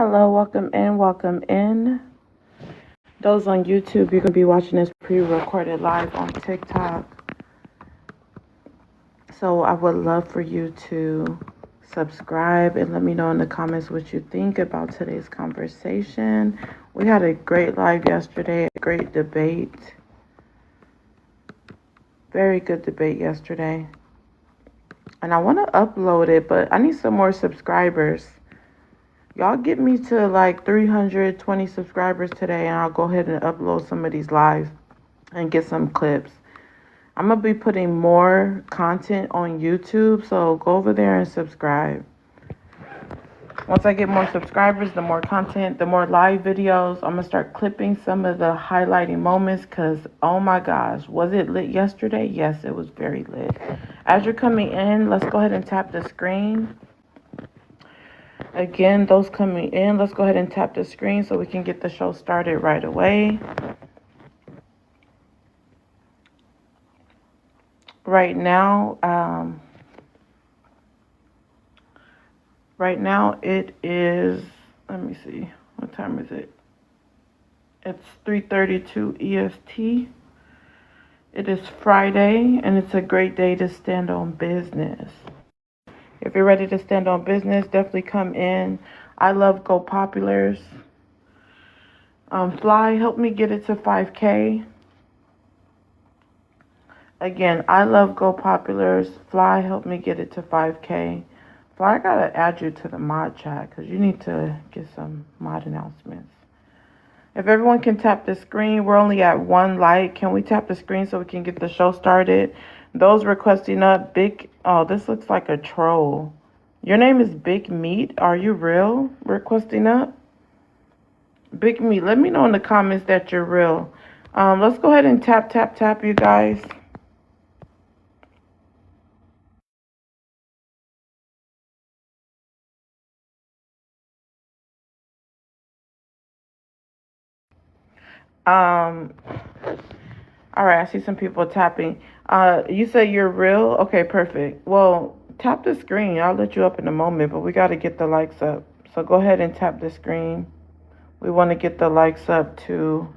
Hello, welcome in, welcome in. Those on YouTube, you're going to be watching this pre-recorded live on TikTok. So I would love for you to subscribe and let me know in the comments what you think about today's conversation. We had a great live yesterday, a great debate. Very good debate yesterday. And I want to upload it, but I need some more subscribers. Y'all get me to like 320 subscribers today, and I'll go ahead and upload some of these lives and get some clips. I'm going to be putting more content on YouTube, so go over there and subscribe. Once I get more subscribers, the more content, the more live videos, I'm going to start clipping some of the highlighting moments because, oh my gosh, was it lit yesterday? Yes, it was very lit. As you're coming in, let's go ahead and tap the screen. Again, those coming in, let's go ahead and tap the screen so we can get the show started right away. Right now it is, let me see, what time is it? It's 3:32 EST. It is Friday, and it's a great day to stand on business. If you're ready to stand on business, definitely come in. I love Go Populars. Fly, help me get it to 5K. Again, I love Go Populars. Fly, help me get it to 5K. Fly, I gotta add you to the mod chat because you need to get some mod announcements. If everyone can tap the screen, we're only at 1 like. Can we tap the screen so we can get the show started? Those requesting up, this looks like a troll. Your name is Big Meat. Are you real? Requesting up? Big Meat, let me know in the comments that you're real. Let's go ahead and tap, you guys. All right, I see some people tapping. You say you're real? Okay, perfect. Well, tap the screen. I'll let you up in a moment, but we got to get the likes up. So go ahead and tap the screen. We want to get the likes up to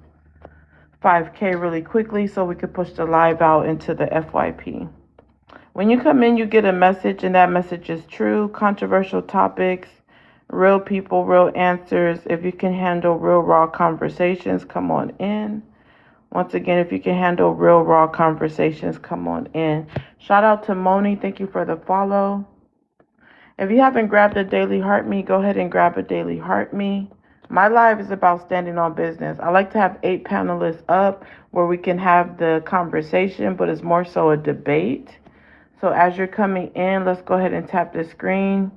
5K really quickly so we could push the live out into the FYP. When you come in, you get a message, and that message is true. Controversial topics, real people, real answers. If you can handle real, raw conversations, come on in. Once again, if you can handle real, raw conversations, come on in. Shout out to Moni. Thank you for the follow. If you haven't grabbed a Daily Heart Me, go ahead and grab a Daily Heart Me. My live is about standing on business. I like to have 8 panelists up where we can have the conversation, but it's more so a debate. So as you're coming in, let's go ahead and tap the screen.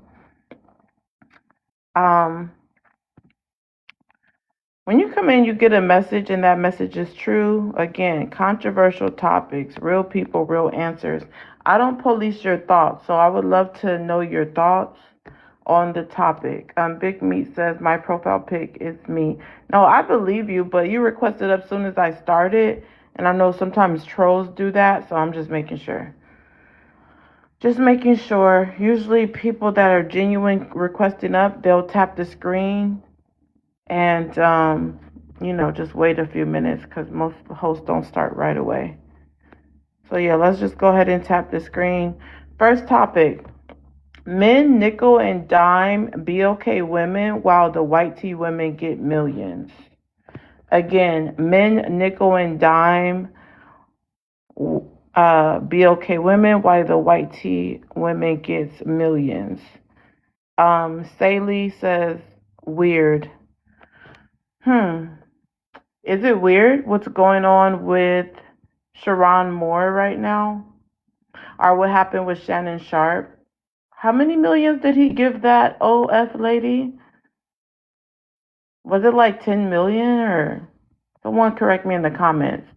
When you come in, you get a message, and that message is true. Again, controversial topics, real people, real answers. I don't police your thoughts, so I would love to know your thoughts on the topic. Big Meat says, my profile pic is me. No, I believe you, but you requested up as soon as I started, and I know sometimes trolls do that, so I'm just making sure. Usually people that are genuine requesting up, they'll tap the screen and, just wait a few minutes because most hosts don't start right away. So, yeah, let's just go ahead and tap the screen. First topic, men nickel and dime BLK women while the white tee women get millions. Again, men nickel and dime BLK women while the white tee women gets millions. Saley says, weird. Is it weird what's going on with Sharon Moore right now? Or what happened with Shannon Sharpe? How many millions did he give that OF lady? Was it like 10 million or someone correct me in the comments?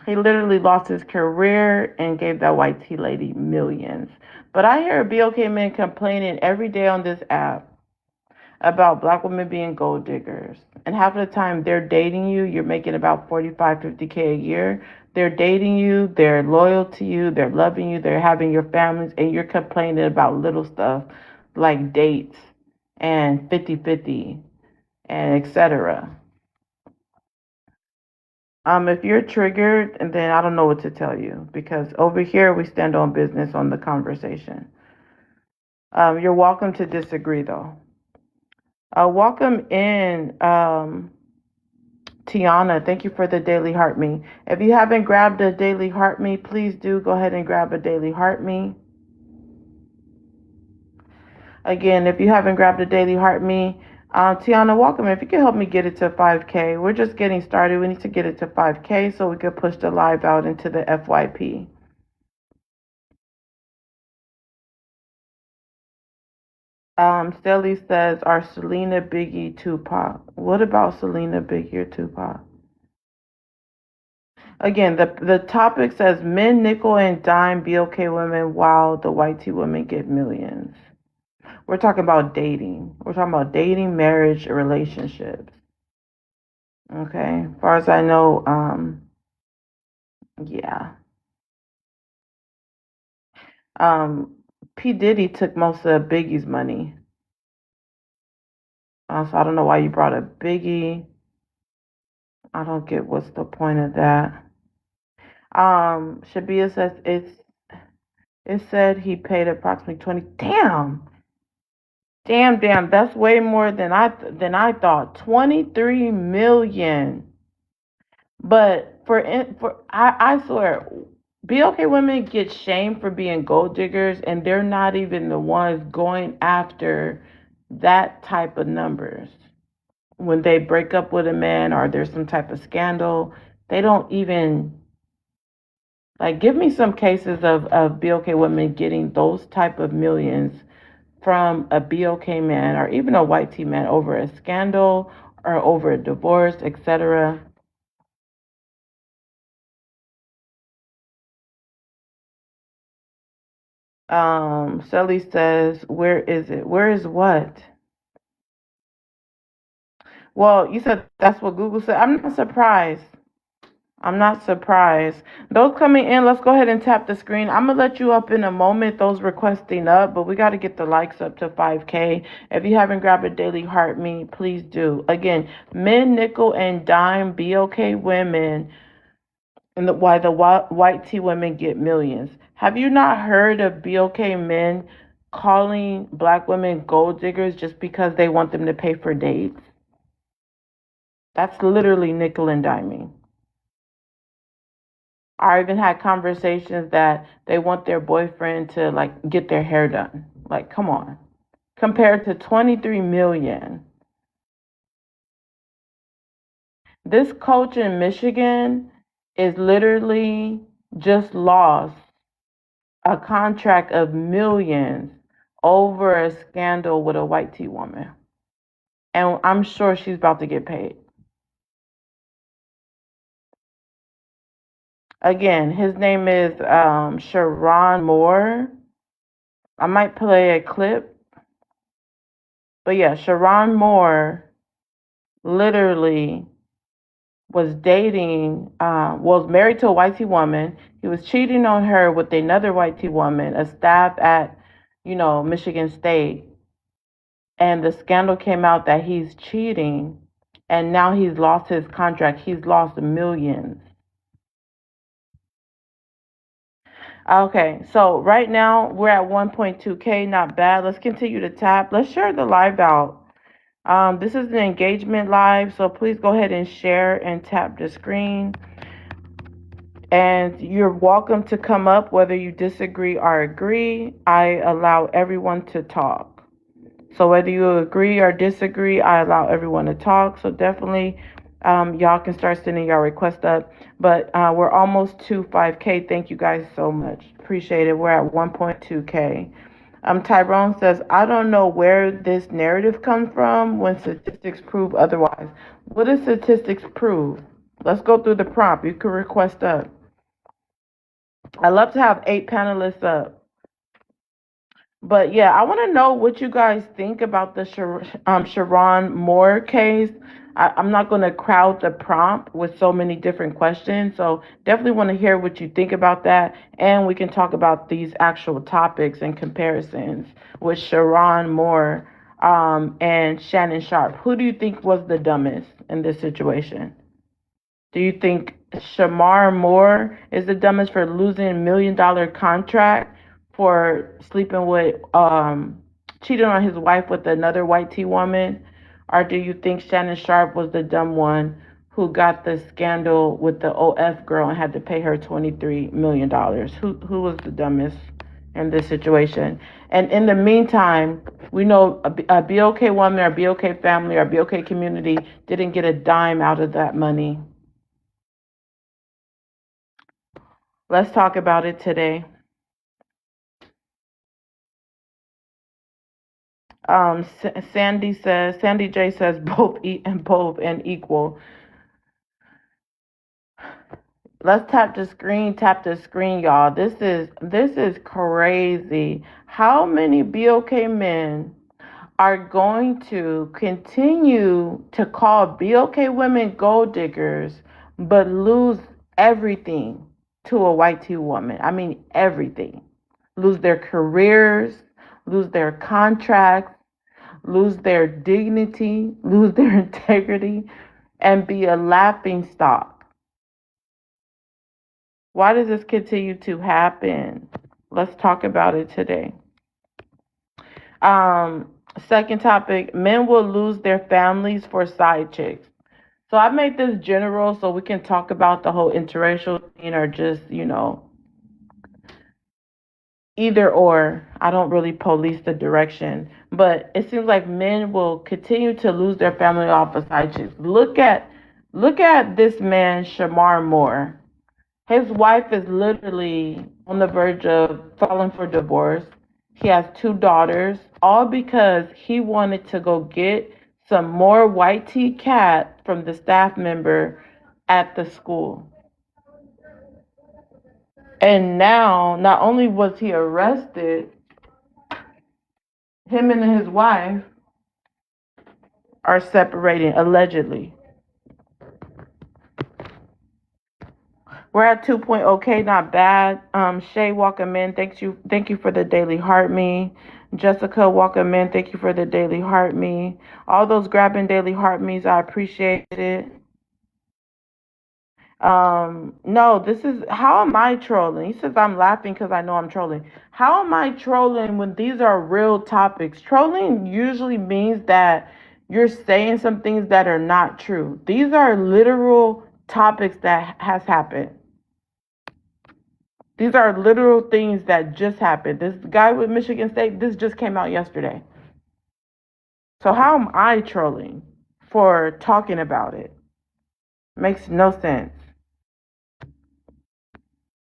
He literally lost his career and gave that white tea lady millions. But I hear BLK men complaining every day on this app about black women being gold diggers. And half of the time they're dating you, you're making about 45, 50K a year. They're dating you, they're loyal to you, they're loving you, they're having your families, and you're complaining about little stuff like dates and 50-50 and etc. If you're triggered, and then I don't know what to tell you because over here we stand on business on the conversation. You're welcome to disagree though. Welcome in, Tiana. Thank you for the daily heart me. If you haven't grabbed a daily heart me, please do go ahead and grab a daily heart me. Again, if you haven't grabbed a daily heart me, Tiana, welcome. If you can help me get it to 5K, we're just getting started. We need to get it to 5K so we can push the live out into the FYP. Stelly says, are Selena, Biggie, Tupac? What about Selena, Biggie, or Tupac? Again, the topic says men nickel and dime BOK women while the white T women get millions. We're talking about dating. We're talking about dating, marriage, relationships. Okay, as far as I know, yeah. P. Diddy took most of Biggie's money. So I don't know why you brought up Biggie. I don't get what's the point of that. Shabia says it said he paid approximately 20. Damn. That's way more than I thought. 23 million. But I swear, BOK women get shamed for being gold diggers, and they're not even the ones going after that type of numbers. When they break up with a man or there's some type of scandal, they don't even like give me some cases of BOK women getting those type of millions from a BOK man or even a white T man over a scandal or over a divorce, etc. Shelly says, where is it? Where is what? Well, you said that's what Google said. I'm not surprised. I'm not surprised. Those coming in, let's go ahead and tap the screen. I'm going to let you up in a moment, those requesting up, but we got to get the likes up to 5K. If you haven't grabbed a daily heart me, please do. Again, men, nickel, and dime, BOK women, and why the white T women get millions. Have you not heard of BOK men calling black women gold diggers just because they want them to pay for dates? That's literally nickel and diming. I even had conversations that they want their boyfriend to like get their hair done. Like, come on. Compared to 23 million. This coach in Michigan is literally just lost a contract of millions over a scandal with a white T woman. And I'm sure she's about to get paid. Again, his name is Sharon Moore. I might play a clip. But yeah, Sharon Moore literally was dating, was married to a white T woman. He was cheating on her with another white T woman, a staff at, Michigan State. And the scandal came out that he's cheating, and now he's lost his contract. He's lost millions. Okay, so right now we're at 1.2K, not bad. Let's continue to tap. Let's share the live out. This is an engagement live, so please go ahead and share and tap the screen. And you're welcome to come up whether you disagree or agree. I allow everyone to talk. So whether you agree or disagree, I allow everyone to talk. So definitely y'all can start sending your request up. But we're almost to 5K. Thank you guys so much. Appreciate it. We're at 1.2K. Tyrone says, I don't know where this narrative comes from when statistics prove otherwise. What does statistics prove? Let's go through the prompt. You can request up. I love to have 8 panelists up. But yeah, I want to know what you guys think about the Sharon Moore case. I'm not going to crowd the prompt with so many different questions. So definitely want to hear what you think about that. And we can talk about these actual topics and comparisons with Sharon Moore and Shannon Sharpe. Who do you think was the dumbest in this situation? Do you think Shamar Moore is the dumbest for losing $1 million contract for sleeping with, cheating on his wife with another white tea woman? Or do you think Shannon Sharpe was the dumb one who got the scandal with the OF girl and had to pay her $23 million? Who was the dumbest in this situation? And in the meantime, we know a BOK woman or BOK family or BOK community didn't get a dime out of that money. Let's talk about it today. Sandy J says both and equal. Let's tap the screen, y'all. This is crazy. How many BOK men are going to continue to call BOK women gold diggers, but lose everything to a white tea woman? I mean, everything. Lose their careers, lose their contracts, lose their dignity, lose their integrity, and be a laughing stock. Why does this continue to happen? Let's talk about it today. Second topic, men will lose their families for side chicks. So I made this general so we can talk about the whole interracial thing, or just, either or. I don't really police the direction, but it seems like men will continue to lose their family off of side chicks. Look at this man, Shamar Moore. His wife is literally on the verge of filing for divorce. He has 2 daughters, all because he wanted to go get some more white tea cat from the staff member at the school. And now, not only was he arrested, him and his wife are separating, allegedly. We're at 2.0K, not bad. Shay, welcome in. Thank you for the daily heart me. Jessica, welcome in. Thank you for the daily heart me. All those grabbing daily heart me's, I appreciate it. No, this is, how am I trolling? He says I'm laughing because I know I'm trolling. How am I trolling when these are real topics? Trolling usually means that you're saying some things that are not true. These are literal topics that has happened. These are literal things that just happened. This guy with Michigan State, this just came out yesterday. So how am I trolling for talking about it? Makes no sense.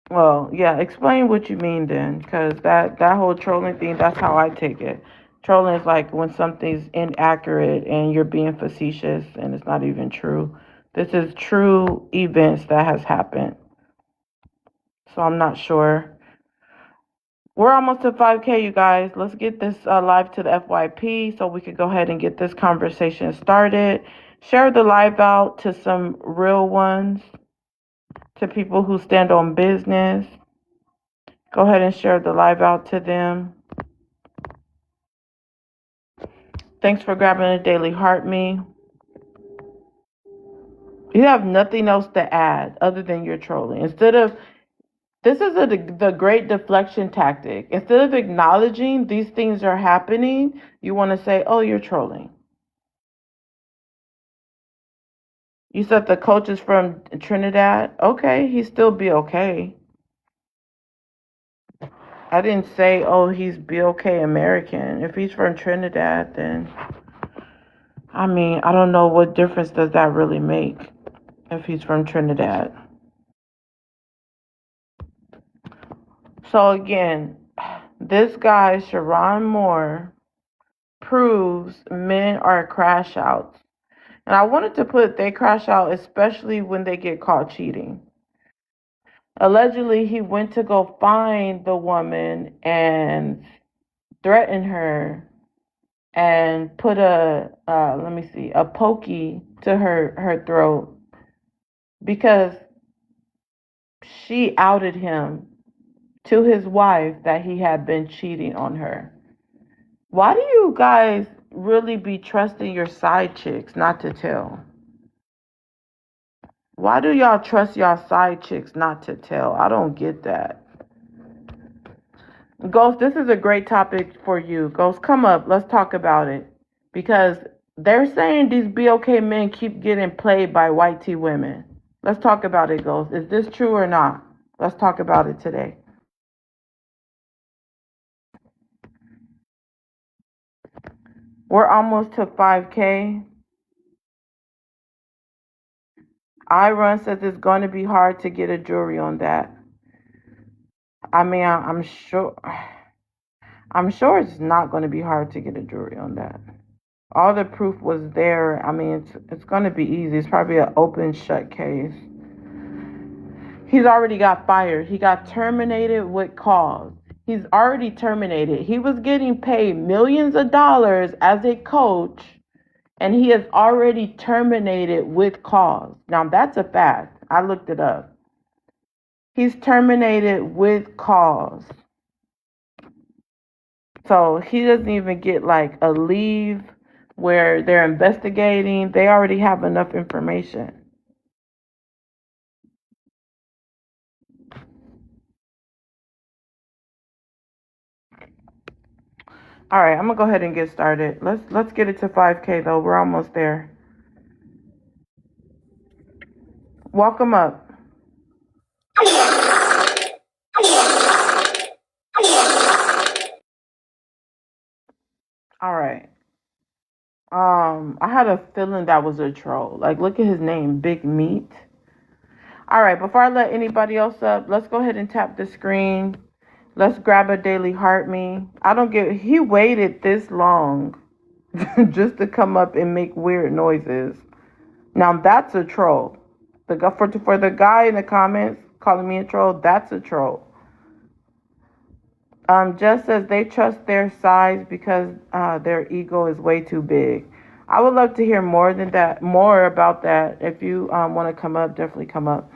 Well, yeah, explain what you mean then, because that whole trolling thing, that's how I take it. Trolling is like when something's inaccurate and you're being facetious and it's not even true. This is true events that has happened. So I'm not sure. We're almost to 5K, you guys. Let's get this live to the FYP so we can go ahead and get this conversation started. Share the live out to some real ones, to people who stand on business. Go ahead and share the live out to them. Thanks for grabbing a daily heart me. You have nothing else to add other than you're trolling. This is the great deflection tactic. Instead of acknowledging these things are happening, you want to say, oh, you're trolling. You said the coach is from Trinidad. Okay, he still be okay. I didn't say, oh, he's BOK American. If he's from Trinidad, then, I mean, I don't know what difference does that really make if he's from Trinidad. So again, this guy, Sharon Moore, proves men are crash outs. And I wanted to put they crash out, especially when they get caught cheating. Allegedly, he went to go find the woman and threaten her and put a pokey to her throat because she outed him to his wife that he had been cheating on her. Why do you guys really be trusting your side chicks not to tell? Why do y'all trust y'all side chicks not to tell? I don't get that. Ghost, this is a great topic for you. Ghost, come up. Let's talk about it. Because they're saying these BOK men keep getting played by white T women. Let's talk about it, Ghost. Is this true or not? Let's talk about it today. We're almost to 5K. iRun says it's going to be hard to get a jury on that. I mean, I'm sure. I'm sure it's not going to be hard to get a jury on that. All the proof was there. I mean, it's going to be easy. It's probably an open shut case. He's already got fired. He got terminated with cause. He's already terminated. He was getting paid millions of dollars as a coach, and he is already terminated with cause. Now, that's a fact. I looked it up. He's terminated with cause. So he doesn't even get like a leave where they're investigating. They already have enough information. All right, I'm gonna go ahead and get started. Let's get it to 5K though. We're almost there. Welcome up. All right. I had a feeling that was a troll. Like, look at his name, Big Meat. All right, before I let anybody else up, let's go ahead and tap the screen. Let's grab a daily heart me. I don't get. He waited this long just to come up and make weird noises. Now that's a troll. For the guy in the comments calling me a troll, that's a troll. Just says they trust their size because their ego is way too big. I would love to hear more about that. If you want to come up, definitely come up.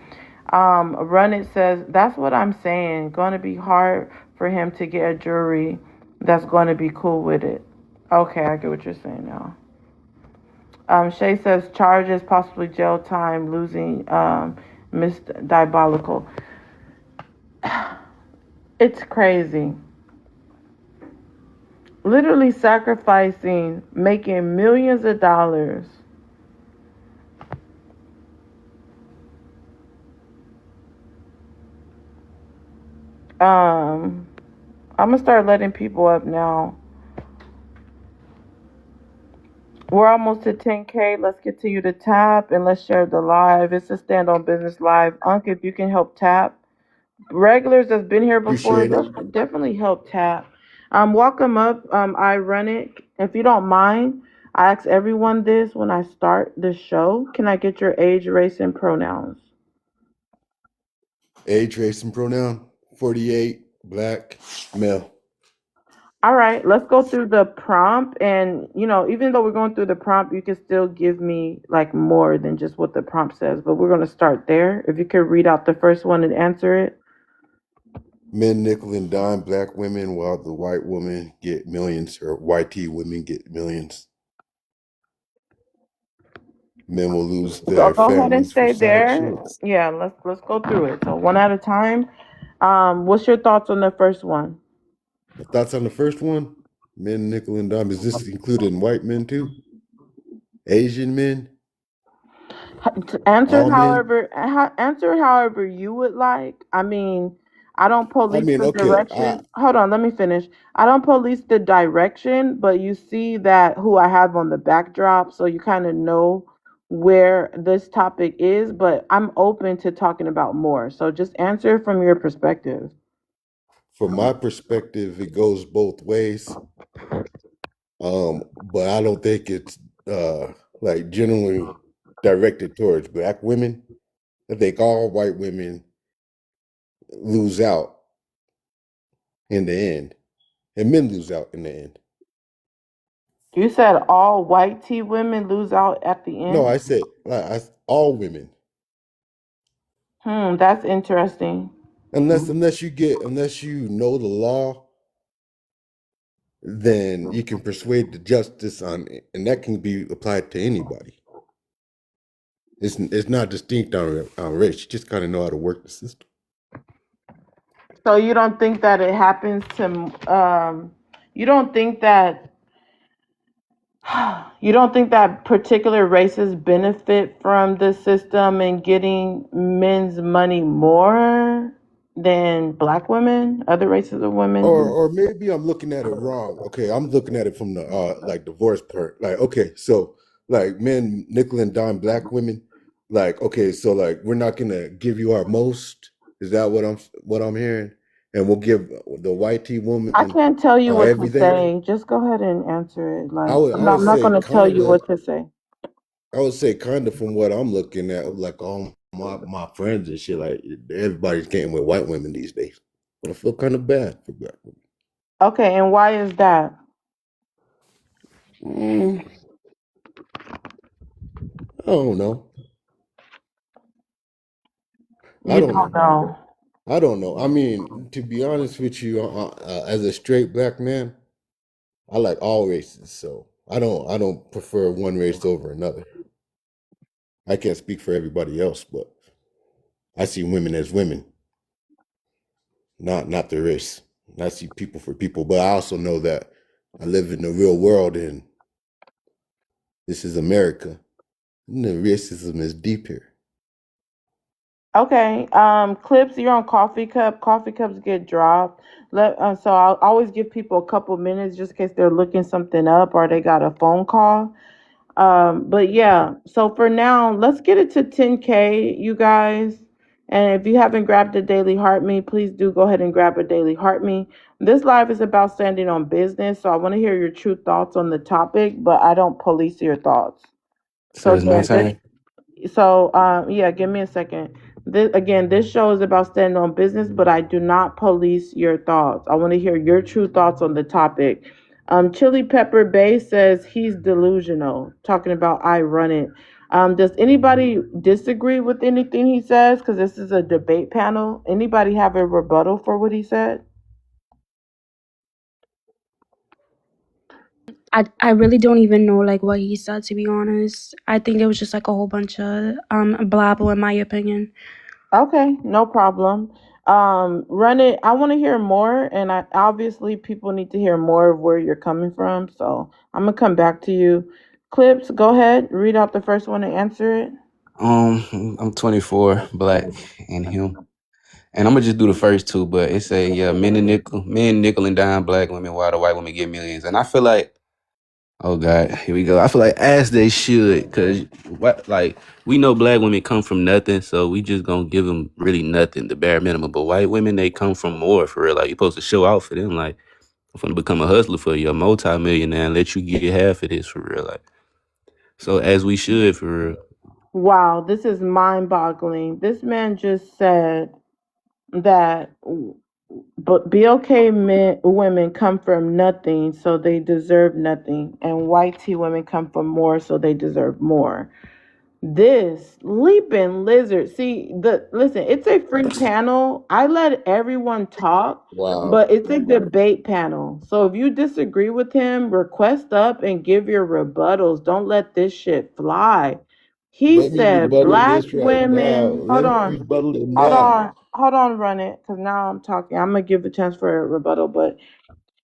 Run It says that's what I'm saying. Going to be hard for him to get a jury that's going to be cool with it. Okay, I get what you're saying now. Shay says charges, possibly jail time, losing Miss Diabolical. It's crazy. Literally sacrificing, making millions of dollars. I'm gonna start letting people up now. We're almost to 10K. Let's continue to tap and let's share the live. It's a stand on business live. Unc, if you can help tap. Regulars that's been here before, Appreciate it. let's definitely help tap. Welcome up. Ironic. If you don't mind, I ask everyone this when I start the show. Can I get your age, race, and pronouns? Age, race, and pronoun. 48, black, male. All right, let's go through the prompt. And, even though we're going through the prompt, you can still give me like more than just what the prompt says. But we're going to start there. If you could read out the first one and answer it. Men nickel and dime black women while the white women get millions, or white T women get millions. Men will lose Go, their go ahead and families for stay side there. chicks. Yeah, let's go through it. So one at a time. What's your thoughts on the first one? Thoughts on the first one? Men nickel and dime. Is this including white men too? Asian men? Answer All men? answer however you would like. I mean, I don't I police mean, the okay. direction. Hold on, let me finish. I don't police the direction, but you see that who I have on the backdrop, so you kind of know where this topic is. But I'm open to talking about more. So just answer from your perspective. From my perspective, it goes both ways. But I don't think it's like generally directed towards black women. I think all white women lose out in the end, and men lose out in the end. You said all white T women lose out at the No, end? I said all women, That's interesting. unless you know the law then you can persuade the justice on it, and that can be applied to anybody. It's not distinct on race. You just kind of know how to work the system. So you don't think that it happens to you don't think that you don't think that particular races benefit from the system and getting men's money more than black women, other races of women? Or maybe I'm looking at it wrong. Okay, I'm looking at it from the like divorce part. Like, okay, so like men nickel and dime black women, like, okay, so like we're not gonna give you our most. Is that what I'm hearing? And we'll give the white T I woman can't tell you what to everything. say. Just go ahead and answer it. I Like would I would I'm not say going to tell you kinda. what to say. I would say kind of from what I'm looking at, like all my friends and shit, like everybody's getting with white women these days. But I feel kind of bad for black women. Okay, and why is that? Mm, I don't know. I You don't don't know. know. I don't know. I mean, to be honest with you, as a straight black man, I like all races. So I don't prefer one race over another. I can't speak for everybody else, but I see women as women, not the race. I see people for people, but I also know that I live in the real world and this is America. And the racism is deep here. Okay. Clips, you're on coffee cup. Coffee cups get dropped. So I'll always give people a couple minutes just in case they're looking something up or they got a phone call. But yeah, so for now, let's get it to 10K, you guys. And if you haven't grabbed a daily heart me, please do go ahead and grab a daily heart me. This live is about standing on business, so I want to hear your true thoughts on the topic, but I don't police your thoughts. So So it's my again, turn. yeah, give me a second. This show is about standing on business, but I do not police your thoughts. I want to hear your true thoughts on the topic. Chili Pepper Bay says he's delusional, talking about I run it. Does anybody disagree with anything he says? Because this is a debate panel. Anybody have a rebuttal for what he said? I really don't even know like what he said, to be honest. I think it was just like a whole bunch of blabble in my opinion. Okay, no problem. Run it. I want to hear more, and I obviously people need to hear more of where you're coming from. So I'm gonna come back to you. Clips, go ahead. Read out the first one and answer it. I'm 24, black, and him. And I'm gonna just do the first two, but it say yeah, men nickel and dime black women while the white women get millions. And I feel like, oh God, here we go. I feel like as they should, cause what like we know black women come from nothing, so we just gonna give them really nothing, the bare minimum. But white women, they come from more for real. Like you supposed to show out for them. Like I'm gonna become a hustler for you, a multi-millionaire, and let you get half of this for real. Like so, as we should for real. Wow, this is mind-boggling. This man just said that but BLK women come from nothing, so they deserve nothing, and white T women come from more, so they deserve more. This leaping lizard. See, listen, it's a free panel. I let everyone talk, Wow. but it's a debate panel. So if you disagree with him, request up and give your rebuttals. Don't let this shit fly. He Let me said rebuttal black this right now. women. Hold Let me on. rebuttal it now. Hold on, run it. Cause now I'm talking. I'm gonna give a chance for a rebuttal, but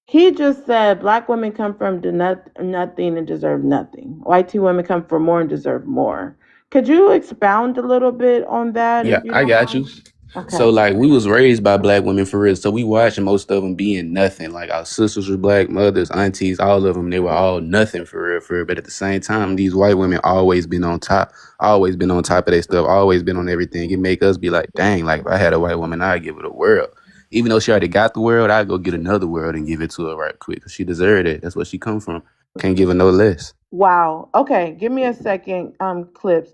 he just said black women come from nothing and deserve nothing. White T women come from more and deserve more. Could you expound a little bit on that Yeah, if you I don't got you. mind? Okay. So like we was raised by black women for real. So we watched most of them being nothing. Like our sisters were black, mothers, aunties, all of them, they were all nothing for real, for real. But at the same time, these white women always been on top, always been on top of their stuff, always been on everything. It make us be like, dang, like if I had a white woman, I'd give her the world. Even though she already got the world, I'd go get another world and give it to her right quick. 'Cause she deserved it. That's where she come from. Can't give her no less. Wow. Okay, give me a second, Clips.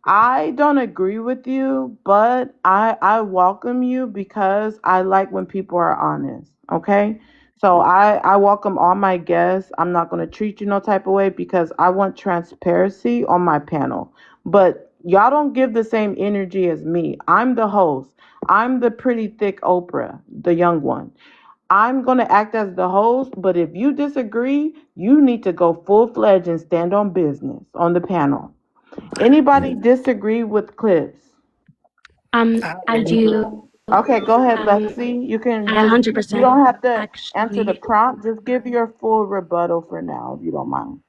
I don't agree with you, but I welcome you because I like when people are honest. Okay? So I welcome all my guests. I'm not going to treat you no type of way because I want transparency on my panel. But y'all don't give the same energy as me. I'm the host. I'm the pretty thick Oprah, the young one. I'm going to act as the host, but if you disagree, you need to go full fledged and stand on business on the panel. Anybody disagree with Clips? I do. Okay, go ahead, Um, Lexi. You can I just, you 100% don't have to answer the actually. prompt. Just give your full rebuttal for now, if you don't mind.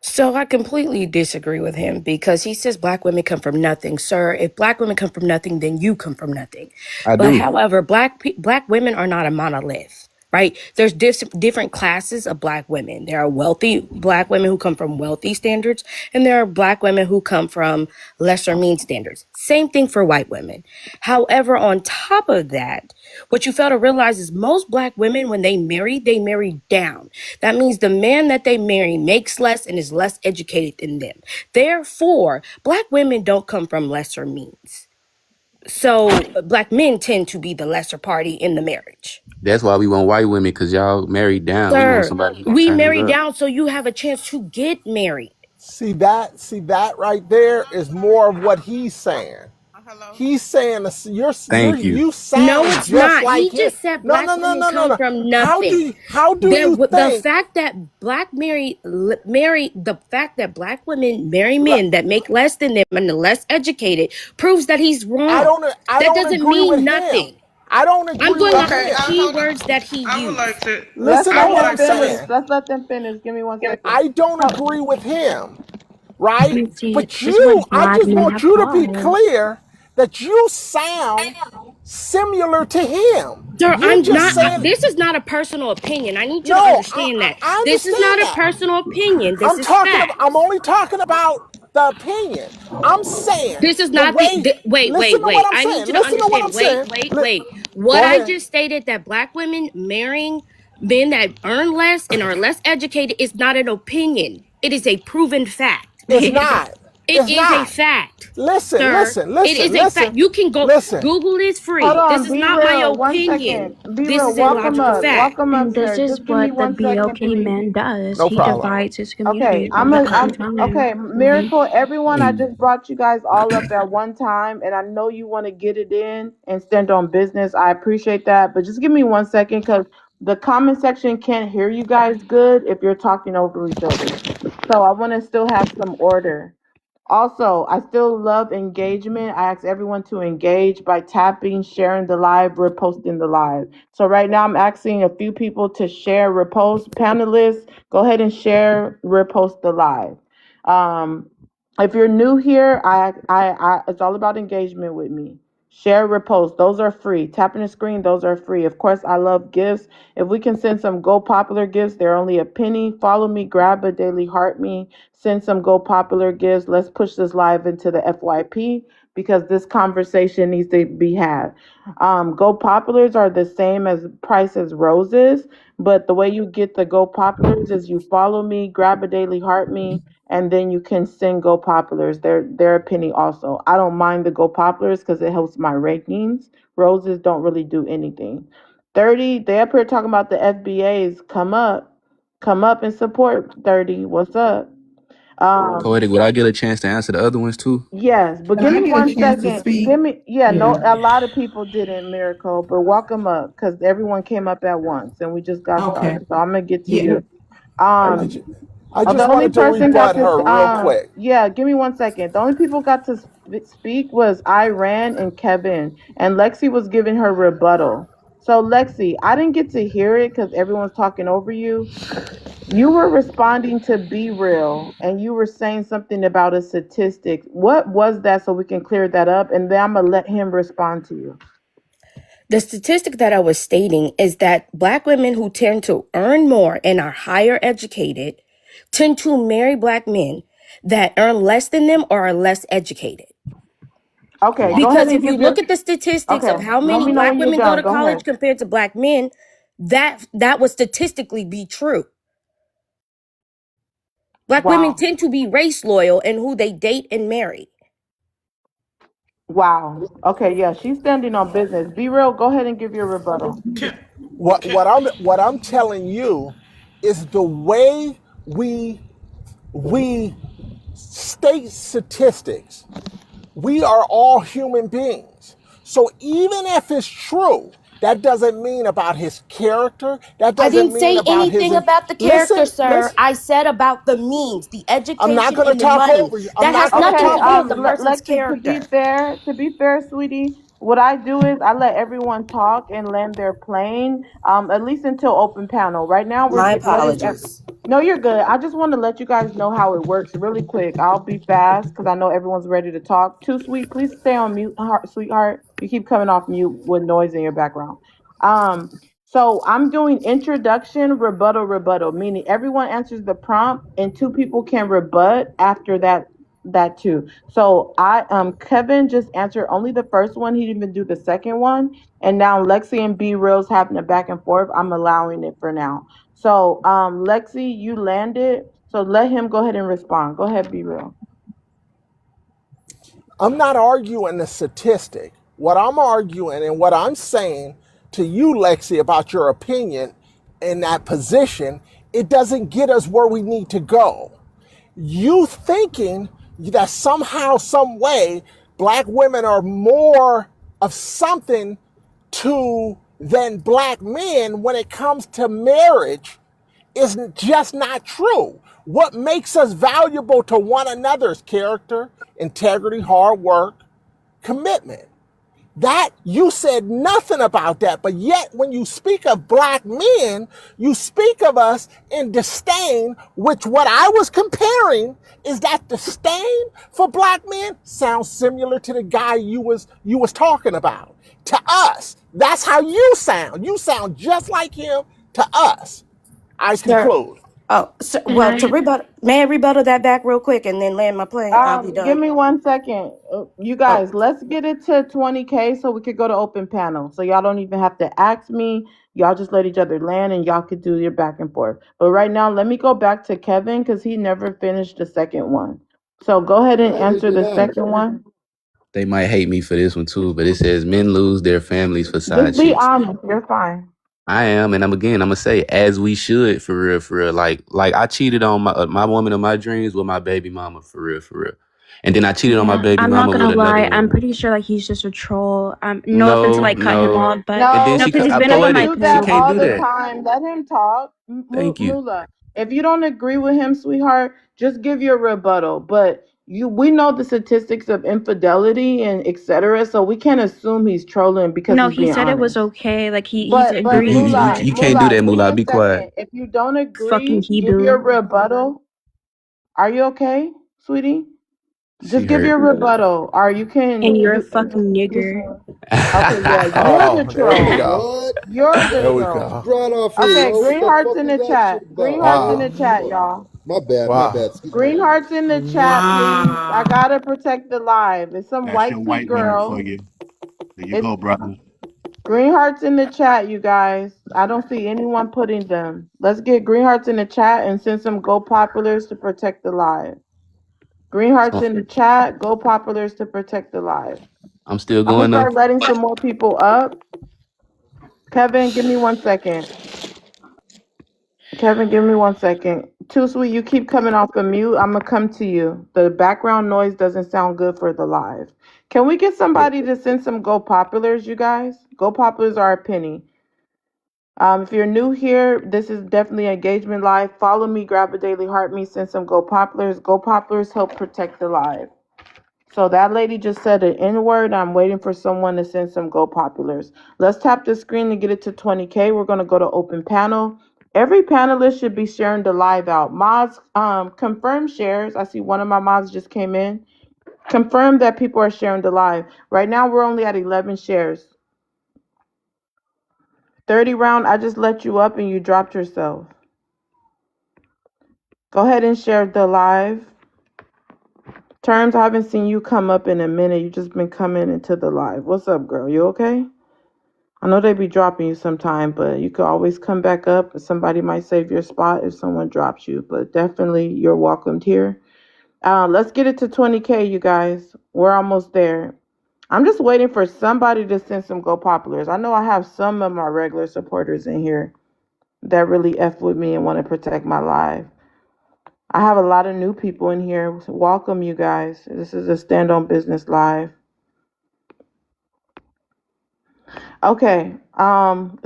So I completely disagree with him because he says black women come from nothing. Sir, if black women come from nothing, then you come from nothing. I But do. however, black women are not a monolith, right? There's different classes of black women. There are wealthy black women who come from wealthy standards, and there are black women who come from lesser mean standards. Same thing for white women. However, on top of that, what you fail to realize is most black women, when they marry down. That means the man that they marry makes less and is less educated than them. Therefore, black women don't come from lesser means. So black men tend to be the lesser party in the marriage. That's why we want white women, because y'all married down. We want Sir, somebody who gonna we turn us marry up. down so you have a chance to get married. See that right there is more of what he's saying. He's saying Thank you. you No, sound it's just not. like He him. just said No, black no, no, women no, no, come no. from nothing. How do you The think? fact that black women marry Like, men that make less than them and are less educated proves that he's wrong. I That don't doesn't agree with mean him. nothing. I don't I'm agree going with off of Okay, the him. hold on. keywords that he I would used. like to. Listen to Let what them I'm finish. saying. Let's let them finish. Give me 1 second. I don't agree with him, Let right? me see. But This is where I black just men want have you to be flaws. clear that you sound similar to him. Sir, You I'm just not. saying, This is not a personal opinion. I need you to no, understand that. I This is understand not a that. personal opinion. This is fact. I'm only talking about the opinion. I'm saying This is the not way, wait, listen wait, to what wait. I'm I need saying. you to Listen to what understand. I'm saying. Wait. What Go I ahead. just stated that black women marrying men that earn less and are less educated is not an opinion. It is a proven fact. It's not. It It's is a not. fact, Listen, sir. listen, It listen, is a fact. listen, You can go listen. Google is Hold free. This on. is Be not my real. One opinion. second. Be This real. is a Welcome logical up. fact. Welcome up, And this sir. is Just give me what the 1 second, BLK please. man does. No He problem. divides his Okay, community all the fucking time. okay, Miracle, everyone, I just brought you guys all up at one time, and I know you want to get it in and stand on business. I appreciate that, but just give me 1 second because the comment section can't hear you guys good if you're talking over each other. So I want to still have some order. Also, I still love engagement. I ask everyone to engage by tapping, sharing the live, reposting the live. So right now I'm asking a few people to share, repost. Panelists, go ahead and share, repost the live. Um, if you're new here, it's all about engagement with me. Share, repost. Those are free. Tapping the screen, those are free. Of course, I love gifts. If we can send some Go Popular gifts, they're only a penny. Follow me, grab a daily heart me, send some Go Popular gifts. Let's push this live into the FYP because this conversation needs to be had. Go Populars are the same as price as roses, but the way you get the Go Populars is you follow me, grab a daily heart me, and then you can send Go Populars. They're a penny also. I don't mind the Go Populars because it helps my rankings. Roses don't really do anything. 30, they up here talking about the FBAs. Come up and support 30. What's up? Poetic, would I get a chance to answer the other ones too? Yes, but Can give I me get a one chance to second. speak? Give me, yeah, no, Yeah. a lot of people didn't, Miracle, but welcome up because everyone came up at once and we just got Okay. started. So I'm gonna get to Yeah. you. I, Um, ju- I just the only wanted to person got rebut to, her real quick. yeah, give me 1 second. The only people got to speak was Iran and Kevin, and Lexi was giving her rebuttal. So Lexi, I didn't get to hear it because everyone's talking over you. You were responding to Be Real, and you were saying something about a statistic. What was that, so we can clear that up, and then I'm gonna let him respond to you. The statistic that I was stating is that black women who tend to earn more and are higher educated tend to marry black men that earn less than them or are less educated. Okay, go ahead Because and if you give your. look at the statistics Okay, of how let many me know black when you're women go done. to Go college ahead. compared to black men, that would statistically be true. Black women Wow, tend to be race loyal in who they date and marry. wow. Okay, yeah, she's standing on business. Be Real. Go ahead and give your rebuttal. Can, can, What I'm telling you is the way we state statistics. We are all human beings. So even if it's true That doesn't mean about his character. That I doesn't didn't mean say about his. anything about the character, Listen, sir. listen. I said about the means, the I'm not education, going to and the talk money. over you. I'm That not has going to nothing Okay, to talk do with over the you. person's Lexi, character. to be fair, sweetie, what I do is I let everyone talk and land their plane, at least until open panel. Right now, My letting. apologies. No, you're good. I just want to let you guys know how it works really quick. I'll be fast because I know everyone's ready to talk. Too sweet, please stay on mute, sweetheart. You keep coming off mute with noise in your background. Um, so I'm doing introduction, rebuttal, meaning everyone answers the prompt and two people can rebut after that too. So Kevin just answered only the first one. He didn't even do the second one. And now Lexi and B Reels having a back and forth. I'm allowing it for now. So Lexi, you landed. So let him go ahead and respond. Go ahead, Be Real. I'm not arguing the statistic. What I'm arguing and what I'm saying to you, Lexi, about your opinion in that position, it doesn't get us where we need to go. You thinking that somehow, some way, black women are more of something to than black men when it comes to marriage is just not true. What makes us valuable to one another is character, integrity, hard work, commitment. That you said nothing about that, but yet when you speak of black men, you speak of us in disdain, which what I was comparing is that disdain for black men sounds similar to the guy you was talking about. To us, that's how you sound. You sound just like him to us. I Sir. conclude. Oh, so, Can well, I? to rebuttal, may I rebuttal that back real quick and then land my plane? I'll be Give done. me 1 second. You Oh, guys, let's get it to 20K so we could go to open panel. So y'all don't even have to ask me. Y'all just let each other land and y'all could do your back and forth. But right now, let me go back to Kevin because he never finished the second one. So go ahead and I just answer get the out. second one. They might hate me for this one too, but it says men lose their families for side Just be chicks. honest. You're fine. I am, and I'm gonna say, as we should, for real, for real. Like I cheated on my woman of my dreams with my baby mama, for real, for real. And then I cheated on my Yeah, baby I'm not mama with gonna another lie. I'm woman. pretty sure like he's just a troll. No offense to No, like cut him no. off, but And then No, no, she, because he's he been over he my poetic. do She that page. can't all do the that. time. Let him talk. Thank you. Mula. If you don't agree with him, sweetheart, just give your rebuttal. But we know the statistics of infidelity and etc. So we can't assume he's trolling because No, he's he being said it was honest. okay. Like he's But You, agreeing to you, Mula, it. you can't do that, give me Moolah. a Be quiet. second. If you don't Fucking agree, give your Hebrew. rebuttal. Are you okay, sweetie? She Just give hurt. your rebuttal. Or you And can you're a you. fucking nigger. Okay, yeah, you're the Oh, there we Wait, troll. go. what? You're the There we What's troll. go. going on for Okay, real? What green the hearts fuck in is the that shit chat. Green about? hearts in the Wow. chat, y'all. My bad, my Wow. bad. Excuse me. Green hearts in the chat, please. I gotta protect the live. It's some That's your white sweet white women for girl. you. There you It's go, brother. green hearts in the chat, you guys. I don't see anyone putting them. Let's get green hearts in the chat and send some go populars to protect the live. Green hearts So in the chat, go populars to protect the live. I'm still I'm gonna going though. start letting some more people up. Kevin, give me 1 second. Kevin, give me 1 second. Too sweet, you keep coming off the mute. I'm gonna come to you. The background noise doesn't sound good for the live. Can we get somebody to send some Go Populars, you guys? Go Populars are a penny. If you're new here, this is definitely engagement live. Follow me, grab a daily heart me, send some Go Populars. Go Populars help protect the live. So that lady just said an N word. I'm waiting for someone to send some Go Populars. Let's tap the screen to get it to 20K. We're going to go to open panel. Every panelist should be sharing the live out. Mods, confirm shares. I see one of my mods just came in. Confirm that people are sharing the live. Right now, we're only at 11 shares. 30 round, I just let you up and you dropped yourself. Go ahead and share the live. Terms, I haven't seen you come up in a minute. You just been coming into the live. What's up, girl? You okay? I know they be dropping you sometime, but you could always come back up. Somebody might save your spot if someone drops you, but definitely you're welcomed here. Let's get it to 20K, you guys. We're almost there. I'm just waiting for somebody to send some Go Populars. I know I have some of my regular supporters in here that really F with me and want to protect my life. I have a lot of new people in here. Welcome, you guys. This is a Stand on Business Live. Okay.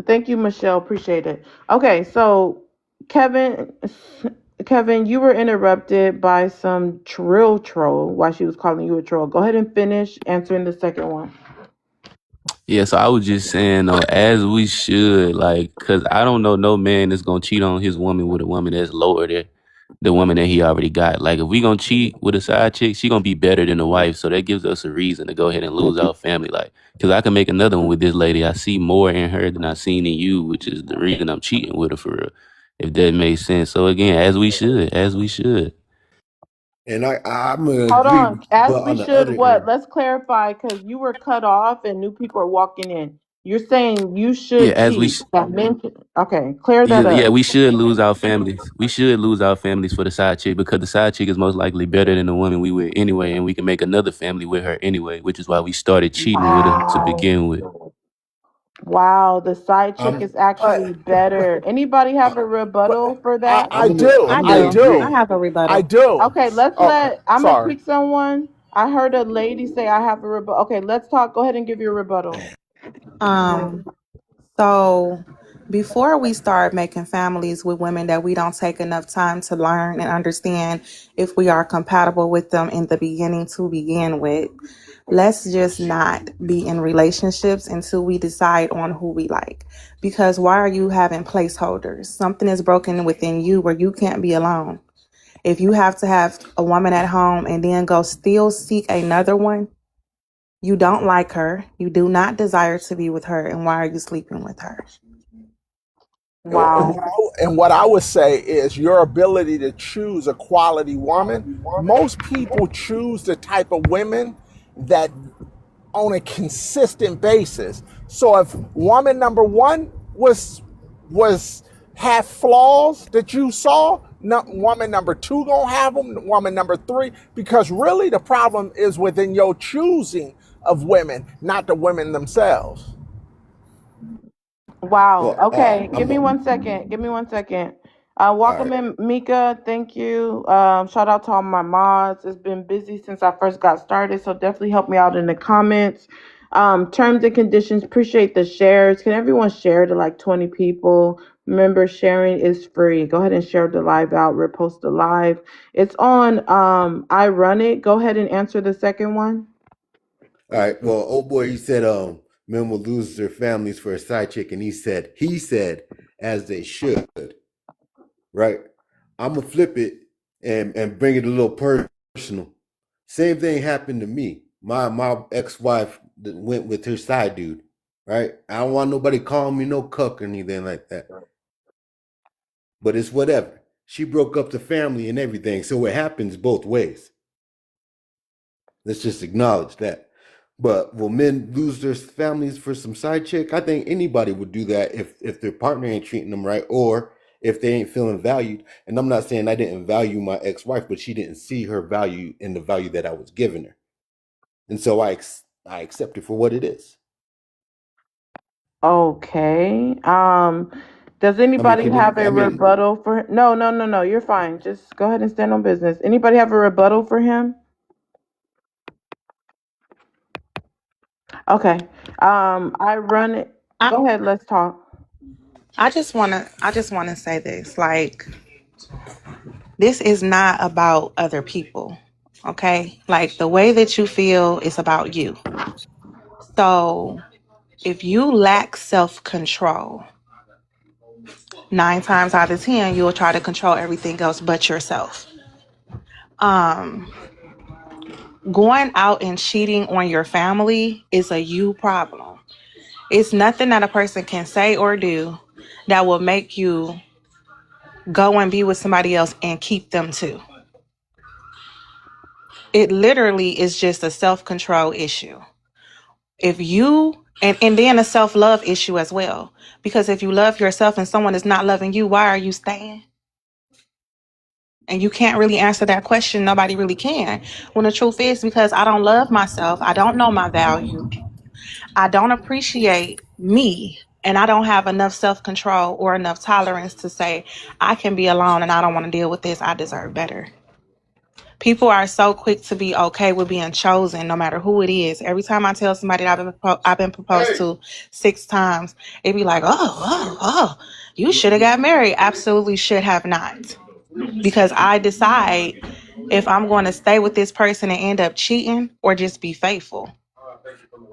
Thank you, Michelle. Appreciate it. Okay, so Kevin, Kevin, you were interrupted by some trill troll while she was calling you a troll. Go ahead and finish answering the second one. Yeah, so I was just saying, as we should, like, cause I don't know no man that's gonna cheat on his woman with a woman that's lower than the woman that he already got. Like, if we gonna cheat with a side chick, she gonna be better than the wife. So that gives us a reason to go ahead and lose our family. Like, cause I can make another one with this lady. I see more in her than I seen in you, which is the reason I'm cheating with her for real. If that makes sense. So again, as we should. And I'm gonna Hold agree with on. you, As but we on the should other what? end, Let's clarify because you were cut off and new people are walking in. You're saying you Yeah, should as we cheat. That men okay, clear that Yeah, up. yeah, we should lose our families. We should lose our families for the side chick because the side chick is most likely better than the woman we with anyway, and we can make another family with her anyway, which is why we started cheating with her to Wow. begin with. Wow, the side chick I'm is actually better. Anybody I, have a rebuttal for that? I'm gonna I I'm gonna do. I agree. have a I rebuttal. do. Okay, let's Okay, let I'm gonna sorry. pick someone. I heard a lady say I have a rebuttal. Okay, let's talk. Go ahead and give your rebuttal. Um, so before we start making families with women that we don't take enough time to learn and understand if we are compatible with them in the beginning to begin with, let's just not be in relationships until we decide on who we like. Because why are you having placeholders? Something is broken within you where you can't be alone. If you have to have a woman at home and then go still seek another one, you don't like her. You do not desire to be with her. And why are you sleeping with her? Wow. And what I would say is your ability to choose a quality woman. Most people choose the type of women that on a consistent basis. So if woman number one was have flaws that you saw, no, woman number two gonna have them. Woman number three, because really the problem is within your choosing of women, not the women themselves. Wow. well, Okay, give I'm me a, 1 second. Give me 1 second. all Welcome right. in, Mika. Thank you. Shout out to all my mods. It's been busy since I first got started, so definitely help me out in the comments. Terms and conditions. Appreciate the shares. Can everyone share to like 20 people? Remember, sharing is free. Go ahead and share the live out. Repost the live. It's on. I run it. Go ahead and answer the second one. All right. Well, old boy, he said men will lose their families for a side chick, and he said as they should, right? I'm gonna flip it and bring it a little personal. Same thing happened to me. My ex-wife went with her side dude, right? I don't want nobody calling me no cuck or anything like that. But it's whatever. She broke up the family and everything, so it happens both ways. Let's just acknowledge that. But will men lose their families for some side chick? I think anybody would do that if their partner ain't treating them right or if they ain't feeling valued. And I'm not saying I didn't value my ex-wife, but she didn't see her value in the value that I was giving her. And so I accept it for what it is. Okay. Does I mean, anybody can have it, a I mean, rebuttal for No, no, no, no. You're fine. Just go ahead and stand on business. Anybody have a rebuttal for him? Okay. I run it. I, Go ahead. Let's talk. I just wanna say this. Like, this is not about other people. Okay? Like the way that you feel is about you. So if you lack self-control, 9 times out of 10, you'll try to control everything else but yourself. Um, Going out and cheating on your family is a you problem. It's nothing that a person can say or do that will make you go and be with somebody else and keep them too. It literally is just a self-control issue. If you and then a self-love issue as well. Because if you love yourself and someone is not loving you, why are you staying? And you can't really answer that question. Nobody really can. When the truth is, because I don't love myself, I don't know my value, I don't appreciate me, and I don't have enough self control or enough tolerance to say, I can be alone and I don't want to deal with this. I deserve better. People are so quick to be okay with being chosen, no matter who it is. Every time I tell somebody that I've been proposed to 6 times, they be like, oh, you should have got married. Absolutely should have not. Because I decide if I'm going to stay with this person and end up cheating or just be faithful.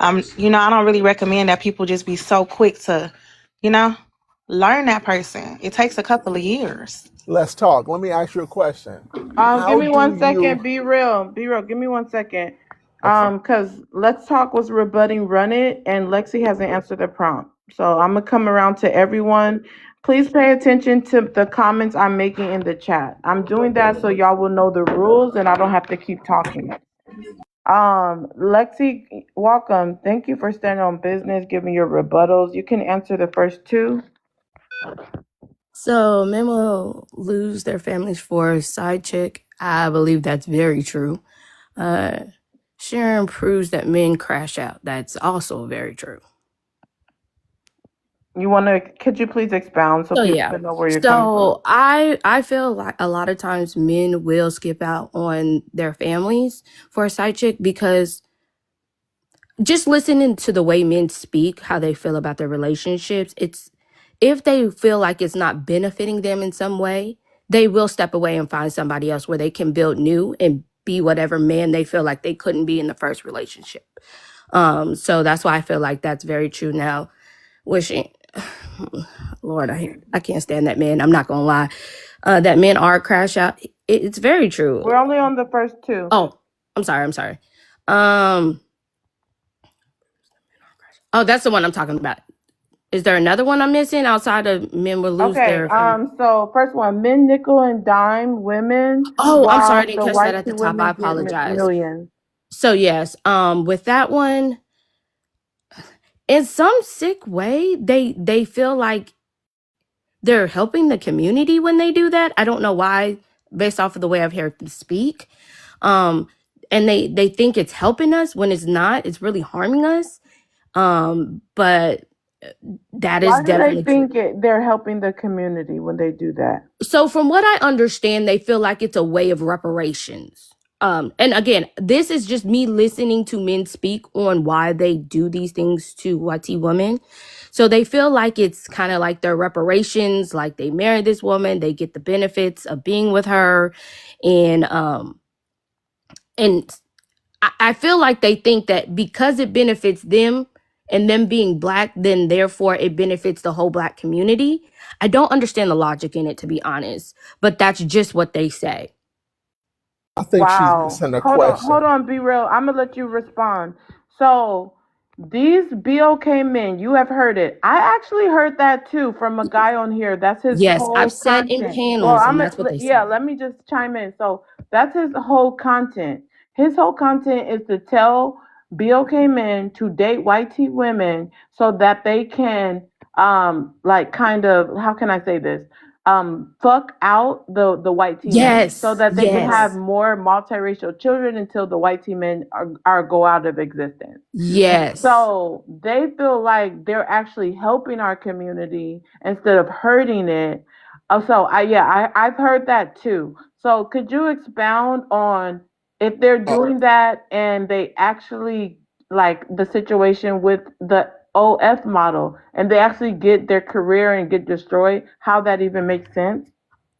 I don't really recommend that people just be so quick to, learn that person. It takes a couple of years. Let's talk. Let me ask you a question. Give How me do 1 second. you? Be real. Be real. Give me 1 second. Okay. Because Let's Talk was rebutting Run It, and Lexi hasn't answered the prompt. So I'm gonna come around to everyone. Please pay attention to the comments I'm making in the chat. I'm doing that so y'all will know the rules and I don't have to keep talking. Lexi, welcome. Thank you for standing on business, giving your rebuttals. You can answer the first two. So men will lose their families for a side chick. I believe that's very true. Sharon proves that men crash out. That's also very true. Could you please expound so So people yeah. can know where you're coming from? So I feel like a lot of times men will skip out on their families for a side chick because just listening to the way men speak, how they feel about their relationships, it's if they feel like it's not benefiting them in some way, they will step away and find somebody else where they can build new and be whatever man they feel like they couldn't be in the first relationship. So that's why I feel like that's very true now. Wishing, Lord, I can't stand that man. I'm not gonna lie. That men are crash out. It's very true. We're only on the first two. Oh, I'm sorry. Oh, that's the one I'm talking about. Is there another one I'm missing outside of men will lose Okay, their? so first one, men nickel and dime women, Oh, I'm sorry, I while didn't the catch that white at the top. women I get apologize. millions. So yes, with that one, in some sick way, they feel like they're helping the community when they do that. I don't know why, based off of the way I've heard them speak. And they think it's helping us when it's not. It's really harming us. But that is Why do they definitely true. think they're helping the community when they do that? So from what I understand, they feel like it's a way of reparations. And again, this is just me listening to men speak on why they do these things to white women. So they feel like it's kind of like their reparations, like they married this woman, they get the benefits of being with her. And I feel like they think that because it benefits them and them being black, then therefore it benefits the whole black community. I don't understand the logic in it, to be honest, but that's just what they say. I think she's Wow. missing a Hold question. on, Be Real. I'm gonna let you respond. So these BOK men, you have heard it. I actually heard that too from a guy on here. That's his Yes, whole I've sat in content. panels and that's what they say. Let me just chime in. So that's his whole content. His whole content is to tell BOK men to date white women so that they can like kind of, how can I say this? Fuck out the white men Yes, so that they can have yes, more multiracial children until the white men are go out of existence. yes. So they feel like they're actually helping our community instead of hurting it. I've heard that too. So could you expound on if they're doing that and they actually like the situation with the OF model and they actually get their career and get destroyed, how that even makes sense?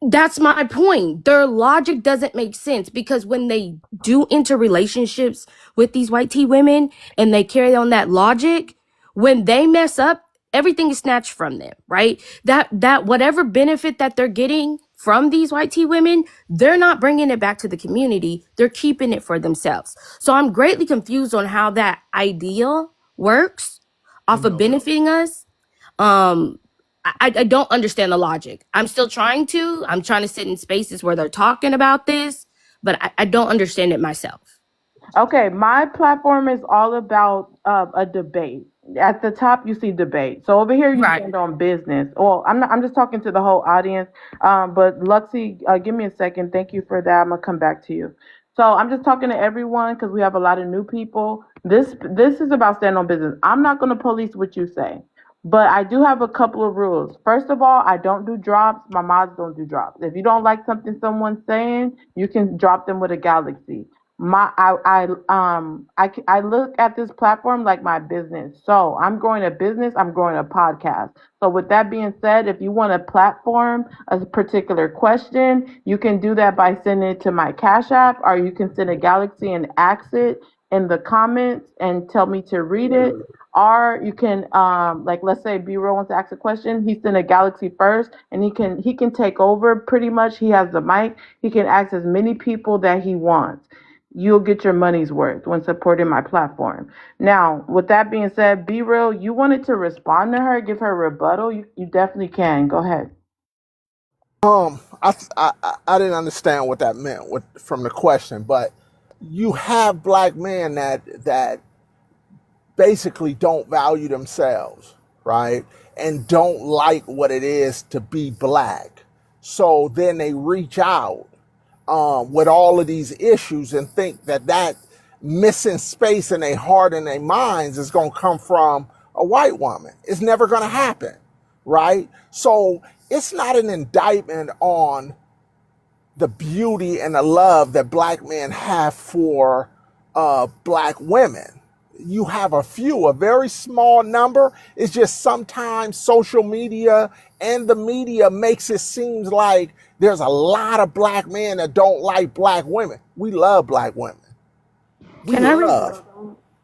That's my point. Their logic doesn't make sense because when they do enter relationships with these white women and they carry on that logic, when they mess up, everything is snatched from them, right? That whatever benefit that they're getting from these white women, they're not bringing it back to the community. They're keeping it for themselves. So I'm greatly confused on how that idea works off of benefiting us. I don't understand the logic. I'm trying to sit in spaces where they're talking about this, but I don't understand it myself. Okay, my platform is all about a debate. At the top, you see debate. So over here, you Right. stand on business. Well, I'm just talking to the whole audience. But Luxie, give me a second. Thank you for that. I'm gonna come back to you. So I'm just talking to everyone because we have a lot of new people. This is about standing on business. I'm not gonna police what you say. But I do have a couple of rules. First of all, I don't do drops. My mods don't do drops. If you don't like something someone's saying, you can drop them with a galaxy. I look at this platform like my business. So I'm growing a business. I'm growing a podcast. So with that being said, if you want to platform a particular question, you can do that by sending it to my Cash App, or you can send a galaxy and ask it in the comments and tell me to read it. Or you can like, let's say B Roll wants to ask a question, he's in a galaxy first, and he can take over pretty much. He has the mic. He can ask as many people that he wants. You'll get your money's worth when supporting my platform. Now, with that being said, B Real, you wanted to respond to her, give her a rebuttal. You definitely can. Go ahead. I didn't understand what that meant from the question, but you have black men that basically don't value themselves, right? And don't like what it is to be black. So then they reach out with all of these issues and think that missing space in their heart and their minds is going to come from a white woman. It's never going to happen, right? So it's not an indictment on the beauty and the love that black men have for black women. You have a very small number. It's just sometimes social media and the media makes it seem like there's a lot of black men that don't like black women. We love black women. We Can I love.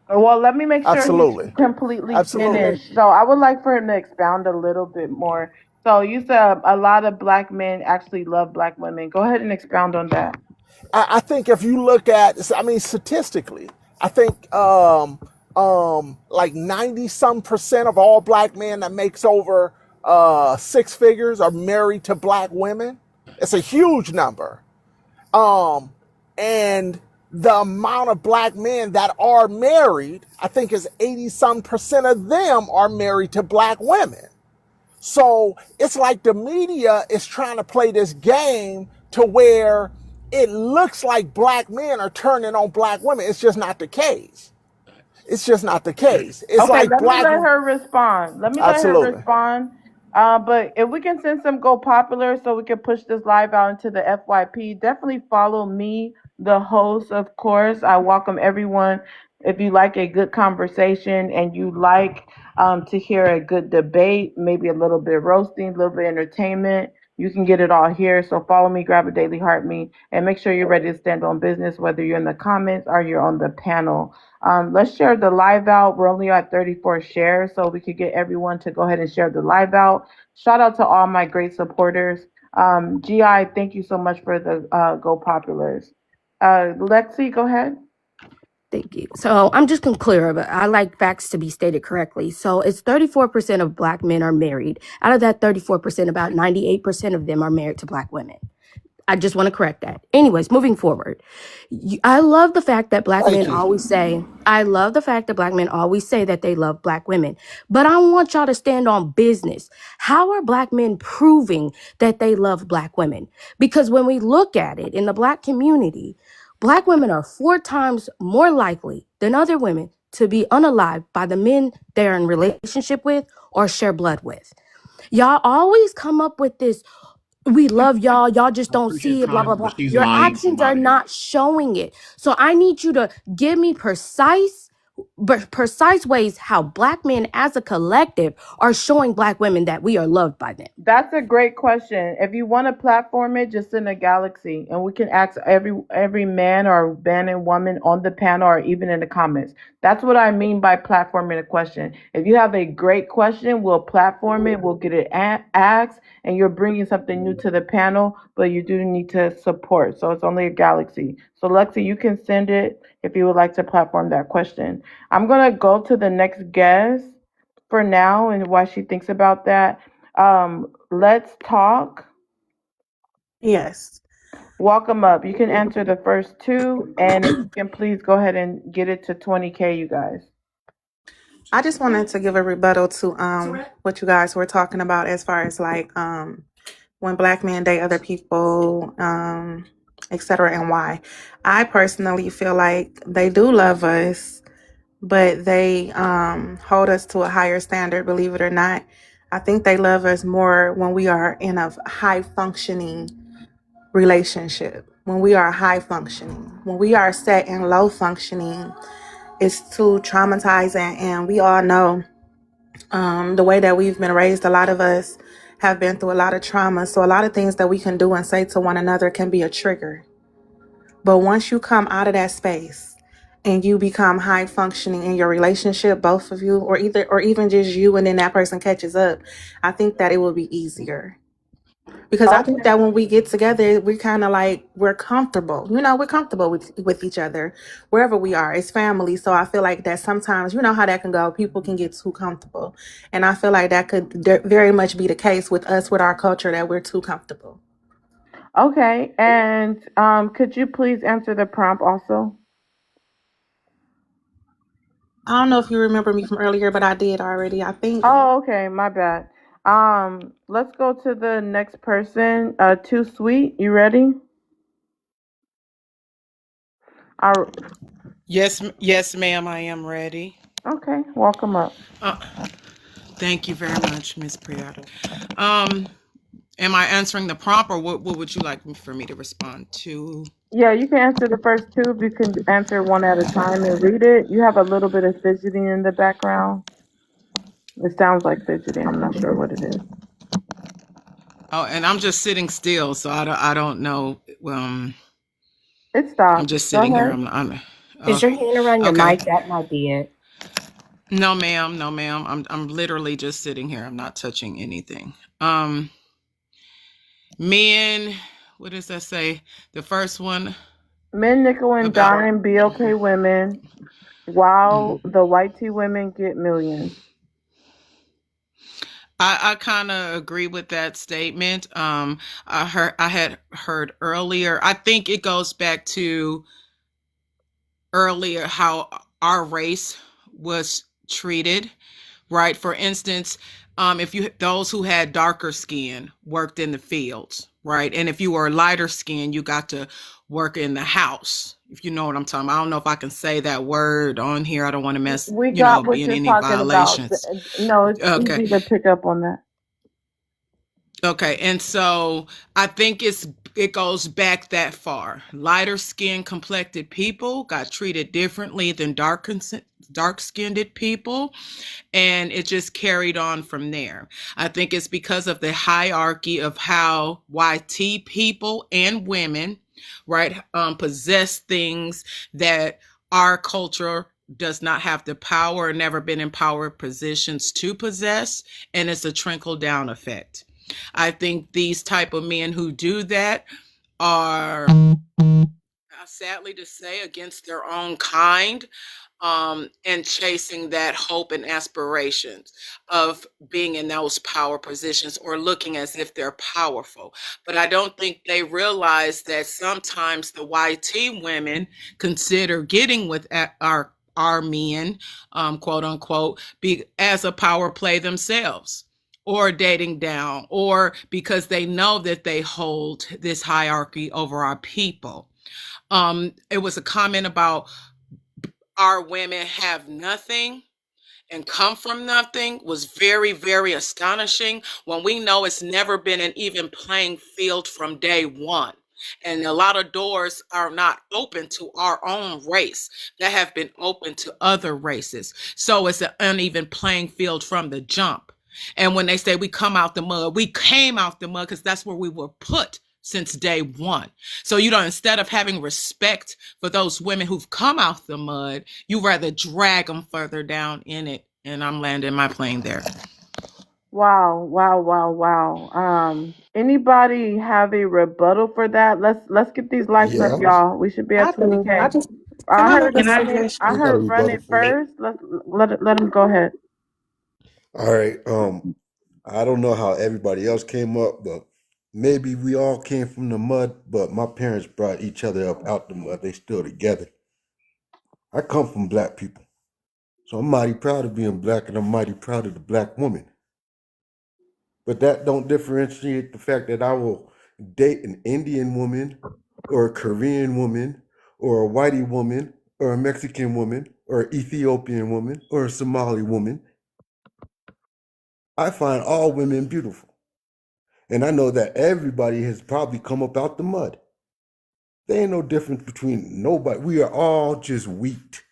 Well, let me make sure he's Absolutely. completely Absolutely. finished. So I would like for him to expound a little bit more. So you said a lot of black men actually love black women. Go ahead and expound on that. I think if you look at, I mean, statistically, I think like 90% of all black men that makes over six figures are married to black women. It's a huge number. And the amount of black men that are married, I think is 80% of them are married to black women. So it's like the media is trying to play this game to where it looks like black men are turning on black women. It's just not the case. It's just not the case. It's Okay, like let me black. let her respond. Absolutely. But if we can send some Go Popular so we can push this live out into the FYP, definitely follow me, the host, of course. I welcome everyone. If you like a good conversation and you like to hear a good debate, maybe a little bit of roasting, a little bit of entertainment, you can get it all here. So follow me, grab a daily heart me, and make sure you're ready to stand on business, whether you're in the comments or you're on the panel. Let's share the live out. We're only at 34 shares, so we could get everyone to go ahead and share the live out. Shout out to all my great supporters. GI, thank you so much for the Go Populars. Lexi, go ahead. Thank you. So I'm just gonna clear, but I like facts to be stated correctly. So it's 34% of black men are married. Out of that 34%, about 98% of them are married to black women. I just want to correct that. Anyways, moving forward. I love the fact that black men always say, that they love black women. But I want y'all to stand on business. How are black men proving that they love black women? Because when we look at it in the black community, black women are 4 times more likely than other women to be unalived by the men they're in relationship with or share blood with. Y'all always come up with this, we love y'all, y'all just don't see it, blah, blah, blah. Your actions are not showing it. So I need you to give me precise ways how black men as a collective are showing black women that we are loved by them. That's a great question. If you want to platform it, just send a galaxy, and we can ask every man or man and woman on the panel or even in the comments. That's what I mean by platforming a question. If you have a great question, we'll platform it. We'll get it asked, and you're bringing something new to the panel, but you do need to support. So it's only a galaxy. So Lexi, you can send it if you would like to platform that question. I'm gonna go to the next guest for now and while she thinks about that. Let's talk. Yes. Welcome up. You can answer the first 2, and if you can please go ahead and get it to 20K, you guys. I just wanted to give a rebuttal to what you guys were talking about as far as like when black men date other people, etc., and why. I personally feel like they do love us. but they hold us to a higher standard, believe it or not. I think they love us more when we are in a high functioning relationship. When we are high functioning, when we are set in low functioning, it's too traumatizing. And we all know the way that we've been raised, a lot of us have been through a lot of trauma. So a lot of things that we can do and say to one another can be a trigger. But once you come out of that space and you become high functioning in your relationship, both of you, or even just you, and then that person catches up, I think that it will be easier. Because I think Okay. that when we get together, we kind of like, we're comfortable. We're comfortable with each other wherever we are. It's family. So I feel like that sometimes, you know how that can go. People can get too comfortable. And I feel like that could very much be the case with us, with our culture, that we're too comfortable. Okay. And could you please answer the prompt also? I don't know if you remember me from earlier, but I did already. I think. Oh, okay. My bad. Let's go to the next person. Too sweet. You ready? Our, Yes, ma'am, I am ready. okay. Welcome up. Uh, Thank you very much, Miss Priyata. Um, am I answering the prompt, or what would you like for me to respond to? Yeah, you can answer the first two. You can answer one at a time and read it. You have a little bit of fidgeting in the background. It sounds like fidgeting. I'm not sure what it is. Oh, and I'm just sitting still, so I don't know. It I'm stopped. just Go sitting here. ahead. Is Oh, your hand around your okay. mic? That might be it. No, ma'am. No, ma'am. I'm literally just sitting here. I'm not touching anything. Um, Men. What does that say? The first one Men nickel and about. dime BLK women, Mhm. while the white tea women get millions. I kind of agree with that statement. I had heard earlier. I think it goes back to earlier how our race was treated, right? For instance, if you those who had darker skin worked in the fields, right? And if you were lighter skin, you got to work in the house. If you know what I'm talking about. I don't know if I can say that word on here. I don't want to We got be what in you're any talking about. violations. No, it's Okay. easy to pick up on that. Okay, and so I think it goes back that far. Lighter skin complected people got treated differently than dark skinned people, and it just carried on from there. I think it's because of the hierarchy of how YT people and women, right, possess things that our culture does not have the power or never been in power positions to possess, and it's a trickle down effect. I think these type of men who do that are, sadly to say, against their own kind, and chasing that hope and aspirations of being in those power positions or looking as if they're powerful. But I don't think they realize that sometimes the YT women consider getting with our men, quote unquote, be as a power play themselves, or dating down, or because they know that they hold this hierarchy over our people. It was a comment about our women have nothing and come from nothing was very, very astonishing when we know it's never been an even playing field from day one. And a lot of doors are not open to our own race that have been open to other races. So it's an uneven playing field from the jump. And when they say we come out the mud, we came out the mud because that's where we were put since day one. So, instead of having respect for those women who've come out the mud, you rather drag them further down in it. And I'm landing my plane there. Wow, wow, wow, wow. Anybody have a rebuttal for that? Let's get these likes up, Yeah, y'all. We should be at I do. I 20K. just Can I I make heard a Can I? run it. I I suggestion? got a heard run rebuttal it for it. first. Let him go ahead. All right. I don't know how everybody else came up, but maybe we all came from the mud, but my parents brought each other up out the mud. They still together. I come from black people. So I'm mighty proud of being black and I'm mighty proud of the black woman. But that don't differentiate the fact that I will date an Indian woman or a Korean woman or a whitey woman or a Mexican woman or Ethiopian woman or a Somali woman. I find all women beautiful. And I know that everybody has probably come up out the mud. There ain't no difference between nobody. We are all just wheat,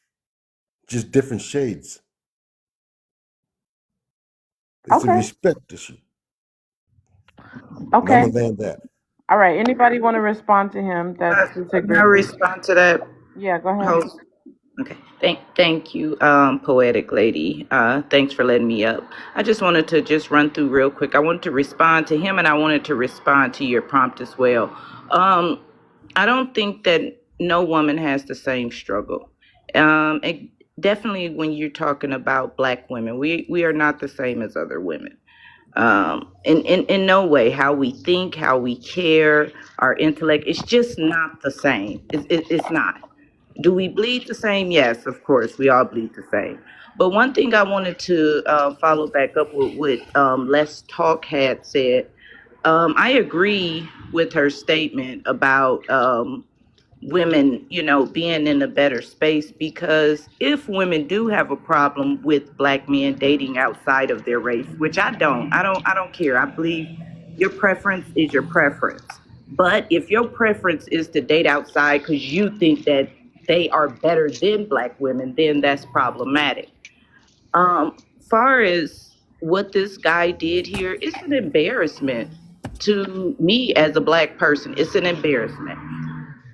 just different shades. It's a Okay. respect issue. And I'm Okay. going to land that. All right. Anybody want to respond to him that's Can I disagreeing? respond to that, Yeah, go ahead. host? Okay. Thank you, poetic lady. Thanks for letting me up. I just wanted to just run through real quick. I wanted to respond to him, and I wanted to respond to your prompt as well. I don't think that no woman has the same struggle. And definitely when you're talking about Black women, we are not the same as other women. In no way, how we think, how we care, our intellect, it's just not the same. It's not. Do we bleed the same? Yes, of course, we all bleed the same. But one thing I wanted to follow back up with what Les Talk had said. I agree with her statement about women, being in a better space, because if women do have a problem with Black men dating outside of their race, which I don't care. I believe your preference is your preference. But if your preference is to date outside because you think that they are better than Black women, then that's problematic. Far as what this guy did here, it's an embarrassment to me as a Black person. It's an embarrassment.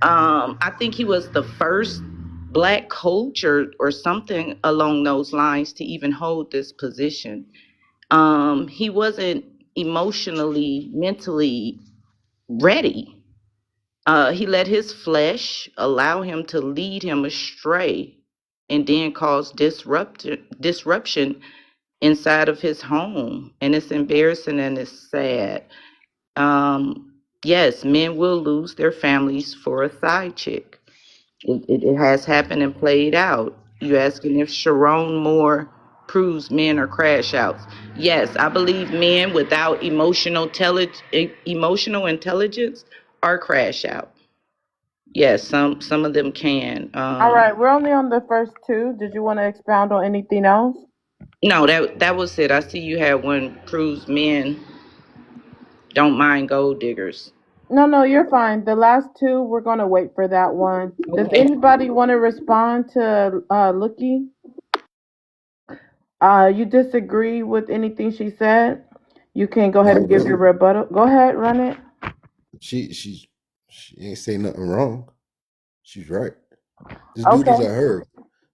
I think he was the first Black coach or something along those lines to even hold this position. He wasn't emotionally, mentally ready. He let his flesh allow him to lead him astray and then cause disruption inside of his home. And it's embarrassing and it's sad. Yes, men will lose their families for a side chick. It has happened and played out. You asking if Sharon Moore proves men are crash outs? Yes, I believe men without emotional intelligence are crash out. Yes, some of them can. All right. We're only on the first two. Did you want to expound on anything else? No, that was it. I see you had one proves men don't mind gold diggers. No, you're fine. The last two, we're going to wait for that one. Does Okay. anybody want to respond to Lookie? You disagree with anything she said? You can go ahead Not and give your really. rebuttal. Go ahead, run it. She ain't say nothing wrong. She's right. This dude is Okay. a herb.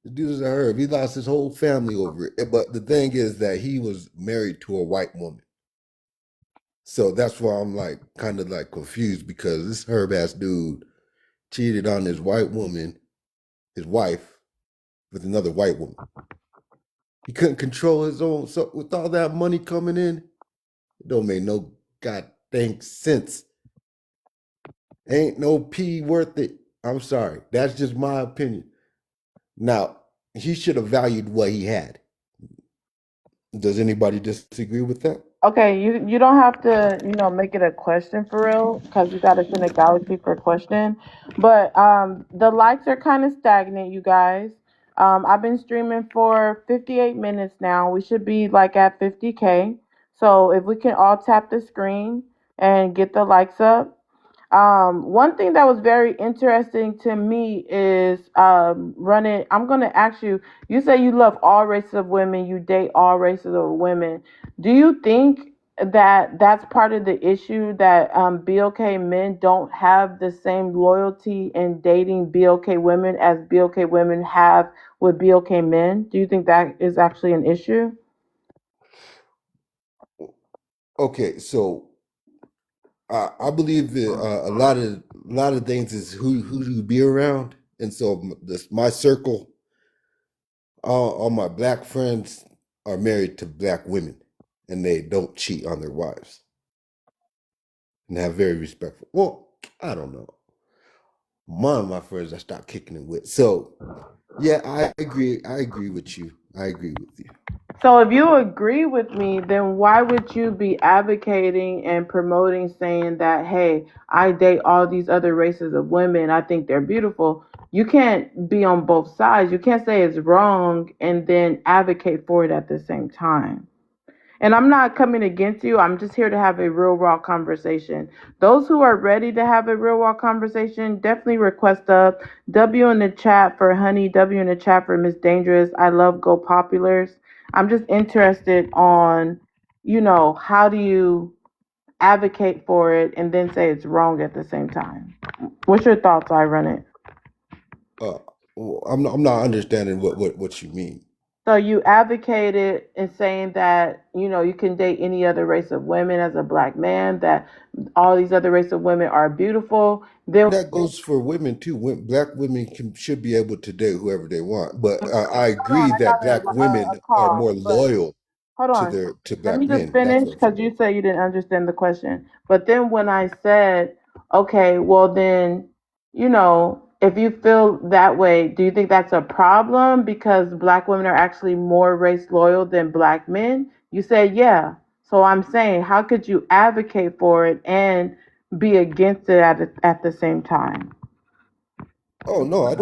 The dude is a herb. He lost his whole family over it. But the thing is that he was married to a white woman. So that's why I'm like kind of like confused, because this herb ass dude cheated on his white woman, his wife, with another white woman. He couldn't control his own. So with all that money coming in, it don't make no god dang sense. Ain't no P worth it. I'm sorry. That's just my opinion. Now, he should have valued what he had. Does anybody disagree with that? Okay, you don't have to, make it a question for real, because you got to send a galaxy for a question. But the likes are kind of stagnant, you guys. I've been streaming for 58 minutes now. We should be like at 50K. So if we can all tap the screen and get the likes up. One thing that was very interesting to me is running. I'm gonna ask you. You say you love all races of women. You date all races of women. Do you think that that's part of the issue, that BLK men don't have the same loyalty in dating BLK women as BLK women have with BLK men? Do you think that is actually an issue? Okay, so I believe that a lot of things is who do you be around, and so my circle, all my Black friends are married to Black women, and they don't cheat on their wives, and have very respectful. Well, I don't know. One of my friends I stopped kicking it with. So yeah, I agree. I agree with you. I agree with you. So if you agree with me, then why would you be advocating and promoting saying that, hey, I date all these other races of women, I think they're beautiful? You can't be on both sides. You can't say it's wrong and then advocate for it at the same time. And I'm not coming against you. I'm just here to have a real raw conversation. Those who are ready to have a real raw conversation, definitely request up. W in the chat for Honey, W in the chat for Miss Dangerous. I love Go Populars. I'm just interested on, how do you advocate for it and then say it's wrong at the same time? What's your thoughts? I run it. Well, I'm not understanding what you mean. So you advocated in saying that, you can date any other race of women as a black man, that all these other race of women are beautiful. Then That goes for women too. Black women should be able to date whoever they want. But I hold on, agree I that got black women a are call, more but loyal hold on. to Let black me just men. That's finish what I'm saying. because you said you didn't understand the question. But then when I said, okay, well then, if you feel that way, do you think that's a problem because black women are actually more race loyal than black men? You said, yeah. So I'm saying, how could you advocate for it and be against it at the same time? Oh no, I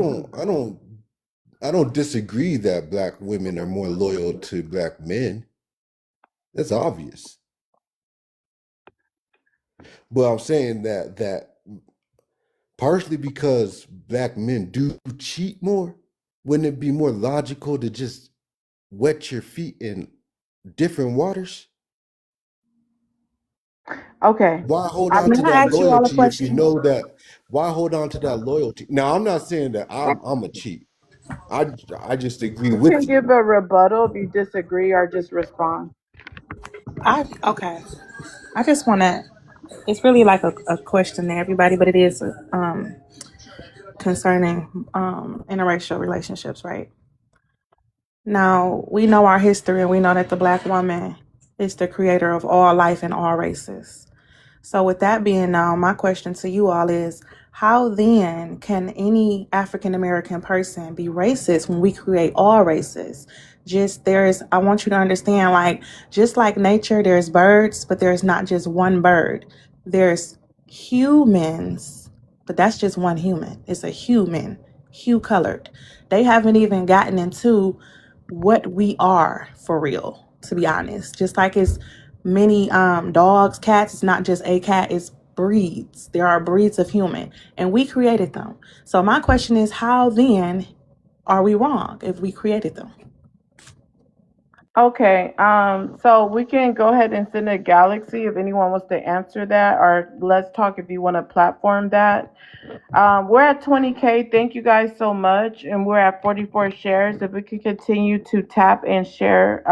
don't disagree that black women are more loyal to black men. That's obvious. But I'm saying that partially because black men do cheat more, wouldn't it be more logical to just wet your feet in different waters? Okay. Why hold I on to May appreciate I that ask you all a loyalty if you question? know that? Why hold on to that loyalty? Now, I'm not saying that I'm a cheat. I just agree you can with you. give a rebuttal if you disagree or just respond. Okay. I just want to. It's really like a question to everybody, but it is concerning interracial relationships, right? Now we know our history, and we know that the black woman is the creator of all life and all races. So, with that being known, my question to you all is how then can any African American person be racist when we create all races? I want you to understand, like, just like nature, there's birds, but there's not just one bird. There's humans, but that's just one human. It's a human, hue colored. They haven't even gotten into what we are for real, to be honest. Just like it's many dogs, cats, it's not just a cat, it's breeds. There are breeds of human, and we created them. So my question is, how then are we wrong if we created them? Okay, so we can go ahead and send a galaxy if anyone wants to answer that, or let's talk if you want to platform that. We're at 20K. Thank you guys so much, and we're at 44 shares. If we could continue to tap and share,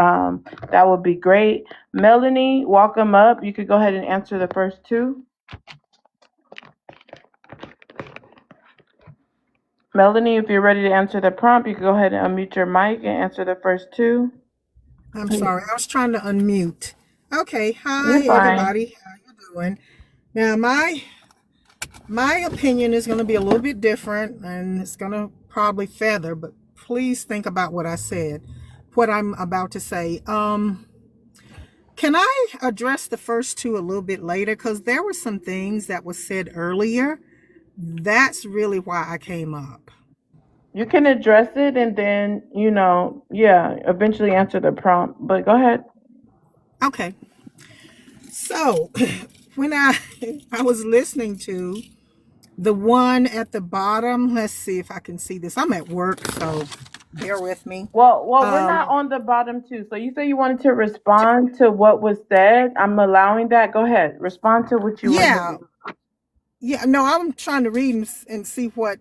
that would be great. Melanie, welcome up. You could go ahead and answer the first two. Melanie, if you're ready to answer the prompt, you can go ahead and unmute your mic and answer the first two. I'm sorry, I was trying to unmute. Okay, You're hi fine. everybody. How you doing? Now my opinion is going to be a little bit different, and it's going to probably feather, but please think about what I said, what I'm about to say. Can I address the first two a little bit later? Because there were some things that was said earlier. That's really why I came up. You can address it and then, eventually answer the prompt. But go ahead. Okay. So when I was listening to the one at the bottom, let's see if I can see this. I'm at work, so bear with me. Well, we're not on the bottom two. So you say you wanted to respond to what was said. I'm allowing that. Go ahead. Respond to what you Yeah, want to. yeah. No, I'm trying to read and see where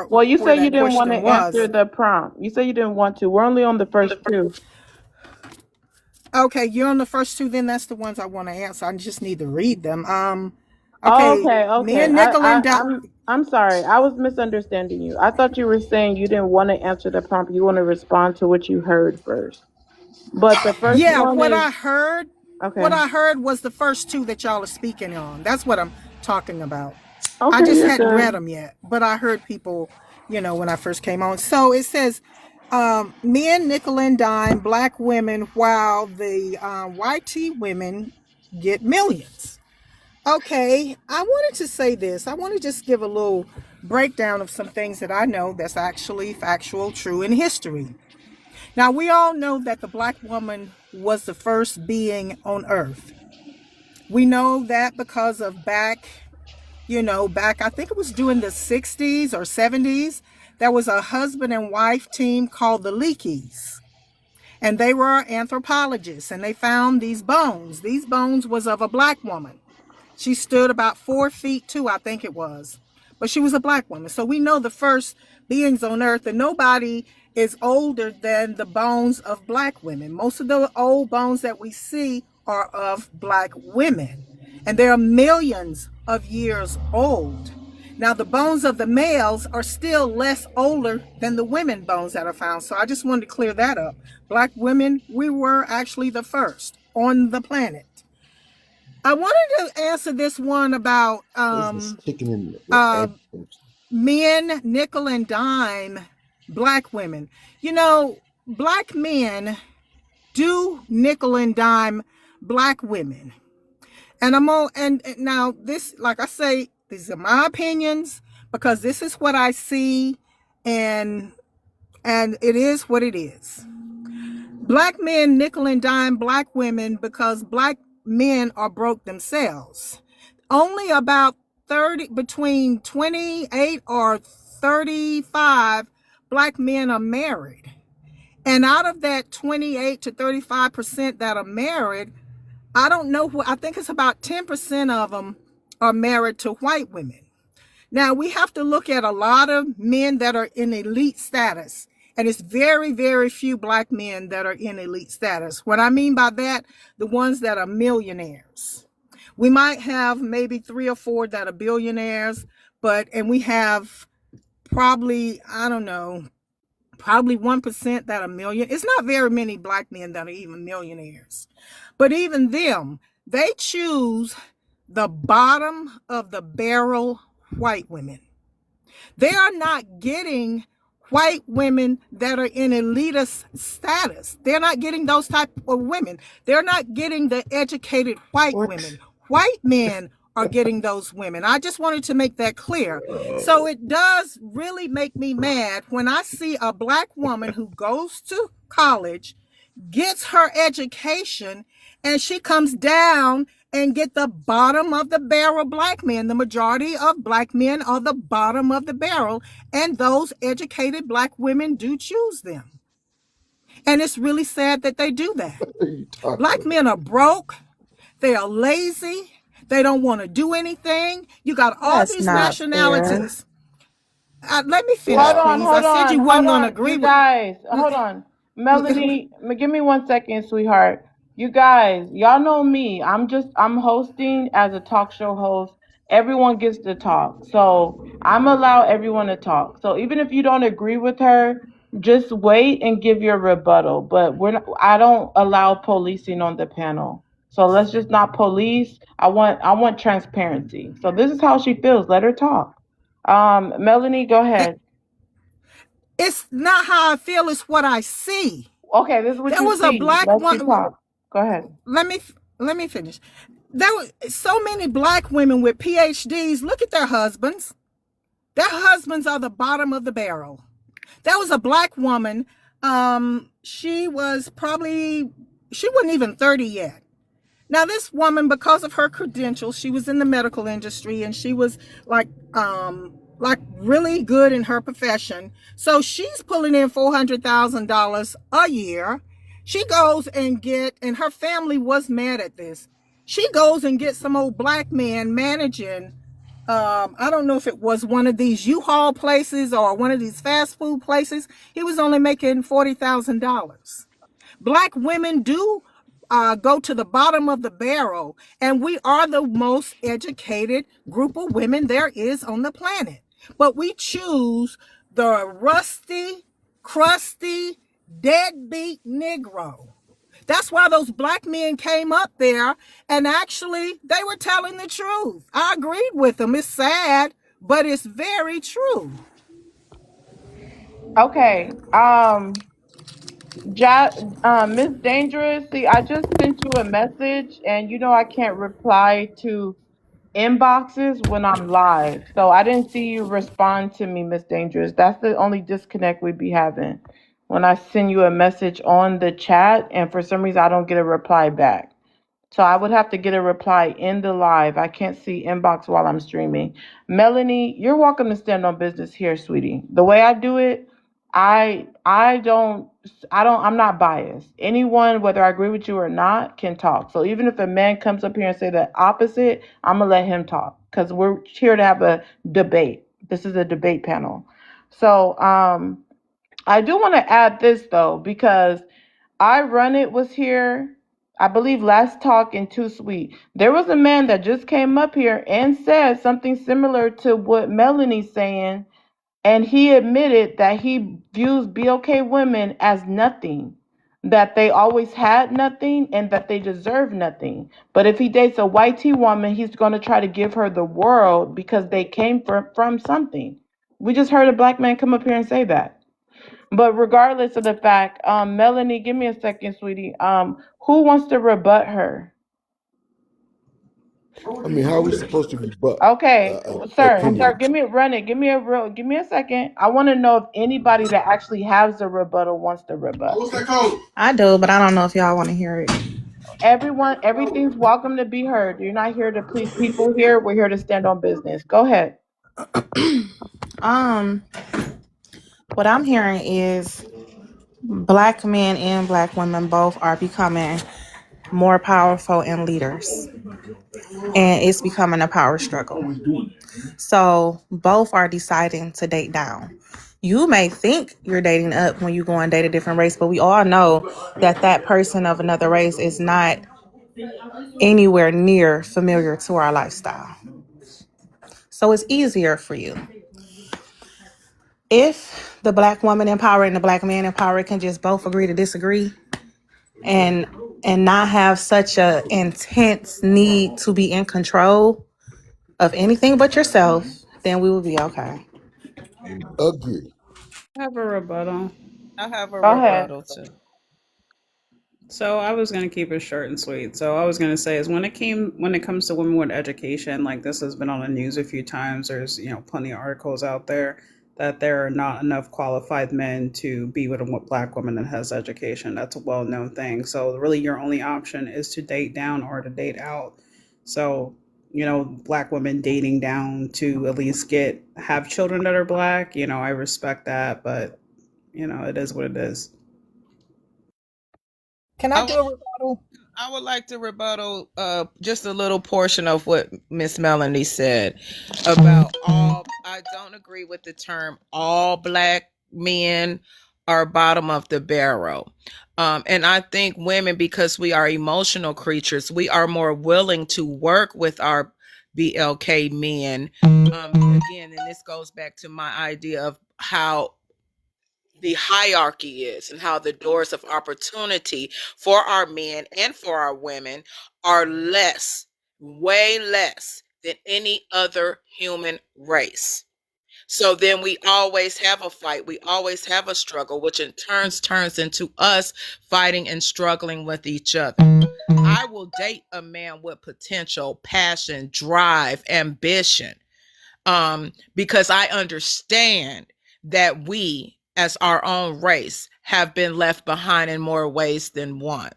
Well, you say you that didn't want to question answer was. the prompt. You say you didn't want to. We're only on the first two. Okay, you're on the first two. Then that's the ones I want to answer. I just need to read them. Oh, Okay. okay, Me okay. and Nickel and I'm sorry. I was misunderstanding you. I thought you were saying you didn't want to answer the prompt. You want to respond to what you heard first. But the first yeah, one what is I heard okay. was the first two that y'all are speaking on. That's what I'm talking about. I Okay, just you're hadn't read good. them yet, but I heard people, when I first came on. So it says, Men nickel and dime black women while the YT women get millions. Okay, I wanted to say this. I want to just give a little breakdown of some things that I know that's actually factual, true in history. Now, we all know that the black woman was the first being on earth. We know that because of back, I think it was during the 60s or 70s, there was a husband and wife team called the Leakeys. And they were anthropologists, and they found these bones. These bones was of a black woman. She stood about 4'2", I think it was. But she was a black woman. So we know the first beings on earth, and nobody is older than the bones of black women. Most of the old bones that we see are of black women. And they are millions of years old. Now, the bones of the males are still less older than the women bones that are found. So I just wanted to clear that up. Black women, we were actually the first on the planet. I wanted to answer this one about men nickel and dime black women. Black men do nickel and dime black women. And and now this, like I say, these are my opinions because this is what I see, and it is what it is. Black men nickel and dime black women because black men are broke themselves. Only about between 28 or 35 black men are married. And out of that 28 to 35% that are married, I don't know I think it's about 10% of them are married to white women. Now, we have to look at a lot of men that are in elite status. And it's very, very few black men that are in elite status. What I mean by that, the ones that are millionaires. We might have maybe 3 or 4 that are billionaires, and we have probably, probably 1% that are million. It's not very many black men that are even millionaires. But even them, they choose the bottom of the barrel white women. They are not getting white women that are in elitist status. They're not getting those type of women. They're not getting the educated white women. White men are getting those women. I just wanted to make that clear. So it does really make me mad when I see a black woman who goes to college, gets her education, and she comes down and get the bottom of the barrel black men. The majority of black men are the bottom of the barrel, and those educated black women do choose them. And it's really sad that they do that. Black men are broke. They are lazy. They don't want to do anything. You got all these nationalities. Let me finish, Hold on, please. hold I said you on, wasn't hold going to on. agree You with guys, hold on. Melody, give me 1 second, sweetheart. You guys, y'all know me. I'm hosting as a talk show host. Everyone gets to talk. So I'm allow everyone to talk. So even if you don't agree with her, just wait and give your rebuttal. But I don't allow policing on the panel. So let's just not police. I want transparency. So this is how she feels. Let her talk. Melanie, go ahead. It's not how I feel, it's what I see. Okay, this is what There you was a see. black Let you one. talk. Go ahead. Let me finish. There were so many black women with PhDs. Look at their husbands. Their husbands are the bottom of the barrel. There was a black woman. She wasn't even 30 yet. Now, this woman, because of her credentials, she was in the medical industry, and she was like really good in her profession. So she's pulling in $400,000 a year. She goes and her family was mad at this. She goes and gets some old black man managing. I don't know if it was one of these U-Haul places or one of these fast food places. He was only making $40,000. Black women do go to the bottom of the barrel, and we are the most educated group of women there is on the planet. But we choose the rusty, crusty, deadbeat Negro. That's why those black men came up there, and actually they were telling the truth. I agreed with them. It's sad, but it's very true. Okay. Miss Dangerous. See, I just sent you a message, and you know I can't reply to inboxes when I'm live. So I didn't see you respond to me, Miss Dangerous. That's the only disconnect we'd be having. When I send you a message on the chat, and for some reason I don't get a reply back. So I would have to get a reply in the live. I can't see inbox while I'm streaming. Melanie, you're welcome to stand on business here, sweetie. The way I do it, I'm not biased. Anyone, whether I agree with you or not, can talk. So even if a man comes up here and say the opposite, I'm gonna let him talk because we're here to have a debate. This is a debate panel. So I do want to add this though, because I Run It was here, I believe last talk in Too Sweet. There was a man that just came up here and said something similar to what Melanie's saying, and he admitted that he views BOK women as nothing, that they always had nothing and that they deserve nothing. But if he dates a white T woman, he's going to try to give her the world because they came from something. We just heard a black man come up here and say that. But regardless of the fact, Melanie, give me a second, sweetie. Who wants to rebut her? I mean, how are we supposed to rebut Okay, sir, opinion? give me give me a second. I want to know if anybody that actually has a rebuttal wants to rebut. I do, but I don't know if y'all want to hear it. Everything's welcome to be heard. You're not here to please people here. We're here to stand on business. Go ahead. What I'm hearing is black men and black women both are becoming more powerful and leaders, and it's becoming a power struggle. So both are deciding to date down. You may think you're dating up when you go and date a different race, but we all know that that person of another race is not anywhere near familiar to our lifestyle. So it's easier for you. If the black woman in power and the black man in power can just both agree to disagree and not have such a intense need to be in control of anything but yourself, then we will be okay. Agree. I have a rebuttal. Go ahead. Too. So I was gonna keep it short and sweet. So I was gonna say is when it comes to women with education, like this has been on the news a few times. There's plenty of articles out there that there are not enough qualified men to be with a black woman that has education. That's a well-known thing. So really your only option is to date down or to date out. So black women dating down to at least have children that are black. I respect that, but it is what it is. Can I do a rebuttal? I would like to rebuttal just a little portion of what Miss Melanie said about all. I don't agree with the term all black men are bottom of the barrel. And I think women, because we are emotional creatures, we are more willing to work with our BLK men. Again, and this goes back to my idea of how the hierarchy is and how the doors of opportunity for our men and for our women are less, way less than any other human race. So then we always have a fight. We always have a struggle, which in turns into us fighting and struggling with each other. I will date a man with potential, passion, drive, ambition, because I understand that we, as our own race, have been left behind in more ways than one.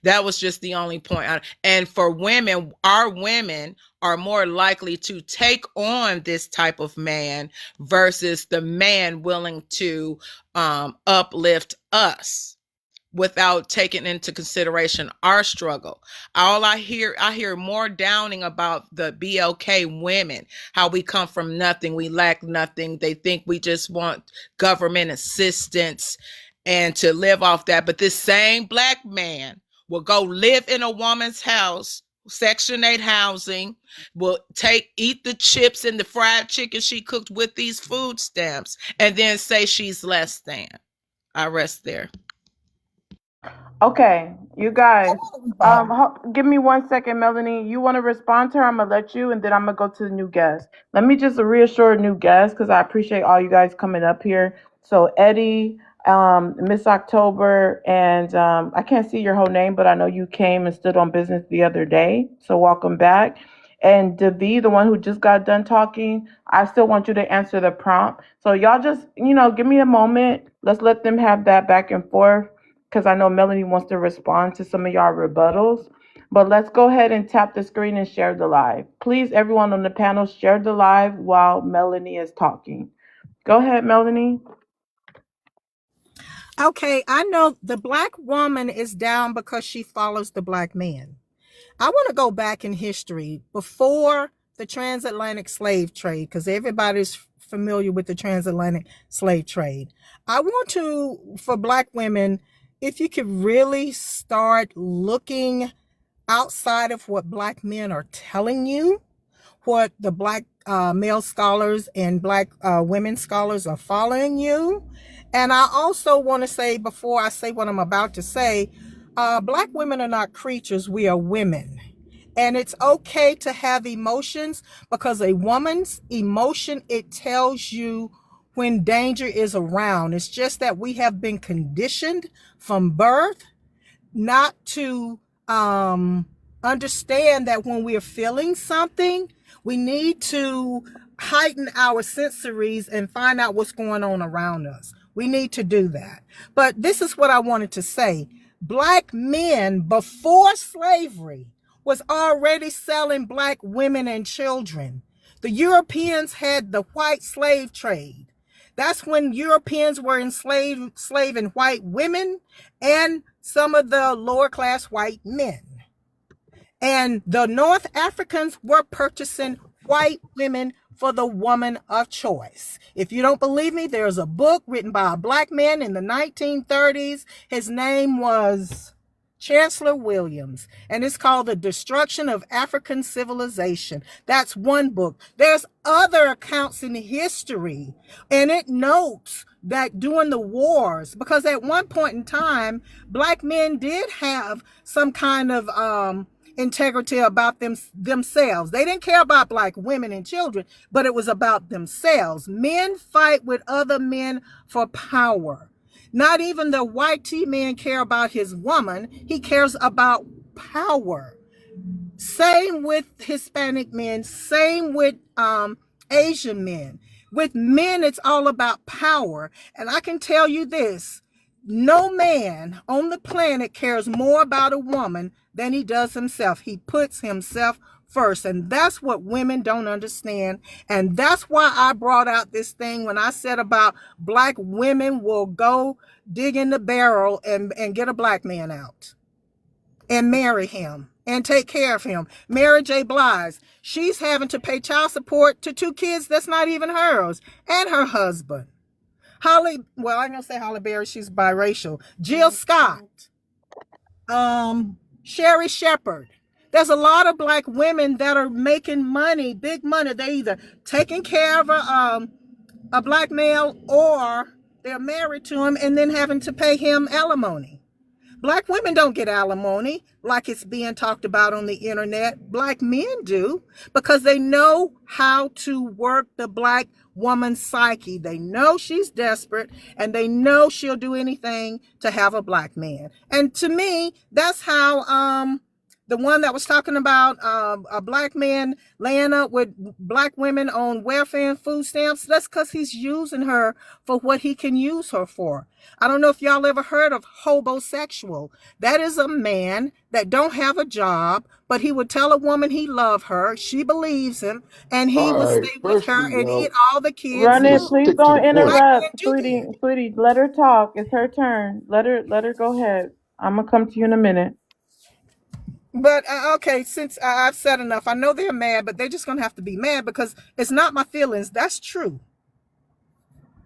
That was just the only point. And for women, our women are more likely to take on this type of man versus the man willing to uplift us without taking into consideration our struggle. I hear more downing about the BLK women, how we come from nothing, we lack nothing. They think we just want government assistance and to live off that. But this same black man will go live in a woman's house, Section 8 housing, will eat the chips and the fried chicken she cooked with these food stamps, and then say she's less than. I rest there. Okay, you guys, give me 1 second, Melanie. You want to respond to her? I'm going to let you, and then I'm going to go to the new guest. Let me just reassure new guests, because I appreciate all you guys coming up here. So Eddie, Miss October, and I can't see your whole name, but I know you came and stood on business the other day. So welcome back. And Devi, the one who just got done talking, I still want you to answer the prompt. So y'all just, give me a moment. Let's let them have that back and forth because I know Melanie wants to respond to some of y'all rebuttals. But let's go ahead and tap the screen and share the live. Please, everyone on the panel, share the live while Melanie is talking. Go ahead, Melanie. Okay, I know the black woman is down because she follows the black man. I want to go back in history before the transatlantic slave trade, because everybody's familiar with the transatlantic slave trade. I want to, for black women, if you could really start looking outside of what black men are telling you, what the black male scholars and black women scholars are following you. And I also want to say, before I say what I'm about to say, black women are not creatures, we are women. And it's okay to have emotions, because a woman's emotion, it tells you when danger is around. It's just that we have been conditioned from birth not to understand that when we are feeling something, we need to heighten our sensories and find out what's going on around us. We need to do that. But this is what I wanted to say. Black men before slavery was already selling black women and children. The Europeans had the white slave trade. That's when Europeans were enslaving white women and some of the lower class white men. And the North Africans were purchasing white women for the woman of choice. If you don't believe me, there's a book written by a black man in the 1930s. His name was Chancellor Williams, and it's called The Destruction of African Civilization. That's one book. There's other accounts in history, and it notes that during the wars, because at one point in time, black men did have some kind of integrity about themselves. They didn't care about black women and children, but it was about themselves. Men fight with other men for power. Not even the white man care about his woman. He cares about power. Same with Hispanic men, same with Asian men. With men, it's all about power. And I can tell you this, no man on the planet cares more about a woman than he does himself. He puts himself first. And that's what women don't understand. And that's why I brought out this thing when I said about black women will go dig in the barrel and get a black man out and marry him and take care of him. Mary J. Blige, she's having to pay child support to 2 kids that's not even hers, and her husband. I'm going to say Holly Berry, she's biracial. Jill Scott, Sherry Shepherd. There's a lot of black women that are making money, big money. They're either taking care of a black male, or they're married to him and then having to pay him alimony. Black women don't get alimony like it's being talked about on the internet. Black men do, because they know how to work the black woman's psyche. They know she's desperate, and they know she'll do anything to have a black man. And to me, that's how the one that was talking about a black man laying up with black women on welfare and food stamps, that's because he's using her for what he can use her for. I don't know if y'all ever heard of hobosexual. That is a man that don't have a job, but he would tell a woman he loved her, she believes him, and he All would right, stay with her firstly, and eat all the kids. Run it, let's please stick to don't the point. interrupt, sweetie. Let her talk. It's her turn. Let her go ahead. I'm gonna come to you in a minute. But okay, since I've said enough, I know they're mad, but they're just gonna have to be mad because it's not my feelings. That's true.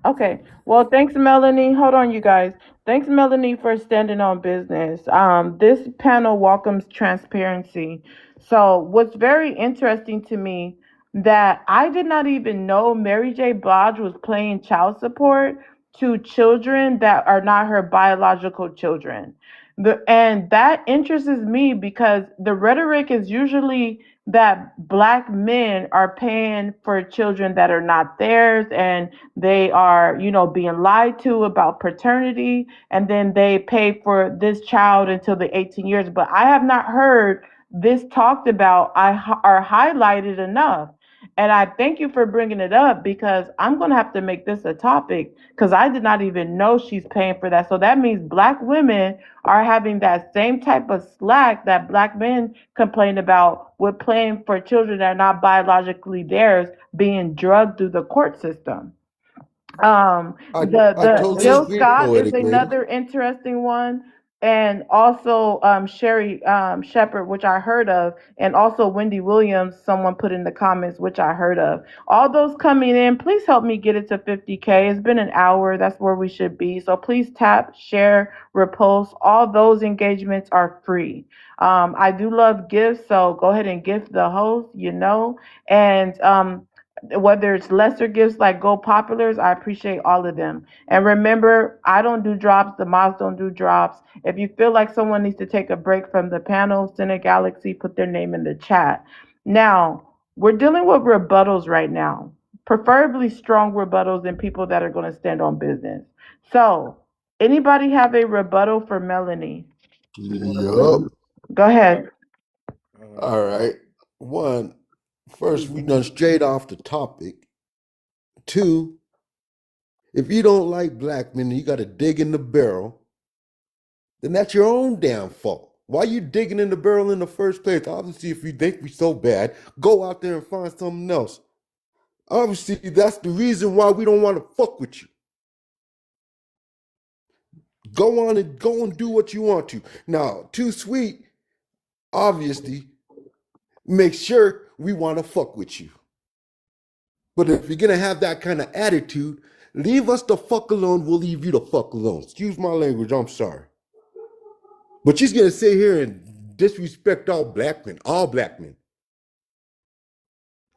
Okay. Well, thanks, Melanie. Hold on, you guys. Thanks, Melanie, for standing on business. This panel welcomes transparency. So, what's very interesting to me that I did not even know Mary J. Blige was paying child support to children that are not her biological children. And that interests me because the rhetoric is usually that black men are paying for children that are not theirs, and they are, being lied to about paternity, and then they pay for this child until the 18 years. But I have not heard this talked about or highlighted enough. And I thank you for bringing it up because I'm going to have to make this a topic because I did not even know she's paying for that. So that means black women are having that same type of slack that black men complain about with paying for children that are not biologically theirs being drugged through the court system. I The totally Jill agree, Scott is poetic lady. another interesting one, and also Sherry Shepard, which I heard of, and also Wendy Williams. Someone put in the comments, which I heard of. All those coming in, please help me get it to 50K. It's been an hour. That's where we should be. So please tap, share, repost. All those engagements are free. I do love gifts, so go ahead and gift the host. And whether it's lesser gifts like Go Populars, I appreciate all of them. And remember, I don't do drops. The mods don't do drops. If you feel like someone needs to take a break from the panel, send a Galaxy, put their name in the chat. Now, we're dealing with rebuttals right now, preferably strong rebuttals and people that are going to stand on business. So, anybody have a rebuttal for Melanie? Yup. Go ahead. All right. First, we done straight off the topic. Two, if you don't like black men and you got to dig in the barrel, then that's your own damn fault. Why you digging in the barrel in the first place? Obviously, if you think we so bad, go out there and find something else. Obviously, that's the reason why we don't want to fuck with you. Go and do what you want to. Now, Too Sweet, obviously, make sure we want to fuck with you. But if you're gonna have that kind of attitude, leave us the fuck alone. We'll leave you the fuck alone. Excuse my language. I'm sorry. But she's gonna sit here and disrespect all black men. All black men.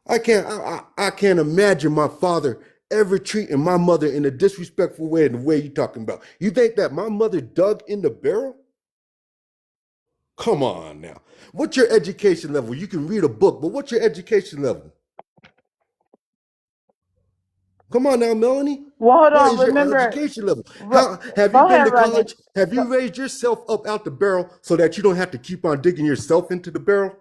I can't imagine my father ever treating my mother in a disrespectful way in the way you're talking about. You think that my mother dug in the barrel? Come on now. What's your education level? You can read a book, but what's your education level? Come on now, Melanie. Well, hold What on. is your Remember, education level? Have you go been ahead, to Rodney. college? Have you raised yourself up out the barrel so that you don't have to keep on digging yourself into the barrel?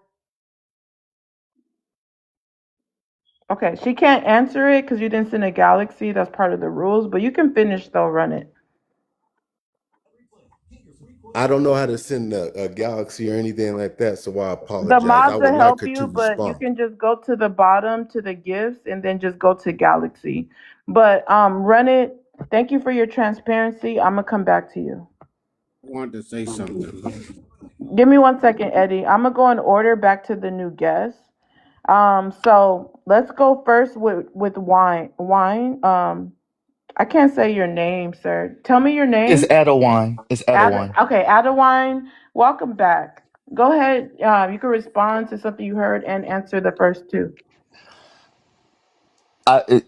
Okay, she can't answer it because you didn't send a Galaxy. That's part of the rules, but you can finish though. Run it. I don't know how to send a Galaxy or anything like that, so I The apologize. I mods would will like help her to you, but you respond. can just go to the bottom to the gifts and then just go to Galaxy. But run it. Thank you for your transparency. I'm gonna come back to you. I wanted to say something. Give me 1 second, Eddie. I'm gonna go in order back to the new guests. So let's go first with wine. Wine. I can't say your name, sir. Tell me your It's name. Adewine. It's Adewine. Okay, Adewine. Welcome back. Go ahead. You can respond to something you heard and answer the first two.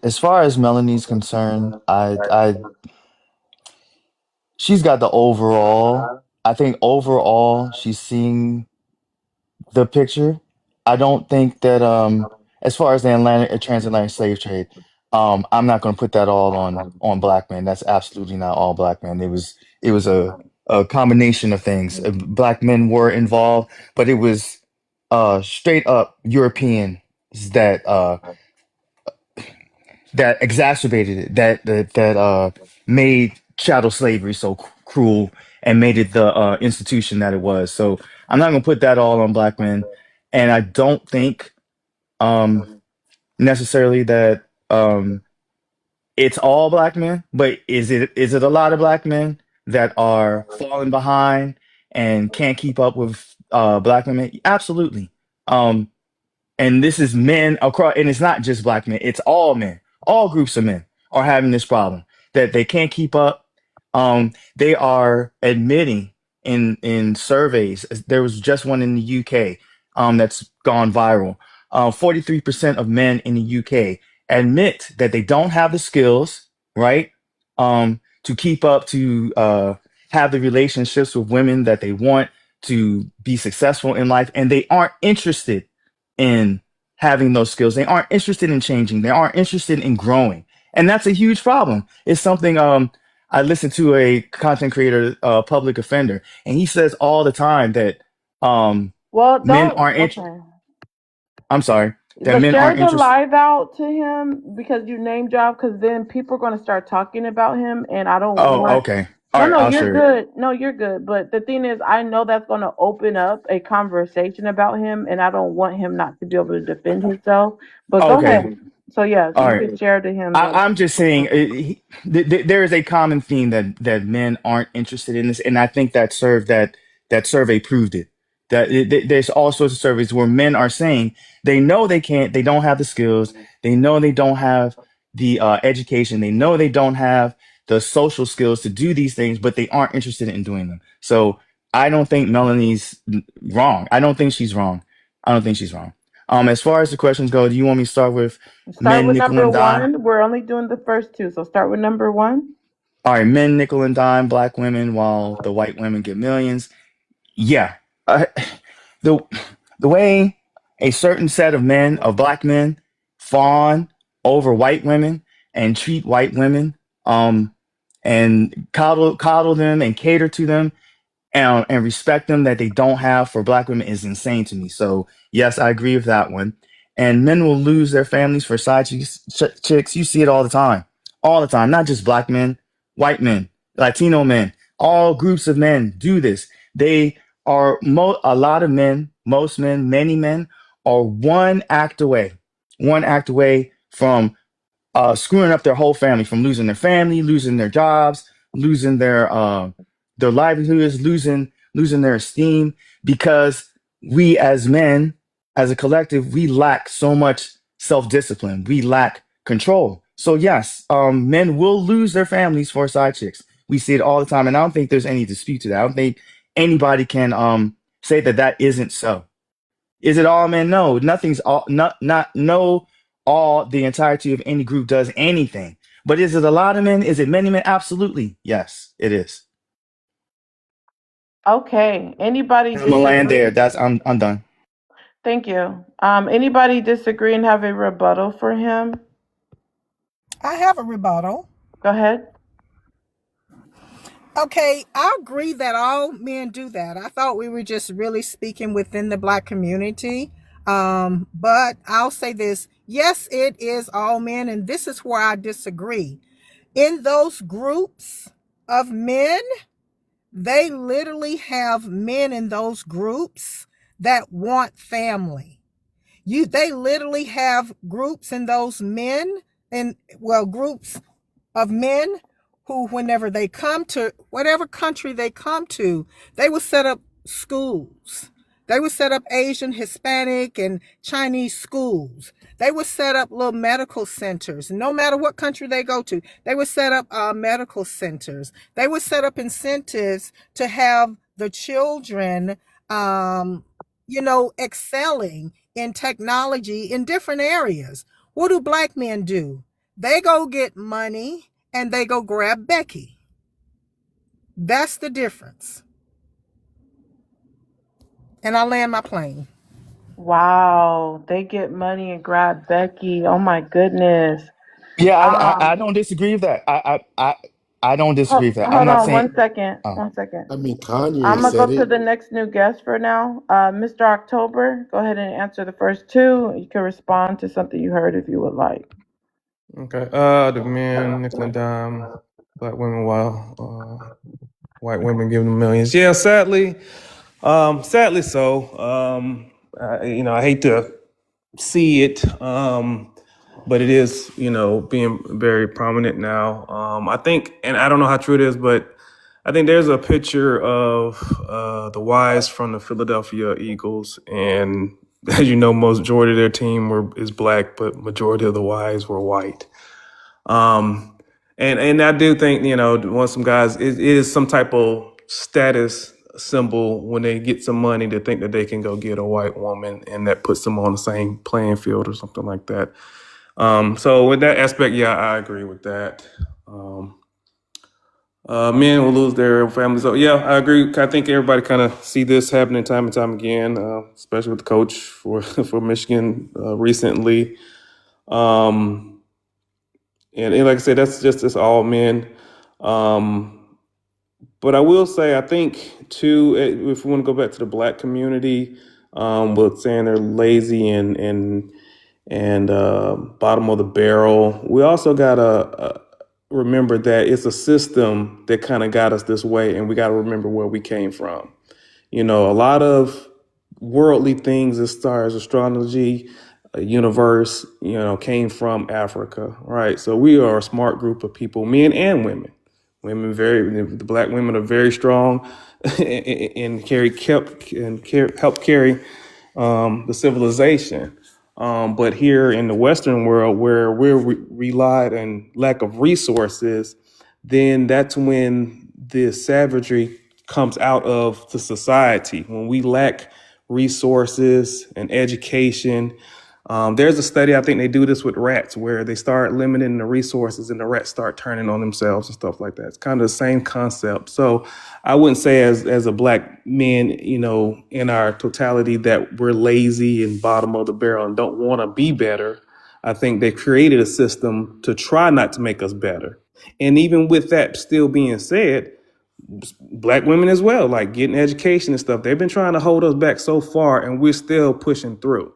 As far as Melanie's concerned, she's got the overall. I think overall she's seeing the picture. I don't think that as far as the transatlantic slave trade, I'm not going to put that all on black men. That's absolutely not all black men. It was a combination of things. Black men were involved, but it was straight up Europeans that that exacerbated it, that made chattel slavery so cruel and made it the institution that it was. So I'm not gonna put that all on black men, and I don't think um, necessarily that it's all black men. But is it a lot of black men that are falling behind and can't keep up with black women? Absolutely. And this is men across, and it's not just black men, it's all men. All groups of men are having this problem that they can't keep up. They are admitting in surveys. There was just one in the UK that's gone viral. 43% of men in the UK admit that they don't have the skills, right, to keep up to have the relationships with women that they want to be successful in life, and they aren't interested in having those skills. They aren't interested in changing. They aren't interested in growing. And that's a huge problem. It's something I listened to a content creator, public offender, and he says all the time that Well, men don't. aren't Okay. I'm sorry, that But men share aren't the interested. live out to him because you name drop. Because then people are going to start talking about him, and I don't Oh, want. okay. All No, right, no, I'll you're share it. good. No, you're good. But the thing is, I know that's going to open up a conversation about him, and I don't want him not to be able to defend himself. But go Okay. ahead. So yeah, All you right. can share to him the. I'm just saying there is a common theme that men aren't interested in this, and I think that survey proved it. There's all sorts of surveys where men are saying they know they don't have the skills, they know they don't have the education, they know they don't have the social skills to do these things, but they aren't interested in doing them. So I don't think Melanie's wrong. I don't think she's wrong. I don't think she's wrong. As far as the questions go, do you want me to start with Start men, with nickel number and dime? one. We're only doing the first two, so start with number one. All right, men, nickel and dime, black women, while the white women get millions. Yeah, the the way a certain set of men, of black men, fawn over white women and treat white women, and coddle them and cater to them and respect them that they don't have for black women is insane to me. So yes, I agree with that one. And men will lose their families for side chicks. You see it all the time. Not just black men, white men, Latino men. All groups of men do this. They are a lot of men, most men, many men are one act away from screwing up their whole family, from losing their family, losing their jobs, losing their livelihoods, losing their esteem, because we as men, as a collective, we lack so much self-discipline. We lack control. So yes, men will lose their families for side chicks. We see it all the time, and I don't think there's any dispute to that. I don't think anybody can say that isn't so. Is it all men? No, nothing's all not no all the entirety of any group does anything. But is it a lot of men? Is it many men? Absolutely. Yes, it is. Okay. Anybody I'm gonna land disagree? there. I'm done. Thank you. Anybody disagree and have a rebuttal for him? I have a rebuttal. Go ahead. Okay, I agree that all men do that. I thought we were just really speaking within the black community. But I'll say this. Yes, it is all men, and this is where I disagree. In those groups of men, they literally have men in those groups that want family. They literally have groups in those men, and well, groups of men who, whenever they come to whatever country they come to, they will set up schools. They would set up Asian, Hispanic, and Chinese schools. They would set up little medical centers. No matter what country they go to, they would set up medical centers. They would set up incentives to have the children, excelling in technology in different areas. What do black men do? They go get money and they go grab Becky. That's the difference. And I land my plane. Wow, they get money and grab Becky. Oh my goodness. Yeah, I Um, don't disagree with that. I don't disagree with that. I'm hold not on saying. one second. Oh, 1 second. I mean, Kanye I'm gonna go said to it. the next new guest for now. Mr. October, go ahead and answer the first two. You can respond to something you heard if you would like. Okay. The men, nickel and dime, black women, while white women give them millions. Yeah, sadly so. I hate to see it, but it is, being very prominent now. I think, and I don't know how true it is, but I think there's a picture of the Wise from the Philadelphia Eagles, and as you know, majority of their team is black, but majority of the Wise were white. And I do think, once some guys, it is some type of status symbol when they get some money to think that they can go get a white woman, and that puts them on the same playing field or something like that. So with that aspect, yeah, I agree with that. Men will lose their families. So yeah, I agree. I think everybody kind of see this happening time and time again, especially with the coach for for Michigan recently. Um, and like I said, it's all men. But I will say, I think too, if we want to go back to the Black community, with saying they're lazy and bottom of the barrel, we also gotta remember that it's a system that kind of got us this way, and we got to remember where we came from. You know, a lot of worldly things as far as astrology, universe, you know, came from Africa, right? So we are a smart group of people, men and women. The Black women are very strong and help carry the civilization. But here in the Western world, where we're relied on lack of resources, then that's when the savagery comes out of the society. When we lack resources and education, there's a study, I think they do this with rats, where they start limiting the resources and the rats start turning on themselves and stuff like that. It's kind of the same concept. So I wouldn't say as a Black men, you know, in our totality that we're lazy and bottom of the barrel and don't want to be better. I think they created a system to try not to make us better. And even with that still being said, Black women as well, like getting education and stuff, they've been trying to hold us back so far and we're still pushing through.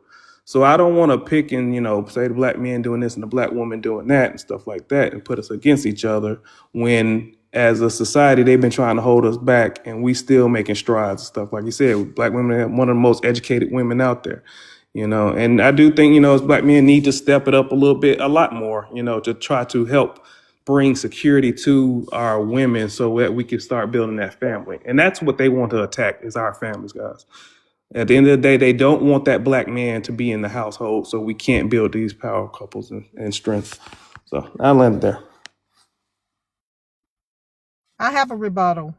So I don't want to pick and, you know, say the Black men doing this and the Black woman doing that and stuff like that and put us against each other when as a society, they've been trying to hold us back and we still making strides and stuff. Like you said, Black women are one of the most educated women out there, you know, and I do think, you know, as Black men need to step it up a little bit, a lot more, you know, to try to help bring security to our women so that we can start building that family. And that's what they want to attack is our families, guys. At the end of the day, they don't want that Black man to be in the household, so we can't build these power couples and strength. So I landed there. I have a rebuttal.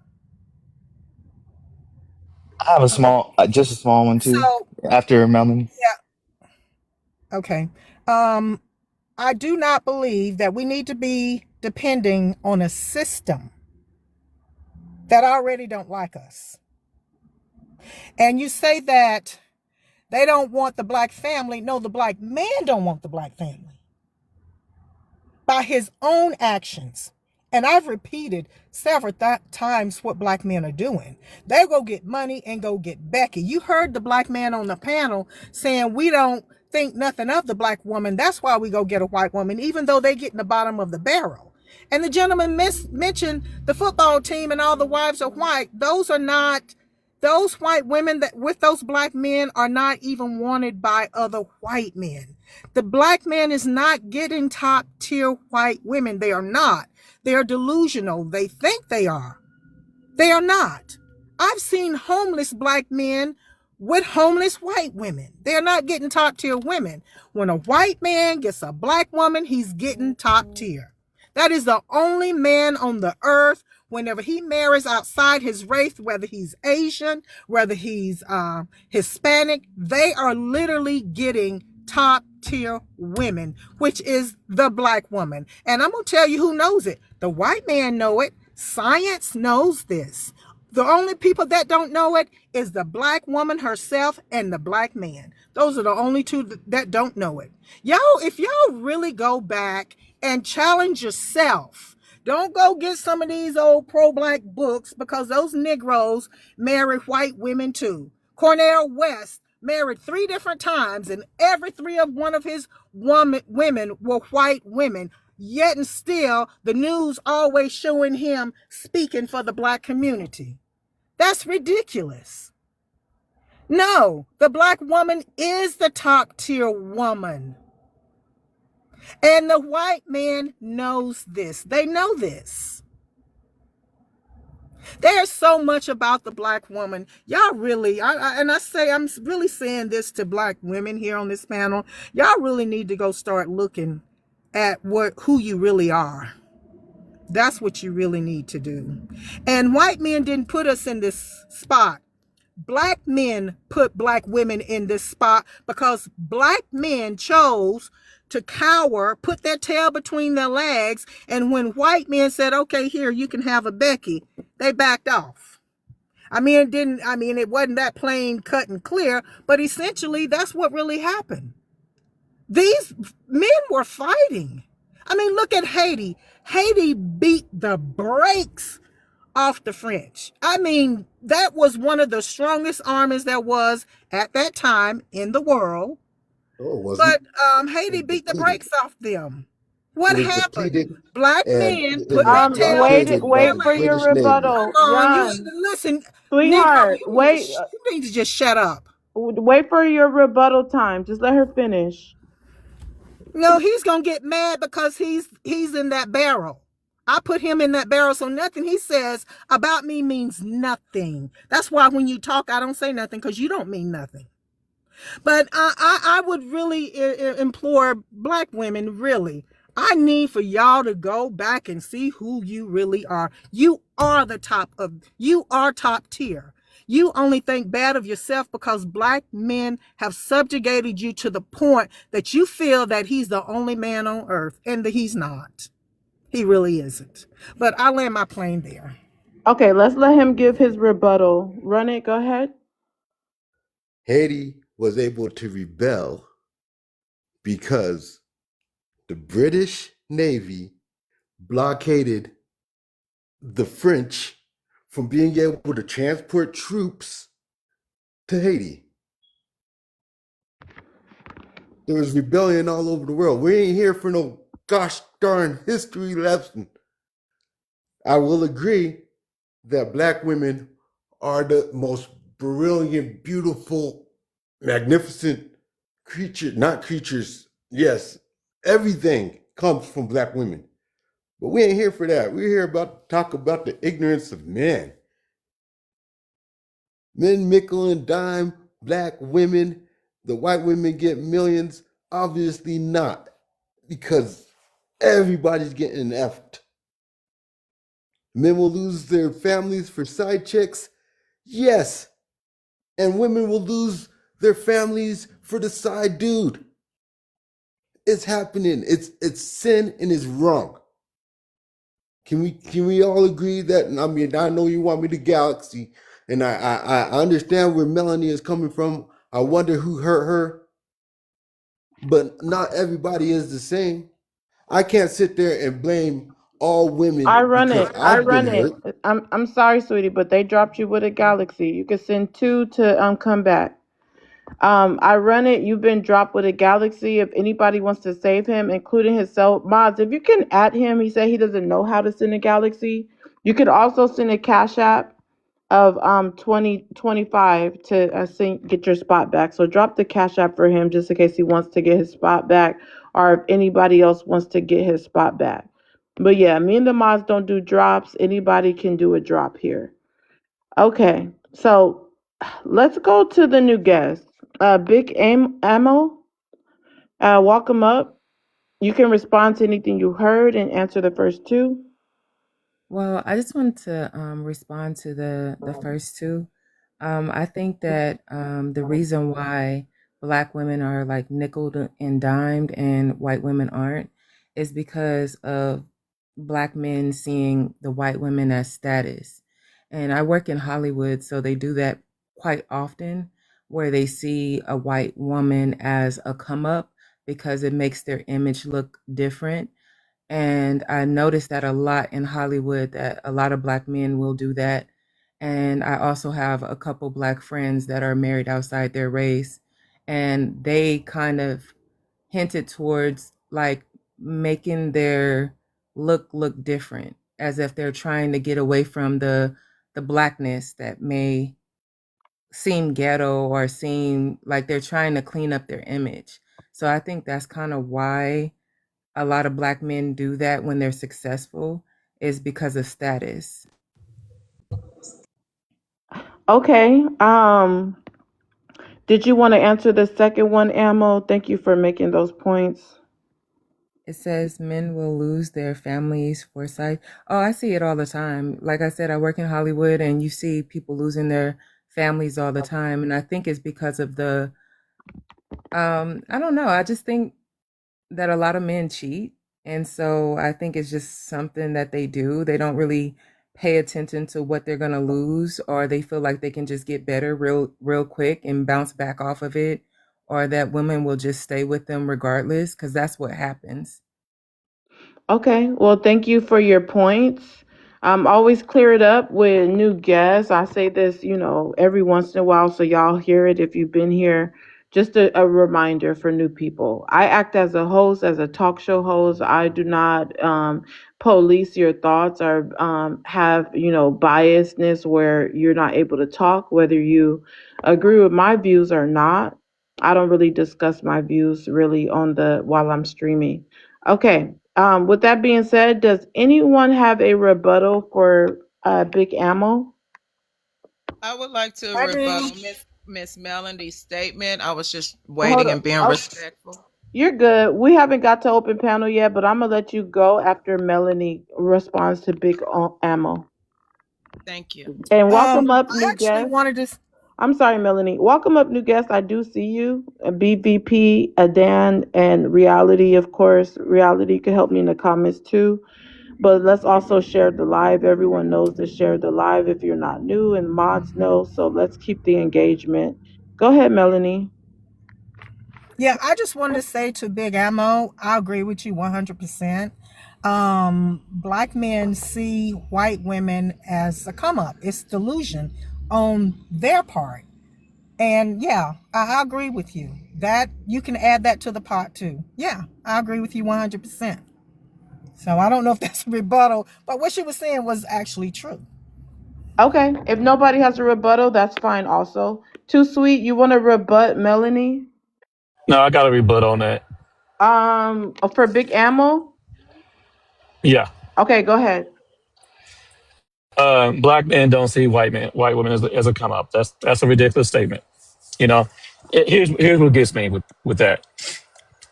I have a small, just a small one too. So, After Melanie. yeah, okay. I do not believe that we need to be depending on a system that already don't like us. And you say that they don't want the Black family. No, the Black man don't want the Black family. By his own actions. And I've repeated several times what Black men are doing. They go get money and go get Becky. You heard the Black man on the panel saying we don't think nothing of the Black woman. That's why we go get a white woman, even though they get in the bottom of the barrel. And the gentleman mentioned the football team and all the wives are white. Those white women that with those Black men are not even wanted by other white men. The Black man is not getting top tier white women. They are not. They are delusional. They think they are. They are not. I've seen homeless Black men with homeless white women. They are not getting top tier women. When a white man gets a Black woman, he's getting top tier. That is the only man on the earth. Whenever he marries outside his race, whether he's Asian, whether he's Hispanic, they are literally getting top tier women, which is the Black woman. And I'm going to tell you who knows it. The white man know it. Science knows this. The only people that don't know it is the Black woman herself and the Black man. Those are the only two that don't know it. Y'all, if y'all really go back and challenge yourself, don't go get some of these old pro-Black books because those Negroes marry white women too. Cornel West married 3 different times and every 3 of one of his women were white women. Yet and still, the news always showing him speaking for the Black community. That's ridiculous. No, the Black woman is the top tier woman. And the white man knows this. They know this. There's so much about the Black woman. Y'all really, I'm really saying this to Black women here on this panel. Y'all really need to go start looking at who you really are. That's what you really need to do. And white men didn't put us in this spot Black men put black women in this spot because black men chose to cower, put their tail between their legs, and when white men said, okay, here, you can have a Becky, they backed off. It wasn't that plain cut and clear, but essentially that's what really happened. These men were fighting. Look at Haiti. Haiti beat the brakes off the French. That was one of the strongest armies there was at that time in the world. Oh, was it? But Haiti It was beat the depleted. brakes off them. It What was happened? depleted, Black and men it put was their tail. Wait, blockaded by wait the for your British Navy. rebuttal, Come on, Ron. listen, Sweetheart, Negro, wait, you need to just shut up. wait for your rebuttal time. Just let her finish. No, he's gonna get mad because he's in that barrel. I put him in that barrel, so nothing he says about me means nothing. That's why when you talk, I don't say nothing, because you don't mean nothing. But I would really implore black women, really, I need for y'all to go back and see who you really are. You are top tier. You only think bad of yourself because black men have subjugated you to the point that you feel that he's the only man on earth, and that he's not. He really isn't. But I'll land my plane there. Okay, let's let him give his rebuttal. Run it, go ahead. Haiti was able to rebel because the British Navy blockaded the French from being able to transport troops to Haiti. There was rebellion all over the world. We ain't here for no gosh darn history lesson. I will agree that black women are the most brilliant, beautiful, magnificent creatures. Yes, everything comes from black women. But we ain't here for that. We're here to talk about the ignorance of men. Men nickel and dime, black women, the white women get millions. Obviously not, because everybody's getting effed. Men will lose their families for side chicks. Yes. And women will lose their families for the side dude. It's happening. It's sin and it's wrong. Can we all agree that? I know you want me to galaxy, and I understand where Melanie is coming from. I wonder who hurt her. But not everybody is the same. I can't sit there and blame all women I run because it. I I've been run it. hurt. I'm sorry, sweetie, but they dropped you with a galaxy. You could send 2 to come back. I run it. You've been dropped with a galaxy. If anybody wants to save him, including himself, mods, if you can add him, he said he doesn't know how to send a galaxy. You could also send a cash app of 2025 to get your spot back. So drop the cash app for him just in case he wants to get his spot back, or if anybody else wants to get his spot back. But yeah, me and the mods don't do drops. Anybody can do a drop here. Okay, so let's go to the new guest. Big Ammo, welcome up. You can respond to anything you heard and answer the first 2. Well, I just wanted to respond to the first 2. I think that the reason why black women are like nickeled and dimed and white women aren't is because of black men seeing the white women as status. And I work in Hollywood, so they do that quite often, where they see a white woman as a come up because it makes their image look different. And I noticed that a lot in Hollywood, that a lot of black men will do that. And I also have a couple black friends that are married outside their race, and they kind of hinted towards like making their look different, as if they're trying to get away from the blackness that may seem ghetto or seem like they're trying to clean up their image. So I think that's kind of why a lot of black men do that when they're successful, is because of status. Okay. Did you want to answer the second one, Ammo? Thank you for making those points. It says men will lose their families for sight. Oh, I see it all the time. Like I said, I work in Hollywood, and you see people losing their families all the time. And I think it's because of the, I don't know. I just think that a lot of men cheat. And so I think it's just something that they do. They don't really pay attention to what they're going to lose, or they feel like they can just get better real quick and bounce back off of it, or that women will just stay with them regardless, because that's what happens. Okay, well, thank you for your points. Always clear it up with new guests. I say this, every once in a while, so y'all hear it if you've been here. Just a reminder for new people. I act as a host, as a talk show host. I do not police your thoughts or have, biasness where you're not able to talk, whether you agree with my views or not. I don't really discuss my views really while I'm streaming. Okay. With that being said, does anyone have a rebuttal for Big Ammo? I would like to I do. rebuttal Miss Melanie's statement. I was just Hold waiting up. and being Oh, respectful. you're good. We haven't got to open panel yet, but I'm gonna let you go after Melanie responds to Big Ammo. Thank you. And welcome up, I new actually guest. wanted to. I'm sorry, Melanie. Welcome up, new guest. I do see you. BVP, Adan, and Reality, of course. Reality could help me in the comments too. But let's also share the live. Everyone knows to share the live if you're not new, and mods know. So let's keep the engagement. Go ahead, Melanie. Yeah, I just wanted to say to Big Ammo, I agree with you 100%. Black men see white women as a come up. It's delusion on their part. And yeah, I agree with you. That you can add that to the pot too. Yeah, I agree with you 100%. So I don't know if that's a rebuttal, but what she was saying was actually true. Okay. If nobody has a rebuttal, that's fine also. Too Sweet, you want to rebut Melanie? No, I got a rebut on that. For Big Ammo? Yeah. Okay, go ahead. Black men don't see white women as a come up. That's a ridiculous statement. You know, here's what gets me with that.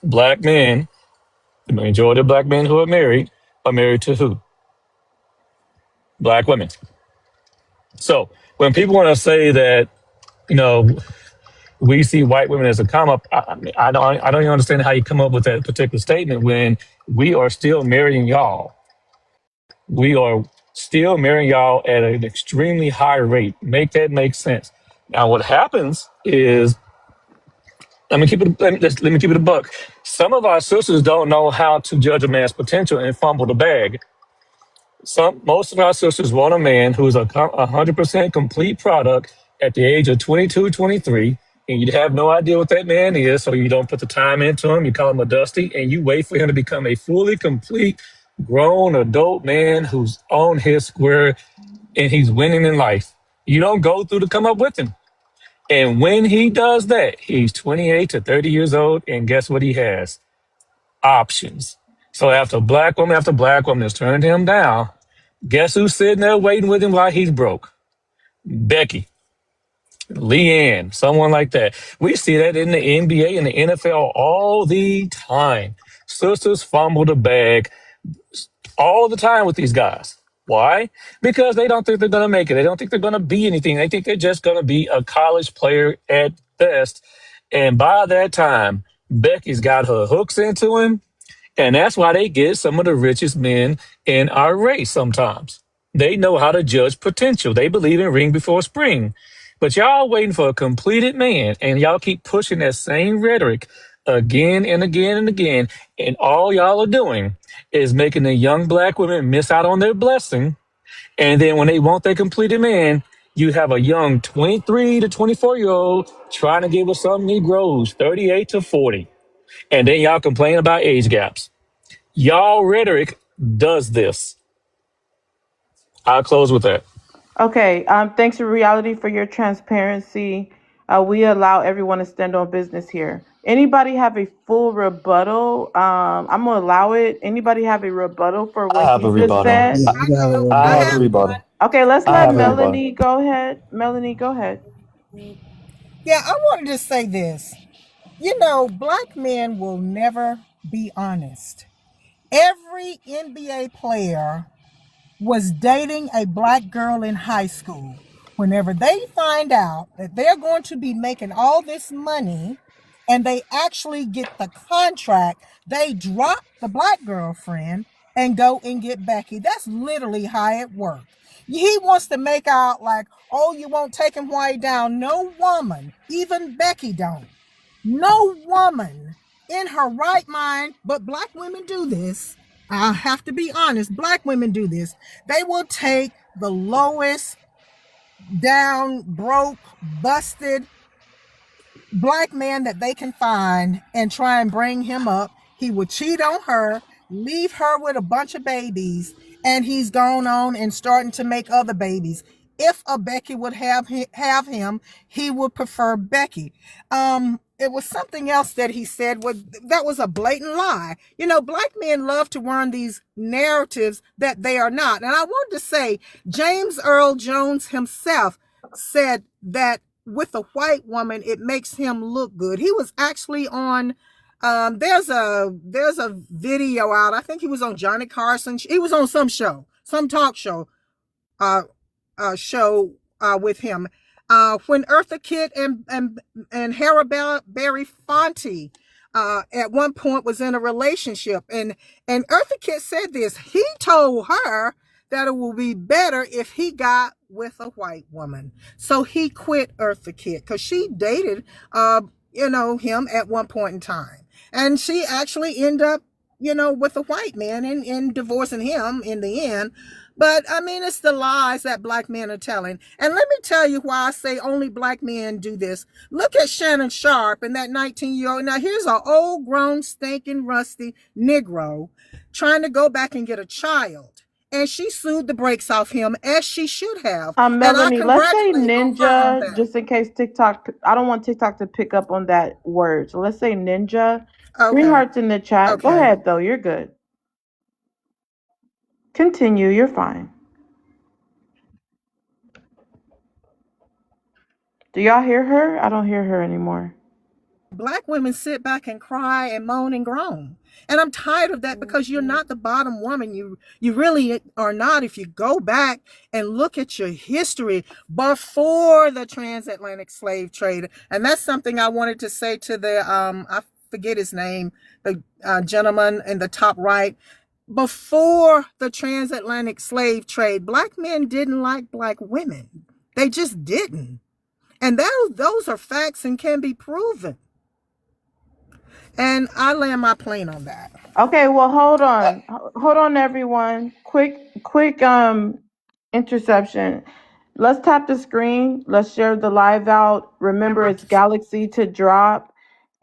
Black men, the majority of black men who are married to who? Black women. So when people want to say that, you know, we see white women as a come up, I don't even understand how you come up with that particular statement when we are still marrying y'all. We are still marrying y'all at an extremely high rate. Make that make sense. Now, what happens is, let me keep it a buck. Some of our sisters don't know how to judge a man's potential and fumble the bag. Most of our sisters want a man who's a 100% complete product at the age of 22, 23, and you have no idea what that man is, so you don't put the time into him. You call him a dusty, and you wait for him to become a fully complete, grown adult man who's on his square and he's winning in life. You don't go through to come up with him. And when he does that, he's 28 to 30 years old, and guess what he has? Options. So after black woman has turned him down, guess who's sitting there waiting with him while he's broke? Becky, Leanne, someone like that. We see that in the NBA and the NFL all the time. Sisters fumble the bag all the time with these guys. Why? Because they don't think they're going to make it. They don't think they're going to be anything. They think they're just going to be a college player at best. And by that time, Becky's got her hooks into him. And that's why they get some of the richest men in our race sometimes. They know how to judge potential. They believe in ring before spring. But y'all waiting for a completed man, and y'all keep pushing that same rhetoric again and again and again. And all y'all are doing is making the young black women miss out on their blessing. And then when they want their completed man, you have a young 23 to 24-year-old trying to give us some Negroes, 38 to 40. And then y'all complain about age gaps. Y'all rhetoric does this. I'll close with that. Okay. Thanks to Reality for your transparency. We allow everyone to stand on business here. Anybody have a full rebuttal? I'm gonna allow it. Anybody have a rebuttal for I what have he a just rebuttal. said? I have a rebuttal. Okay, let's I let have a rebuttal. Melanie go ahead. Melanie, go ahead. Yeah, I wanted to say this. Black men will never be honest. Every NBA player was dating a black girl in high school. Whenever they find out that they're going to be making all this money and they actually get the contract, they drop the black girlfriend and go and get Becky. That's literally how it works. He wants to make out like, oh, you won't take him while he down. No woman, even Becky don't. No woman in her right mind, but black women do this. I have to be honest, black women do this. They will take the lowest, down, broke, busted black man that they can find and try and bring him up. He would cheat on her, leave her with a bunch of babies, and he's gone on and starting to make other babies. If a Becky would have him, he would prefer Becky. It was something else that he said that was a blatant lie. You know, black men love to run these narratives that they are not. And I wanted to say, James Earl Jones himself said that with a white woman, it makes him look good. He was actually on, there's a video out. I think he was on Johnny Carson. He was on some show, some talk show, with him. When Eartha Kitt and Harold Berry Fonte at one point was in a relationship, and Eartha Kitt said this. He told her that it will be better if he got with a white woman. So he quit Eartha Kitt because she dated him at one point in time. And she actually ended up, with a white man and divorcing him in the end. But I mean, it's the lies that black men are telling. And let me tell you why I say only black men do this. Look at Shannon Sharp and that 19-year-old. Now here's an old, grown, stinking, rusty Negro trying to go back and get a child. And she sued the brakes off him, as she should have. Melanie, let's say ninja, just in case TikTok, I don't want TikTok to pick up on that word. So let's say ninja. Okay. 3 hearts in the chat. Okay. Go ahead, though. You're good. Continue. You're fine. Do y'all hear her? I don't hear her anymore. Black women sit back and cry and moan and groan. And I'm tired of that because you're not the bottom woman. You really are not. If you go back and look at your history before the transatlantic slave trade. And that's something I wanted to say to the, I forget his name, the gentleman in the top right. Before the transatlantic slave trade, black men didn't like black women. They just didn't. And those are facts and can be proven. And I land my plane on that. Okay, well, hold on, everyone. Quick interception. Let's tap the screen. Let's share the live out. Remember, it's Galaxy to drop.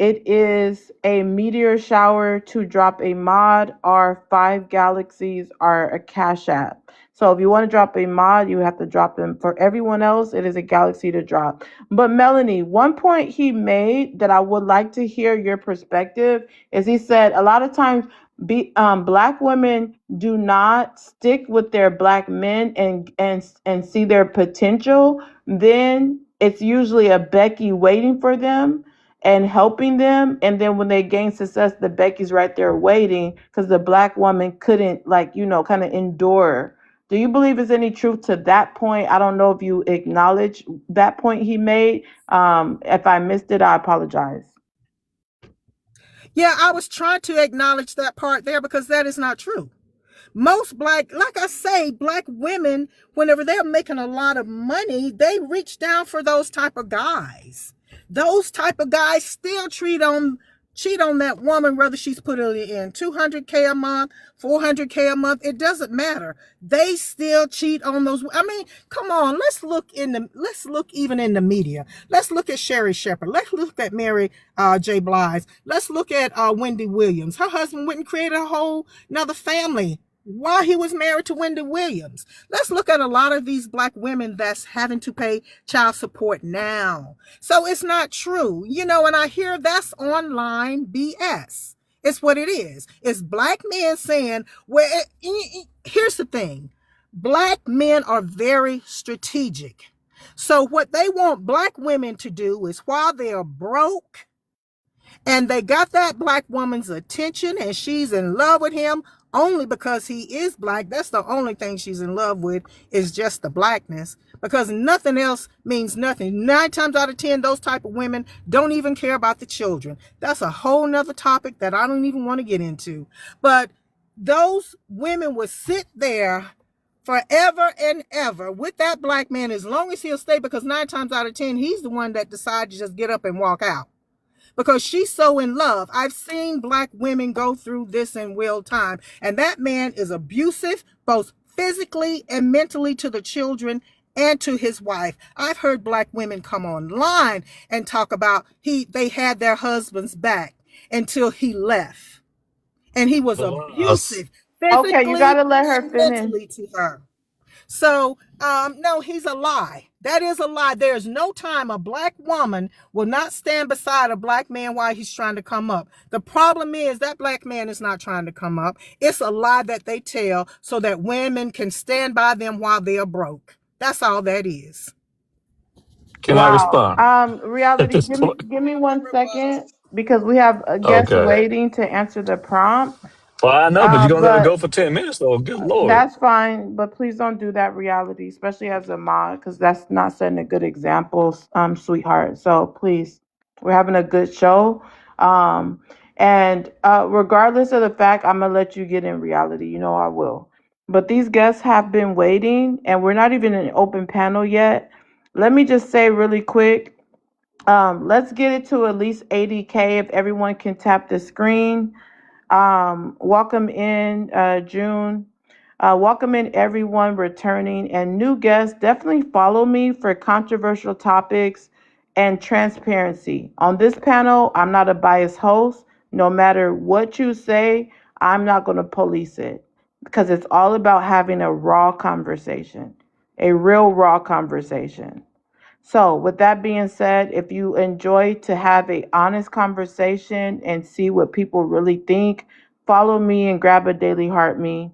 It is a meteor shower to drop a mod. Our 5 galaxies are a Cash App. So if you want to drop a mod, you have to drop them. For everyone else, it is a galaxy to drop. But Melanie, one point he made that I would like to hear your perspective is he said a lot of times black women do not stick with their black men and see their potential. Then it's usually a Becky waiting for them and helping them. And then when they gain success, the Becky's right there waiting because the black woman couldn't kind of endure. Do you believe there's any truth to that point? I don't know if you acknowledge that point he made. If I missed it, I apologize. Yeah, I was trying to acknowledge that part there because that is not true. Most black women, whenever they're making a lot of money, they reach down for those type of guys. Those type of guys still cheat on that woman, whether she's put it in $200K a month, $400K a month. It doesn't matter. They still cheat on those. I mean, come on. Let's look even in the media. Let's look at Sherry Shepherd. Let's look at Mary J. Blige. Let's look at Wendy Williams. Her husband went and created a whole another family while he was married to Wendy Williams. Let's look at a lot of these black women that's having to pay child support now. So it's not true, and I hear that's online BS. It's what it is. It's black men saying, here's the thing. Black men are very strategic. So what they want black women to do is while they're broke And they got that black woman's attention, and she's in love with him only because he is black. That's the only thing she's in love with, is just the blackness, because nothing else means nothing. 9 times out of 10, those type of women don't even care about the children. That's a whole nother topic that I don't even want to get into. But those women would sit there forever and ever with that black man as long as he'll stay, because 9 times out of 10, he's the one that decides to just get up and walk out, because she's so in love. I've seen black women go through this in real time, and that man is abusive, both physically and mentally, to the children and to his wife. I've heard black women come online and talk about they had their husband's back until he left, and he was abusive Okay, you got physically to let her and finish. mentally to her. So, no, he's a lie. That is a lie. There's no time a black woman will not stand beside a black man while he's trying to come up. The problem is that black man is not trying to come up. It's a lie that they tell so that women can stand by them while they're broke. That's all that is. Can I respond? Reality, give me 1 second, because we have a guest Okay. waiting to answer the prompt. Well, I know, but you're gonna let her But go for 10 minutes, though. Good lord. that's fine, but please don't do that, Reality, especially as a mod, because that's not setting a good example, sweetheart. So please, we're having a good show. And regardless of the fact, I'm going to let you get in, Reality. You know I will. But these guests have been waiting, and we're not even in an open panel yet. Let me just say really quick, let's get it to at least 80K if everyone can tap the screen. Welcome in, June. Welcome in everyone returning and new guests. Definitely follow me for controversial topics and transparency. On this panel, I'm not a biased host. No matter what you say, I'm not going to police it, because it's all about having a raw conversation, a real raw conversation. So with that being said, if you enjoy to have a honest conversation and see what people really think, follow me and grab a daily heart me.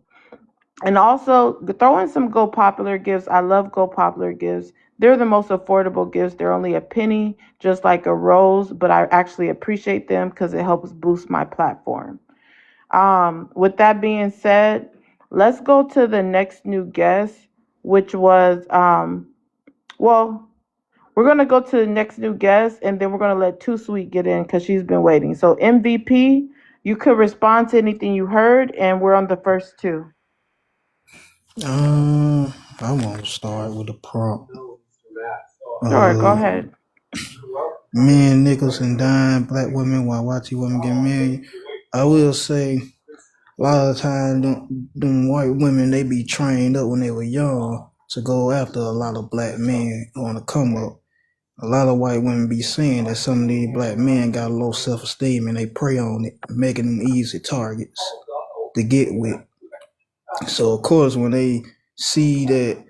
And also throw in some Go Popular gifts. I love Go Popular gifts. They're the most affordable gifts. They're only a penny, just like a rose, but I actually appreciate them because it helps boost my platform. With that being said, let's go to the next new guest, which was, we're going to go to the next new guest, and then we're going to let Too Sweet get in because she's been waiting. So MVP, you could respond to anything you heard, and we're on the first two. I want to start with the prompt. Sure, go ahead. Men, nickels, and dime black women while watching women get married. I will say, a lot of the time, them white women, they be trained up when they were young to go after a lot of black men on the come up. A lot of white women be saying that some of these black men got low self-esteem and they prey on it, making them easy targets to get with. So of course, when they see that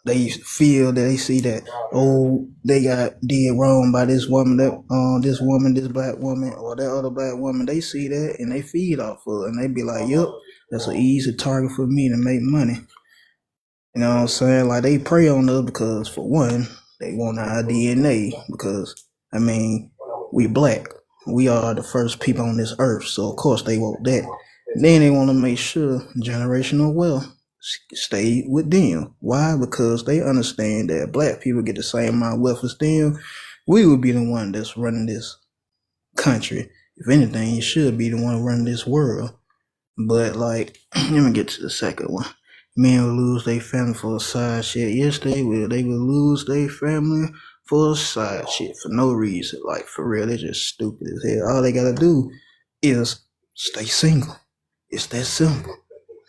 they feel that they see that, oh, they got did wrong by this woman, this black woman, or that other black woman, they see that and they feed off of it, and they be like, yep, that's an easy target for me to make money. You know what I'm saying? Like, they prey on us because, for one, they want our DNA, because, I mean, we black. We are the first people on this earth, so of course they want that. Then they want to make sure generational wealth stay with them. Why? Because they understand that black people get the same amount of wealth as them. We would be the one that's running this country. If anything, you should be the one running this world. But, like, let me get to the second one. Men will lose their family for a side shit. Yes, they will. They will lose their family for a side shit for no reason. Like, for real, they're just stupid as hell. All they gotta do is stay single. It's that simple.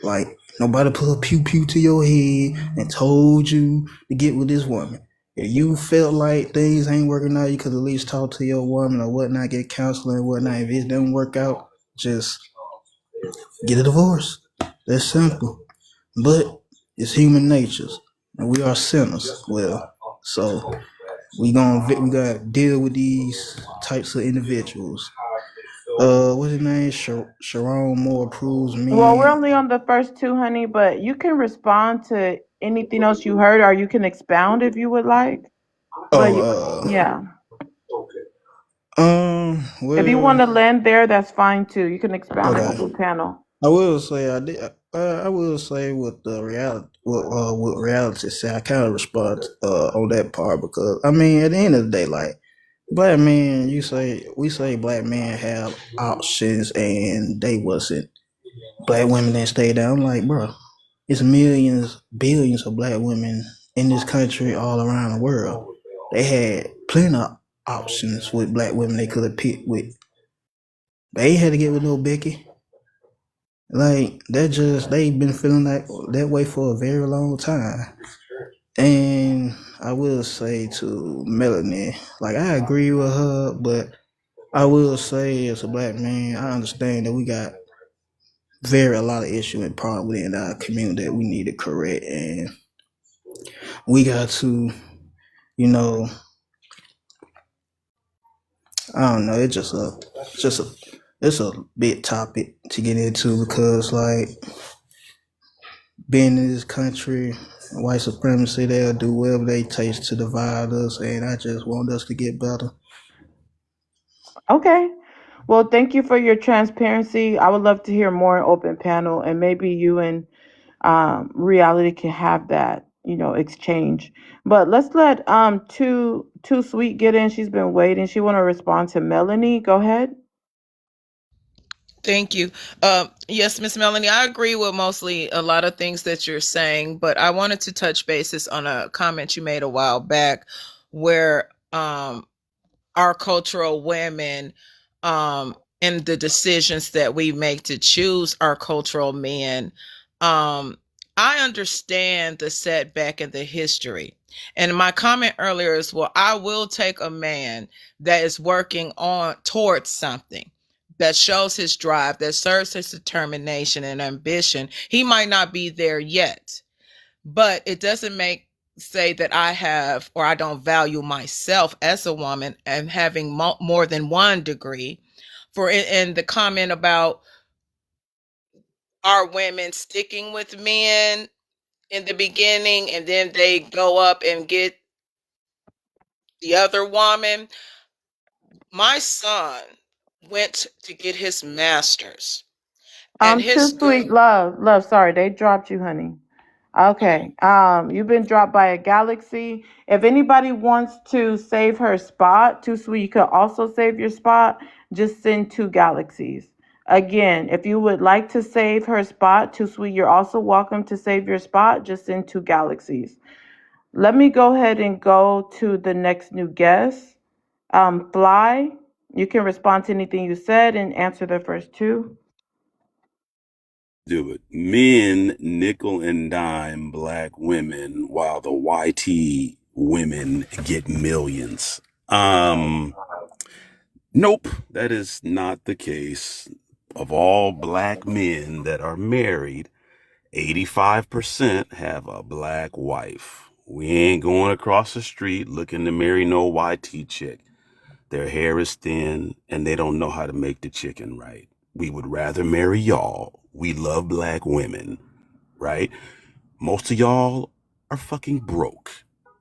Like, nobody put a pew-pew to your head and told you to get with this woman. If you felt like things ain't working out, you could at least talk to your woman or whatnot, get counseling and whatnot. If it doesn't work out, just get a divorce. That's simple. But it's human nature, and we are sinners. Well, so we gotta deal with these types of individuals. What's his name? Sharon Moore approves me. Well, we're only on the first two, honey, but you can respond to anything else you heard, or you can expound if you would like. Yeah. If you want Well, to land there, that's fine too. You can expound and okay. open panel. I will say I did. I will say with the reality, what reality say, I kind of respond on that part because I mean, at the end of the day, like black men, we say black men have options and they wasn't. Black women that stay down. I'm like, bro, it's millions, billions of black women in this country all around the world. They had plenty of options with black women they could have picked with. They ain't had to get with no Becky. Like they've been feeling that way for a very long time. And I will say to Melanie, like I agree with her, but I will say as a black man, I understand that we got a lot of issue and problem within our community that we need to correct, and we got to, you know, I don't know, it's a big topic to get into because like being in this country, white supremacy, they'll do whatever they take to divide us, and I just want us to get better. Okay. Well, thank you for your transparency. I would love to hear more open panel, and maybe you and reality can have that, exchange. But let's let Too Sweet get in. She's been waiting. She want to respond to Melanie. Go ahead. Thank you. Yes, Miss Melanie, I agree with mostly a lot of things that you're saying, but I wanted to touch basis on a comment you made a while back where our cultural women and the decisions that we make to choose our cultural men. I understand the setback in the history. And my comment earlier is, well, I will take a man that is working on towards something that shows his drive, that serves his determination and ambition. He might not be there yet, but it doesn't say that I have or I don't value myself as a woman and having more than one degree. And the comment about are women sticking with men in the beginning and then they go up and get the other woman. My son went to get his master's and his Too Sweet, love. Sorry, they dropped you, honey. Okay. You've been dropped by a galaxy. If anybody wants to save her spot, Too Sweet, you could also save your spot. Just send 2 galaxies. Again, if you would like to save her spot, Too Sweet, you're also welcome to save your spot. Just send 2 galaxies. Let me go ahead and go to the next new guest. Fly, you can respond to anything you said and answer the first 2. Do it. Men nickel and dime black women while the YT women get millions. Nope, that is not the case. Of all black men that are married, 85% have a black wife. We ain't going across the street looking to marry no YT chick. Their hair is thin and they don't know how to make the chicken right. We would rather marry y'all. We love black women, right? Most of y'all are fucking broke.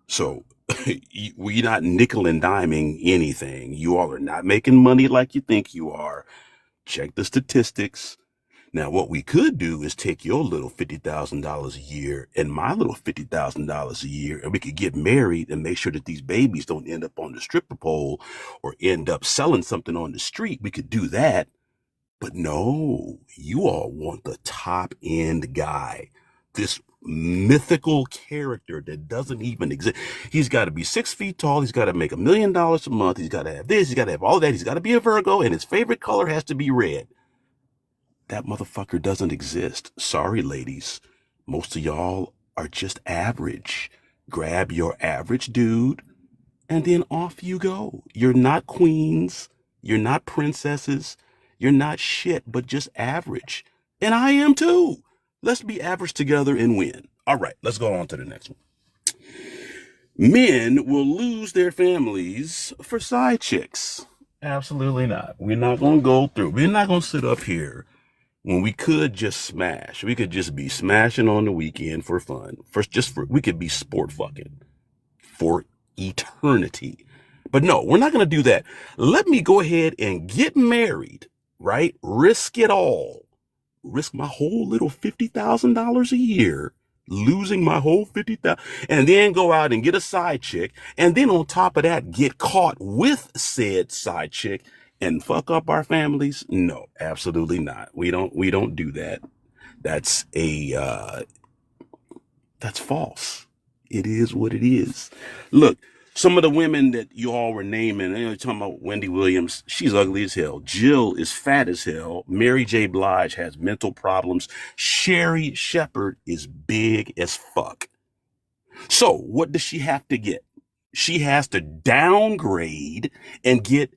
So we not nickel and diming anything. You all are not making money like you think you are. Check the statistics. Now, what we could do is take your little $50,000 a year and my little $50,000 a year, and we could get married and make sure that these babies don't end up on the stripper pole or end up selling something on the street. We could do that. But no, you all want the top end guy, this mythical character that doesn't even exist. He's got to be 6 feet tall. He's got to make $1 million a month. He's got to have this. He's got to have all that. He's got to be a Virgo, and his favorite color has to be red. That motherfucker doesn't exist. Sorry, ladies. Most of y'all are just average. Grab your average dude, and then off you go. You're not queens. You're not princesses. You're not shit, but just average. And I am too. Let's be average together and win. All right, let's go on to the next one. Men will lose their families for side chicks. Absolutely not. We're not going to go through. We're not going to sit up here when we could just smash. We could just be smashing on the weekend for fun. We could be sport fucking for eternity. But no, we're not going to do that. Let me go ahead and get married, right? Risk it all. Risk my whole little $50,000 a year, losing my whole 50,000, and then go out and get a side chick, and then on top of that, get caught with said side chick and fuck up our families? No, absolutely not. We don't do that. That's that's false. It is what it is. Look, some of the women that you all were naming, you know, talking about Wendy Williams, she's ugly as hell. Jill is fat as hell. Mary J. Blige has mental problems. Sherry Shepherd is big as fuck. So what does she have to get? She has to downgrade and get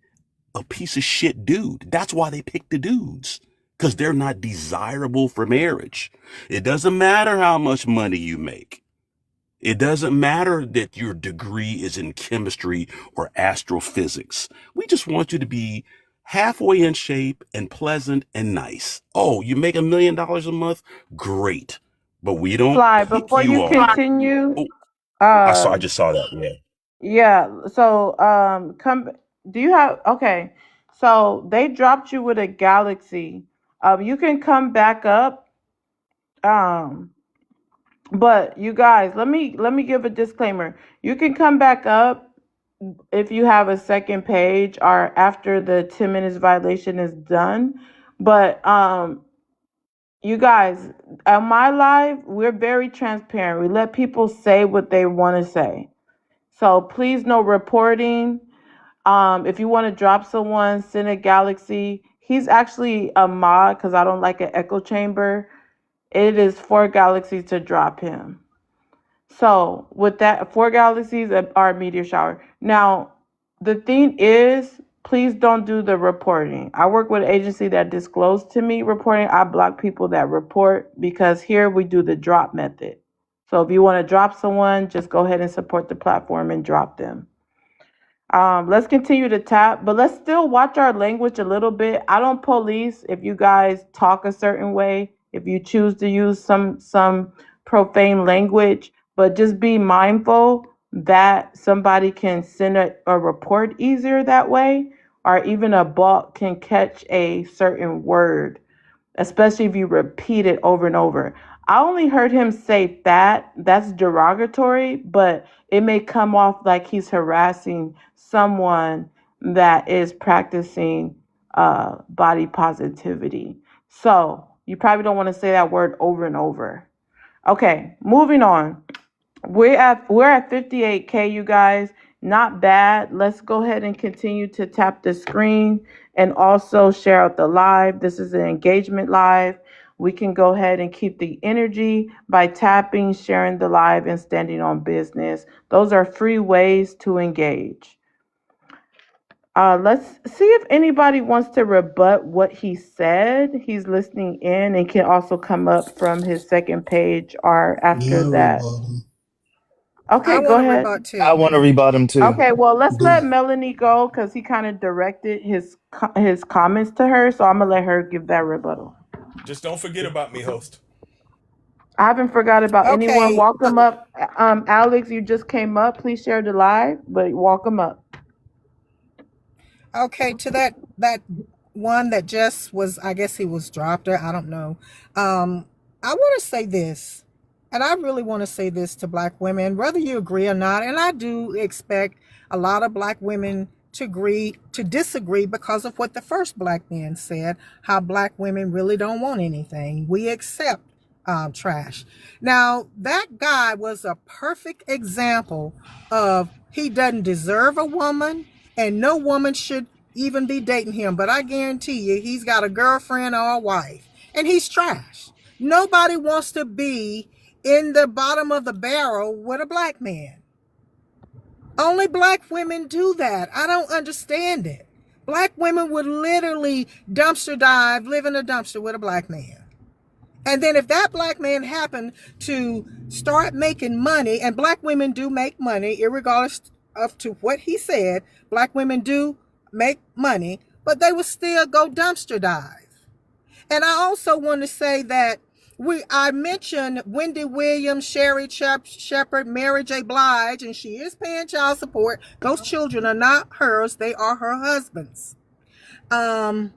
a piece of shit dude. That's why they pick the dudes, because they're not desirable for marriage. It doesn't matter how much money you make. It doesn't matter that your degree is in chemistry or astrophysics. We just want you to be halfway in shape and pleasant and nice. Oh, you make $1 million a month? Great. But we don't Fly, pick before you you on. continue, Oh, I um, just saw that. Yeah. yeah, so do you have, okay, so they dropped you with a Galaxy. You can come back up. Um, but you guys, let me give a disclaimer. You can come back up if you have a second page or after the 10 minutes violation is done. But you guys, on my live, we're very transparent. We let people say what they want to say. So please, no reporting. If you want to drop someone, send a Galaxy. He's actually a mod because I don't like an echo chamber. It is 4 galaxies to drop him. So with that, 4 galaxies are a meteor shower. Now, the thing is, please don't do the reporting. I work with an agency that disclosed to me reporting. I block people that report because here we do the drop method. So if you want to drop someone, just go ahead and support the platform and drop them. Let's continue to tap, but let's still watch our language a little bit. I don't police if you guys talk a certain way, if you choose to use some profane language, but just be mindful that somebody can send a report easier that way, or even a bot can catch a certain word, especially if you repeat it over and over. I only heard him say fat. That's derogatory, but it may come off like he's harassing someone that is practicing body positivity. So you probably don't want to say that word over and over. Okay, moving on. We're at 58K, you guys. Not bad. Let's go ahead and continue to tap the screen and also share out the live. This is an engagement live. We can go ahead and keep the energy by tapping, sharing the live, and standing on business. Those are free ways to engage. Let's see if anybody wants to rebut what he said. He's listening in and can also come up from his second page or after that. Okay, go ahead. I want to rebut him too. Okay, well, let's let Melanie go because he kind of directed his comments to her. So I'm going to let her give that rebuttal. Just don't forget about me, host. I haven't forgot about anyone. Okay. Welcome up. Alex, you just came up. Please share the live, but welcome up. Okay, to that one that just was, I guess he was dropped, or I don't know. I want to say this, and I really want to say this to Black women, whether you agree or not, and I do expect a lot of Black women to disagree because of what the first Black man said, how Black women really don't want anything. We accept trash. Now, that guy was a perfect example of he doesn't deserve a woman, and no woman should even be dating him. But I guarantee you, he's got a girlfriend or a wife, and he's trash. Nobody wants to be in the bottom of the barrel with a Black man. Only Black women do that. I don't understand it. Black women would literally dumpster dive, live in a dumpster with a Black man. And then if that Black man happened to start making money, and Black women do make money, irregardless of to what he said, Black women do make money, but they will still go dumpster dive. And I also want to say that I mentioned Wendy Williams, Sherry Shepherd, Mary J. Blige, and she is paying child support. Those children are not hers; they are her husband's. And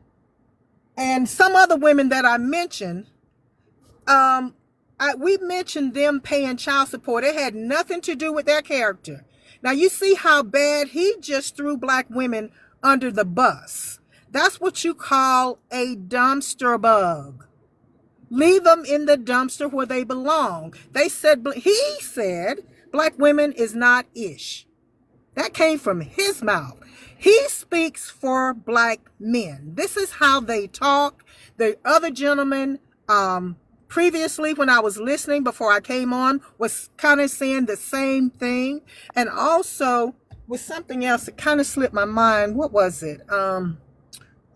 some other women that I mentioned, we mentioned them paying child support. It had nothing to do with their character. Now you see how bad he just threw black women under the bus. That's what you call a dumpster bug. Leave them in the dumpster where they belong. He said black women is not ish. That came from his mouth. He speaks for black men. This is how they talk. The other gentleman, previously when I was listening before I came on, was kind of saying the same thing. And also with something else that kind of slipped my mind. What was it? Oh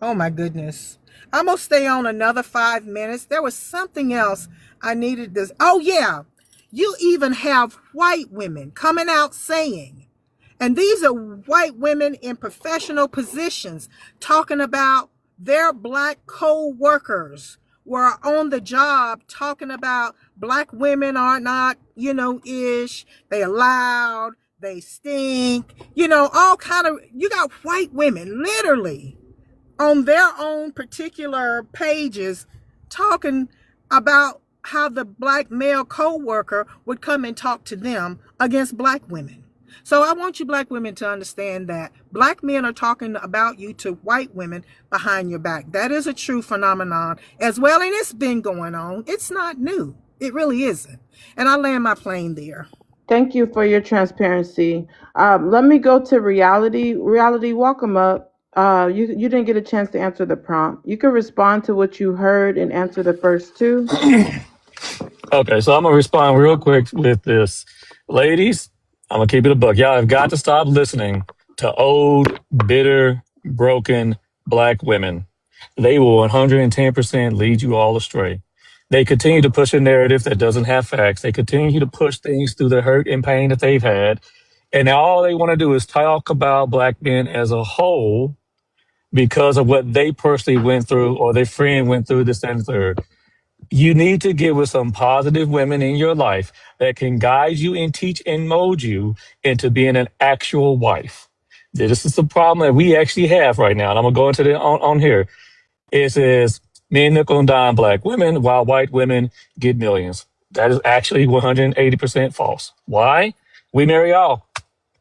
my goodness. I'm going to stay on another 5 minutes. There was something else I needed this. Oh yeah. You even have white women coming out saying, and these are white women in professional positions talking about their black co-workers were on the job talking about black women are not, ish. They are loud. They stink. All kind of, you got white women literally on their own particular pages talking about how the black male co-worker would come and talk to them against black women. So I want you black women to understand that black men are talking about you to white women behind your back. That is a true phenomenon as well, and it's been going on. It's not new. It really isn't. And I land my plane there. Thank you for your transparency. Let me go to Reality. Reality, welcome up. You didn't get a chance to answer the prompt. You can respond to what you heard and answer the first two. Okay, so I'm gonna respond real quick with this. Ladies, I'm gonna keep it a buck. Y'all have got to stop listening to old, bitter, broken black women. They will 110% lead you all astray. They continue to push a narrative that doesn't have facts. They continue to push things through the hurt and pain that they've had. And all they want to do is talk about black men as a whole because of what they personally went through or their friend went through, this and the third. You need to get with some positive women in your life that can guide you and teach and mold you into being an actual wife. This is the problem that we actually have right now. And I'm going to go into the on here. It says men nickel and dime black women while white women get millions. That is actually 180% false. Why? We marry all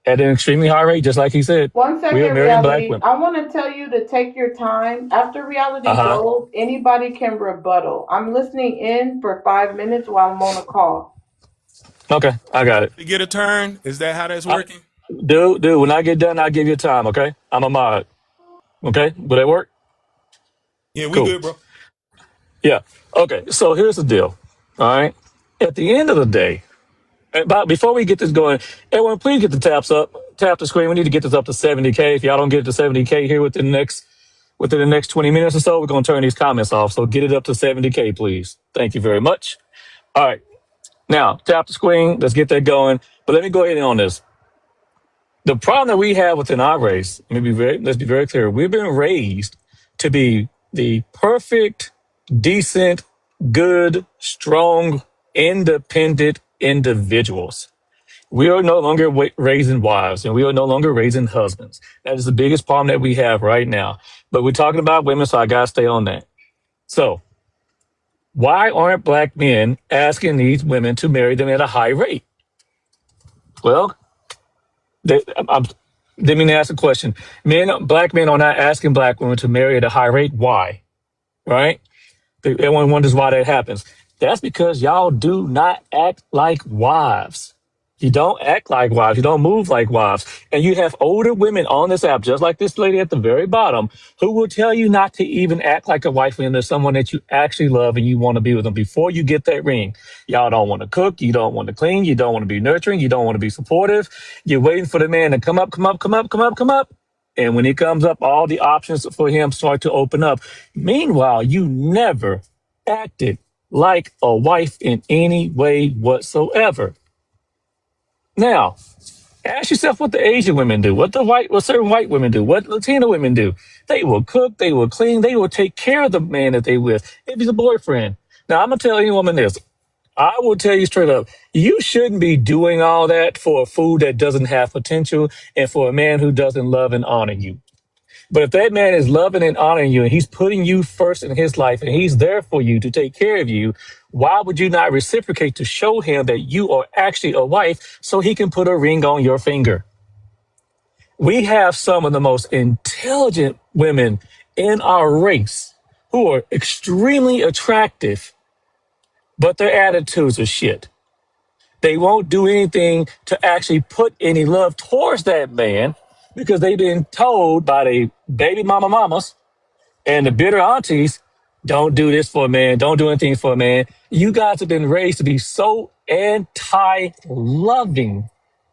at an extremely high rate, just like he said. 1 second, We are marrying black Reality. women. I want to tell you to take your time. After Reality goes, anybody can rebuttal. I'm listening in for 5 minutes while I'm on a call. Okay, I got it. To get a turn? Is that how that's working? Dude, when I get done, I'll give you time, okay? I'm a mod. Okay? Will that work? Yeah, we Cool. good, bro. Yeah. Okay, so here's the deal. All right. At the end of the day, before we get this going, everyone, please get the taps up. Tap the screen. We need to get this up to 70K. If y'all don't get it to 70K here within the next 20 minutes or so, we're going to turn these comments off. So get it up to 70K, please. Thank you very much. All right. Now, tap the screen. Let's get that going. But let me go ahead on this. The problem that we have within our race, let's be very clear. We've been raised to be the perfect, decent, good, strong, independent individuals. We are no longer raising wives and we are no longer raising husbands. That is the biggest problem that we have right now. But we're talking about women, so I got to stay on that. So why aren't black men asking these women to marry them at a high rate? Well, let me ask a question. Black men are not asking black women to marry at a high rate. Why? Right? Everyone wonders why that happens. That's because y'all do not act like wives. You don't act like wives. You don't move like wives. And you have older women on this app, just like this lady at the very bottom, who will tell you not to even act like a wife when there's someone that you actually love and you want to be with them before you get that ring. Y'all don't want to cook. You don't want to clean. You don't want to be nurturing. You don't want to be supportive. You're waiting for the man to come up. And when he comes up, all the options for him start to open up. Meanwhile, you never acted like a wife in any way whatsoever. Now, ask yourself what the Asian women do, what certain white women do, what Latino women do. They will cook, they will clean, they will take care of the man that they with if he's a boyfriend. Now, I'm going to tell any woman this. I will tell you straight up, you shouldn't be doing all that for a food that doesn't have potential and for a man who doesn't love and honor you. But if that man is loving and honoring you and he's putting you first in his life and he's there for you to take care of you, why would you not reciprocate to show him that you are actually a wife so he can put a ring on your finger? We have some of the most intelligent women in our race who are extremely attractive, but their attitudes are shit. They won't do anything to actually put any love towards that man because they've been told by the baby mamas and the bitter aunties, don't do this for a man, don't do anything for a man. You guys have been raised to be so anti-loving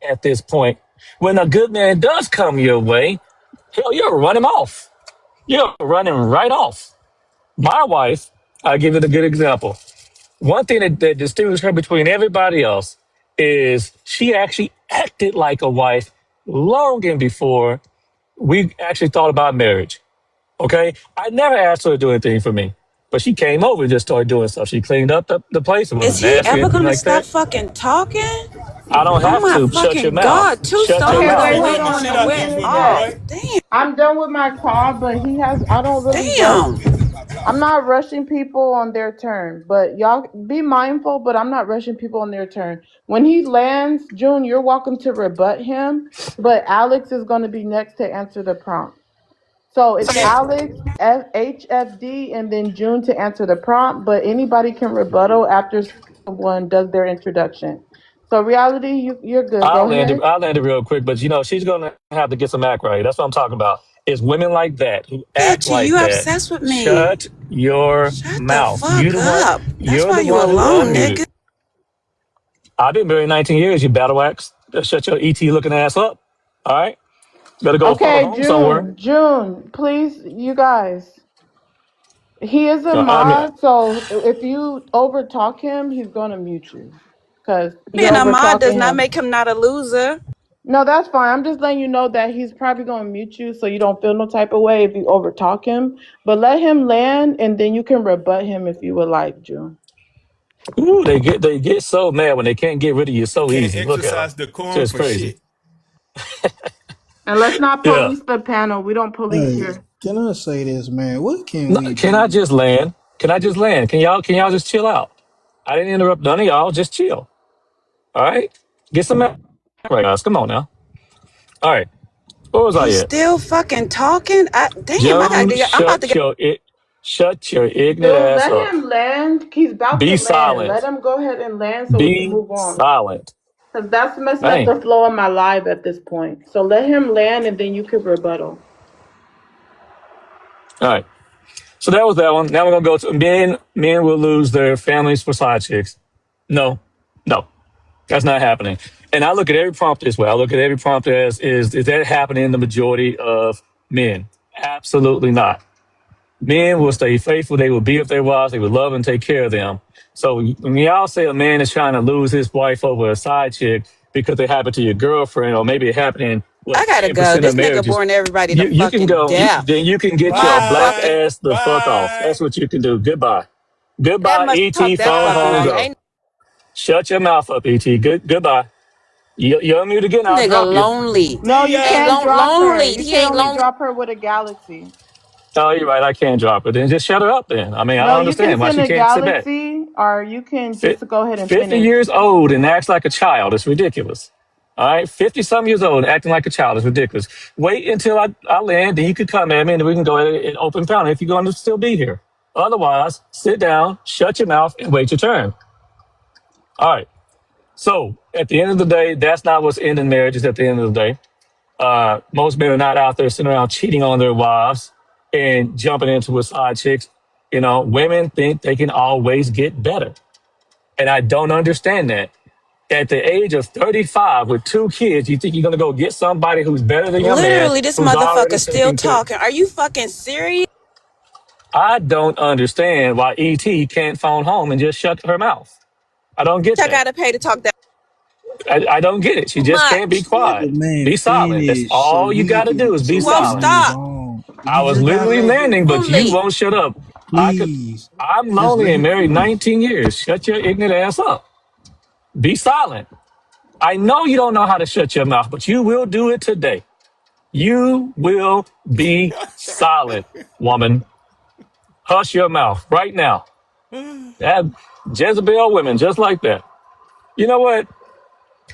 at this point. When a good man does come your way, hell, you'll run him off. You'll run him right off. My wife, I'll give it a good example. One thing that distinguishes her between everybody else is she actually acted like a wife long before we actually thought about marriage. Okay? I never asked her to do anything for me, but she came over and just started doing stuff. She cleaned up the place. It Is wasn't he nasty or ever anything gonna like stop that. fucking talking? I don't Oh have my to. Shut your fucking mouth. god! Two Shut your Okay, stoners wait, that mouth. hold went on, went Amir. off. Yes. Damn. I'm done with my call, but I don't really rush. Damn. I'm not rushing people on their turn, but y'all be mindful, but I'm not rushing people on their turn. When he lands, June, you're welcome to rebut him, but Alex is going to be next to answer the prompt. So it's Alex, HFD, and then June to answer the prompt, but anybody can rebuttal after someone does their introduction. So reality, you're good. Go ahead. I'll land it real quick, but she's gonna have to get some act right. That's what I'm talking about. It's women like that who act Bitch, like you that. obsessed with me. Shut your Shut the mouth. fuck up. That's You're why the you one who alone, unmuted. nigga. I've been married 19 years, you battle axe. Shut your ET looking ass up. All right? Better go Okay, home somewhere. June, please, you guys. He is a I mean, mod, so if you overtalk him, he's gonna mute you because you're Being a mod does overtalking not him. make him not a loser. No, that's fine. I'm just letting you know that he's probably gonna mute you, so you don't feel no type of way if you overtalk him. But let him land, and then you can rebut him if you would like, June. ooh, they get so mad when they can't get rid of you so Can't easy. Look at them. exercise decorum Just for crazy. shit. And let's not Yeah. police the panel. We don't police Hey, here. can I say this, man? What can No, we can I do? just land? Can I just land? Can y'all just chill out? I didn't interrupt none of y'all. Just chill. All right? Get some act right, guys. Come on now. All right. Where was I He's at? still fucking talking. Damn, I'm Joan, about to get. shut your ignorant June, ass let up. him land. He's about to Be land. Let silent. him go ahead and land so we can Be move on. silent. Because that's messing up Dang. the flow of my live at this point. So let him land, and then you can rebuttal. All right. So that was that one. Now we're gonna go to men. Men will lose their families for side chicks. No, that's not happening. And I look at every prompt this way. I look at every prompt as is that happening in the majority of men? Absolutely not. Men will stay faithful. They will be with their wives. They will love and take care of them. So when y'all say a man is trying to lose his wife over a side chick because it happened to your girlfriend, or maybe it happened in I gotta 10% go. of This nigga marriages, boring everybody to you can fucking go. death. Then you can get your black Motherfucker. Bye. ass the fuck off. That's Bye. what you can do. Goodbye. That Goodbye, must talk ET. that Phone fucking home much. Bye. go. Ain't Shut your mouth up, ET. Goodbye. You unmute again, I'll nigga drop you. lonely. No, See you ya. Ain't can't drop her. lonely. You He can ain't only lonely. drop her with a galaxy. Oh, you're right. I can't drop it. Then just shut her up then. I mean, I No, don't you can understand why send she a can't sit back. galaxy, or you can Fi- just go ahead and 50 finish. years old and acts like a child. It's ridiculous. All right, 50 some years old acting like a child is ridiculous. Wait until I land, then you can come at me and we can go at it in open panel if you're going to still be here. Otherwise, sit down, shut your mouth, and wait your turn. All right. So at the end of the day, that's not what's ending marriages at the end of the day. Most men are not out there sitting around cheating on their wives and jumping into with side chicks. You know, women think they can always get better. And I don't understand that. At the age of 35 with 2 kids, you think you're going to go get somebody who's better than your man, Literally, this who's already motherfucker still taken care. talking. Are you fucking serious? I don't understand why ET can't phone home and just shut her mouth. I don't get I that. gotta pay to talk that I don't get it. She just can't be much. Let the quiet. man Be silent. That's finish so all you we got to do can is be You won't silent. move stop. on. I You was just gotta literally let him. landing, but you Lonely. won't shut up. I could. Please, I'm just lonely let and him married finish. 19 years. Shut your ignorant ass up. Be silent. I know you don't know how to shut your mouth, but you will do it today. You will be silent, woman. Hush your mouth right now. That Jezebel women just like that. You know what?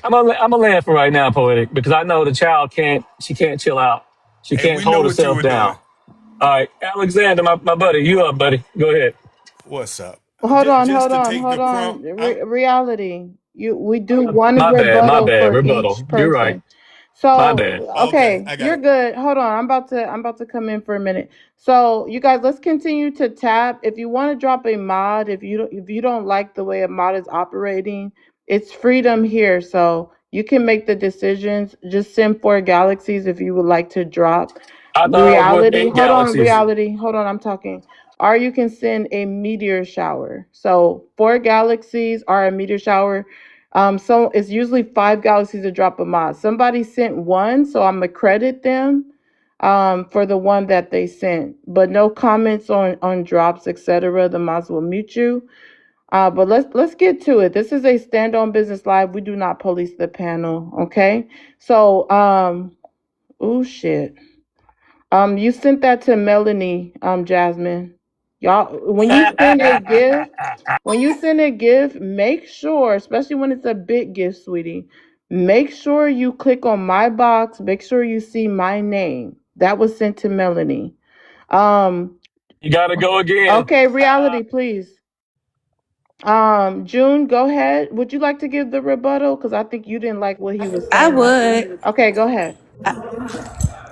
I'm a land for right now, Poetic, because I know the child she can't chill out. She Hey, can't we know hold what you herself were down. doing. All right, Alexander, my buddy, you up, buddy? Go ahead. What's up? Hold on, Just hold to on, take hold the prompt on. out. Reality. We do one My rebuttal bad. for each Rebuttal. You're right. person. My So, bad. Okay, okay, I got you're it. good. Hold on. I'm about to come in for a minute. So, you guys, let's continue to tap. If you want to drop a mod, if you don't like the way a mod is operating, it's freedom here. So, you can make the decisions. Just send 4 galaxies if you would like to drop I thought I was worth reality. 8 Hold on, galaxies. reality. Hold on, I'm talking. Or you can send a meteor shower. So 4 galaxies are a meteor shower. So it's usually 5 galaxies to drop a mod. Somebody sent one, so I'm gonna credit them for the one that they sent. But no comments on drops, etc. The mods will mute you. But let's get to it. This is a stand on business live. We do not police the panel. Okay. So oh shit. You sent that to Melanie, Jasmine. Y'all, when you send a gift, make sure, especially when it's a big gift, sweetie, make sure you click on my box. Make sure you see my name. That was sent to Melanie. Um, You got to go again. okay, reality, please. June, go ahead. Would you like to give the rebuttal? Because I think you didn't like what he was I saying. would. Okay, go ahead.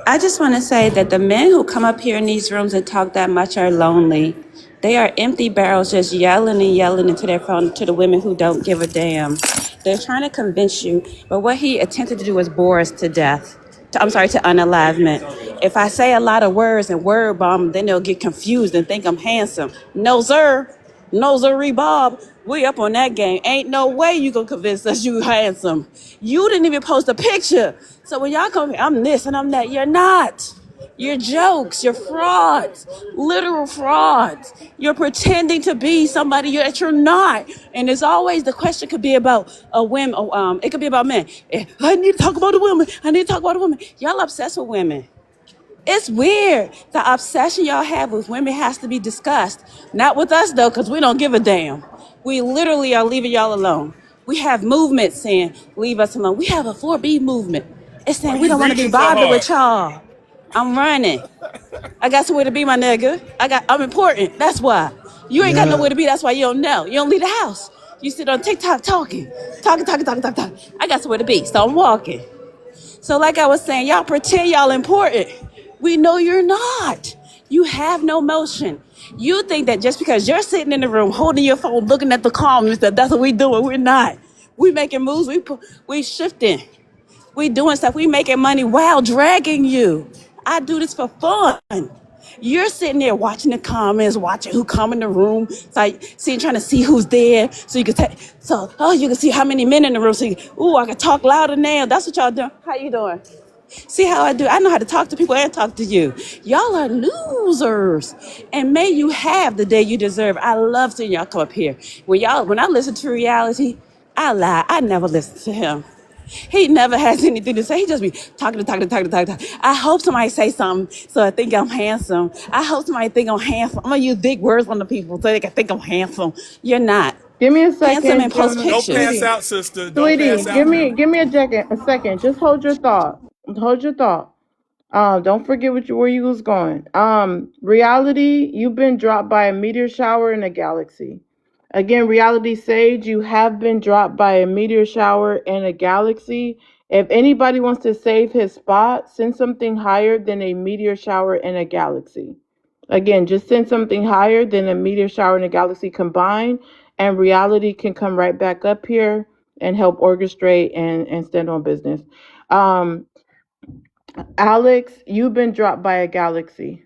I just want to say that the men who come up here in these rooms and talk that much are lonely. They are empty barrels just yelling and yelling into their phone to the women who don't give a damn. They're trying to convince you, but what he attempted to do was bore us to death. I'm sorry, to unalivement. If I say a lot of words and word bomb, then they'll get confused and think I'm handsome. No, sir. No, sirree, Bob. We up on that game. Ain't no way you gonna convince us you handsome. You didn't even post a picture. So when y'all come here, I'm this and I'm that. You're not. You're jokes. You're frauds. Literal frauds. You're pretending to be somebody that you're not. And it's always the question could be about a women. It could be about men. I need to talk about the women. I need to talk about the women. Y'all obsessed with women. It's weird. The obsession y'all have with women has to be discussed. Not with us, though, because we don't give a damn. We literally are leaving y'all alone. We have movements saying, leave us alone. We have a 4B movement. It's Why saying we you don't want to be reaching so bothered hard? with y'all. I'm running. I got somewhere to be, my nigga. I'm important. That's why. You ain't got Yeah, nowhere to be. That's why you don't know. You don't leave the house. You sit on TikTok talking. Talking. I got somewhere to be, so I'm walking. So like I was saying, y'all pretend y'all important. We know you're not. You have no motion. You think that just because you're sitting in the room holding your phone, looking at the comments, that that's what we doing. We're not. We making moves. We shifting. We doing stuff. We making money while dragging you. I do this for fun. You're sitting there watching the comments, watching who come in the room, trying to see who's there, so you can you can see how many men in the room. So I can talk louder now. That's what y'all doing. How you doing? See how I do? I know how to talk to people and talk to you. Y'all are losers, and may you have the day you deserve. I love seeing y'all come up here. When I listen to reality, I lie. I never listen to him. He never has anything to say. He just be talking. I hope somebody say something so I think I'm handsome. I hope somebody think I'm handsome. I'm gonna use big words on the people so they can think I'm handsome. You're not. Give me a Handsome second, and post June. Don't pass pictures. out, sister. Don't Sweetie, pass out now. give me a second. Just hold your thought. Hold your thought. Don't forget where you was going. Reality, you've been dropped by a meteor shower in a galaxy. Again, Reality Sage, you have been dropped by a meteor shower in a galaxy. If anybody wants to save his spot, send something higher than a meteor shower in a galaxy. Again, just send something higher than a meteor shower and a galaxy combined, and Reality can come right back up here and help orchestrate and stand on business. Um, Alex, you've been dropped by a galaxy.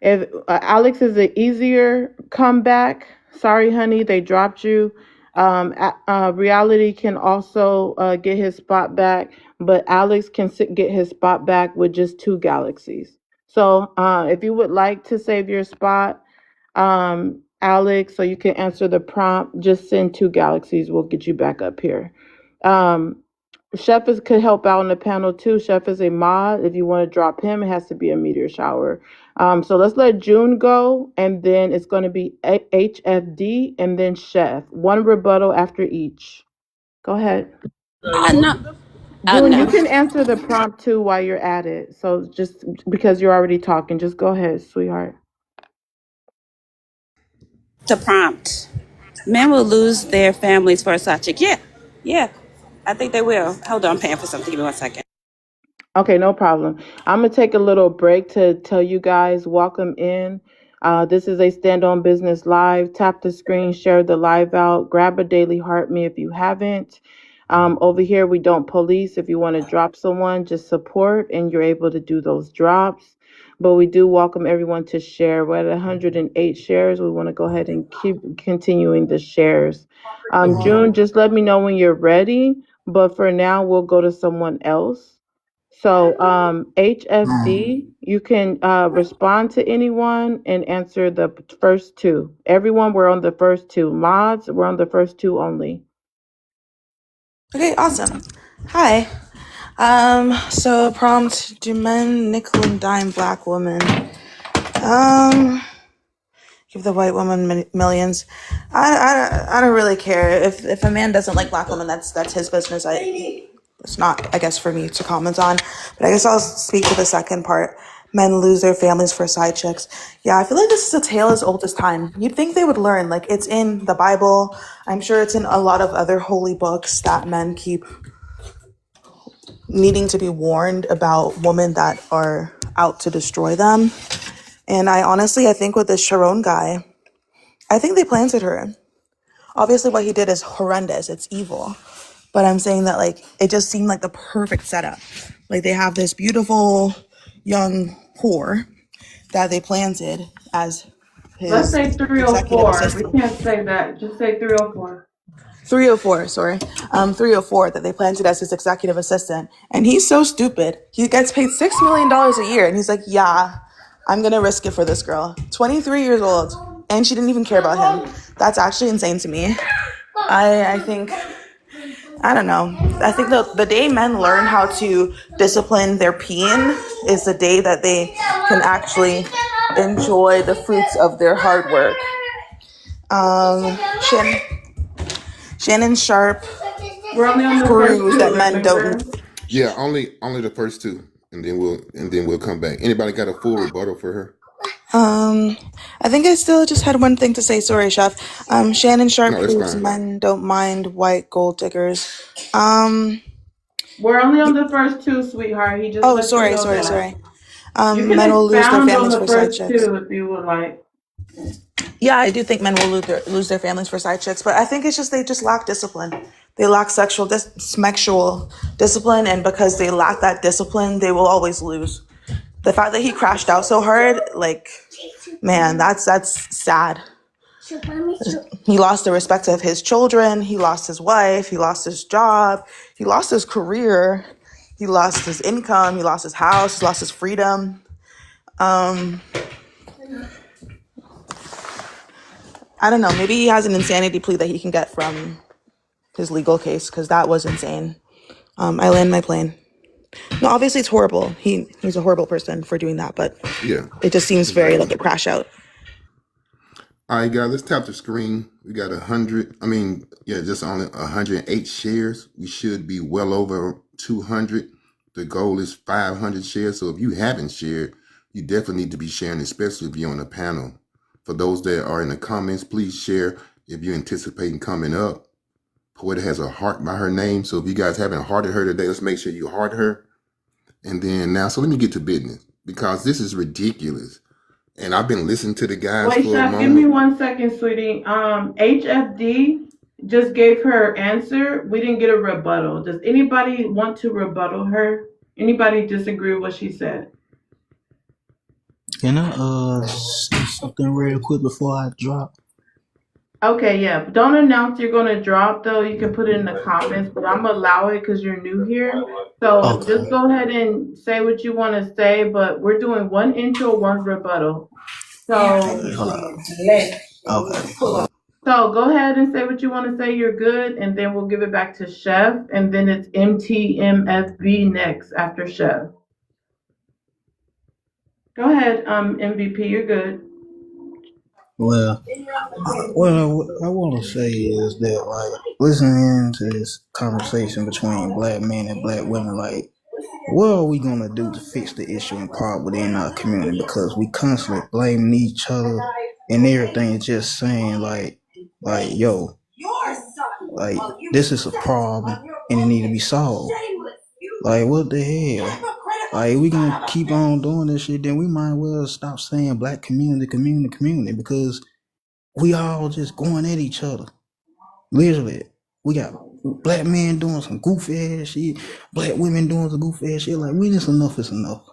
If Alex is an easier comeback, sorry, honey, they dropped you. Reality can also get his spot back, but Alex can get his spot back with just 2 galaxies. So if you would like to save your spot, Alex, so you can answer the prompt. Just send 2 galaxies. We'll get you back up here. Chef could help out on the panel too. Chef is a mod. If you want to drop him, it has to be a meteor shower. So let's let June go, and then it's going to be HFD and then Chef. 1 rebuttal after each. Go ahead. No. June, you No. can answer the prompt too while you're at it. So just because you're already talking, just go ahead, sweetheart. The prompt. Men will lose their families for a side chick. Yeah. I think they will. Hold on, I'm paying for something. Give me 1 second. Okay, no problem. I'm going to take a little break to tell you guys, welcome in. This is a Stand on Business Live. Tap the screen, share the live out, grab a daily heart me if you haven't. Over here, we don't police. If you want to drop someone, just support, and you're able to do those drops. But we do welcome everyone to share. We're at 108 shares. We want to go ahead and keep continuing the shares. June, just let me know when you're ready. But for now, we'll go to someone else. So, HFD, you can respond to anyone and answer the first 2. Everyone, we're on the first 2. Mods, we're on the first 2 only. Okay, awesome. Hi. So prompt, do men nickel and dime black women? Give the white woman millions. I don't really care. If a man doesn't like black women, that's his business. It's not, I guess, for me to comment on. But I guess I'll speak to the second part. Men lose their families for side chicks. Yeah, I feel like this is a tale as old as time. You'd think they would learn. Like, it's in the Bible. I'm sure it's in a lot of other holy books that men keep needing to be warned about women that are out to destroy them. And I think with this Sharon guy, I think they planted her. Obviously, what he did is horrendous. It's evil. But I'm saying that, like, it just seemed like the perfect setup. Like, they have this beautiful young whore that they planted as Let's his say executive 304. assistant. We can't say that. Just say 304. 304, sorry. 304 that they planted as his executive assistant. And he's so stupid. He gets paid $6 million a year. And he's like, yeah, I'm going to risk it for this girl. 23 years old. And she didn't even care about him. That's actually insane to me. I think, I don't know. I think the day men learn how to discipline their peeing is the day that they can actually enjoy the fruits of their hard work. Shannon Sharp proves that men don't. Yeah, only the first 2, and then we'll come back. Anybody got a full rebuttal for her? I think I still just had one thing to say. Sorry, Chef. Shannon Sharp No, it's proves fine. men don't mind white gold diggers. We're only on the first 2, sweetheart. He just Oh, let you sorry. know that. You can Men will lose their expound on families the for side first chicks. 2 if you would like. Yeah, I do think men will lose their families for side chicks, but I think it's just they just lack discipline. They lack sexual discipline, and because they lack that discipline, they will always lose. The fact that he crashed out so hard, like, man, that's sad. He lost the respect of his children. He lost his wife. He lost his job. He lost his career. He lost his income. He lost his house. He lost his freedom. I don't know. Maybe he has an insanity plea that he can get from his legal case, because that was insane. I land my plane. No, obviously it's horrible. He's a horrible person for doing that, but Yeah. it just seems very like a crash out. All right, guys, let's tap the screen. We got just only 108 shares. We should be well over 200. The goal is 500 shares. So if you haven't shared, you definitely need to be sharing, especially if you're on the panel. For those that are in the comments, please share if you're anticipating coming up. Poeta has a heart by her name. So if you guys haven't hearted her today, let's make sure you heart her. And then now, so let me get to business, because this is ridiculous. And I've been listening to the guys Wait, for a Chef, moment. give me 1 second, sweetie. HFD just gave her answer. We didn't get a rebuttal. Does anybody want to rebuttal her? Anybody disagree with what she said? Can I say something real quick before I drop? Okay, yeah. But don't announce you're going to drop, though. You can put it in the comments, but I'm going to allow it because you're new here. So just go ahead and say what you want to say, but we're doing 1 intro, 1 rebuttal. So, Hold on. Okay. so go ahead and say what you want to say. You're good, and then we'll give it back to Chef, and then it's MTMFB next after Chef. Go ahead, MVP. You're good. Well, what I want to say is that, like, listening to this conversation between black men and black women, like, what are we gonna do to fix the issue in part within our community? Because we constantly blaming each other and everything, just saying like, yo, like this is a problem and it need to be solved. Like, what the hell? Like, we gonna keep on doing this shit, then we might well stop saying black community, because we all just going at each other. Literally, we got black men doing some goofy ass shit, black women doing some goofy ass shit. Like, when it's enough, it's enough.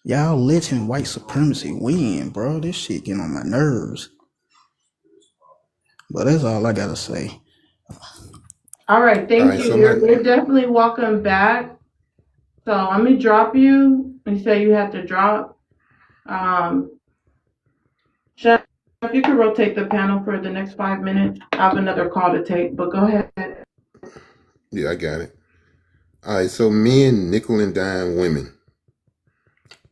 Y'all letting white supremacy win, bro. This shit getting on my nerves. But that's all I gotta say. All right, All thank right, you. so You're definitely welcome back. So let me drop you. You say you had to drop. Chef, if you could rotate the panel for the next 5 minutes. I have another call to take, but go ahead. yeah, I got it. All right, so men nickel and dime women,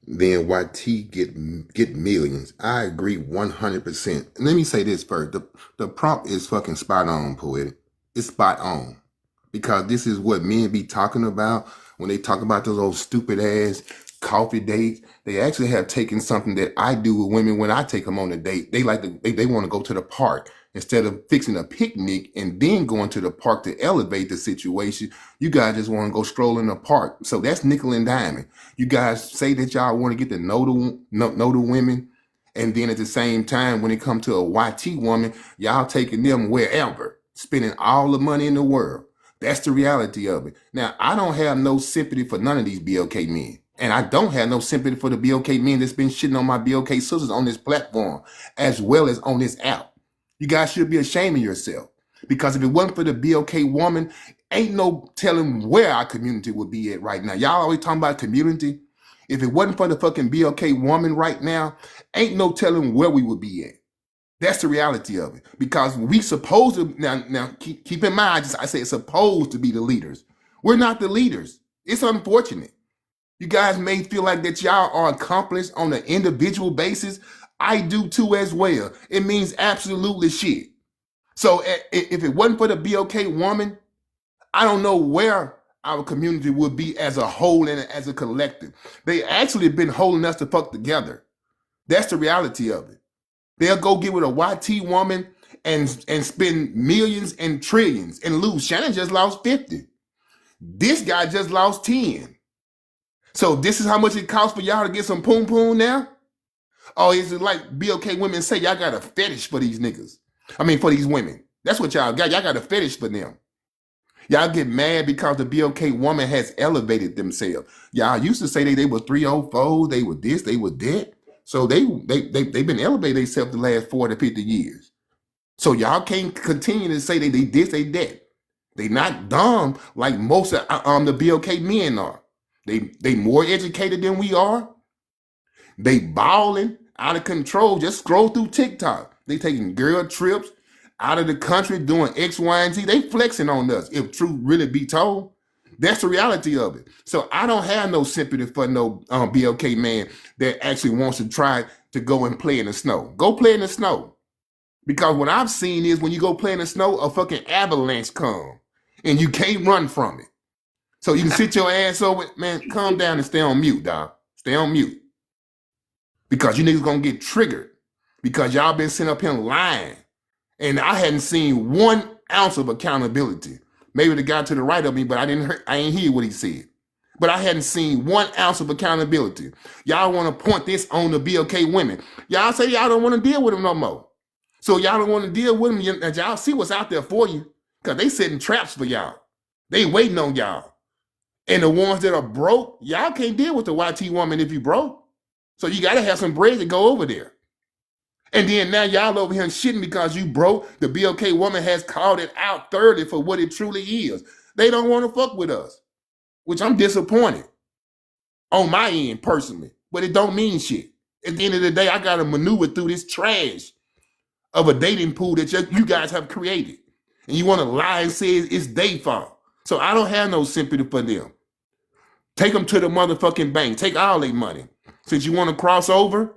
then YT get millions. I agree 100%. And let me say this first: the prompt is fucking spot on, Poetic. It's spot on, because this is what men be talking about when they talk about those old stupid ass coffee dates. They actually have taken something that I do with women when I take them on a date. They like they want to go to the park instead of fixing a picnic and then going to the park to elevate the situation. You guys just want to go stroll in the park. So that's nickel and diming. You guys say that y'all want to get to know the women, and then at the same time, when it comes to a YT woman, y'all taking them wherever, spending all the money in the world. That's the reality of it. Now, I don't have no sympathy for none of these BOK men. And I don't have no sympathy for the BOK men that's been shitting on my BOK sisters on this platform, as well as on this app. You guys should be ashamed of yourself. Because if it wasn't for the BOK woman, ain't no telling where our community would be at right now. Y'all always talking about community. If it wasn't for the fucking BOK woman right now, ain't no telling where we would be at. That's the reality of it. Because we supposed to, now keep in mind, I say it's supposed to be the leaders. We're not the leaders. It's unfortunate. You guys may feel like that y'all are accomplished on an individual basis. I do too as well. It means absolutely shit. So if it wasn't for the BOK woman, I don't know where our community would be as a whole and as a collective. They actually been holding us the fuck together. That's the reality of it. They'll go get with a YT woman and spend millions and trillions and lose. Shannon just lost 50. This guy just lost 10. So this is how much it costs for y'all to get some poom poom now? Oh, is it like BOK women say y'all got a fetish for these niggas? I mean, for these women. That's what y'all got. Y'all got a fetish for them. Y'all get mad because the BOK woman has elevated themselves. Y'all used to say they were 304, they were this, they were that. So they've been elevating themselves the last 40, 50 years. So y'all can't continue to say they this, they that. They not dumb like most of the BOK men are. They more educated than we are. They balling out of control. Just scroll through TikTok. They taking girl trips out of the country doing X, Y, and Z. They flexing on us, if truth really be told. That's the reality of it. So I don't have no sympathy for no BOK man that actually wants to try to go and play in the snow. Go play in the snow. Because what I've seen is when you go play in the snow, a fucking avalanche come and you can't run from it. So you can sit your ass over, man, calm down and stay on mute, dog. Stay on mute. Because you niggas gonna get triggered. Because y'all been sitting up here lying. And I hadn't seen 1 ounce of accountability. Maybe the guy to the right of me, but I ain't hear what he said. But I hadn't seen 1 ounce of accountability. Y'all want to point this on the BOK women. Y'all say y'all don't want to deal with them no more. So y'all don't want to deal with them. Y'all see what's out there for you. Because they setting traps for y'all. They waiting on y'all. And the ones that are broke, y'all can't deal with the YT woman if you broke. So you got to have some bread to go over there. And then now y'all over here shitting because you broke. The BOK woman has called it out thoroughly for what it truly is. They don't want to fuck with us, which I'm disappointed on my end personally, but it don't mean shit. At the end of the day, I got to maneuver through this trash of a dating pool that you guys have created. And you want to lie and say it's their fault. So I don't have no sympathy for them. Take them to the motherfucking bank. Take all their money. Since you want to cross over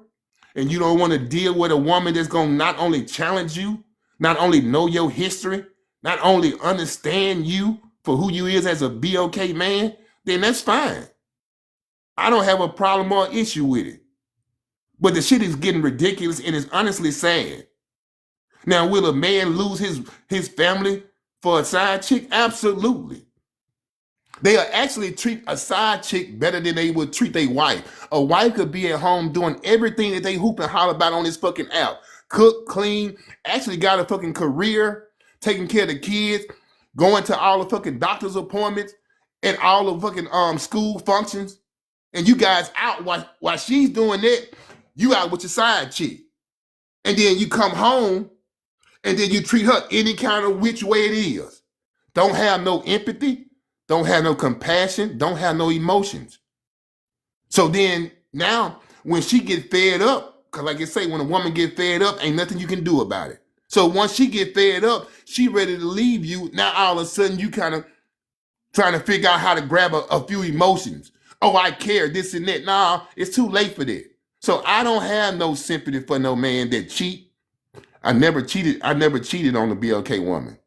and you don't want to deal with a woman that's going to not only challenge you, not only know your history, not only understand you for who you is as a BOK man, then that's fine. I don't have a problem or issue with it. But the shit is getting ridiculous and it's honestly sad. Now, will a man lose his family for a side chick? Absolutely. They'll actually treat a side chick better than they would treat their wife. A wife could be at home doing everything that they hoop and holler about on this fucking app. Cook, clean, actually got a fucking career, taking care of the kids, going to all the fucking doctor's appointments and all the fucking school functions. And you guys out while she's doing that, you out with your side chick. And then you come home and then you treat her any kind of which way it is. Don't have no empathy, don't have no compassion, don't have no emotions. So then now when she get fed up, because like I say, when a woman get fed up, ain't nothing you can do about it. So once she get fed up, she ready to leave you. Now all of a sudden you kind of trying to figure out how to grab a few emotions. Oh, I care, this and that. Nah, it's too late for that. So I don't have no sympathy for no man that cheat. I never cheated on a BOK woman.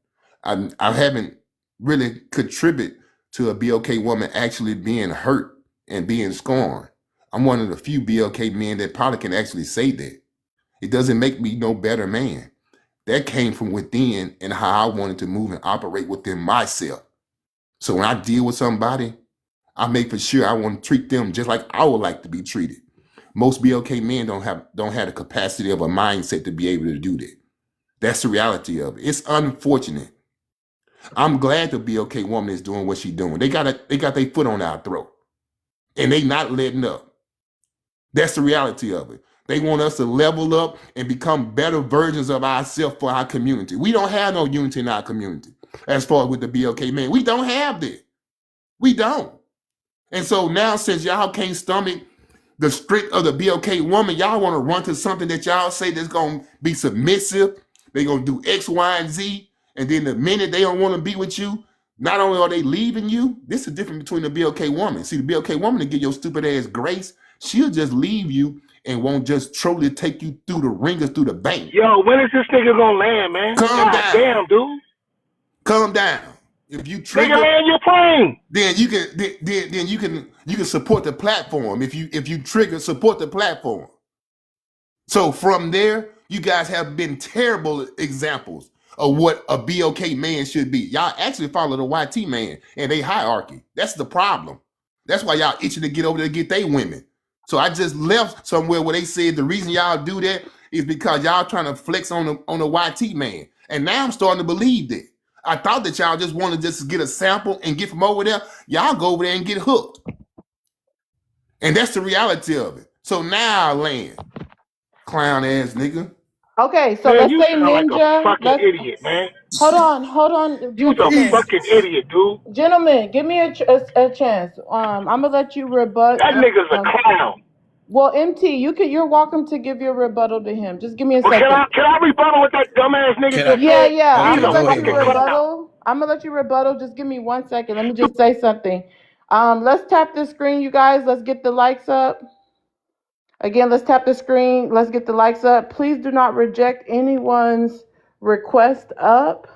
I haven't really contributed to a BOK woman actually being hurt and being scorned. I'm one of the few BOK men that probably can actually say that. It doesn't make me no better man. That came from within and how I wanted to move and operate within myself. So when I deal with somebody, I make for sure I want to treat them just like I would like to be treated. Most BOK men don't have the capacity of a mindset to be able to do that. That's the reality of it. It's unfortunate. I'm glad the BOK woman is doing what she's doing. They got their foot on our throat. And they not letting up. That's the reality of it. They want us to level up and become better versions of ourselves for our community. We don't have no unity in our community. As far as with the BOK man, we don't have that. We don't. And so now since y'all can't stomach the strict of the BOK woman, y'all want to run to something that y'all say that's going to be submissive. They're going to do X, Y, and Z. And then the minute they don't want to be with you, not only are they leaving you, this is the difference between the BOK woman. See, the BOK woman to give your stupid ass grace, she'll just leave you and won't just truly take you through the ringers, through the bank. Yo, when is this nigga gonna land, man? Calm down. Damn, dude. Calm down. If you trigger, nigga, land your plane. Then you can support the platform. If you trigger, support the platform. So from there, you guys have been terrible examples of what a BOK man should be. Y'all actually follow the YT man and they hierarchy. That's the problem. That's why y'all itching to get over there to get they women. So I just left somewhere where they said the reason y'all do that is because y'all trying to flex on the YT man. And now I'm starting to believe that. I thought that y'all just want to just get a sample and get from over there. Y'all go over there and get hooked. And that's the reality of it. So now I land. Clown ass nigga. Okay, so man, let's you say sound Ninja. like a fucking idiot, man. Hold on. You's a fucking idiot, dude. Gentlemen, give me a chance. I'm gonna let you rebut. That nigga's a clown. Well, MT, you're welcome to give your rebuttal to him. Just give me a Well, second. can I rebuttal with that dumbass nigga? Yeah. I'm He's a gonna let fucking you rebuttal. I'm gonna let you rebuttal. Just give me 1 second. Let me just say something. Let's tap the screen, you guys. Let's get the likes up. Again, let's tap the screen. Let's get the likes up. Please do not reject anyone's request up.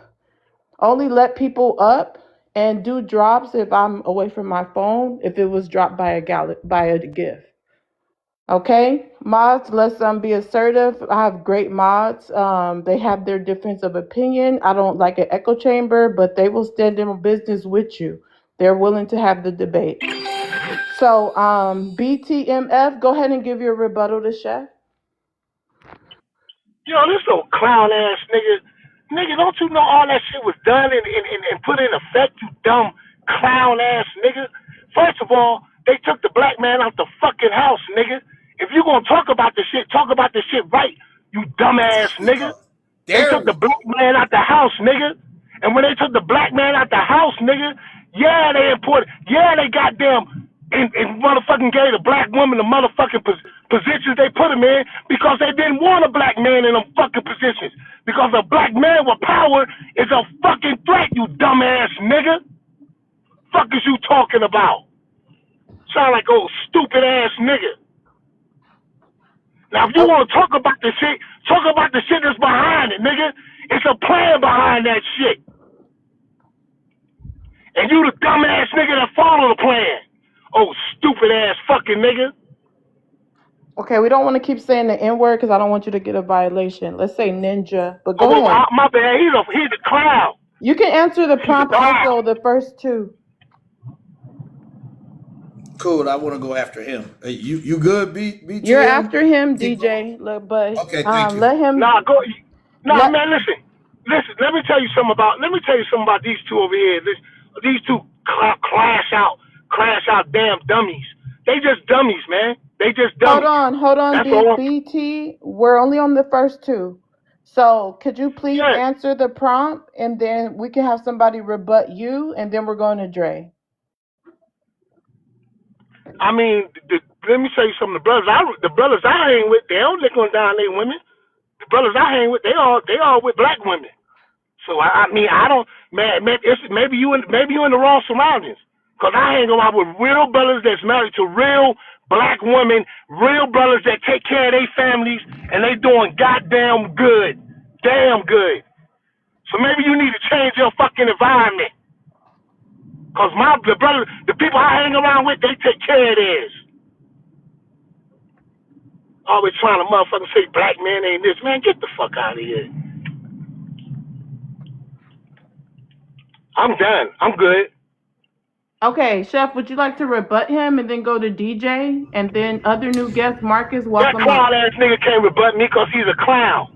Only let people up and do drops if I'm away from my phone, if it was dropped by a gift. Okay, mods, let's be assertive. I have great mods. They have their difference of opinion. I don't like an echo chamber, but they will stand in business with you. They're willing to have the debate. So, BTMF, go ahead and give your rebuttal to Chef. Yo, this old clown ass nigga. Nigga, don't you know all that shit was done and put in effect, you dumb clown ass nigga? First of all, they took the black man out the fucking house, nigga. If you gonna talk about the shit right, you dumbass nigga. They took the black man out the house, nigga. And when they took the black man out the house, nigga, they goddamn and motherfucking gave the black woman the motherfucking positions they put them in because they didn't want a black man in them fucking positions. Because a black man with power is a fucking threat, you dumbass nigga. Fuck is you talking about? Sound like old stupid ass nigga. Now if you want to talk about the shit that's behind it, nigga. It's a plan behind that shit. And you the dumbass nigga that follow the plan. Oh, stupid ass fucking nigga. Okay, we don't want to keep saying the N word because I don't want you to get a violation. Let's say ninja, but go ahead. My bad. He's a clown. You can answer the prompt also, the first two. Cool. I want to go after him. Hey, you good, BTM? You're after him, DJ. But okay, thank you. let him. Man, listen. Let me tell you something about these two over here. These two crash out damn dummies. They just dummies, man. They just dummies. Hold on, BT. We're only on the first two. So could you please answer the prompt, and then we can have somebody rebut you, and then we're going to Dre. I mean, let me tell you something. The brothers I hang with, they don't lick on down their women. The brothers I hang with, they all with black women. So I don't, man. Maybe you in the wrong surroundings. Cause I hang around with real brothers that's married to real black women, real brothers that take care of their families, and they doing goddamn good, damn good. So maybe you need to change your fucking environment. Cause the people I hang around with, they take care of theirs. Always trying to motherfucking say black man ain't this. Man, get the fuck out of here. I'm done. I'm good. Okay, Chef, would you like to rebut him and then go to DJ and then other new guest Marcus? Welcome. That clown ass nigga can't rebut me because he's a clown.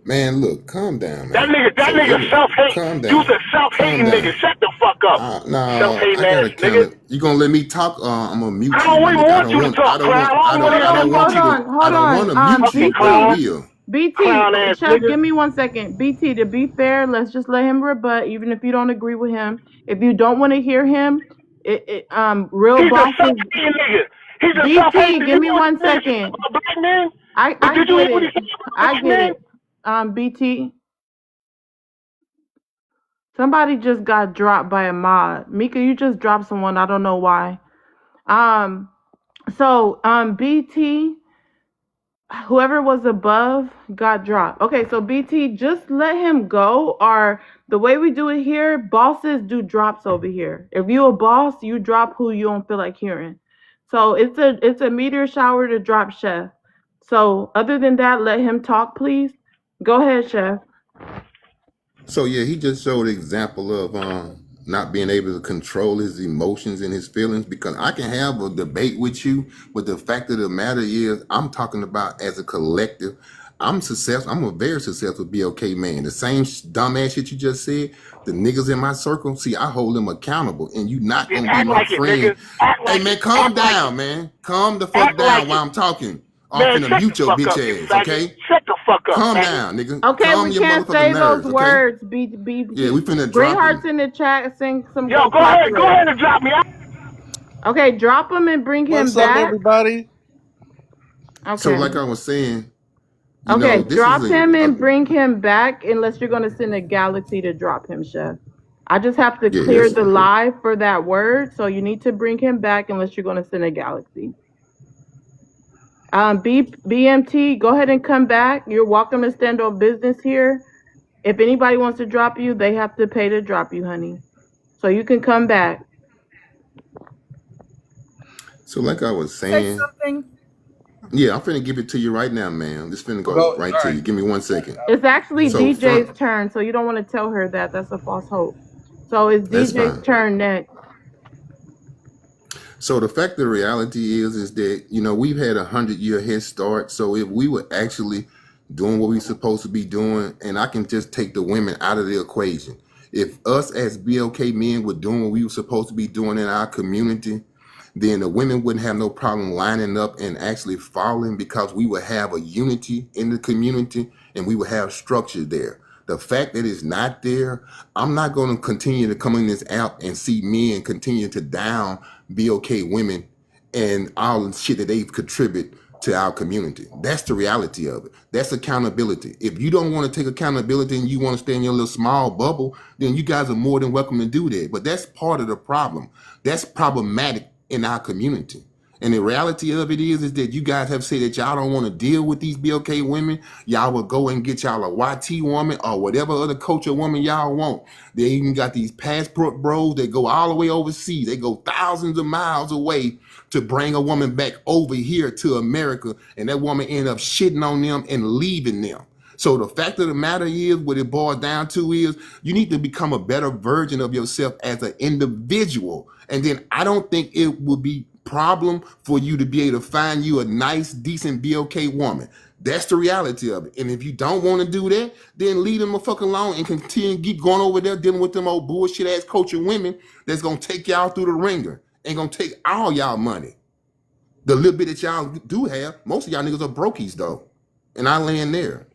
Man, look, calm down, man. That nigga self-hate. You's a self-hating nigga. Shut the fuck up. Self-hating ass nigga. You gonna let me talk? I'm gonna mute you. I don't even want you to talk, clown. Hold on. BT, BT, Chef, give me 1 second. BT, to be fair, let's just let him rebut, even if you don't agree with him. If you don't want to hear him, real He's bosses. a self-hating nigga. He's a BT, self-hating. give me 1 second. A black man? I get it. I get it. BT. Somebody just got dropped by a mod. Mika, you just dropped someone. I don't know why. BT, whoever was above got dropped. Okay, so BT, just let him go. Or the way we do it here, bosses do drops over here. If you a boss, you drop who you don't feel like hearing. So it's a meteor shower to drop Chef. So other than that, let him talk, please. Go ahead, Chef. So yeah, he just showed an example of not being able to control his emotions and his feelings, because I can have a debate with you, but the fact of the matter is I'm talking about as a collective. I'm successful. I'm a very successful BOK man. The same dumbass shit you just said, the niggas in my circle, see, I hold them accountable, and you not gonna be my friend. Hey man, calm down, man. Calm the fuck down while I'm talking. I'm finna mute your bitch ass, okay? Shut the fuck up. Calm down, nigga. Okay, Calm we your can't motherfucking say nerves, those okay? words. Yeah, we finna Green drop hearts him. in the chat. Sing some. Yo, go ahead and drop me. Okay, drop him and bring him What's back. up, everybody? Okay. So like I was saying, Okay, drop him and bring him back unless you're going to send a galaxy to drop him, Chef. I just have to clear the live for that word, so you need to bring him back unless you're going to send a galaxy. BMT, go ahead and come back. You're welcome to stand on business here. If anybody wants to drop you, they have to pay to drop you, honey. So you can come back. So like I was saying, yeah, I'm finna give it to you right now, man. I'm just finna go right to you. Give me 1 second. It's actually DJ's turn, so you don't want to tell her that. That's a false hope. So it's DJ's turn next. So the fact of the reality is that, we've had 100-year head start. So if we were actually doing what we're supposed to be doing, and I can just take the women out of the equation. If us as BOK men were doing what we were supposed to be doing in our community, then the women wouldn't have no problem lining up and actually following, because we would have a unity in the community and we would have structure there. The fact that it's not there, I'm not going to continue to come in this app and see men continue to down BOK women and all the shit that they've contributed to our community. That's the reality of it. That's accountability. If you don't want to take accountability and you want to stay in your little small bubble, then you guys are more than welcome to do that. But that's part of the problem. That's problematic in our community. And the reality of it is that you guys have said that y'all don't want to deal with these BLK women. Y'all will go and get y'all a YT woman or whatever other culture woman y'all want. They even got these passport bros that go all the way overseas. They go thousands of miles away to bring a woman back over here to America. And that woman end up shitting on them and leaving them. So the fact of the matter is, what it boils down to is you need to become a better version of yourself as an individual. And then I don't think it would be problem for you to be able to find you a nice, decent BLK woman. That's the reality of it. And if you don't want to do that, then leave them a fucking alone and continue to keep going over there dealing with them old bullshit ass culture women that's gonna take y'all through the ringer and gonna take all y'all money. The little bit that y'all do have, most of y'all niggas are brokies though. And I land there.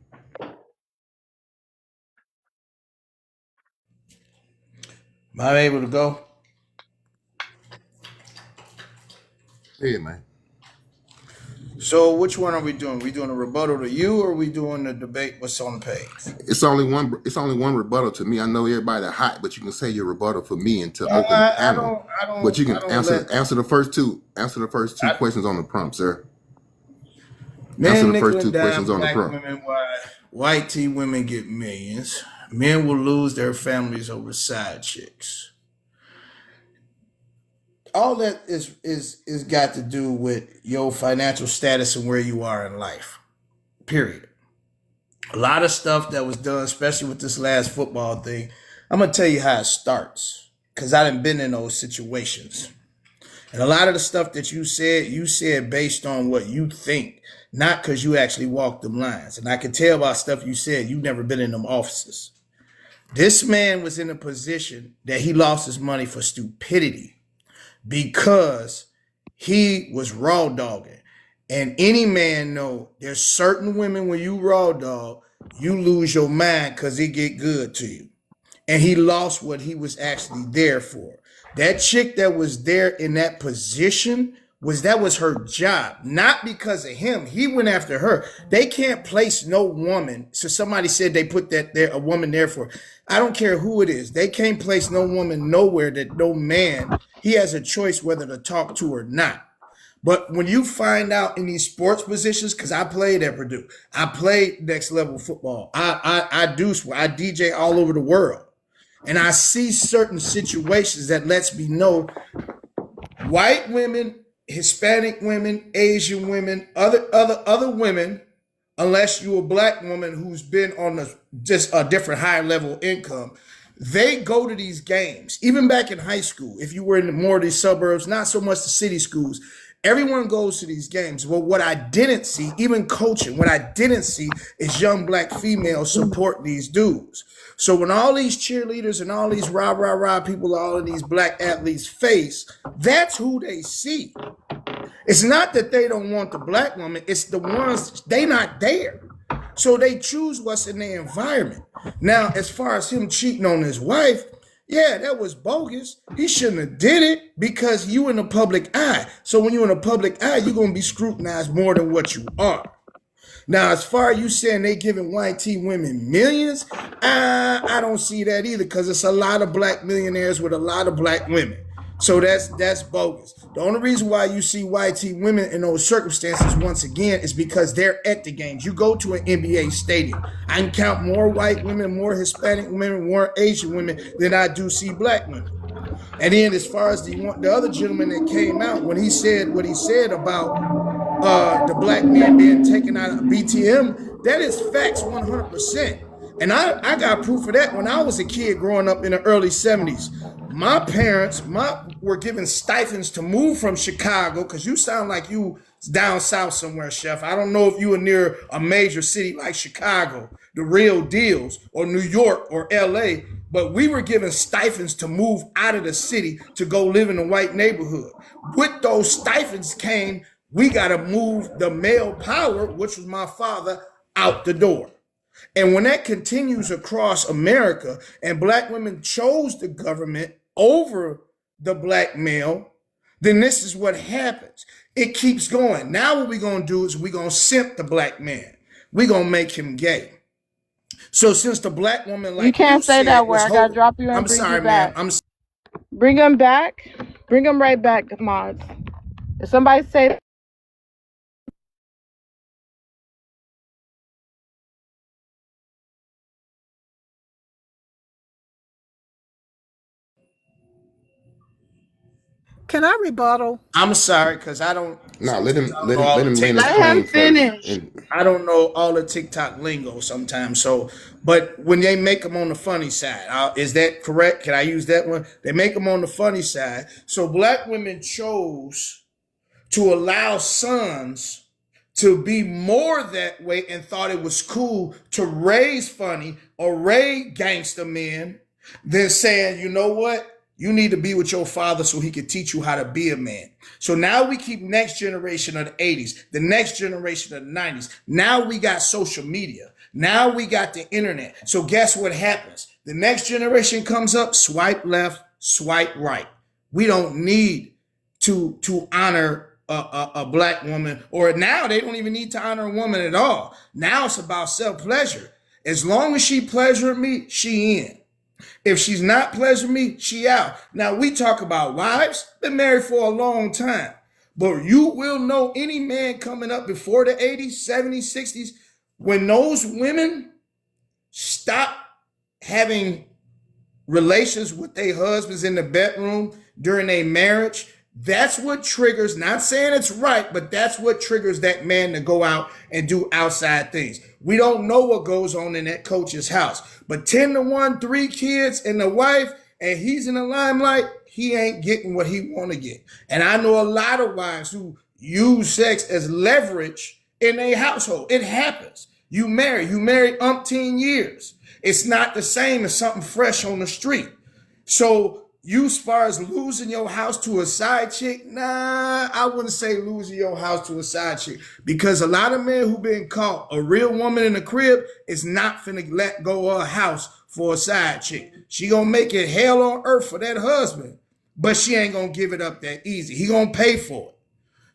Am I able to go? Yeah, man. So which one are we doing? We doing a rebuttal to you, or are we doing the debate what's on the page? It's only one rebuttal to me. I know everybody hot, but you can say your rebuttal for me and to open the panel. But you can answer the first two questions on the prompt, sir. Answer the first two questions on the prompt. Women, why white teen women get millions. Men will lose their families over side chicks. All that is got to do with your financial status and where you are in life. Period. A lot of stuff that was done, especially with this last football thing, I'm gonna tell you how it starts, because I done been in those situations. And a lot of the stuff that you said based on what you think, not because you actually walked them lines. And I can tell by stuff you said, you've never been in them offices. This man was in a position that he lost his money for stupidity, because he was raw dogging. And any man know there's certain women, when you raw dog, you lose your mind because it get good to you. And he lost what he was actually there for. That chick that was there in that position that was her job, not because of him. He went after her. They can't place no woman. So somebody said they put that there, a woman there for. I don't care who it is. They can't place no woman nowhere that no man, he has a choice whether to talk to or not. But when you find out in these sports positions, because I played at Purdue, I played next level football. I DJ all over the world. And I see certain situations that lets me know white women, Hispanic women, Asian women, other women, unless you're a black woman who's been on just a different higher level income, they go to these games. Even back in high school, if you were in more of these suburbs, not so much the city schools, everyone goes to these games. Well, what I didn't see, even coaching, what I didn't see is young black females support these dudes. So when all these cheerleaders and all these rah people, all of these black athletes face, that's who they see. It's not that they don't want the black woman, it's the ones, they not there. So they choose what's in their environment. Now, as far as him cheating on his wife, yeah, that was bogus. He shouldn't have did it, because you in the public eye. So when you're in the public eye, you're going to be scrutinized more than what you are. Now, as far as you saying they giving white teen women millions, I don't see that either, because it's a lot of black millionaires with a lot of black women. So that's bogus. The only reason why you see white teen women in those circumstances, once again, is because they're at the games. You go to an NBA stadium, I can count more white women, more Hispanic women, more Asian women than I do see black women. And then as far as the other gentleman that came out, when he said what he said about the black man being taken out of BTM, that is facts 100%. And I got proof of that. When I was a kid growing up in the early 70s, my parents were given stipends to move from Chicago, because you sound like you down south somewhere, Chef. I don't know if you were near a major city like Chicago, the real deals, or New York or LA, but we were given stipends to move out of the city to go live in a white neighborhood. With those stipends came, we got to move the male power, which was my father, out the door. And when that continues across America and black women chose the government over the black male, then this is what happens. It keeps going. Now what we're going to do is we're going to simp the black man. We're going to make him gay. So since the black woman, You like can't you say said, that word. was I gotta holding, drop you and I'm bring you sorry, man. back. Bring him back. Bring him right back, mods. If somebody say Can I rebuttal? I'm sorry because I don't. No, let him I don't let know him all let the him land his TikTok. let him plane first. finish. And I don't know all the TikTok lingo sometimes. So, but when they make them on the funny side, is that correct? Can I use that one? They make them on the funny side. So black women chose to allow sons to be more that way and thought it was cool to raise funny or raise gangster men than saying, you know what? You need to be with your father so he can teach you how to be a man. So now we keep next generation of the 80s, the next generation of the 90s. Now we got social media. Now we got the internet. So guess what happens? The next generation comes up, swipe left, swipe right. We don't need to honor a black woman, or now they don't even need to honor a woman at all. Now it's about self-pleasure. As long as she pleasuring me, she in. If she's not pleasuring me, she out. Now we talk about wives, been married for a long time, but you will know any man coming up before the 80s, 70s, 60s, when those women stop having relations with their husbands in the bedroom during their marriage, that's what triggers, not saying it's right, but that's what triggers that man to go out and do outside things. We don't know what goes on in that coach's house, but 10-1, 3 kids and the wife, and he's in the limelight, he ain't getting what he want to get. And I know a lot of wives who use sex as leverage in a household. It happens. You married umpteen years. It's not the same as something fresh on the street. So you, as far as losing your house to a side chick, nah, I wouldn't say losing your house to a side chick, because a lot of men who been caught, a real woman in the crib is not finna let go of a house for a side chick. She gonna make it hell on earth for that husband, but she ain't gonna give it up that easy. He gonna pay for it.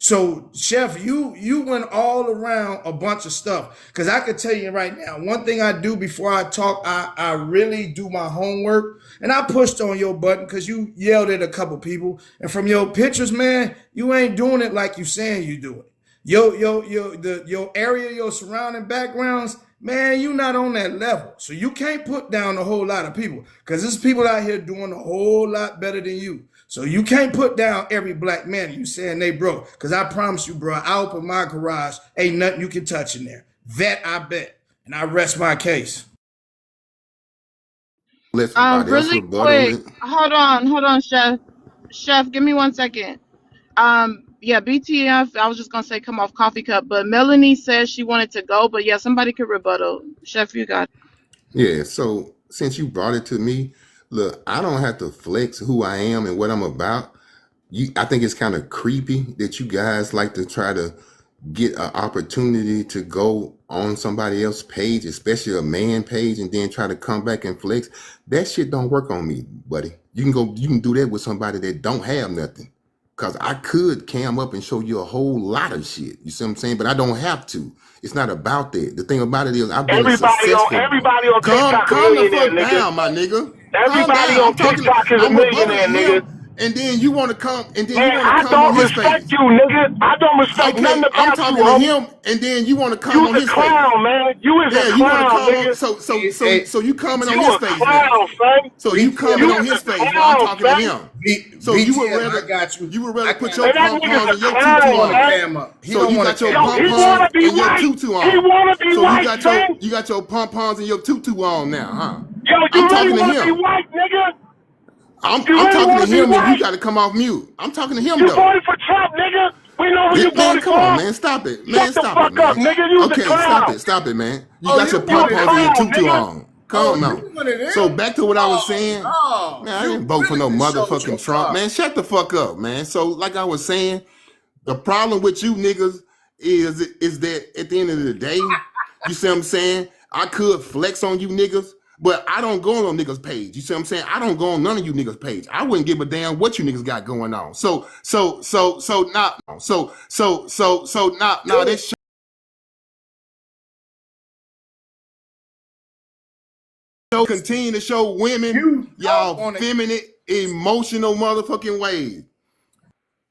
So, Chef, you went all around a bunch of stuff. Because I can tell you right now, one thing I do before I talk, I really do my homework. And I pushed on your button because you yelled at a couple people. And from your pictures, man, you ain't doing it like you saying you do it. Your area, your surrounding backgrounds, man, you not on that level. So you can't put down a whole lot of people. Because there's people out here doing a whole lot better than you. So you can't put down every black man you saying they broke. Because I promise you, bro, I open my garage, ain't nothing you can touch in there. That I bet. And I rest my case. let somebody else Really rebuttal quick. it. Hold on, Chef. Chef, give me 1 second. Yeah, BTF, I was just gonna say come off coffee cup, but Melanie says she wanted to go, but yeah, somebody could rebuttal. Chef, you got it. Yeah, so since you brought it to me, look, I don't have to flex who I am and what I'm about. I think it's kind of creepy that you guys like to try to get an opportunity to go on somebody else's page, especially a man page, and then try to come back and flex. That shit don't work on me, buddy. You can do that with somebody that don't have nothing. Cause I could cam up and show you a whole lot of shit. You see what I'm saying? But I don't have to. It's not about that. The thing about it is I've been Everybody on TikTok calm the millionaire, fuck nigga. down, my nigga. Everybody on TikTok is a millionaire, nigga. And then you want to come, and then Man, you want I to come on don't his respect page. you, nigga. I don't respect Okay, nothing I'm about talking you, to homie. him, and then you want to come You on was his a page. clown, man. You was Yeah, a you want to clown, come nigga. on. So you coming on You his a page clown, now. son. So you coming You on was his a page while I'm clown, talking to son. him. So you would BTF, I rather got you. you would rather put got your Man, that pom nigga's poms a and your clown, tutu want to man. on. cam up. He So don't you want got to your cam Yo, up. pom he poms wanna be and your white. tutu He on. wanna be So white, son. you got your pom poms and your tutu on now, huh? Yo, you I'm really talking to wanna be him. white, nigga? I'm You really talking to wanna be him, and you white? got to come off mute. I'm talking to him You though. voted for Trump, nigga. We know who you Man, voted come on, for. man. Stop it. Shut Man, the stop it, fuck up, man. nigga. You was a Okay, stop clown. it. Stop it, man. You Oh, got you your You pom a poms and your clown, tutu nigga. on. Oh, Come you on. one of them? So back to what I was saying. Oh, Man, I you didn't vote for really no just showed your motherfucking Trump. card. Man, shut the fuck up, man. So like I was saying, the problem with you niggas is that at the end of the day, you see what I'm saying? I could flex on you niggas, But I don't go on niggas' page. You see what I'm saying? I don't go on none of you niggas' page. I wouldn't give a damn what you niggas got going on. So now this show continue to show women y'all feminine, emotional motherfucking ways.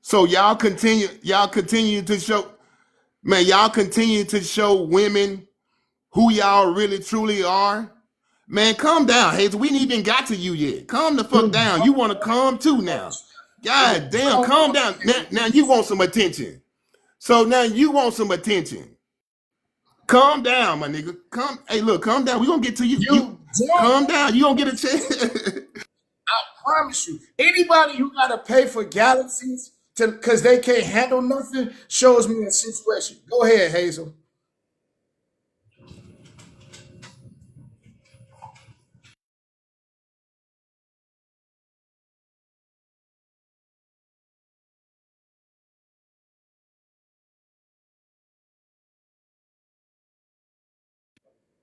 So y'all continue to show, man, y'all continue to show women who y'all really truly are. Man, calm down, Hazel. We ain't even got to you yet. Calm the fuck down. You want to calm too now. God damn, calm down. Now you want some attention. So now you want some attention. Calm down, my nigga. Hey, look, calm down. We gonna get to you. Calm down. You gonna get a chance. I promise you, anybody who gotta pay for galaxies because they can't handle nothing shows me a situation. Go ahead, Hazel.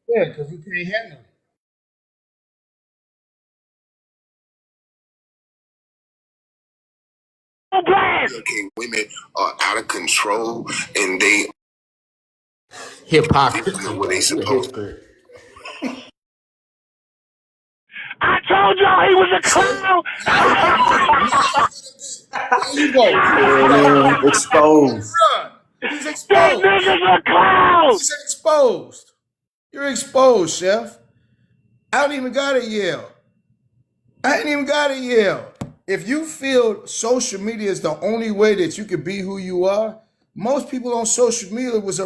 Yeah, because you can't handle it. Women are out of control and they hypocrisy. What they supposed to. I told y'all he was a clown. There you go. Man, exposed. He's exposed. That nigga's a clown. He's exposed. You're exposed, Chef. I don't even gotta yell. I ain't even gotta yell. If you feel social media is the only way that you can be who you are, most people on social media was a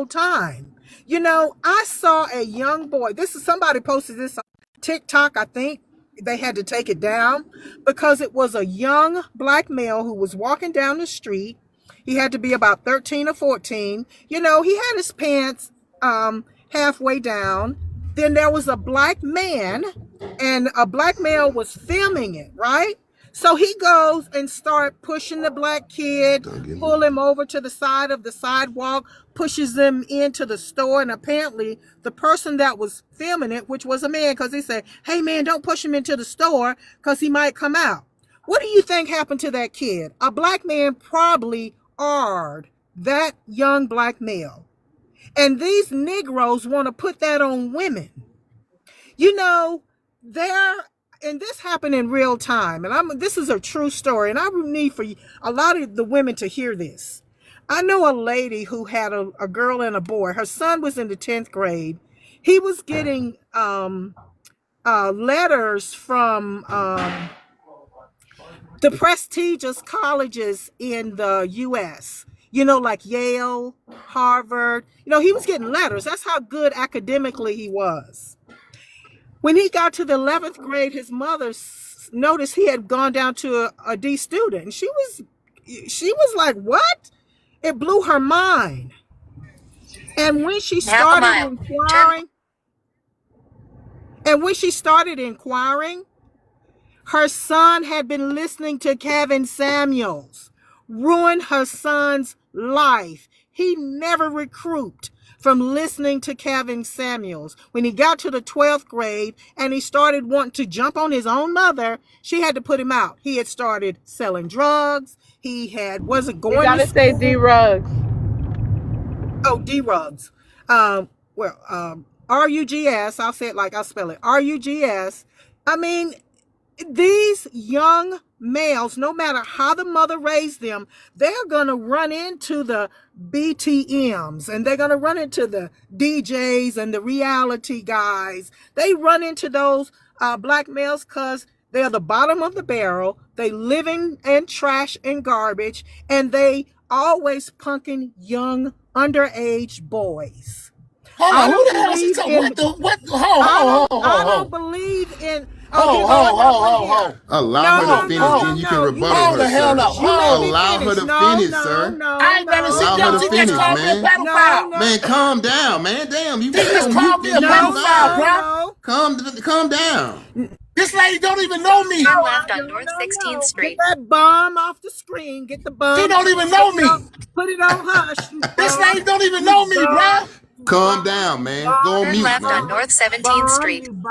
time. You know, I saw a young boy. This is somebody posted this on TikTok. I think they had to take it down because it was a young black male who was walking down the street. He had to be about 13 or 14. You know, he had his pants halfway down. Then there was a black man, and a black male was filming it, right? So he goes and start pushing the black kid, pull him over to the side of the sidewalk, pushes him into the store. And apparently the person that was filming it, which was a man, because he said, hey man, don't push him into the store because he might come out. What do you think happened to that kid? A black man probably arred that young black male. And these Negroes want to put that on women. You know, and this happened in real time, and this is a true story, and I need for a lot of the women to hear this. I know a lady who had a girl and a boy. Her son was in the 10th grade. He was getting letters from the prestigious colleges in the U.S., you know, like Yale, Harvard. You know, he was getting letters. That's how good academically he was. When he got to the 11th grade, his mother noticed he had gone down to a D student. And she was like, what? It blew her mind. And when she started inquiring, her son had been listening to Kevin Samuels, ruined her son's life. He never recouped from listening to Kevin Samuels. When he got to the 12th grade and he started wanting to jump on his own mother, she had to put him out. He had started selling drugs. Wasn't going to school. You gotta say D-Rugs. Oh, D-Rugs. R-U-G-S. I'll say it like I spell it. R-U-G-S. I mean, these young males, no matter how the mother raised them, they're going to run into the BTMs and they're going to run into the DJs and the reality guys. They run into those black males because they're the bottom of the barrel. They live in trash and garbage, and they always punking young underage boys. Hold on, who the hell is he talking? I don't believe in. Allow her to finish, then you can rebuttal her, sir. Allow her to finish, sir. I ain't never seen Allow her to finish, man. Man, calm down, man. Damn, you just called me a pedophile, bro. Calm down. This lady don't even know me. Turn left on North 16th Street. Get that bomb off the screen. Get the bomb. She don't even know me. Put it on hush. This lady don't even know me, bro. Calm down, man. Go on Turn mute, left man. on North 17th Street. Then turn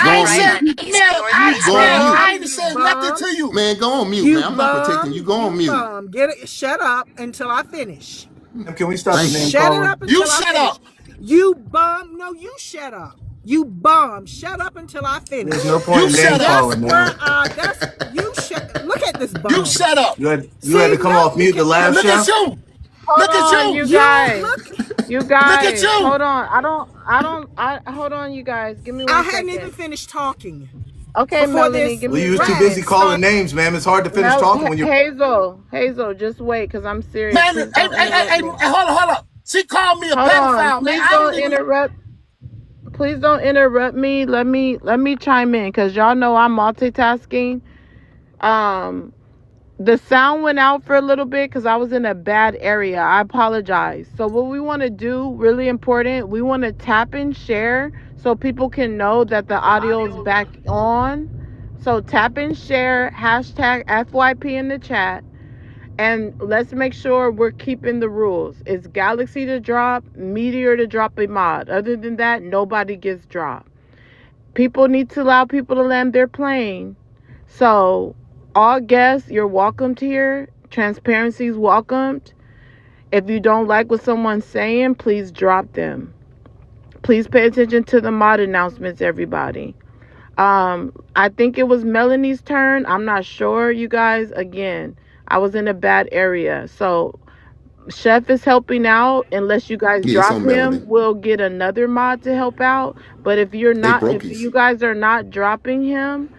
Go on right mute. on East North. I ain't said nothing to you. Man, go on mute, man. I'm not protecting you. Go on mute. Get it. Shut up until I finish. Can we stop the name Shut calling? it up until You I shut finish. up. You bum. No, you shut up. You bum. Shut up until I finish. There's no point in name calling, man. You shut. Look at this bum. You shut up. You had to come off mute the last Look show. at you. Hold on, you guys. You guys. Look at you. Hold on. Hold on, you guys. Give me 1 second. I hadn't even finished talking. Okay, Melanie, give me. Well, you was too busy calling names, man. It's hard to finish talking when you. Hazel, just wait, cause I'm serious. Man, hey, hold up. She called me a pedophile, man. Please don't interrupt me. Let me chime in, cause y'all know I'm multitasking. The sound went out for a little bit because I was in a bad area. I apologize. So what we want to do, really important, we want to tap and share so people can know that the audio is back on. So tap and share, hashtag FYP in the chat. And let's make sure we're keeping the rules. It's Galaxy to drop, Meteor to drop a mod. Other than that, nobody gets dropped. People need to allow people to land their plane. So all guests, you're welcomed here. Transparency is welcomed. If you don't like what someone's saying, please drop them. Please pay attention to the mod announcements, everybody. I think it was Melanie's turn. I'm not sure, you guys. Again, I was in a bad area. So Chef is helping out. Unless you guys drop him, we'll get another mod to help out. But if you guys are not dropping him,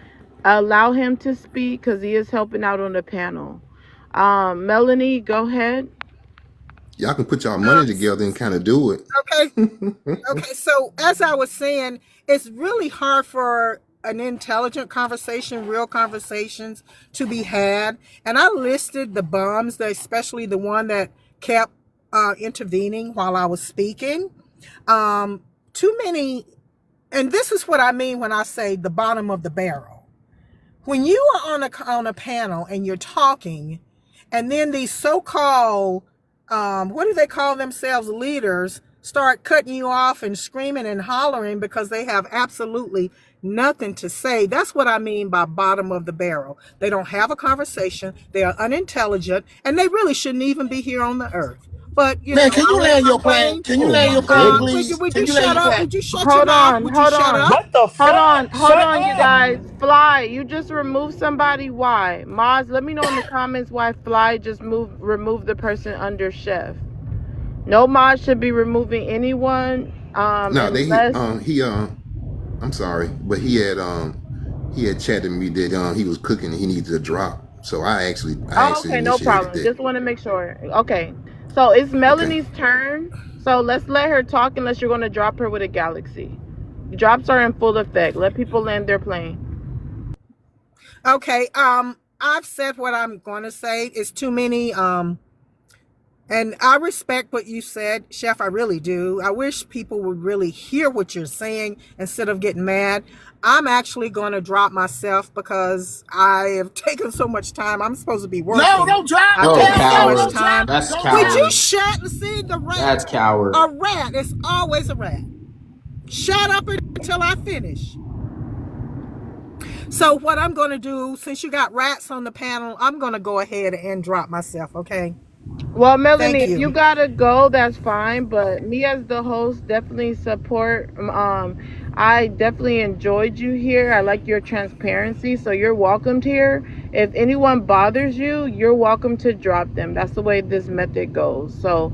allow him to speak because he is helping out on the panel. Melanie, go ahead. Y'all can put y'all money together and kind of do it. Okay. So as I was saying, it's really hard for an intelligent conversation, real conversations to be had. And I listed the bums, especially the one that kept intervening while I was speaking. Too many, and this is what I mean when I say the bottom of the barrel. when you are on a panel and you're talking, and then these so-called what do they call themselves, leaders, start cutting you off and screaming and hollering because they have absolutely nothing to say. That's what I mean by bottom of the barrel. They don't have a conversation. They are unintelligent, and they really shouldn't even be here on the earth. But Man, can you land your plane? Can you land your plane, please? Would Can you you land shut your up? plane? Would you shut your Hold mouth? on, Would you hold shut on. up? What the fuck? Hold on, you guys. Fly, you just removed somebody. Why? Maz, let me know in the comments why Fly just removed the person under Chef. No Maz should be removing anyone. No, Unless I'm sorry, but he had chatted me that he was cooking and he needed a drop. So I actually okay, no initiated problem. that. Just want to make sure. Okay, so it's Melanie's turn. So let's let her talk unless you're going to drop her with a galaxy. Drops are in full effect. Let people land their plane. Okay, I've said what I'm going to say. It's too many, and I respect what you said, Chef. I really do. I wish people would really hear what you're saying instead of getting mad. I'm actually going to drop myself because I have taken so much time. I'm supposed to be working. No, don't drop. I've No, taken so coward. much time. That's Would coward. you shut and see the rat? That's coward. A rat. It's always a rat. Shut up until I finish. So what I'm going to do, since you got rats on the panel, I'm going to go ahead and drop myself, okay? Well, Melanie, Thank if you gotta go, that's fine. But me as the host definitely support. I definitely enjoyed you here. I like your transparency, so you're welcomed here. If anyone bothers you, you're welcome to drop them. That's the way this method goes. So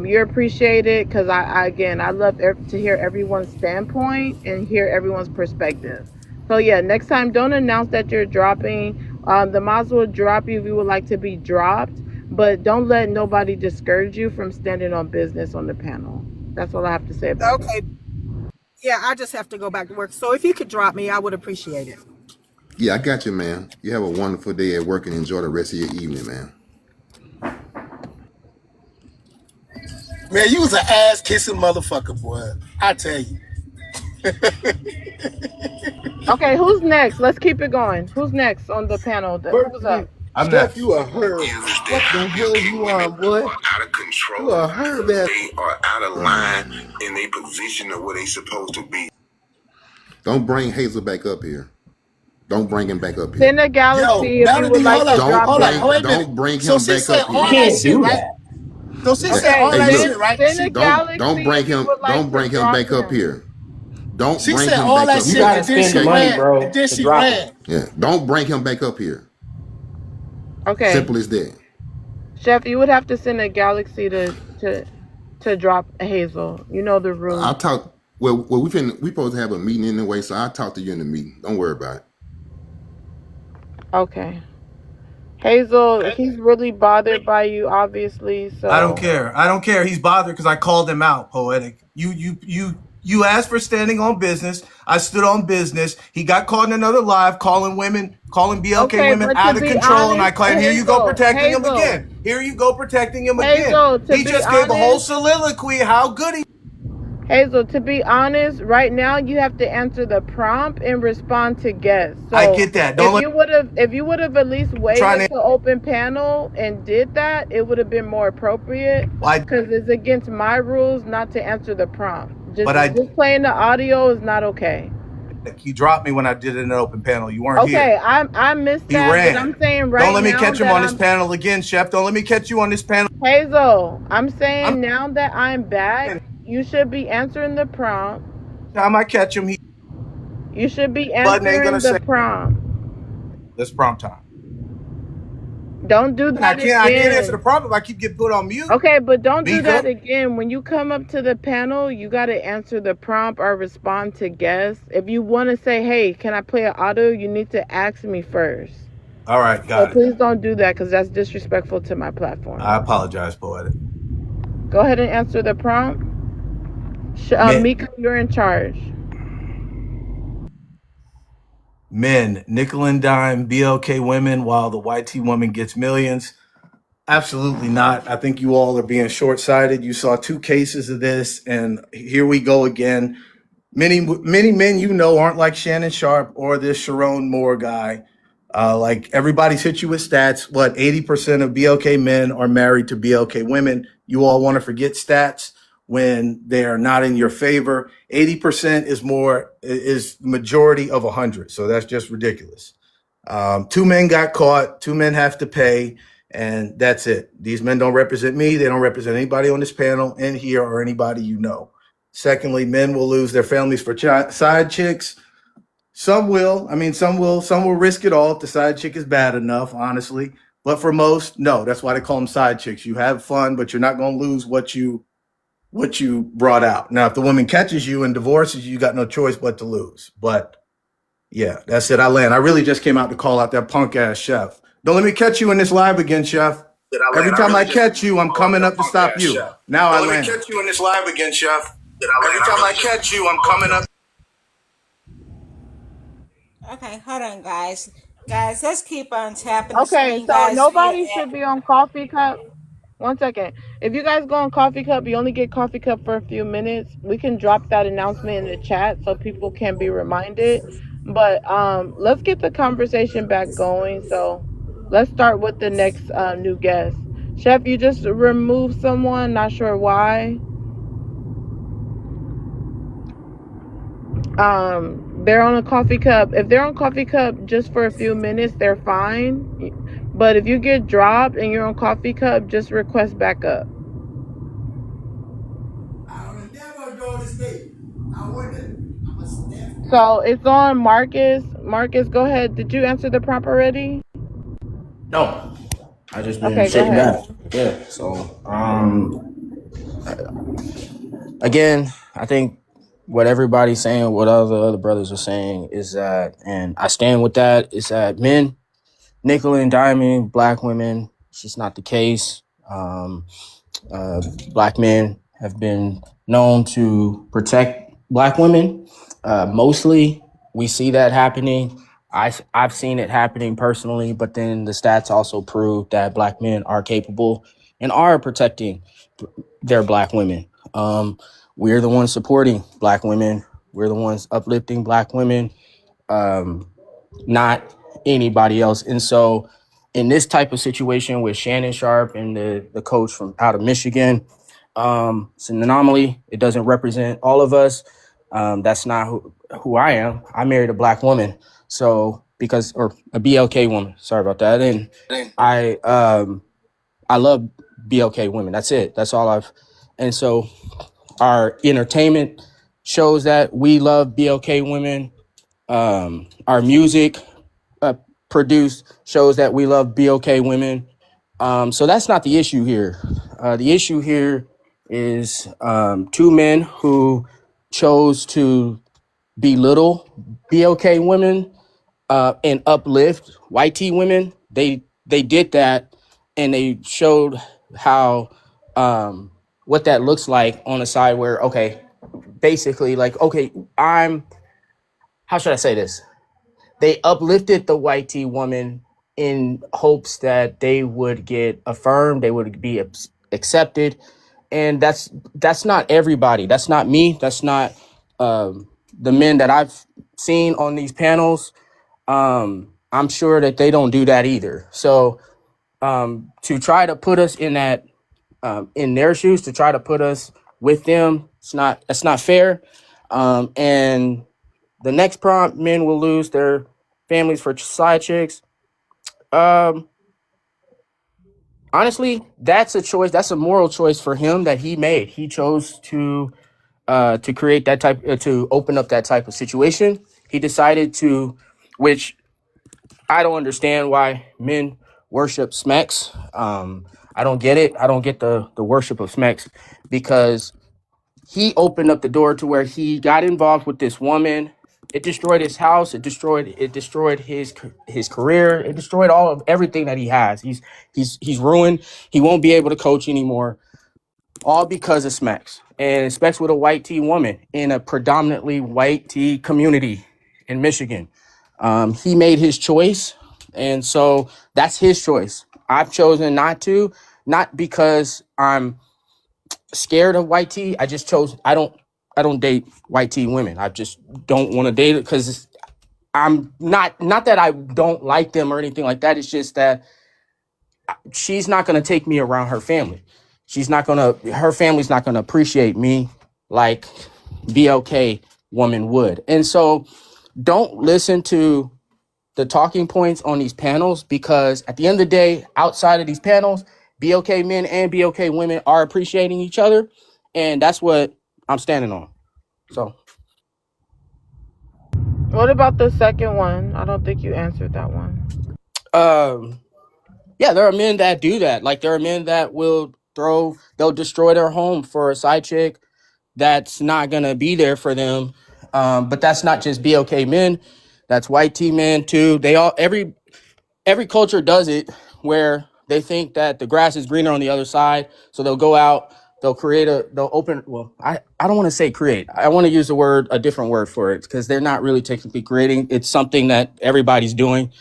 you're appreciated because I love to hear everyone's standpoint and hear everyone's perspective. So yeah, next time don't announce that you're dropping. The Moz will drop you if you would like to be dropped. But don't let nobody discourage you from standing on business on the panel. That's all I have to say about it. Okay. Yeah, I just have to go back to work. So if you could drop me, I would appreciate it. Yeah, I got you, man. You have a wonderful day at work and enjoy the rest of your evening, man. Man, you was an ass kissing motherfucker, boy. I tell you. Okay, who's next? Let's keep it going. Who's next on the panel? Who's up? I'm Steph, next. you a herb. What the hell you on, boy? Out of control. You a herb ass. They are out of line in their position of where they supposed to be. Don't bring Hazel back up here. Don't bring him back up here. Send a galaxy if you would like to drop him. Don't bring him back up here. You can't do that. So she said all that shit, right? Don't bring him. Don't bring him back up here. Don't She bring said him all back that up shit, here. and then she ran. And then she ran. Yeah. Don't bring him back up here. Okay. Simple as that. Chef, you would have to send a galaxy to drop Hazel. You know the rules. I'll talk. Well, we supposed to have a meeting anyway, so I'll talk to you in the meeting. Don't worry about it. Okay. Hazel, he's really bothered by you, obviously. So I don't care. I don't care. He's bothered because I called him out. Poetic. You asked for standing on business. I stood on business. He got caught in another live calling BLK women out of control, and I claim here you go protecting him again. Here you go protecting him again. He just gave a whole soliloquy how good he. Hazel, to be honest, right now you have to answer the prompt and respond to guests. So I get that. If you would have at least waited to open panel and did that, it would have been more appropriate. Because it's against my rules not to answer the prompt. Just playing the audio is not okay. He dropped me when I did it in an open panel. You weren't here. Okay, I missed that. He ran. But I'm saying right now. Don't let me catch him on this panel again, Chef. Don't let me catch you on this panel. Hazel, I'm saying now that I'm back, you should be answering the prompt. Time I catch him, you should be answering the prompt. This prompt time. Don't do that again. I can't answer the prompt if I keep getting put on mute. Okay, but don't do that again. When you come up to the panel, you got to answer the prompt or respond to guests. If you want to say, hey, can I play an audio, you need to ask me first. All right, got it. Please don't do that because that's disrespectful to my platform. I apologize, Poetic. Go ahead and answer the prompt. Mika, you're in charge. Men, nickel and dime, BLK women, while the YT woman gets millions. Absolutely not. I think you all are being short-sighted. You saw 2 cases of this, and here we go again. Many men you know aren't like Shannon Sharp or this Sharon Moore guy. Like everybody's hit you with stats. What 80% of BLK men are married to BLK women. You all want to forget stats when they are not in your favor. 80% is majority of 100. So that's just ridiculous. 2 men got caught. 2 men have to pay, and that's it. These men don't represent me. They don't represent anybody on this panel in here or anybody you know. Secondly, men will lose their families for side chicks. Some will. I mean, some will risk it all if the side chick is bad enough, honestly. But for most, no. That's why they call them side chicks. You have fun, but you're not going to lose what you brought out. Now, if the woman catches you and divorces you, you got no choice but to lose. But yeah, that's it. I land. I really just came out to call out that punk ass chef. Don't let me catch you in this live again, chef. Every time I catch you, I'm coming up to stop you. Now I land. Let me catch you in this live again, chef. Every time I catch you, I'm coming up. Okay, hold on, guys. Guys, let's keep on tapping the Okay, screen, so guys. nobody should be on Coffee Cup. 1 second. If you guys go on Coffee Cup, you only get Coffee Cup for a few minutes. We can drop that announcement in the chat so people can be reminded. But let's get the conversation back going. So let's start with the next new guest. Chef, you just removed someone, not sure why. They're on a Coffee Cup. If they're on Coffee Cup just for a few minutes, they're fine. But if you get dropped and you're on Coffee Cup, just request back up. So it's on Marcus. Marcus, go ahead. Did you answer the prompt already? No, I just been Okay, go sitting ahead. back. Yeah. So, again, I think what everybody's saying, what other brothers are saying, is that, and I stand with that, is that men nickel and diming black women. It's just not the case. Black men have been known to protect black women. Mostly, we see that happening. I've seen it happening personally, but then the stats also prove that black men are capable and are protecting their black women. We're the ones supporting black women. We're the ones uplifting black women, not anybody else. And so in this type of situation with Shannon Sharp and the coach from out of Michigan, it's an anomaly. It doesn't represent all of us. That's not who I am. I married a black woman. So or a BLK woman. Sorry about that. And I love BLK women. That's it. That's all and so our entertainment shows that we love BLK women. Our music produced shows that we love BLK women. So that's not the issue here. The issue here is 2 men who chose to belittle BLK women and uplift white T women. They did that, and they showed how what that looks like on a side where, okay, basically, like, okay, how should I say this? They uplifted the white T woman in hopes that they would get affirmed, they would be accepted. And that's not everybody. That's not me. That's not the men that I've seen on these panels. I'm sure that they don't do that either. So to try to put us in that in their shoes, to try to put us with them, that's not fair. And the next prompt, men will lose their families for side chicks. Honestly, that's a choice. That's a moral choice for him that he made. He chose to create that type, to open up that type of situation. He decided to, which I don't understand why men worship Smex. I don't get it. I don't get the worship of Smex, because he opened up the door to where he got involved with this woman. It destroyed his house. It destroyed his career. It destroyed everything that he has. He's ruined. He won't be able to coach anymore, all because of Smex. And Smex with a white T woman in a predominantly white T community in Michigan. He made his choice, and so that's his choice. I've chosen not because I'm scared of white T. I just chose, date white teen women. I just don't want to date it because I'm not that I don't like them or anything like that. It's just that she's not going to take me around her family. Her family's not going to appreciate me like BLK woman would. And so don't listen to the talking points on these panels, because at the end of the day, outside of these panels, BLK men and BLK women are appreciating each other. And that's what I'm standing on. So What about the second one? I don't think you answered that one. yeah, there are men that do that. Like there are men that they'll destroy their home for a side chick that's not gonna be there for them. But that's not just BLK men, that's white T men too. Every culture does it, where they think that the grass is greener on the other side. So they'll go out, they'll open, well, I don't want to say create. I want to use a different word for it, because they're not really technically creating. It's something that everybody's doing.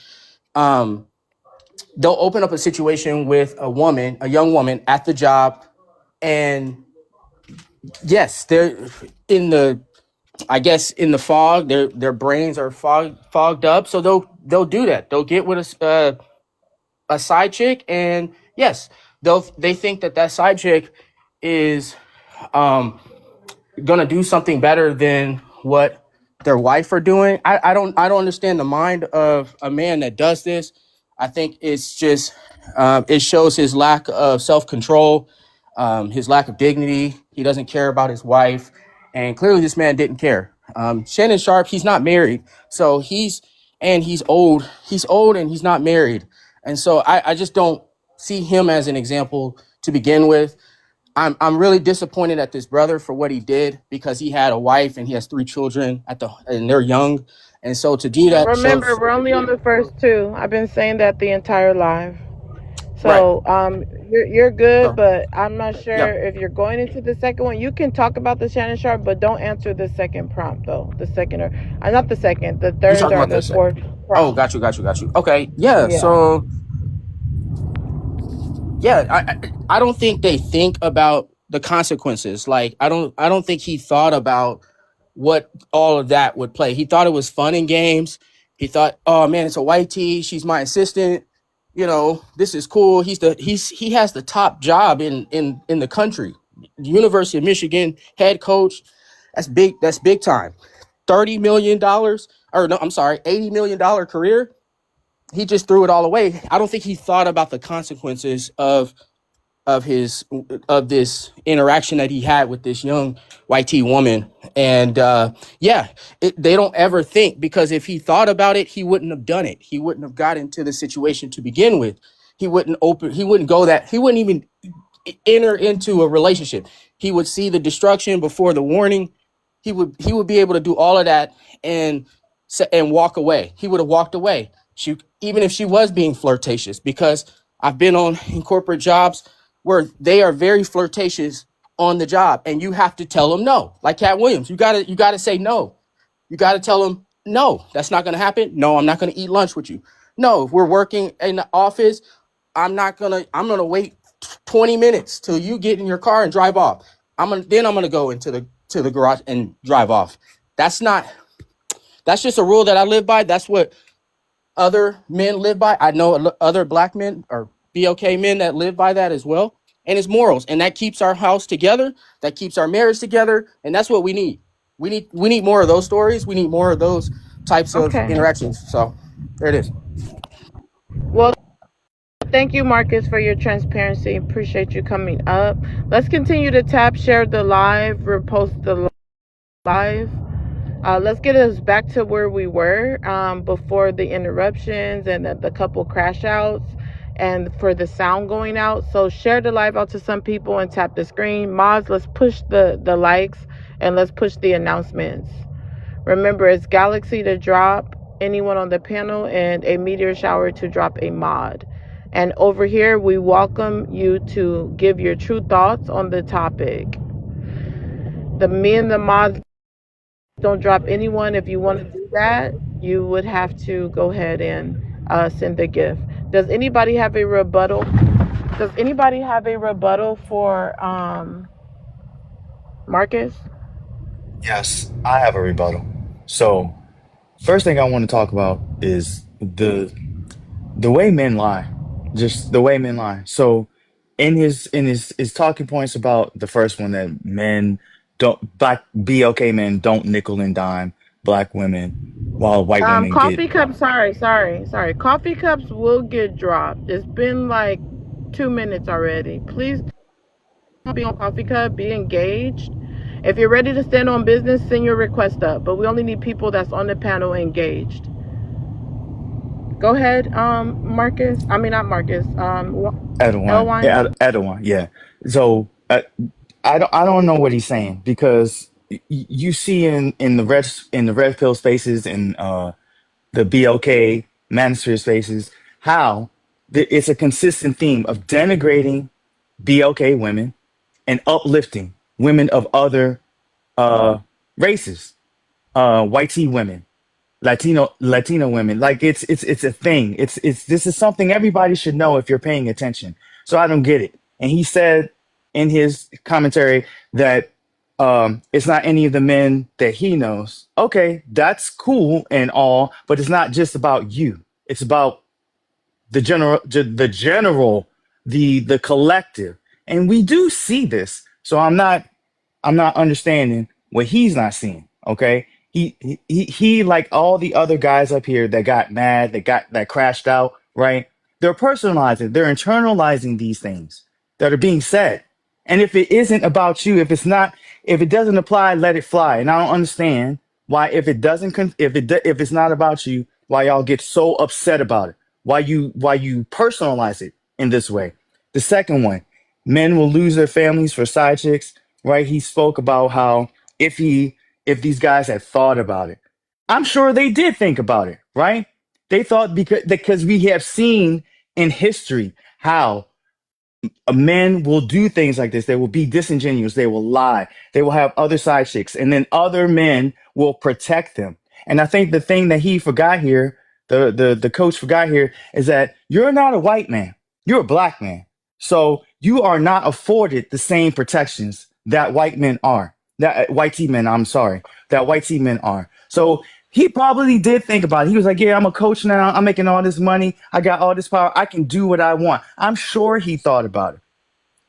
They'll open up a situation with a young woman at the job, and yes, they're in the fog. Their brains are fogged up, so they'll do that. They'll get with a side chick, and yes, they think that side chick is gonna do something better than what their wife are doing. I don't understand the mind of a man that does this. I think it's just it shows his lack of self-control, his lack of dignity. He doesn't care about his wife, and clearly this man didn't care. Shannon Sharpe, he's not married, so he's old. He's old and he's not married, and so I just don't see him as an example to begin with. I'm really disappointed at this brother for what he did, because he had a wife and he has 3 children and they're young, and so to do that. Remember, we're only on the first 2. I've been saying that the entire live. So you're good, but I'm not sure if you're going into the second one. You can talk about the Shannon Sharpe, but don't answer the second prompt though. The second or not the second, the third or the fourth prompt. Oh, got you. Okay, yeah. So yeah, I don't think they think about the consequences. Like I don't think he thought about what all of that would play. He thought it was fun and games. He thought, oh man, it's a white tee. She's my assistant. You know, this is cool. He has the top job in the country. University of Michigan head coach. That's big. That's big time. $80 million career. He just threw it all away. I don't think he thought about the consequences of this interaction that he had with this young white tea woman. And they don't ever think, because if he thought about it, he wouldn't have done it. He wouldn't have got into the situation to begin with. He wouldn't even enter into a relationship. He would see the destruction before the warning. He would be able to do all of that and walk away. He would have walked away. Even if she was being flirtatious, because I've been in corporate jobs where they are very flirtatious on the job, and you have to tell them no. Like Cat Williams, you gotta say no. You gotta tell them no. That's not gonna happen. No, I'm not gonna eat lunch with you. No, if we're working in the office, I'm gonna wait 20 minutes till you get in your car and drive off. I'm gonna go into the garage and drive off. That's just a rule that I live by. That's what other men live by. I know other black men or BLK men that live by that as well. And it's morals. And that keeps our house together. That keeps our marriage together. And that's what we need. We need more of those stories. We need more of those types of interactions. So there it is. Well, thank you, Marcus, for your transparency. Appreciate you coming up. Let's continue to share the live, repost the live. Let's get us back to where we were before the interruptions and the couple crash outs and for the sound going out. So share the live out to some people and tap the screen. Mods, let's push the likes and let's push the announcements. Remember, it's Galaxy to drop anyone on the panel and a Meteor Shower to drop a mod. And over here, we welcome you to give your true thoughts on the topic. Me and the mods don't drop anyone. If you want to do that, you would have to go ahead and send the gift. Does anybody have a rebuttal? Does anybody have a rebuttal for Marcus? Yes, I have a rebuttal. So first thing I want to talk about is the way men lie, just the way men lie. So in his talking points about the first one, that men don't, black BLK men don't nickel and dime black women while white women get. Coffee cups. Sorry. Coffee cups will get dropped. It's been like 2 minutes already. Please don't be on coffee cup. Be engaged. If you're ready to stand on business, send your request up. But we only need people that's on the panel engaged. Go ahead, Marcus. I mean, not Marcus. Edwin, Elwine. yeah, Edwin, yeah. So I don't know what he's saying, because you see in the red pill spaces and the BLK manosphere spaces how it's a consistent theme of denigrating BLK women and uplifting women of other uh, races, white tea women, Latino women. Like it's a thing. It's this is something everybody should know if you're paying attention. So I don't get it. And he said in his commentary that it's not any of the men that he knows. Okay, that's cool and all, but it's not just about you. It's about the collective. And we do see this. So I'm not understanding what he's not seeing. Okay. He like all the other guys up here that got mad, that crashed out, right? They're personalizing, they're internalizing these things that are being said. And if it isn't about you, if it doesn't apply, let it fly. And I don't understand why, if it doesn't, if it's not about you, why y'all get so upset about it. Why you personalize it in this way. The second one, men will lose their families for side chicks, right? He spoke about how if these guys had thought about it, I'm sure they did think about it, right? They thought, because we have seen in history how men will do things like this. They will be disingenuous. They will lie. They will have other side chicks, and then other men will protect them. And I think the thing that he forgot here, the coach forgot here, is that you're not a white man. You're a black man. So you are not afforded the same protections that white men are. That white tea men, I'm sorry, that white tea men are. So he probably did think about it. He was like, yeah, I'm a coach now. I'm making all this money. I got all this power. I can do what I want. I'm sure he thought about it,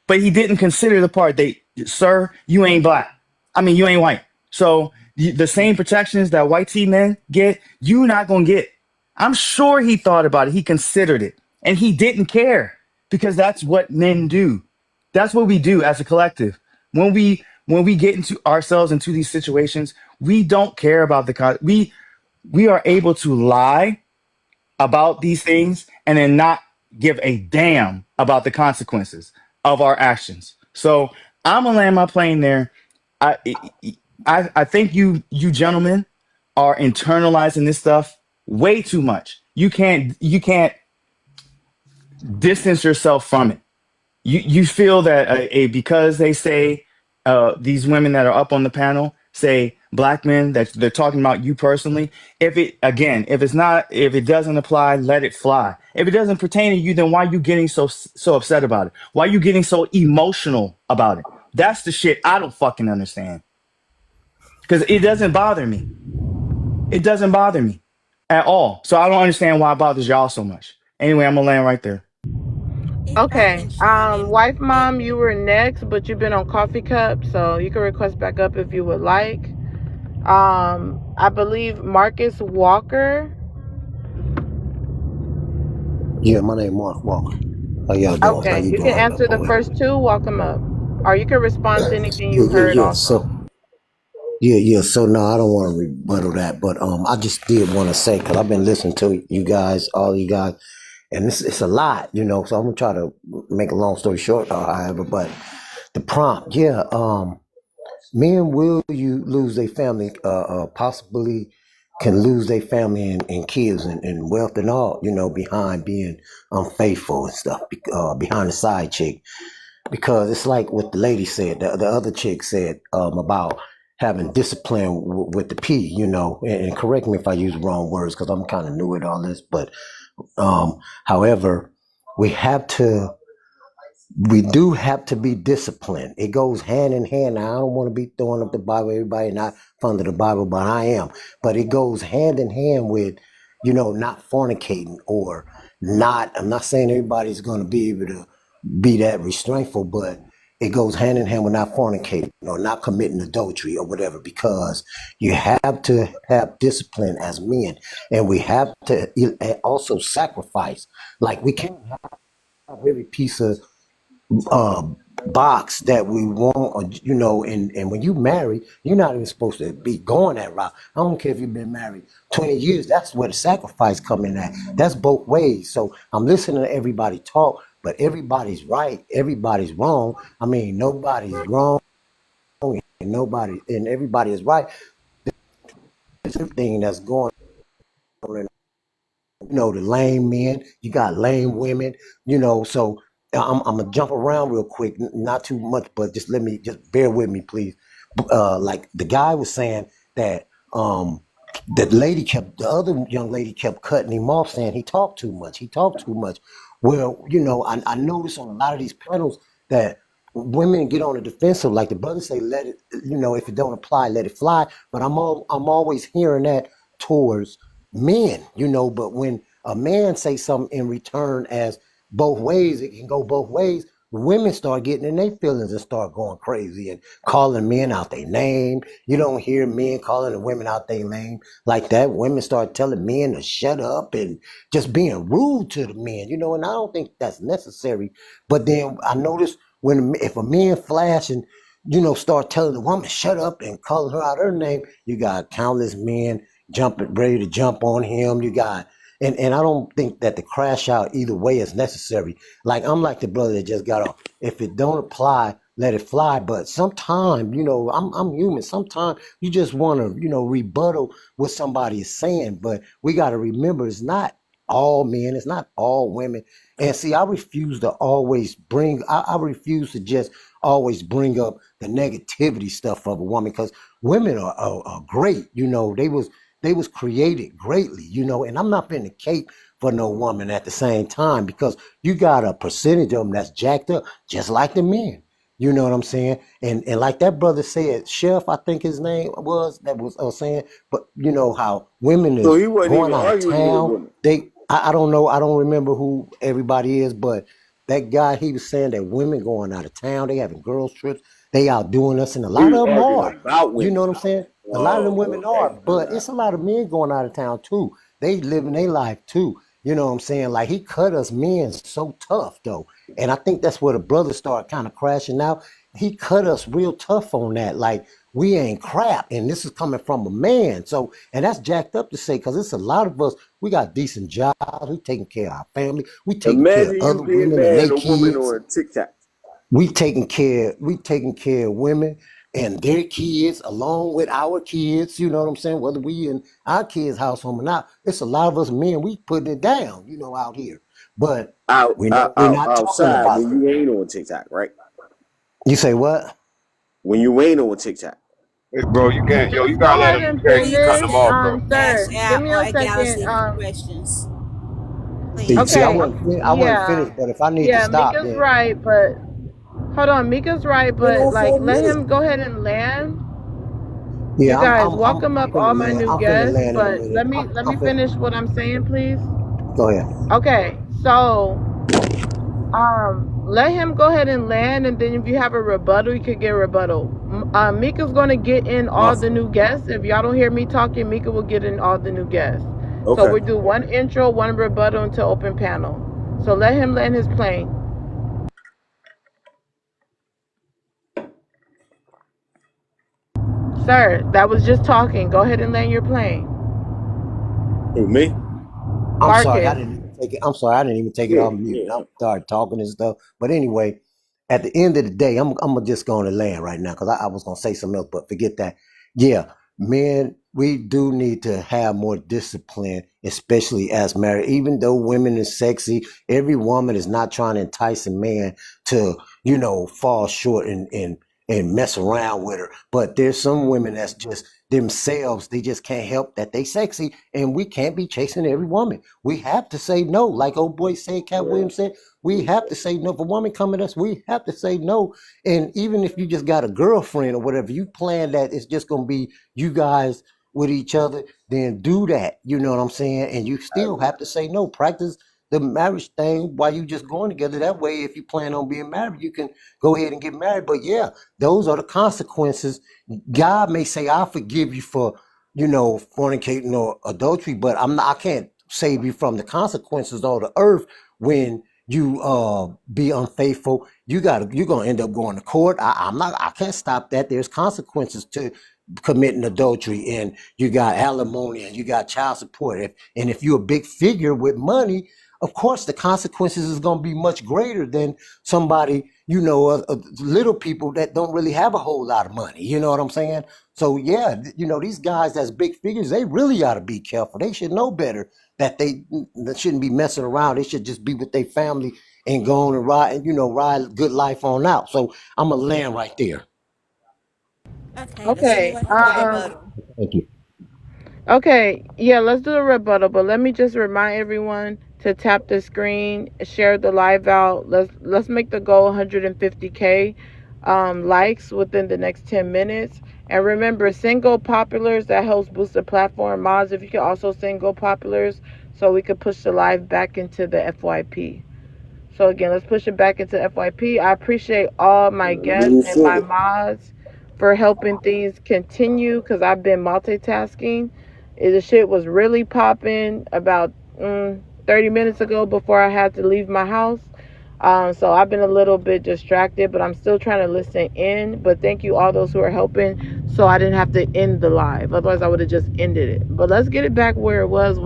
but he didn't consider the part that, sir, you ain't black. I mean, you ain't white. So the same protections that white tea men get, you not going to get. I'm sure he thought about it. He considered it, and he didn't care, because that's what men do. That's what we do as a collective. When we get into ourselves into these situations, we don't care about we are able to lie about these things and then not give a damn about the consequences of our actions. So I'm gonna land my plane there. I think you gentlemen are internalizing this stuff way too much. You can't distance yourself from it. You feel that because they say these women that are up on the panel say black men, that they're talking about you personally. If it doesn't apply, let it fly. If it doesn't pertain to you, then why are you getting so upset about it? Why are you getting so emotional about it? That's the shit I don't fucking understand. Because it doesn't bother me. It doesn't bother me at all. So I don't understand why it bothers y'all so much. Anyway, I'm gonna land right there. Okay. Wife mom, you were next, but you've been on coffee cup, so you can request back up if you would like. I believe Marcus Walker. Yeah, my name Mark Walker. How y'all doing? How Okay, you you doing? can answer the first two. Welcome up. Or you can respond to anything Yeah, you heard yeah. also. So yeah. So no, I don't want to rebuttal that, but I just did want to say, because I've been listening to you guys, all you guys, and it's a lot, So I'm gonna try to make a long story short, however. But the prompt, men will you lose their family, possibly can lose their family and kids and wealth and all, behind being unfaithful and stuff, behind the side chick. Because it's like what the lady said, the other chick said about having discipline with the P, and correct me if I use the wrong words, because I'm kind of new at all this, but however, we have to we do have to be disciplined. It goes hand in hand. Now, I don't want to be throwing up the Bible. Everybody not fond of the Bible, but I am. But it goes hand in hand with, not fornicating or not. I'm not saying everybody's going to be able to be that restraintful, but it goes hand in hand with not fornicating or not committing adultery or whatever, because you have to have discipline as men, and we have to also sacrifice. Like, we can't have every piece of uh, box that we want, or, and when you marry, you're not even supposed to be going that route. I don't care if you've been married 20 years. That's where the sacrifice come in at. That's both ways. So I'm listening to everybody talk, but everybody's right, everybody's wrong. I mean, nobody's wrong, and everybody is right. There's everything that's going on. The lame men, you got lame women, so I'm gonna jump around real quick, not too much, but just bear with me, please. Like the guy was saying that the other young lady kept cutting him off, saying he talked too much. Well, I notice on a lot of these panels that women get on the defensive, like the brothers say, let it, if it don't apply, let it fly. But I'm always hearing that towards men, but when a man say something in return as both ways, it can go both ways. Women start getting in their feelings and start going crazy and calling men out their name. You don't hear men calling the women out their name like that. Women start telling men to shut up and just being rude to the men, and I don't think that's necessary. But then I notice if a man flash and, start telling the woman shut up and calling her out her name, you got countless men ready to jump on him. You got And I don't think that the crash out either way is necessary. Like, I'm like the brother that just got off. If it don't apply, let it fly. But sometimes, I'm human. Sometimes you just want to, rebuttal what somebody is saying. But we got to remember, it's not all men. It's not all women. And see, I refuse to I refuse to just always bring up the negativity stuff of a woman, because women are great. They was created greatly, and I'm not finna cape for no woman at the same time, because you got a percentage of them that's jacked up, just like the men. You know what I'm saying? And like that brother said, Chef, I think his name was saying, but how women is So he wasn't going even out of arguing with a town. woman. I don't know, I don't remember who everybody is, but that guy, he was saying that women going out of town, they having girls trips, they outdoing us, and a He lot was of them arguing are. about You women. know what I'm saying? A lot of them women Okay. are, but it's a lot of men going out of town too. They living their life too. You know what I'm saying? Like, he cut us men so tough though. And I think that's where the brothers start kind of crashing out. He cut us real tough on that. Like, we ain't crap. And this is coming from a man. So, and that's jacked up to say, because it's a lot of us, we got decent jobs. We taking care of our family. We taking care of Imagine you other being women and mad their at a woman kids. on TikTok. We taking care of women and their kids along with our kids. You know what I'm saying? Whether we in our kids' household or not, it's a lot of us men, we putting it down, out here. But we're not talking Outside about when it. you ain't on TikTok, right? You say what? When you ain't on TikTok. Hey, bro, you can't, yo, Just you go gotta let ahead him. and You cutting him finish. off, bro. Sir, Cash give App me or a a second. Galaxy for questions. See, I Please. Okay. wasn't Yeah. finished, but if I need to Yeah, stop, Mika's then right, but hold on, Mika's right, Been but on like for a let minute. him go ahead and land. You yeah, guys, welcome up all finna my land. new I'm finna guests, land in a but minute. let me finish what I'm saying, please. Go ahead. Okay, so let him go ahead and land, and then if you have a rebuttal, you could get a rebuttal. Mika's gonna get in all the new guests. If y'all don't hear me talking, Mika will get in all the new guests. So Okay. we'll do one intro, one rebuttal until open panel. So let him land his plane. Sir, that was just talking. Go ahead and land your plane. Who, me? I'm sorry, I Marcus. didn't even take it. I'm sorry, I didn't even take it Yeah, off mute. yeah. I started talking and stuff. But anyway, at the end of the day, I'm just going to land right now, because I was going to say something else, but forget that. Yeah, men, we do need to have more discipline, especially as married. Even though women is sexy, every woman is not trying to entice a man to, fall short and and mess around with her. But there's some women that's just themselves. They just can't help that they sexy, and we can't be chasing every woman. We have to say no. Like old boy said, Cat Williams said, we have to say no. If a woman come at us, we have to say no. And even if you just got a girlfriend or whatever, you plan that it's just gonna be you guys with each other, then do that. You know what I'm saying? And you still have to say no. Practice the marriage thing while you just going together. That way, if you plan on being married, you can go ahead and get married. But yeah, those are the consequences. God may say, "I forgive you for, fornicating or adultery," but I can't save you from the consequences of the earth when you be unfaithful. You're gonna end up going to court. I can't stop that. There's consequences to committing adultery, and you got alimony and you got child support. If you're a big figure with money, of course the consequences is going to be much greater than somebody, little people that don't really have a whole lot of money. You know what I'm saying? So yeah, these guys that's big figures, they really got to be careful. They should know better that they shouldn't be messing around. They should just be with their family and go on and ride a good life on out. So I'm gonna land right there. Okay, does Okay. anyone have a rebuttal? Thank you. Okay. Yeah, let's do a rebuttal, but let me just remind everyone to tap the screen, share the live out. Let's make the goal 150K likes within the next 10 minutes. And remember, single populars, that helps boost the platform. Mods, if you can also single populars so we could push the live back into the FYP. So again, let's push it back into FYP. I appreciate all my guests and my mods for helping things continue, because I've been multitasking. The shit was really popping about 30 minutes ago before I had to leave my house. So I've been a little bit distracted, but I'm still trying to listen in. But thank you all those who are helping, so I didn't have to end the live. Otherwise, I would have just ended it. But let's get it back where it was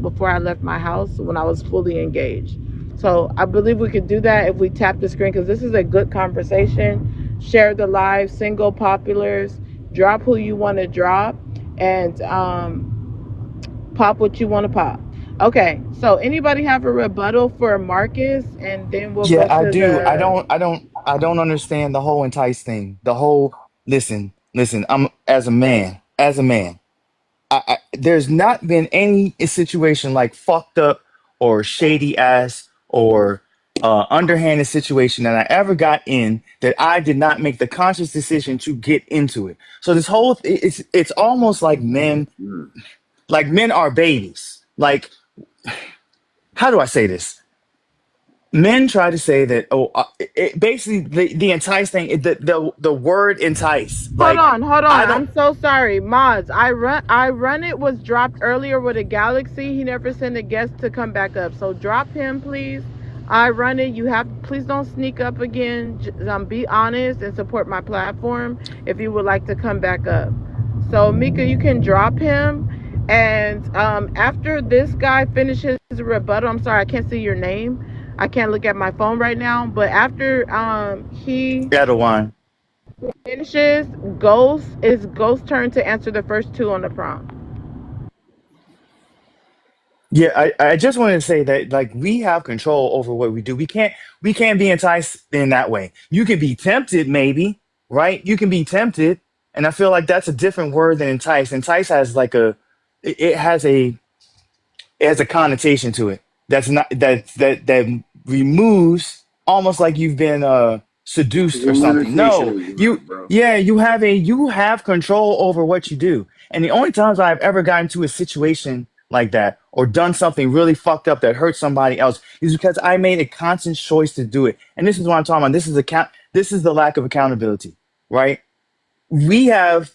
before I left my house, when I was fully engaged. So I believe we could do that if we tap the screen, because this is a good conversation. Share the live, single populars, drop who you want to drop, and pop what you want to pop. Okay, so anybody have a rebuttal for Marcus, and then we'll Yeah, go I to do. the. I don't understand the whole entice thing. The whole listen. I'm as a man. There's not been any situation like fucked up or shady ass or underhanded situation that I ever got in that I did not make the conscious decision to get into it. So this whole it's almost like men are babies. Like, how do I say this? Men try to say that basically the entice thing, the word entice. Hold Like, on. I don't. I'm so sorry, mods. I run it was dropped earlier with a Galaxy. He never sent a guest to come back up, so drop him, please. I run it. Please don't sneak up again. Be honest and support my platform if you would like to come back up. So Mika, you can drop him, and after this guy finishes his rebuttal, I'm sorry, I can't see your name. I can't look at my phone right now, but after he Shadowline. finishes, it's Ghost's turn to answer the first two on the prompt. Yeah, I just wanted to say that like we have control over what we do. We can't be enticed in that way. You can be tempted, maybe, right? You can be tempted, and I feel like that's a different word than entice. Entice has like it has a connotation to it that's not that removes almost like you've been seduced or something. No, you have control over what you do. And the only times I've ever gotten to a situation like that or done something really fucked up that hurt somebody else is because I made a conscious choice to do it. And this is what I'm talking about. This is the lack of accountability, right? We have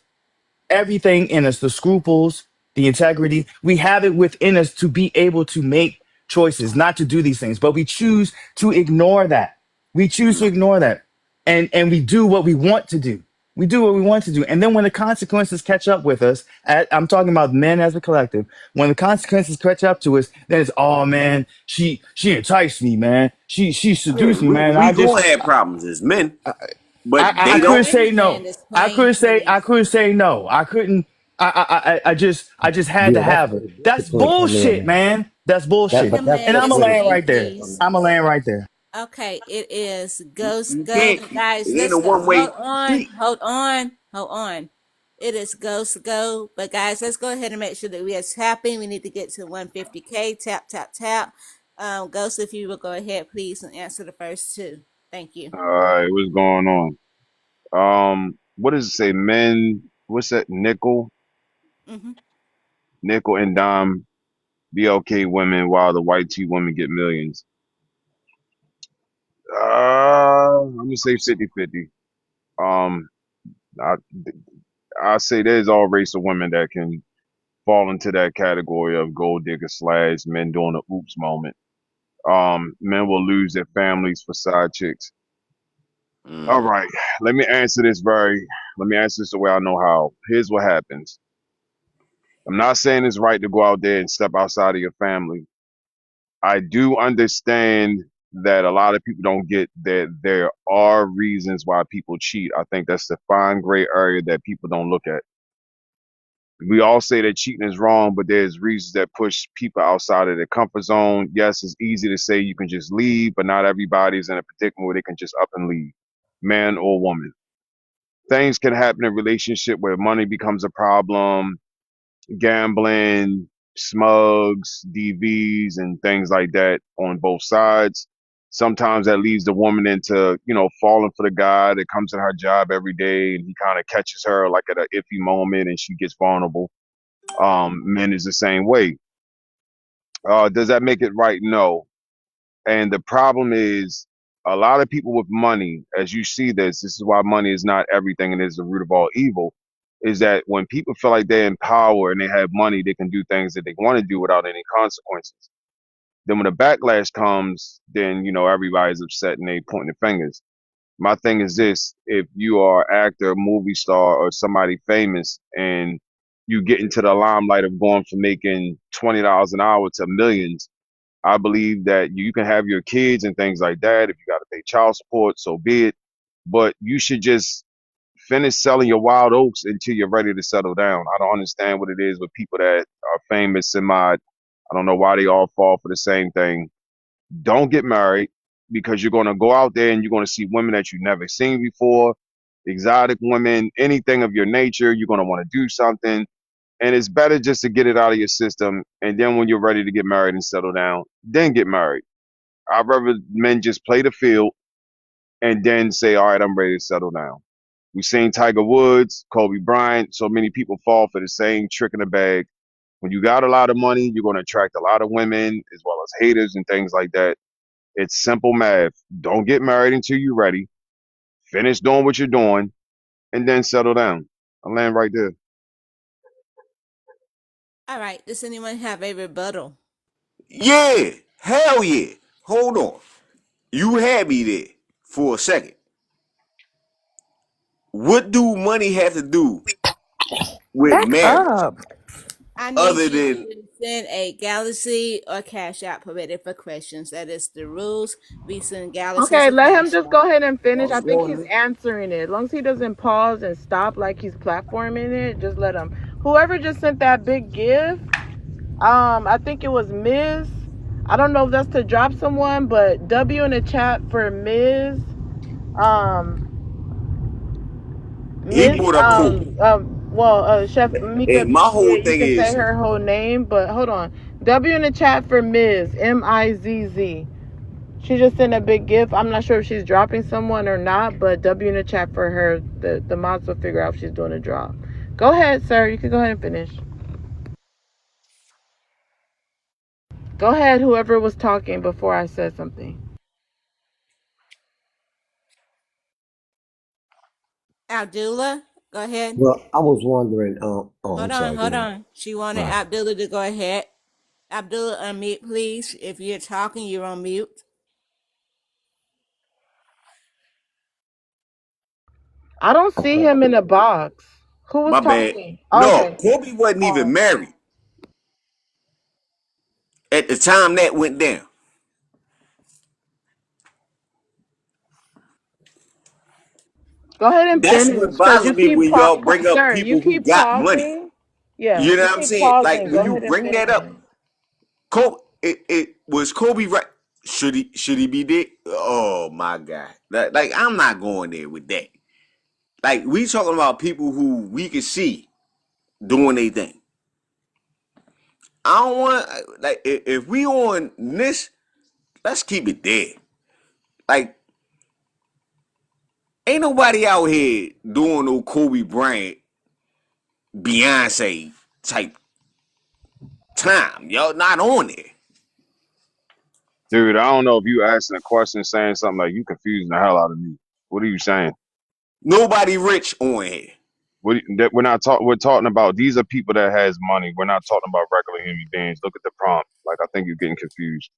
everything in us, the scruples, the integrity. We have it within us to be able to make choices, not to do these things, but we choose to ignore that. We choose to ignore that. And we do what we want to do. We do what we want to do. And then when the consequences catch up with us, I'm talking about men as a collective, when the consequences catch up to us, then it's, oh man, she enticed me, man. She seduced me, man. We gonna have problems as men, but I they couldn't don't. say no. I couldn't say no. I couldn't. I just had to Yeah, have it. That's discipline come in. bullshit, man. That's bullshit. But that's And I'm a discipline. land right there. I'm a land right there. Okay, it is Ghost You Go. can't. But guys, It ain't a let's go. one way Hold on, street. hold on, hold on. It is Ghost Go. But guys, let's go ahead and make sure that we are tapping. We need to get to 150K. Tap, tap, tap. Ghost, if you will go ahead, please, and answer the first two. Thank you. All right, what's going on? What does it say? Men, what's that? Mm-hmm. Nickel and dime, BLK women, while the white tee women get millions. I'm gonna say 50-50. Um, I I say there's all race of women that can fall into that category of gold digger slash men doing a oops moment. Men will lose their families for side chicks. All Mm. right, let me answer this let me answer this the way I know how. Here's what happens. I'm not saying it's right to go out there and step outside of your family. I do understand that a lot of people don't get that there are reasons why people cheat. I think that's the fine gray area that people don't look at. We all say that cheating is wrong, but there's reasons that push people outside of their comfort zone. Yes, it's easy to say you can just leave, but not everybody's in a predicament where they can just up and leave, man or woman. Things can happen in a relationship where money becomes a problem, gambling, smugs, DVs, and things like that on both sides. Sometimes that leads the woman into, falling for the guy that comes in her job every day and he kind of catches her like at an iffy moment and she gets vulnerable. Men is the same way. Does that make it right? No. And the problem is a lot of people with money, as you see this is why money is not everything and is the root of all evil, is that when people feel like they're in power and they have money, they can do things that they want to do without any consequences. Then when the backlash comes, then, everybody's upset and they pointing the fingers. My thing is this, if you are an actor, movie star, or somebody famous and you get into the limelight of going from making $20 an hour to millions, I believe that you can have your kids and things like that. If you got to pay child support, so be it. But you should just finish selling your wild oats until you're ready to settle down. I don't understand what it is with people that are famous and I don't know why they all fall for the same thing. Don't get married because you're going to go out there and you're going to see women that you've never seen before, exotic women, anything of your nature. You're going to want to do something. And it's better just to get it out of your system. And then when you're ready to get married and settle down, then get married. I'd rather men just play the field and then say, all right, I'm ready to settle down. We've seen Tiger Woods, Kobe Bryant, so many people fall for the same trick in the bag. When you got a lot of money, you're going to attract a lot of women as well as haters and things like that. It's simple math. Don't get married until you're ready. Finish doing what you're doing and then settle down. I'll land right there. All right. Does anyone have a rebuttal? Yeah, hell yeah. Hold on. You had me there for a second. What do money have to do with Back marriage up. I need other you than to send a Galaxy or Cash App provided for questions. That is the rules. We send Galaxies Okay, or let him Cash just App. go ahead and finish. I think he's Lord, answering it. As long as he doesn't pause and stop like he's platforming it, just let him. Whoever just sent that big gift, I think it was Ms. I don't know if that's to drop someone, but W in the chat for Ms. he Miss, brought up Kobe. Chef Mika, And my yeah, whole you thing can say is, her whole name, but hold on. W in the chat for Ms. Mizz. She just sent a big gift. I'm not sure if she's dropping someone or not, but W in the chat for her. The mods will figure out if she's doing a drop. Go ahead, sir. You can go ahead and finish. Go ahead, whoever was talking before I said something. Abdullah, go ahead. Well, I was wondering. I'm Hold on, sorry. Go hold ahead. on. She wanted Right. Abdullah to go ahead. Abdullah, unmute, please. If you're talking, you're on mute. I don't see Okay. him in the box. Who was my bad. talking? No, Okay. Kobe wasn't even married at the time that went down. Go ahead and That's finish, what because you bothers me keep when y'all bring up sir, you people who keep got money. pausing. Yeah, You know you what I'm keep saying? Like pausing. when Go you ahead and bring that finish. up, Kobe, it was Kobe right. Should he be there? Oh my God! Like I'm not going there with that. Like we talking about people who we can see doing their thing. I don't want like if we on this, let's keep it there. Like ain't nobody out here doing no Kobe Bryant, Beyonce type time. Y'all not on there. Dude, I don't know if you asking a question, saying something like you confusing the hell out of me. What are you saying? Nobody rich on here. We're not talking. We're talking about these are people that has money. We're not talking about regular human beings. Look at the prompt. Like I think you're getting confused.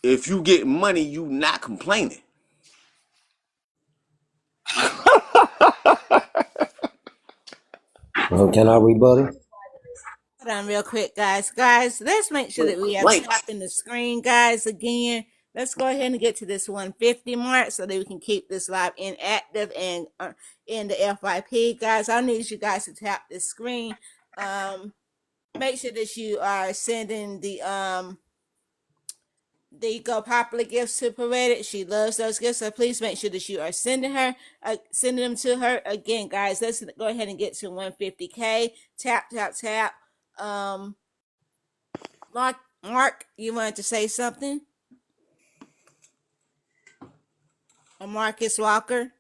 If you get money, you not complaining. Can I rebuttal? Hold on real quick, guys. Guys, let's make sure that we are tapping the screen, guys, again. Let's go ahead and get to this 150 mark so that we can keep this live inactive and in the FYP. Guys, I need you guys to tap the screen. Make sure that you are sending the Go Popular gifts to Poetic. She loves those gifts, so please make sure that you are sending them to her. Again, guys, let's go ahead and get to 150K. Tap, tap, tap. Mark, you wanted to say something? Or Marcus Walker?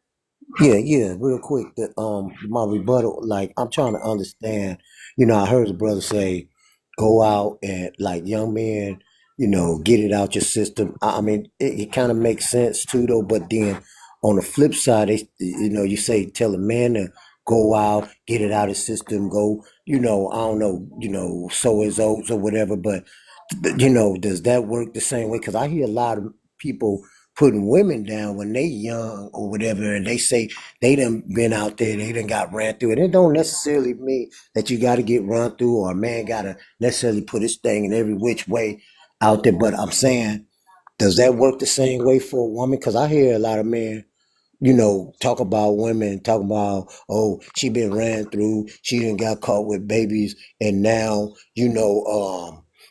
Yeah, real quick. My rebuttal, like I'm trying to understand. I heard the brother say, go out and like young men, get it out your system. I mean, it kind of makes sense too, though. But then on the flip side, you say tell a man to go out, get it out of his system, go, I don't know, sow his oats or whatever. But does that work the same way? Because I hear a lot of people putting women down when they young or whatever, and they say they done been out there, they done got ran through. And it don't necessarily mean that you got to get run through or a man got to necessarily put his thing in every which way out there. But I'm saying, does that work the same way for a woman? Because I hear a lot of men, talk about women, talk about, oh, she been ran through, she done got caught with babies, and now,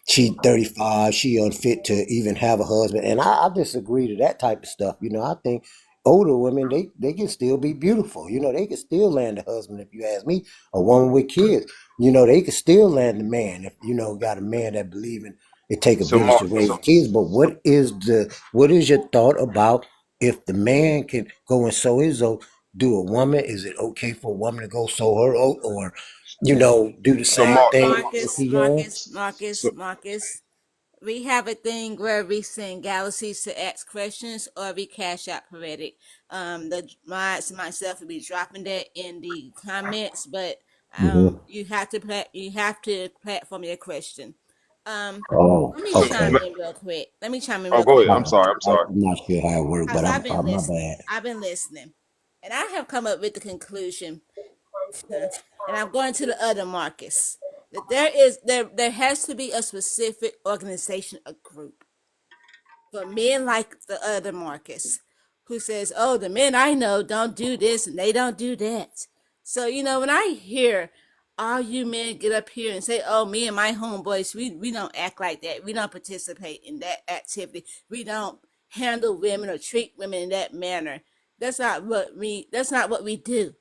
she 35, she unfit to even have a husband. And I disagree to that type of stuff. I think older women, they can still be beautiful. They can still land a husband, if you ask me, a woman with kids. They can still land a man if, got a man that believe in it take a So village Mark, to raise kids. But what is your thought about if the man can go and sow his oat, do a woman, is it okay for a woman to go sow her oat or, do the so same Mark, thing if he young? so Marcus. We have a thing where we send galaxies to ask questions or we cash out Poetic. The mods and myself will be dropping that in the comments, but Mhm. you have to platform your question. Oh, Let me so chime okay. in real quick. oh, go ahead. I'm sorry. I'm I'm sorry. not sure how it works, but Because I've been my listening. bad. And I have come up with the conclusion, and I'm going to the other Marcus, that there has to be a specific organization, a group for men like the other Marcus, who says, "Oh, the men I know don't do this and they don't do that." So when I hear all you men get up here and say, "Oh, me and my homeboys, we don't act like that. We don't participate in that activity. We don't handle women or treat women in that manner." That's not what we do.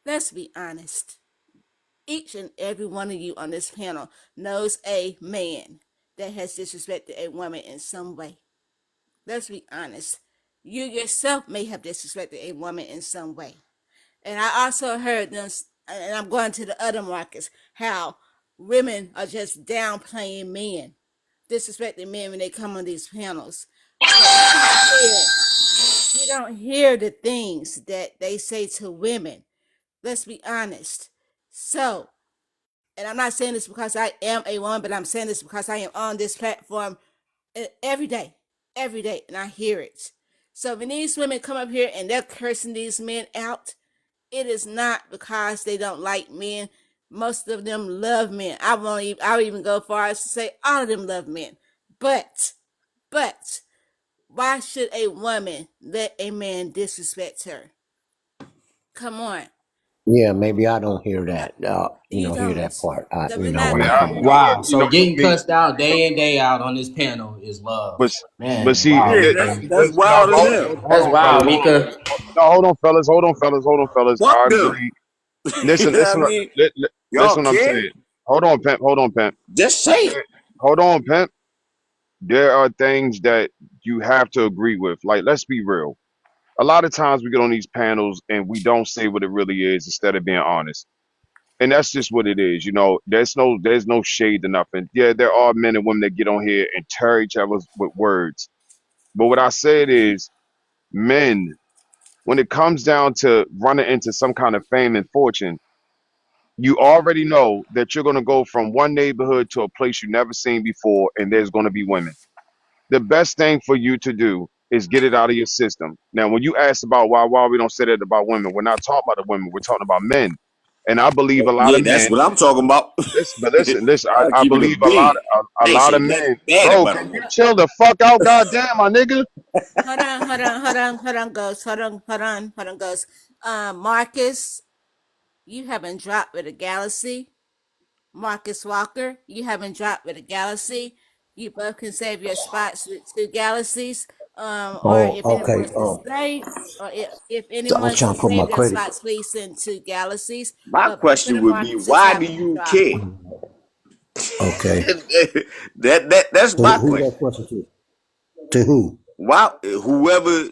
Let's be honest. Each and every one of you on this panel knows a man that has disrespected a woman in some way. Let's be honest. You yourself may have disrespected a woman in some way. And I also heard this, and I'm going to the other markets, how women are just downplaying men, disrespecting men when they come on these panels. You don't hear the things that they say to women. Let's be honest. So, and I'm not saying this because I am a woman, but I'm saying this because I am on this platform every day, and I hear it. So when these women come up here and they're cursing these men out, it is not because they don't like men. Most of them love men. I would even go far as to say all of them love men. But why should a woman let a man disrespect her? Come on. Yeah, maybe I don't hear that. You Hear that don't. part. So we're When not I gonna. come in. Wow. you So know, getting see, cussed out day in, day out on this panel is love. but but Man, see, wow. Yeah, Okay. that's now, wild as hell. That's wild, fellas, Mika. no, hold on, fellas. Fuck I them. agree. You Listen, know what I listen, mean? Y'all listen. What I'm care? saying. Hold on, pimp. Just say it. Hold on, pimp. There are things that you have to agree with. Like, let's be real. A lot of times we get on these panels and we don't say what it really is instead of being honest. And that's just what it is. There's no shade to nothing. Yeah, there are men and women that get on here and tear each other with words. But what I said is, men, when it comes down to running into some kind of fame and fortune, you already know that you're going to go from one neighborhood to a place you've never seen before, and there's going to be women. The best thing for you to do is get it out of your system. Now, when you ask about why we don't say that about women, we're not talking about the women, we're talking about men. And I believe a lot Yeah, of that's men, what I'm talking about. listen, I'll I keep it a believe bean. a I ain't lot say of nothing men, bad bro, about a can you woman. chill the fuck out, goddamn, my nigga? Hold on, Ghost. Marcus, you haven't dropped with a galaxy. Marcus Walker, you haven't dropped with a galaxy. You both can save your spots with two galaxies. Or Oh, if anyone okay. wants to save, or if So anyone I was wants trying to to put my save their credit. spots, please send two galaxies. My But both of question the would be, Marcuses why do haven't you dropped. care? Okay. That's my Who question. that question to? To who? Why whoever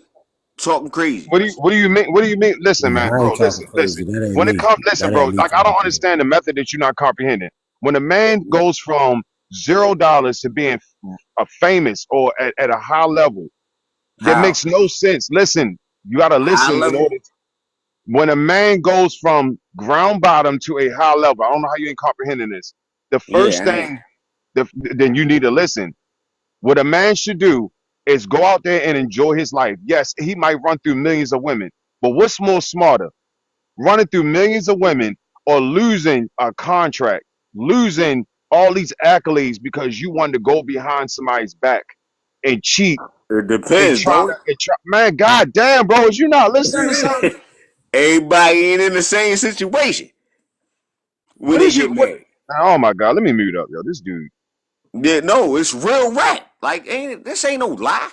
talking crazy? What do you mean? What do you mean? Listen, Nah, man, I bro, ain't talking listen. crazy. That ain't When it me. comes, listen, That bro, ain't me like I talking don't crazy. understand the method that you're not comprehending. When a man goes from $0 to being a famous or at a high level, that How? makes no sense. Listen, you gotta High listen in level? order. When a man goes from ground bottom to a high level, I don't know how you ain't comprehending this. The Yeah, first I ain't. thing, then you need to listen. What a man should do is go out there and enjoy his life. Yes, he might run through millions of women, but what's more smarter? Running through millions of women or losing a contract, losing all these accolades because you wanted to go behind somebody's back and cheat It and depends, try don't to, man, god damn, bro, is you not listening to something? it? Everybody ain't in the same situation when What they is you, get what? married. Oh my god, let me mute up, yo. This dude. Yeah, no, it's real rap. Like, this ain't no lie.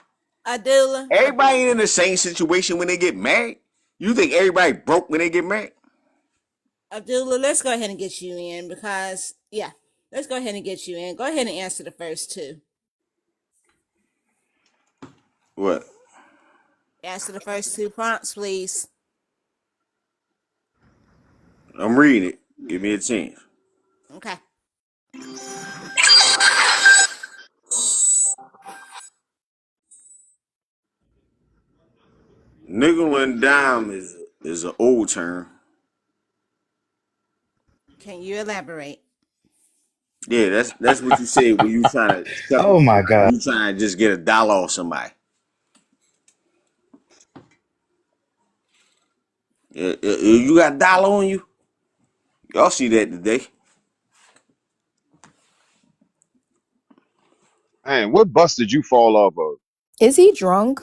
Everybody ain't in the same situation when they get married. You think everybody broke when they get married? Abdullah, let's go ahead and get you in because let's go ahead and get you in. Go ahead and answer the first two. What? Answer the first two prompts, please. I'm reading it. Give me a chance. Okay. Nickel and dime is an old term. Can you elaborate? Yeah, that's what you say when you trying to Oh my God. you trying to just get a dollar off somebody. You got a dollar on you? Y'all see that today? Man, what bus did you fall off of? Is he drunk?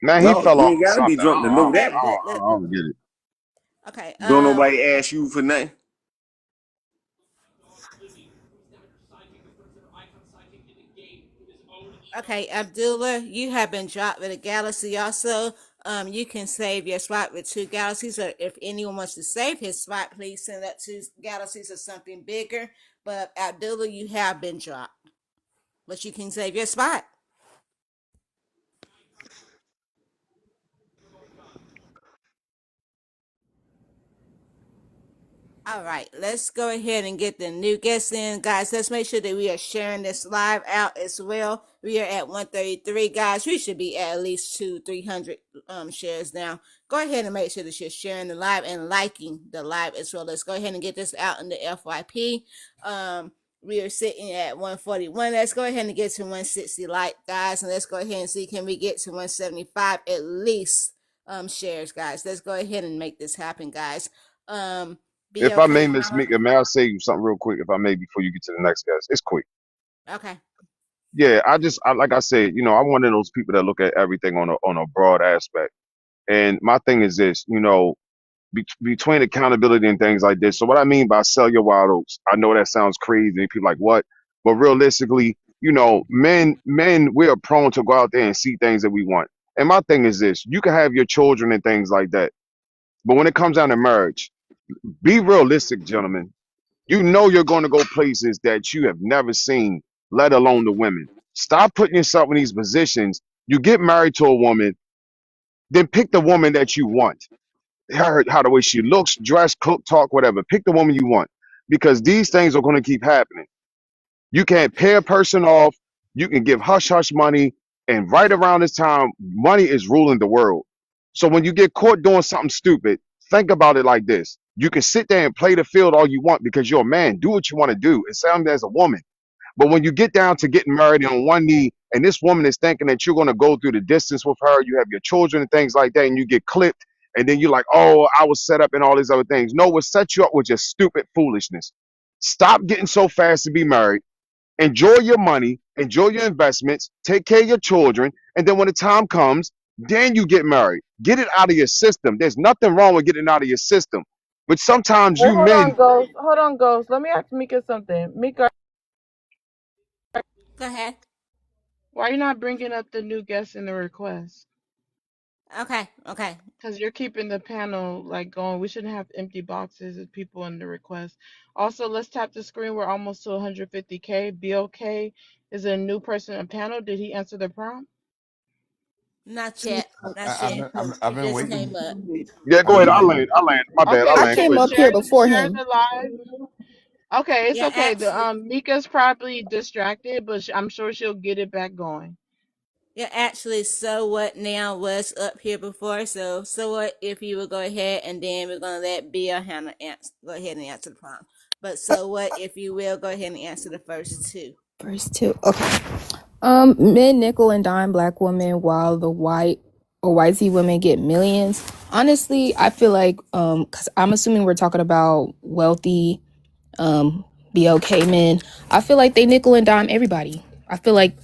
Man, he No, fell you off ain't of gotta be something. drunk to know that. I don't get it. Okay. Don't nobody ask you for nothing. Okay, Abdullah, you have been dropped with a galaxy also. You can save your spot with two galaxies, or if anyone wants to save his spot, please send up two galaxies or something bigger. But Abdullah, you have been dropped. But you can save your spot. All right, let's go ahead and get the new guests in, guys. Let's make sure that we are sharing this live out as well. We are at 133, guys. We should be at least 300 shares now. Go ahead and make sure that you're sharing the live and liking the live as well. Let's go ahead and get this out in the FYP. We are sitting at 141. Let's go ahead and get to 160 like, guys, and let's go ahead and see, can we get to 175 at least shares, guys. Let's go ahead and make this happen, guys. Be If I okay. may, Miss Mika, may I say you something real quick? If I may, before you get to the next guest, it's quick. Okay. Yeah, like I said, I'm one of those people that look at everything on a broad aspect. And my thing is this, between accountability and things like this. So what I mean by sell your wild oats, I know that sounds crazy and people like what, but realistically, men, we are prone to go out there and see things that we want. And my thing is this: you can have your children and things like that, but when it comes down to marriage, be realistic, gentlemen. You know you're going to go places that you have never seen, let alone the women. Stop putting yourself in these positions. You get married to a woman, then pick the woman that you want. Her, how the way she looks, dress, cook, talk, whatever. Pick the woman you want, because these things are going to keep happening. You can't pay a person off. You can give hush hush money, and right around this time, money is ruling the world. So when you get caught doing something stupid, think about it like this: you can sit there and play the field all you want because you're a man. Do what you want to do. It sounds as a woman. But when you get down to getting married on one knee, and this woman is thinking that you're going to go through the distance with her, you have your children and things like that, and you get clipped, and then you're like, oh, I was set up and all these other things. No, what set you up was just stupid foolishness. Stop getting so fast to be married. Enjoy your money, enjoy your investments, take care of your children, and then when the time comes, then you get married. Get it out of your system. There's nothing wrong with getting it out of your system. But sometimes Wait, you hold on, men, Ghost. Hold on, Ghost. Let me ask Mika something. Mika, Go ahead. why are you not bringing up the new guests in the request? Okay. Because you're keeping the panel like going. We shouldn't have empty boxes of people in the request. Also, let's tap the screen. We're almost to 150K. BOK is a new person in panel. Did he answer the prompt? Not yet. I've He been just came waiting. up. yeah, go I've ahead. been I waiting. land. I land. My bad. I Okay, land. Go so ahead. share the live. Okay, it's Yeah, okay. The actually, Mika's probably distracted, but I'm sure she'll get it back going. So What Now was up here before. So What if you would go ahead and then we're gonna let Bill Hannah go ahead and answer the prompt. But So What if you will go ahead and answer the first two. First two. Okay. Men nickel and dime black women while the white or whitey women get millions. Honestly, I feel like because I'm assuming we're talking about wealthy BLK men. I feel like they nickel and dime everybody. I feel like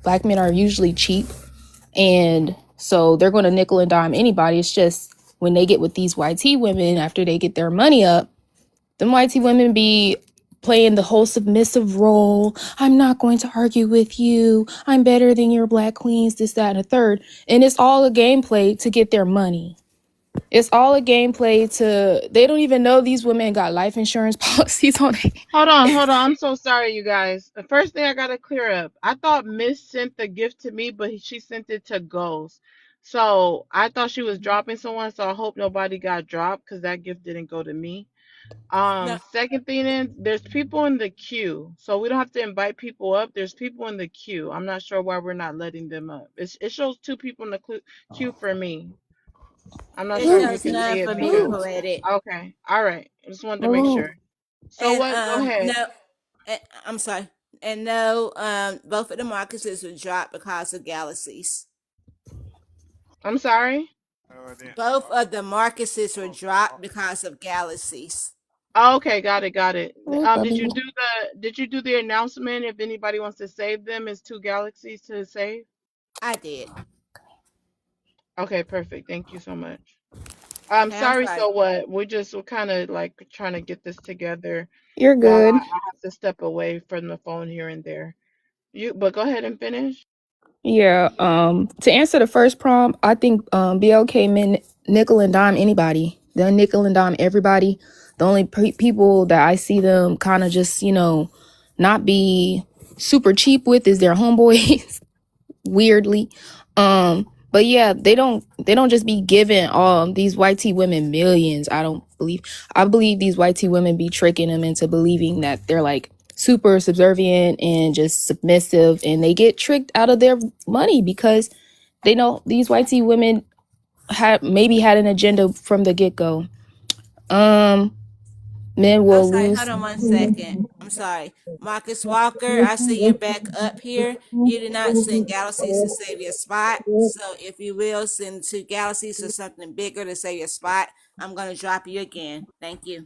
black men are usually cheap, and so they're going to nickel and dime anybody. It's just when they get with these YT women after they get their money up, them YT women be playing the whole submissive role. I'm not going to argue with you. I'm better than your black queens, this, that, and a third. And it's all a gameplay to get their money. It's all a gameplay to, they don't even know these women got life insurance policies on it. Hold on. I'm so sorry, you guys. The first thing I gotta clear up. I thought Miss sent the gift to me, but she sent it to Ghost. So I thought she was dropping someone. So I hope nobody got dropped because that gift didn't go to me. No, Second thing is there's people in the queue, so we don't have to invite people up. There's people in the queue. I'm not sure why we're not letting them up. It shows 2 people in the queue for me. I'm not it sure if you shows can none see it, for me, Mika. Poetic. Okay, all right. I just wanted to make sure. So And what? Go ahead. no, I'm sorry. And no, both of the markets were dropped because of galaxies. I'm sorry. Both of the markets were dropped because of galaxies. Oh, okay, got it. Okay. Did you do the announcement? If anybody wants to save them, it's 2 galaxies to save. I did. Okay, perfect. Thank you so much. Okay, I'm Sorry. sorry. So what? We're kind of like trying to get this together. You're While good. I have to step away from the phone here and there. But go ahead and finish. Yeah. To answer the first prompt, I think BLK men nickel and dime anybody. They'll nickel and dime everybody. The only people that I see them kind of just, not be super cheap with is their homeboys. Weirdly. But yeah, they don't just be giving these YT women millions. I believe these YT women be tricking them into believing that they're like super subservient and just submissive, and they get tricked out of their money because they know these YT women had an agenda from the get-go. Men will I'm sorry, lose. hold on 1 second. I'm sorry. Marcus Walker, I see you're back up here. You did not send galaxies to save your spot. So if you will send 2 galaxies or something bigger to save your spot, I'm gonna drop you again. Thank you.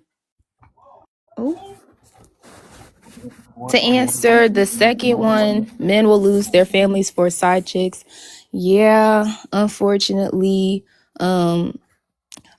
To answer the second one, men will lose their families for side chicks. Yeah, unfortunately,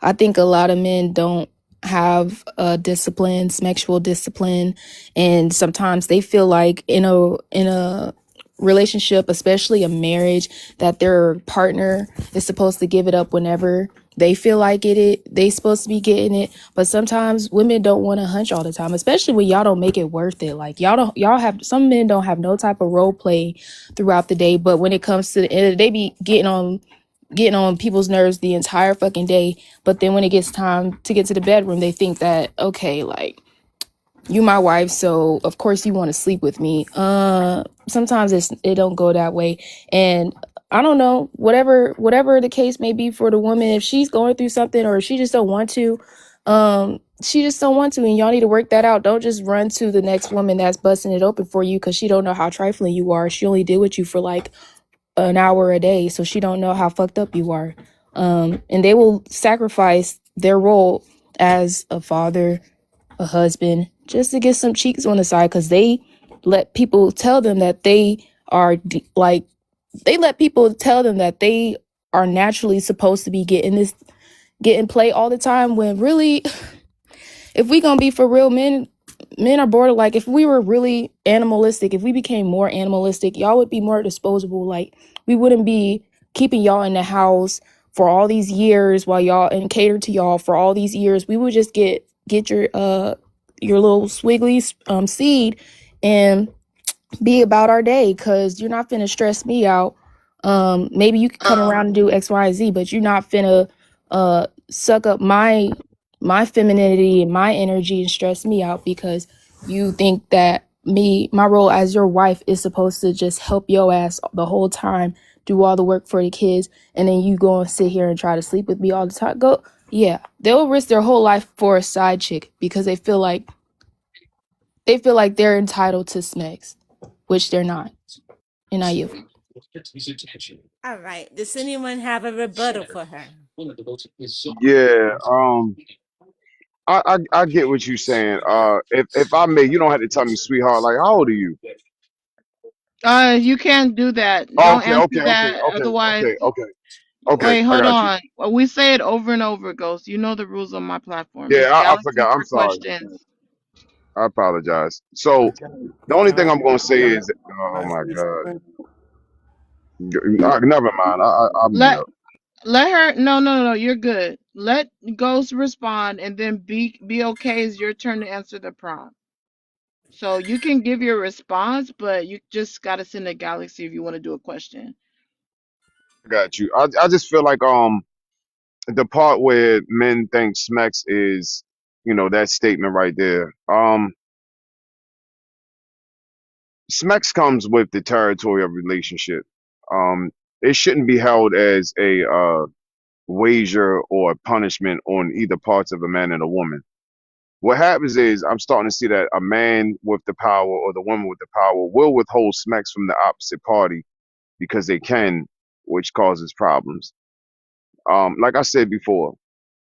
I think a lot of men don't have discipline, sexual discipline, and sometimes they feel like in a relationship, especially a marriage, that their partner is supposed to give it up whenever they feel like they supposed to be getting it. But sometimes women don't want to hunch all the time, especially when y'all don't make it worth it. Like y'all have, some men don't have no type of role play throughout the day, but when it comes to the end, they be getting on people's nerves the entire fucking day. But then when it gets time to get to the bedroom, they think that, okay, like, you my wife, so of course you want to sleep with me. Sometimes it don't go that way. And I don't know, whatever the case may be for the woman, if she's going through something or if she just don't want to, and y'all need to work that out. Don't just run to the next woman that's busting it open for you because she don't know how trifling you are. She only did with you for like an hour a day, so she don't know how fucked up you are. And they will sacrifice their role as a father, a husband, just to get some cheeks on the side, because they let people tell them that they are they let people tell them that they are naturally supposed to be getting play all the time, when really, if we gonna be for real, men are bored. Like, if we were really animalistic, if we became more animalistic, y'all would be more disposable. Like, we wouldn't be keeping y'all in the house for all these years while y'all, and cater to y'all for all these years. We would just get your little swiggly seed and be about our day, because you're not finna stress me out. Maybe you could come around and do X, Y, and Z, but you're not finna suck up my femininity and my energy and stress me out because you think that my role as your wife is supposed to just help your ass the whole time, do all the work for the kids, and then you go and sit here and try to sleep with me all the time. Yeah, they'll risk their whole life for a side chick because they feel like they're entitled to snacks, which they're not. And I you. All right. Does anyone have a rebuttal for her? Yeah. I get what you're saying. If I may, you don't have to tell me, sweetheart. Like, how old are you? You can't do that. Oh, Don't okay, answer okay, okay, that. okay, Otherwise, okay, okay, okay. wait, I hold got you. on. Well, we say it over and over, Ghost. You know the rules on my platform. It's Yeah, I Galaxy forgot. I'm for sorry. questions. I apologize. So the only thing I'm gonna say is, oh my God. Never mind. I'll mute Let up. let her. No. You're good. Let Ghost respond, and then be okay. It's your turn to answer the prompt. So you can give your response, but you just gotta send a Galaxy if you want to do a question. I got you. I just feel like the part where men think Smex is, that statement right there. Smex comes with the territory of relationship. It shouldn't be held as a wager or punishment on either parts of a man and a woman. What happens is I'm starting to see that a man with the power or the woman with the power will withhold Smex from the opposite party because they can, which causes problems. Like I said before,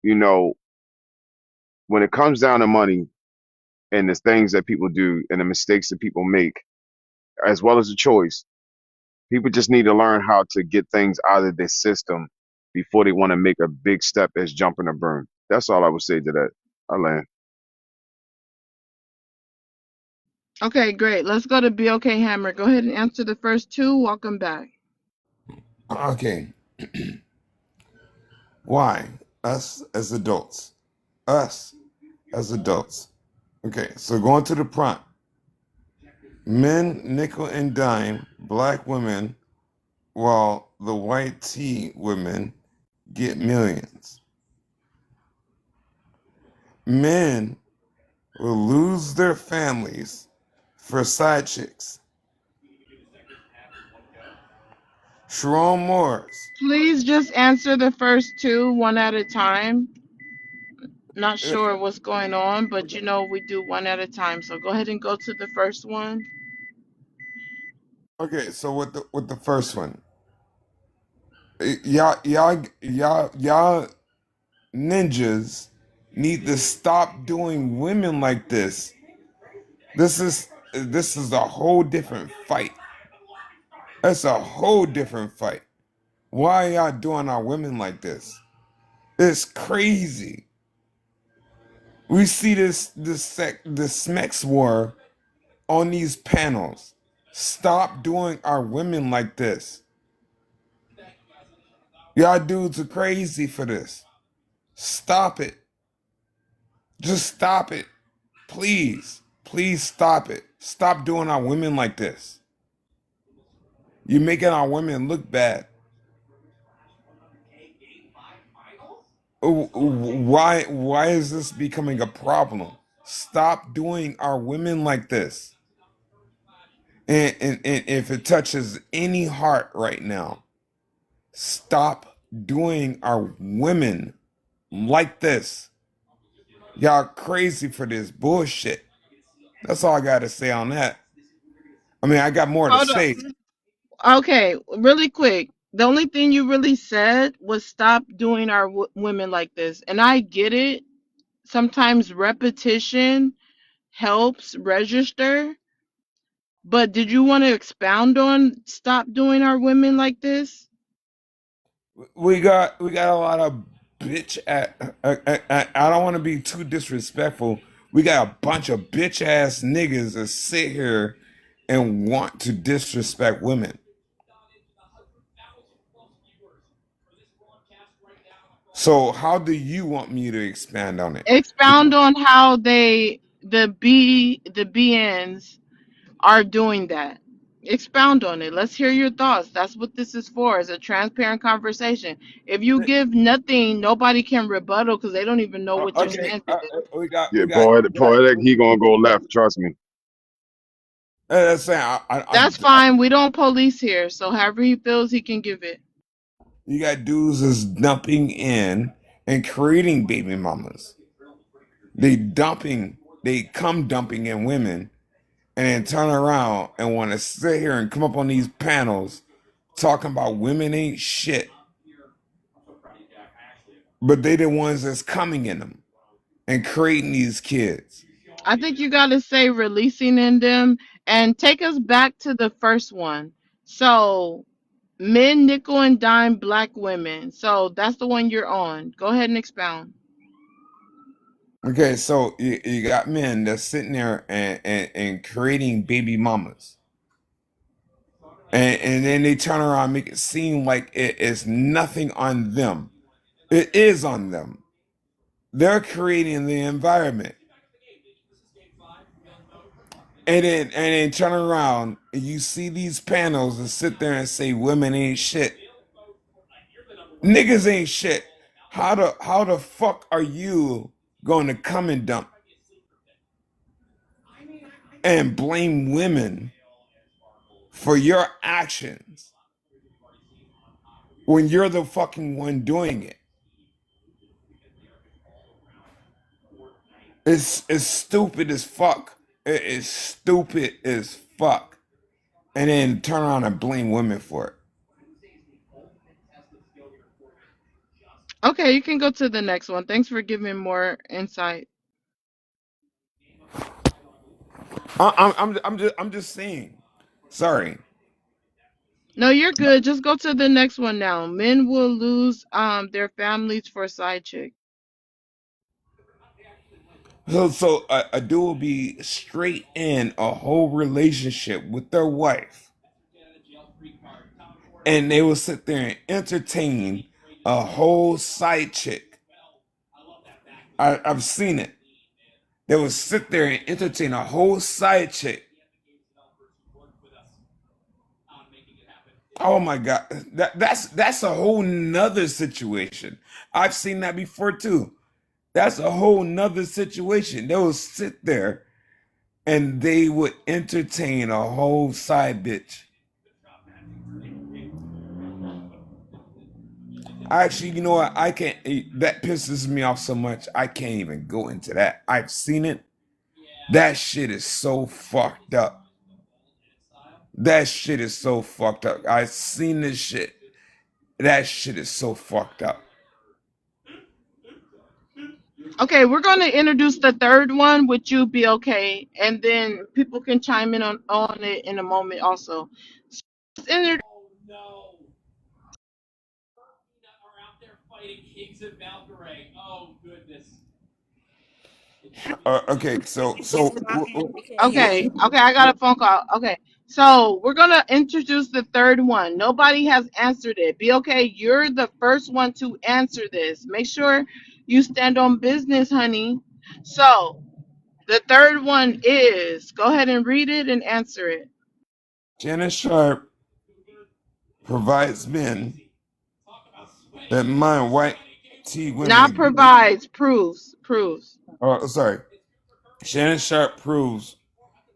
you know, when it comes down to money and the things that people do and the mistakes that people make, as well as the choice, people just need to learn how to get things out of their system before they want to make a big step as jumping a broom. That's all I would say to that. I land. Okay, great. Let's go to BOK Hammer. Go ahead and answer the first two. Welcome back. Okay. Why? Us as adults. Us as adults. Okay, so going to the prompt. Men nickel and dime black women while the white tea women get millions. Men will lose their families for side chicks. Sharon Morris. Please just answer the first two one at a time. Not sure what's going on, but we do one at a time. So go ahead and go to the first one. Okay, so with the first one, y'all ninjas need to stop doing women like this. This is a whole different fight. It's a whole different fight. Why are y'all doing our women like this? It's crazy. We see this Smex war on these panels. Stop doing our women like this. Y'all dudes are crazy for this. Stop it. Just stop it. Please. Please stop it. Stop doing our women like this. You're making our women look bad. Why is this becoming a problem? Stop doing our women like this. And if it touches any heart right now, stop doing our women like this. Y'all crazy for this bullshit. That's all I got to say on that. I mean, I got more to Hold say. on. Okay, really quick. The only thing you really said was stop doing our women like this. And I get it. Sometimes repetition helps register. But did you want to expound on stop doing our women like this? We got a lot of bitch. I don't want to be too disrespectful. We got a bunch of bitch ass niggas that sit here and want to disrespect women. So how do you want me to expand on it? Expound on how the BNs are doing that. Expound on it. Let's hear your thoughts. That's what this is for. It's a transparent conversation. If you give nothing, nobody can rebuttal because they don't even know what your Okay, stance is. we got Yeah, poetic, he gonna go left. Trust me. That's saying That's fine. We don't police here. So however he feels, he can give it. you got dudes that's dumping in and creating baby mamas. They come dumping in women and then turn around and want to sit here and come up on these panels talking about women ain't shit. But they the ones that's coming in them and creating these kids. I think you got to say releasing in them and take us back to the first one. So men, nickel, and dime black women. So that's the one you're on. Go ahead and expound. Okay, so you got men that's sitting there and creating baby mamas. And then they turn around and make it seem like it is nothing on them. It is on them. They're creating the environment. And then turn around and you see these panels and sit there and say women ain't shit. Niggas ain't shit. How the fuck are you going to come and dump and blame women for your actions when you're the fucking one doing it? It's stupid as fuck. It is stupid as fuck. And then turn around and blame women for it. Okay, you can go to the next one. Thanks for giving more insight. I'm just saying. Sorry. No, you're good. Just go to the next one now. Men will lose their families for side chick. So a dude will be straight in a whole relationship with their wife, and they will sit there and entertain a whole side chick. I've seen it. They will sit there and entertain a whole side chick. Oh my God, that's a whole nother situation. I've seen that before too. That's a whole nother situation. They will sit there and they would entertain a whole side bitch. Actually, you know what? I can't. That pisses me off so much. I can't even go into that. I've seen it. That shit is so fucked up. That shit is so fucked up. I've seen this shit. That shit is so fucked up. Okay, we're going to introduce the third one. Would you be okay? And then people can chime in on it in a moment also. So let's Okay, Okay, I got a phone call. Okay, so we're gonna introduce the third one. Nobody has answered it. Be okay. You're the first one to answer this. Make sure you stand on business, honey. So the third one is go ahead and read it and answer it. Shannon Sharp provides men that mind white T Not women. provides, proves. Oh, sorry. Shannon Sharp proves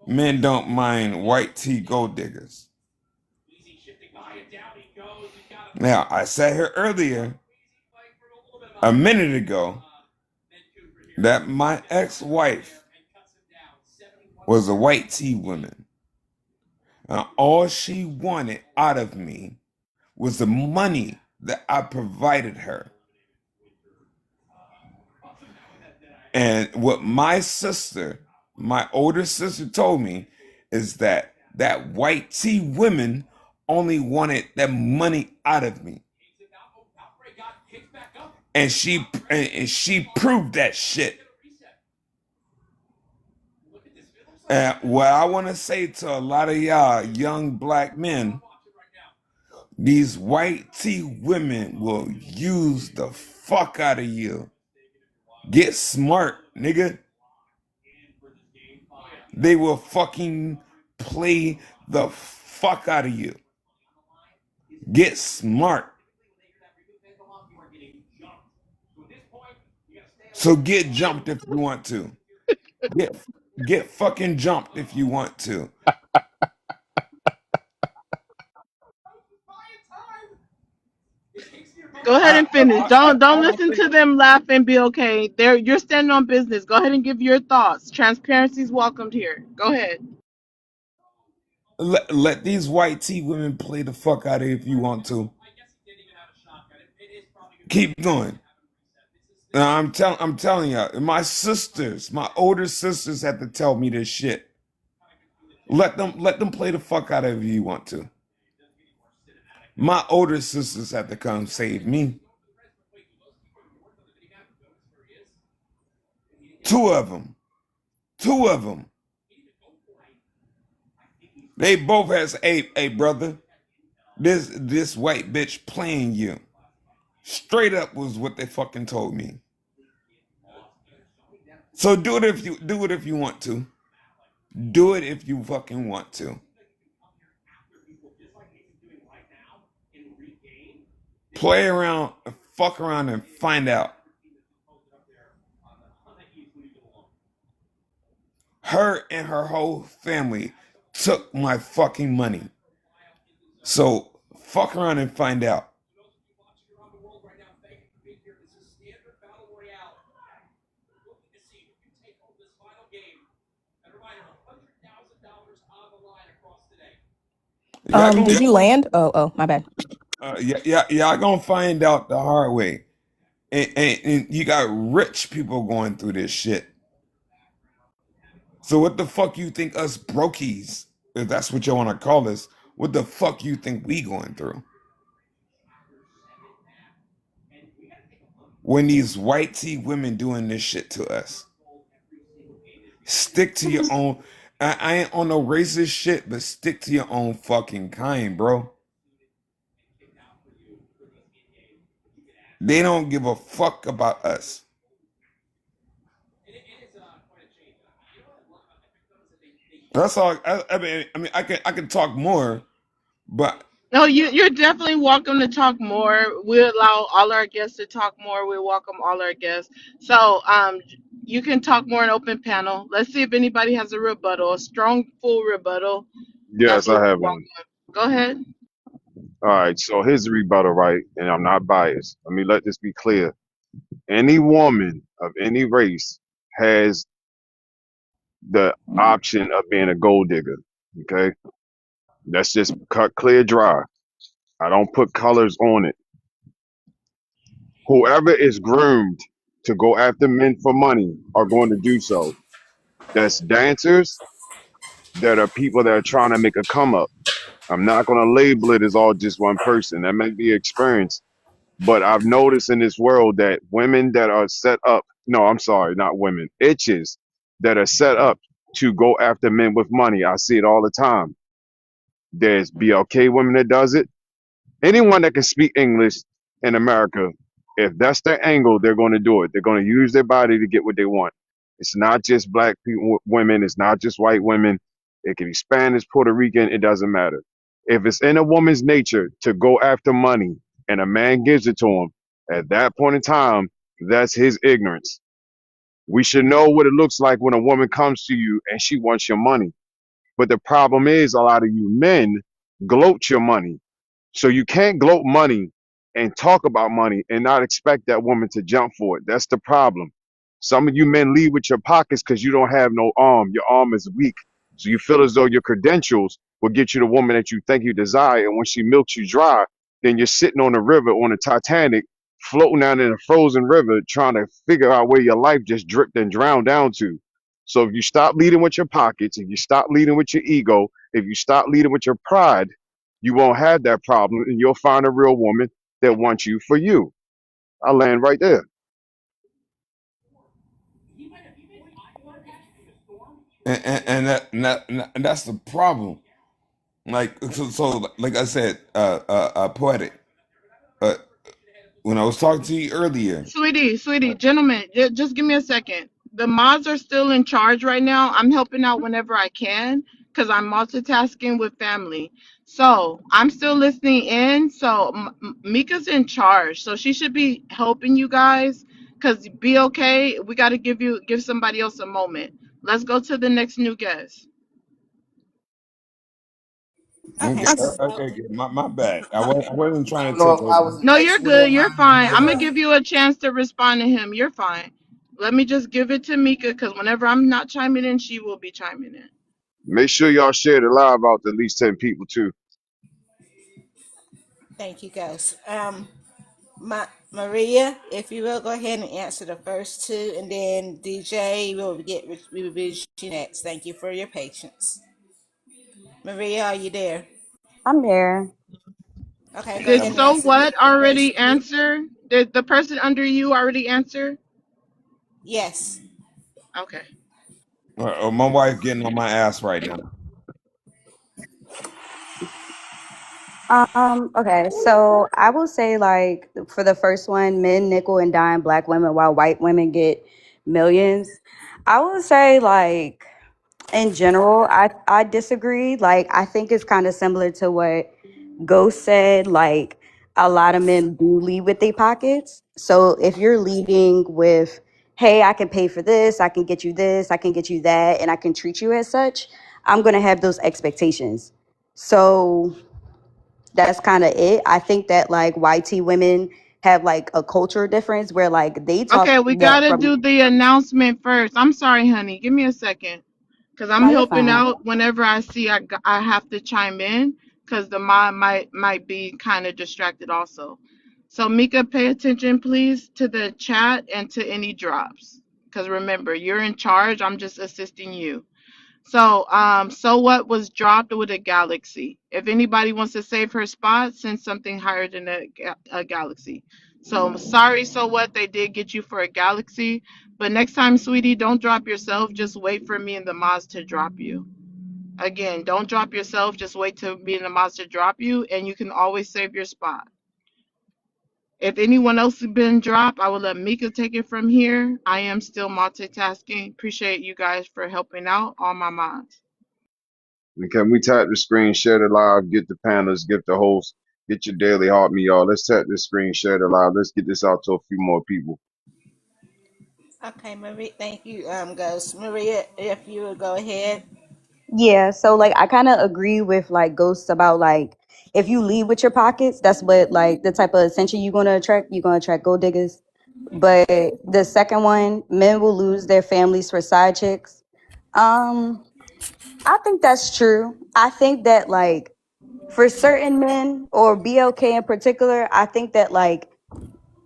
men don't mind white tea gold diggers. Now, I sat here earlier, a minute ago, that my ex-wife was a white tea woman. And all she wanted out of me was the money that I provided her. And what my sister, my older sister, told me is that white tea women only wanted that money out of me. And she proved that shit. And what I want to say to a lot of y'all young black men, these white tea women will use the fuck out of you. Get smart, nigga. They will fucking play the fuck out of you. Get smart. So get jumped if you want to. Get fucking jumped if you want to. Go ahead and finish. Don't listen to them laugh and be okay. You're standing on business. Go ahead and give your thoughts. Transparency is welcomed here. Go ahead. Let these white tea women play the fuck out of you if you want to. Keep going. I'm telling y'all, my sisters, my older sisters had to tell me this shit. Let them play the fuck out of you if you want to. My older sisters had to come save me. Two of them. They both has a brother. This white bitch playing you. Straight up was what they fucking told me. So do it if you want to. Do it if you fucking want to. Play around, fuck around, and find out. Her and her whole family took my fucking money. So fuck around and find out. Did you land? Oh, my bad. Y'all gonna find out the hard way. And you got rich people going through this shit. So what the fuck you think us brokies, if that's what you want to call us, what the fuck you think we going through? When these white tea women doing this shit to us. Stick to your own. I ain't on no racist shit, but stick to your own fucking kind, bro. They don't give a fuck about us. That's all. I mean, I can talk more, but No, you're definitely welcome to talk more. We allow all our guests to talk more. We welcome all our guests. So you can talk more in open panel. Let's see if anybody has a rebuttal, a strong, full rebuttal. Yes, I have Welcome. one. Go ahead. All right, so here's the rebuttal, right? And I'm not biased. Let me let this be clear. Any woman of any race has the option of being a gold digger. Okay, that's just cut clear dry. I don't put colors on it. Whoever is groomed to go after men for money are going to do so. That's dancers, that are people that are trying to make a come up. I'm not going to label it as all just one person. That may be experience. But I've noticed in this world that women that are set up, no, I'm sorry, not women, itches that are set up to go after men with money. I see it all the time. There's BLK women that does it. Anyone that can speak English in America, if that's their angle, they're going to do it. They're going to use their body to get what they want. It's not just black people, women. It's not just white women. It can be Spanish, Puerto Rican. It doesn't matter. If it's in a woman's nature to go after money and a man gives it to him, at that point in time, that's his ignorance. We should know what it looks like when a woman comes to you and she wants your money. But the problem is a lot of you men gloat your money. So you can't gloat money and talk about money and not expect that woman to jump for it. That's the problem. Some of you men lead with your pockets because you don't have no arm. Your arm is weak. So you feel as though your credentials will get you the woman that you think you desire. And when she milks you dry, then you're sitting on the river on the Titanic, floating down in a frozen river, trying to figure out where your life just dripped and drowned down to. So if you stop leading with your pockets, if you stop leading with your ego, if you stop leading with your pride, you won't have that problem and you'll find a real woman that wants you for you. I land right there. And that's the problem. Like so like I said, poetic. Uh, when I was talking to you earlier, Sweetie, gentlemen, just give me a second. The mods are still in charge right now. I'm helping out whenever I can because I'm multitasking with family. So I'm still listening in. So Mika's in charge, so she should be helping you guys. Cause be okay. We got to give somebody else a moment. Let's go to the next new guest. okay, okay, my bad. I wasn't I trying don't to know take if I over. was No, next you're with it. good. You're fine. I'm gonna give you a chance to respond to him. You're fine. Let me just give it to Mika because whenever I'm not chiming in, she will be chiming in. Make sure y'all share the live out to at least 10 people too. Thank you, Ghost. Maria, if you will, go ahead and answer the first two, and then DJ we will be you next. Thank you for your patience. Maria, are you there? I'm there. Okay, go Did ahead and so answer what the first already two. answer? Did the person under you already answer? Yes. Okay. My wife getting on my ass right now. Okay, so I will say like for the first one, men nickel and dime black women while white women get millions. I would say like in general, I disagree. Like I think it's kind of similar to what Ghost said, like a lot of men do lead with their pockets. So if you're leading with, hey, I can pay for this, I can get you this, I can get you that, and I can treat you as such, I'm gonna have those expectations. So that's kind of it. I think that like YT women have like a culture difference where like they talk Okay, we that gotta from. do the announcement first. I'm sorry, honey. Give me a second. Because I'm No, you're helping fine. out whenever I see I have to chime in because the mod might be kind of distracted also. So Mika, pay attention please to the chat and to any drops. Because remember, you're in charge. I'm just assisting you. So what was dropped with a galaxy? If anybody wants to save her spot, send something higher than a galaxy. So sorry, so what they did get you for a galaxy, but next time, sweetie, don't drop yourself. Just wait for me and the mods to drop you. Again, don't drop yourself. Just wait to me and the mods to drop you, and you can always save your spot. If anyone else has been dropped, I will let Mika take it from here. I am still multitasking. Appreciate you guys for helping out, all my mods. And can we tap the screen, share the live, get the panelists, get the host, get your daily heart me, y'all. Let's tap the screen, share the live. Let's get this out to a few more people. Okay, Maria. Thank you, Ghost. Maria, if you would go ahead. Yeah, so like I kind of agree with like Ghosts about like if you lead with your pockets, that's what like the type of attention you're gonna attract. You're gonna attract gold diggers. But the second one, men will lose their families for side chicks. Um, I think that's true. I think that like for certain men or BLK in particular, I think that like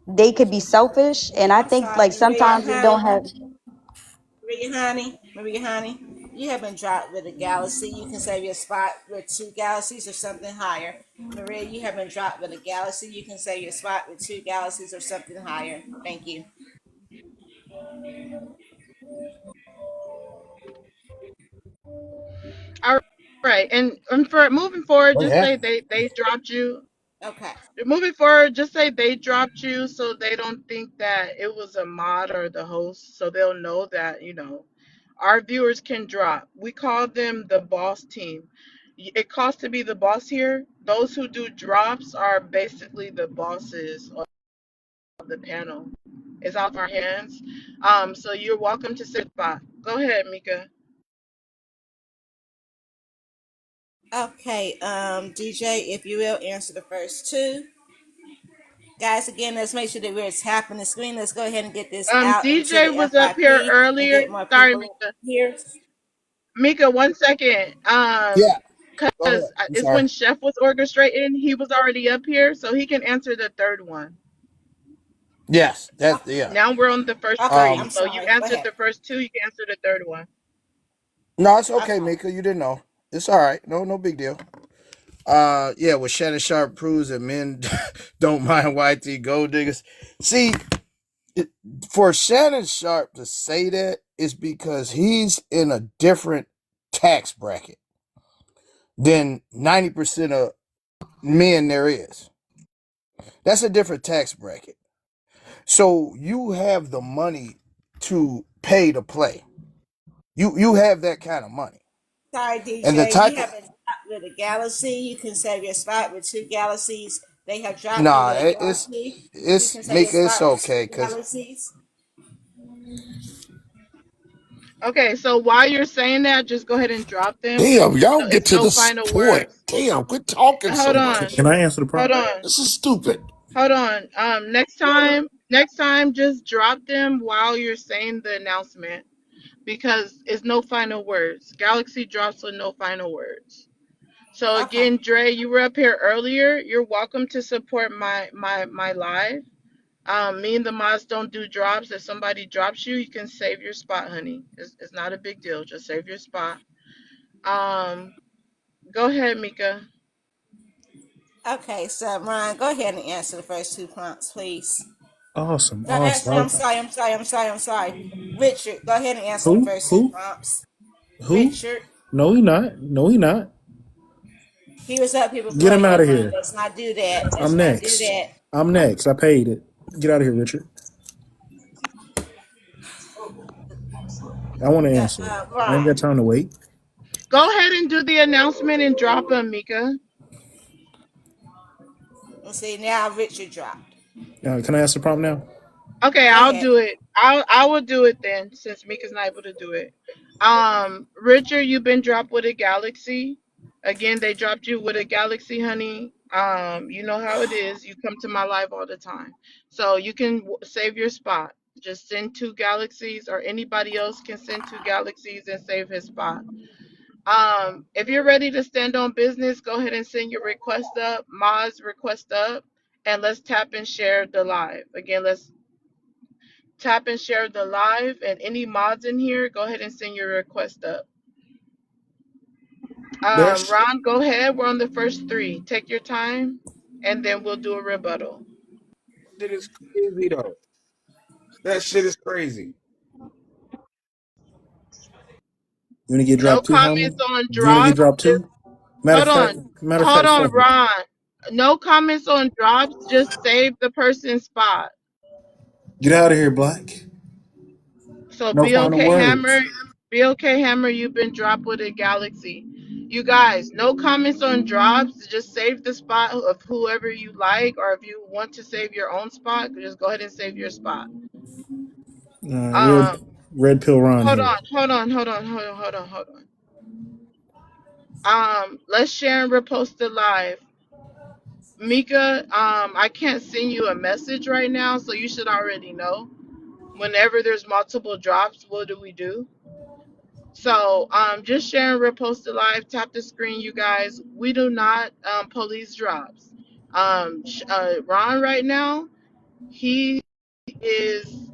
they could be selfish, and I I'm think sorry, like sometimes it don't have. Maria Honey. You have been dropped with a galaxy. You can save your spot with 2 galaxies or something higher. Maria, you have been dropped with a galaxy. You can save your spot with 2 galaxies or something higher. Thank you. All right, and for moving forward, What just say happened? they dropped you. Okay. Moving forward, just say they dropped you so they don't think that it was a mod or the host, so they'll know that, our viewers can drop. We call them the boss team. It costs to be the boss here. Those who do drops are basically the bosses of the panel. It's off our hands. So you're welcome to sit spot. Go ahead, Mika. Okay, DJ, if you will answer the first two. Guys, again, let's make sure that we're tapping the screen. Let's go ahead and get this out into DJ the was up here FIP and earlier. get more Sorry, people Mika. here. Mika, 1 second. Yeah, go ahead. Because I'm it's sorry. when Chef was orchestrating, he was already up here, so he can answer the third one. Yes, yeah. Now we're on the first Okay, three. I'm So you sorry. Go answered ahead. the first two, you can answer the third one. No, it's okay, Okay. Mika. You didn't know. It's all right. No big deal. Yeah, what Shannon Sharp proves that men don't mind YT gold diggers. See, for Shannon Sharp to say that is because he's in a different tax bracket than 90% of men there is. That's a different tax bracket. So you have the money to pay to play. You have that kind of money. Sorry, And the DJ. You type of haven't dropped with a galaxy. You can save your spot with 2 galaxies. They have dropped you nah, with a galaxy. You can it's save your Mika, it's spot with okay, two cause galaxies. Okay, so while you're saying that, just go ahead and drop them. Damn, y'all No, get it's to no the final point. words. Damn, quit talking so Hold on. much. Can I answer the Hold prompt? on. This is stupid. Hold on. Next time, just drop them while you're saying the announcement because it's no final words. Galaxy drops with no final words. So Okay. again, Dre, you were up here earlier. You're welcome to support my live. Me and the mods don't do drops. If somebody drops you, you can save your spot, honey. It's not a big deal. Just save your spot. Go ahead, Mika. Okay, so Ron, go ahead and answer the first two prompts, please. Awesome, No, actually, awesome. I'm sorry. Richard, go ahead and answer the Who? first two Who? prompts. Who? Richard, No, he not. No, he not. he was up here Get before him out you, of Ron. here. Let's not do that. Let's I'm not do next. that. I'm next. I paid it. Get out of here, Richard. I want to answer. I ain't Ron. got time to wait. Go ahead and do the announcement and drop them, Mika. And see, now Richard dropped. Can I ask the prompt now? Okay, Go I'll ahead. do it. I will do it then, since Mika's not able to do it. Richard, you've been dropped with a galaxy. Again, they dropped you with a galaxy, honey. You know how it is. You come to my live all the time, so you can save your spot. Just send 2 galaxies, or anybody else can send 2 galaxies and save his spot. If you're ready to stand on business, go ahead and send your request up, Moz request up, and let's tap and share the live. Again, let's tap and share the live, and any mods in here, go ahead and send your request up. there's Ron, go ahead. We're on the first three. Take your time, and then we'll do a rebuttal. Shit is crazy though. That shit is crazy. You want to get No dropped too, comments homie? on You want to get drops. dropped Just too? Matter hold of fact, on. matter of Hold fact, on, fuck it. Ron. No comments on drops. Just save the person's spot. Get out of here, Black. So No final words. BOK Hammer, you've been dropped with a galaxy. You guys, no comments on drops. Just save the spot of whoever you like, or if you want to save your own spot, just go ahead and save your spot. Red, Um, red pill Ron hold here. on, hold on. Let's share and repost it live. Mika, I can't send you a message right now, so you should already know. Whenever there's multiple drops, what do we do? So just share and repost it live. Tap the screen, you guys. We do not police drops. Ron right now, he is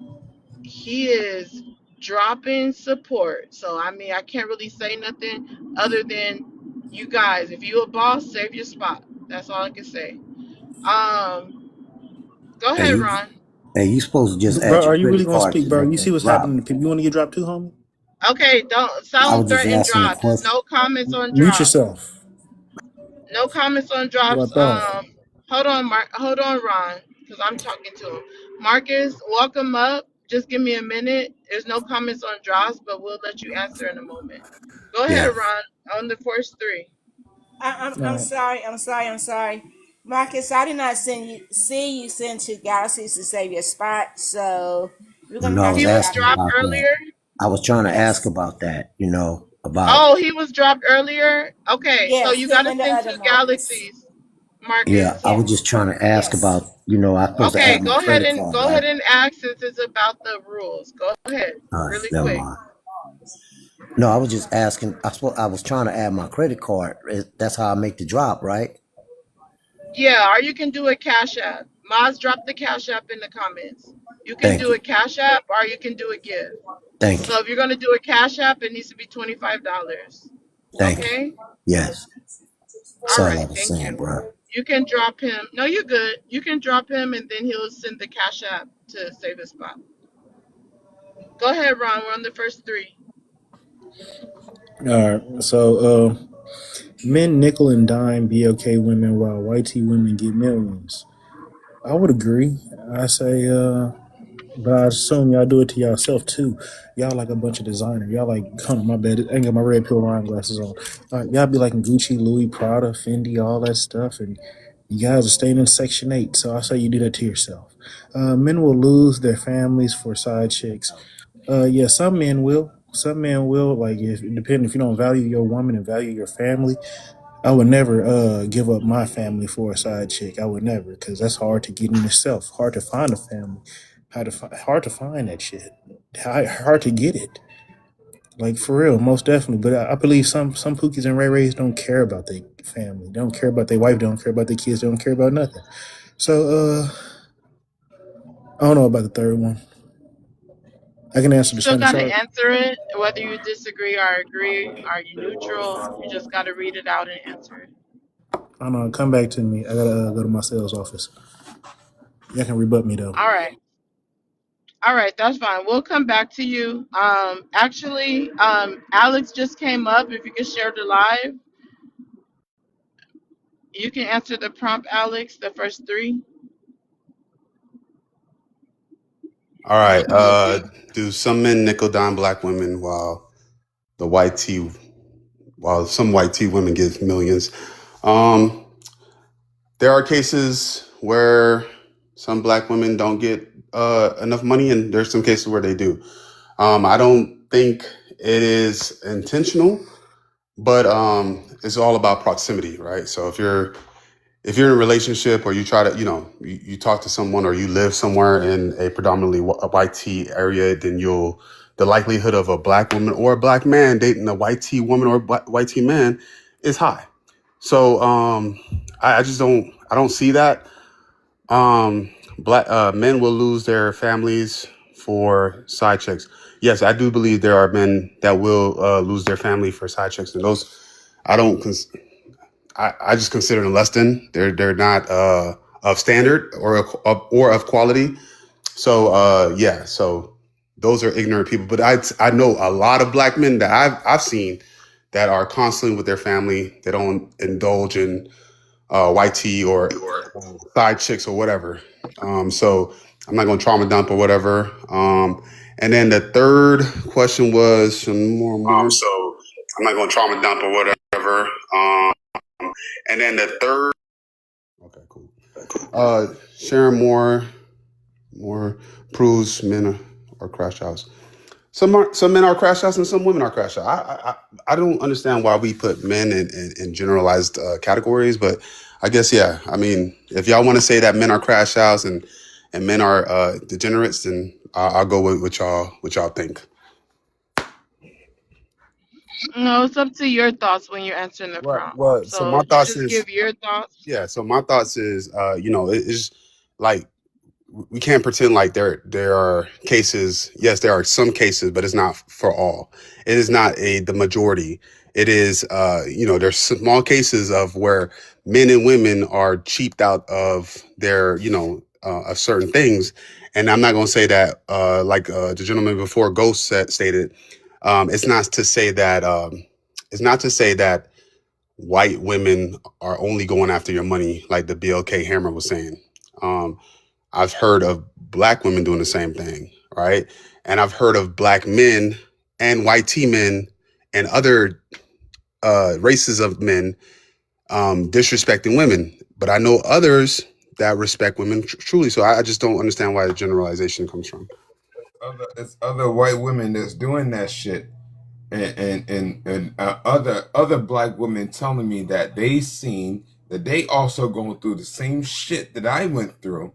he is dropping support. So I mean, I can't really say nothing other than you guys. If you a boss, save your spot. That's all I can say. Go Hey, ahead, you, Ron. hey, you supposed to just Bro, add your are you really credit gonna card speak, to bro? make You see that what's drop. happening to people. You want to get dropped too, homie? Okay, I don't was just threaten asking a drops. There's question. no comments on Mute drops. yourself. No comments on That's what I drops. thought. Hold on, Hold on, Ron, because I'm talking to him. Marcus, welcome up. Just give me a minute. There's no comments on drops, but we'll let you answer in a moment. Go ahead, Yeah. Ron. On the first three. I'm sorry. I'm sorry. Marcus, I did not see you send to Galaxies to save your spot, so we're I gonna know I have was He to was drop asking you. dropped about that. earlier. I was trying to ask Yes. about that, about, Oh, he was dropped earlier. Okay, so Yes, you him gotta and the send other two Marcus. galaxies, yeah, Marcus. I was Yes. just trying to ask Yes. about, I was supposed to Okay, add my credit card, go right? ahead and ask since it's about the rules. Go ahead, All right, really never quick. mind. No, I was just asking. I was trying to add my credit card. That's how I make the drop, right? Yeah, or you can do a cash app. Maz dropped the cash app in the comments. You can Thank do you. a cash app or you can do a gift. Thank you. So if you're gonna do a cash app, it needs to be $25. Thank you. Okay? Yes. That's All all I right, was thank saying, you. bro. You can drop him. No, you're good. You can drop him and then he'll send the cash app to save his spot. Go ahead, Ron. We're on the first three. All right. So, men nickel and dime BLK women while white tee women get millions. I would agree. I say, but I assume y'all do it to yourself too. Y'all like a bunch of designer. Y'all like, my bad. I ain't got my red pill wine glasses on. Y'all be like Gucci, Louis, Prada, Fendi, all that stuff, and you guys are staying in Section 8. So I say you do that to yourself. Men will lose their families for side chicks. Yeah, some men will. Some men will. Like, if depending if you don't value your woman and value your family, I would never give up my family for a side chick. I would never, because that's hard to get in itself. Hard to find a family. Hard to find that shit. Hard to get it. Like, for real, most definitely. But I believe some Pookies and Ray Rays don't care about their family. They don't care about their wife. They don't care about their kids. They don't care about nothing. So I don't know about the third one. I can answer You the still Shannon gotta Sharp. answer it, whether you disagree or agree. Are you neutral? You just gotta read it out and answer it. I don't know. Come back to me. I gotta go to my sales office. Y'all can rebut me though. All right. All right, that's fine. We'll come back to you. Actually, Alex just came up. If you could share the live, you can answer the prompt, Alex, the first three. All right. Okay. Do some men nickel dime black women while some white tea women get millions? Um, there are cases where some black women don't get enough money, and there's some cases where they do. I don't think it is intentional, but it's all about proximity, right? So if you're in a relationship or you try to, you talk to someone or you live somewhere in a predominantly white tea area, then the likelihood of a black woman or a black man dating a white tea woman or white tea man is high. So I just I don't see that. Black men will lose their families for side chicks. Yes, I do believe there are men that will lose their family for side chicks, and those I don't. I just consider them less than. They're not of standard or of quality. So yeah, so those are ignorant people. But I know a lot of black men that I've seen that are constantly with their family. They don't indulge in white tea or side chicks or whatever. So I'm not gonna trauma dump or whatever. And then the third question was some more. So I'm not gonna trauma dump or whatever. And then the third. Okay, cool. Sharon more proves men are crash outs. Some men are crash outs and some women are crash outs. I don't understand why we put men in generalized categories, but I guess yeah. I mean, if y'all want to say that men are crash outs and men are degenerates, then I'll go with what y'all think. no, it's up to your thoughts when you're answering the Right. prompt. Well, so So my you thoughts just is give your thoughts. yeah. So my thoughts is it's like we can't pretend like there are cases. Yes, there are some cases, but it's not for all. It is not the majority. It is, there's small cases of where men and women are cheaped out of their, of certain things. And I'm not going to say that, like the gentleman before Ghost stated, it's not to say that, white women are only going after your money, like the BLK Hammer was saying. I've heard of black women doing the same thing, right? And I've heard of black men and white T men and other races of men disrespecting women. But I know others that respect women truly. So I just don't understand why the generalization comes from. It's other white women that's doing that shit, and other black women telling me that they seen that they also going through the same shit that I went through.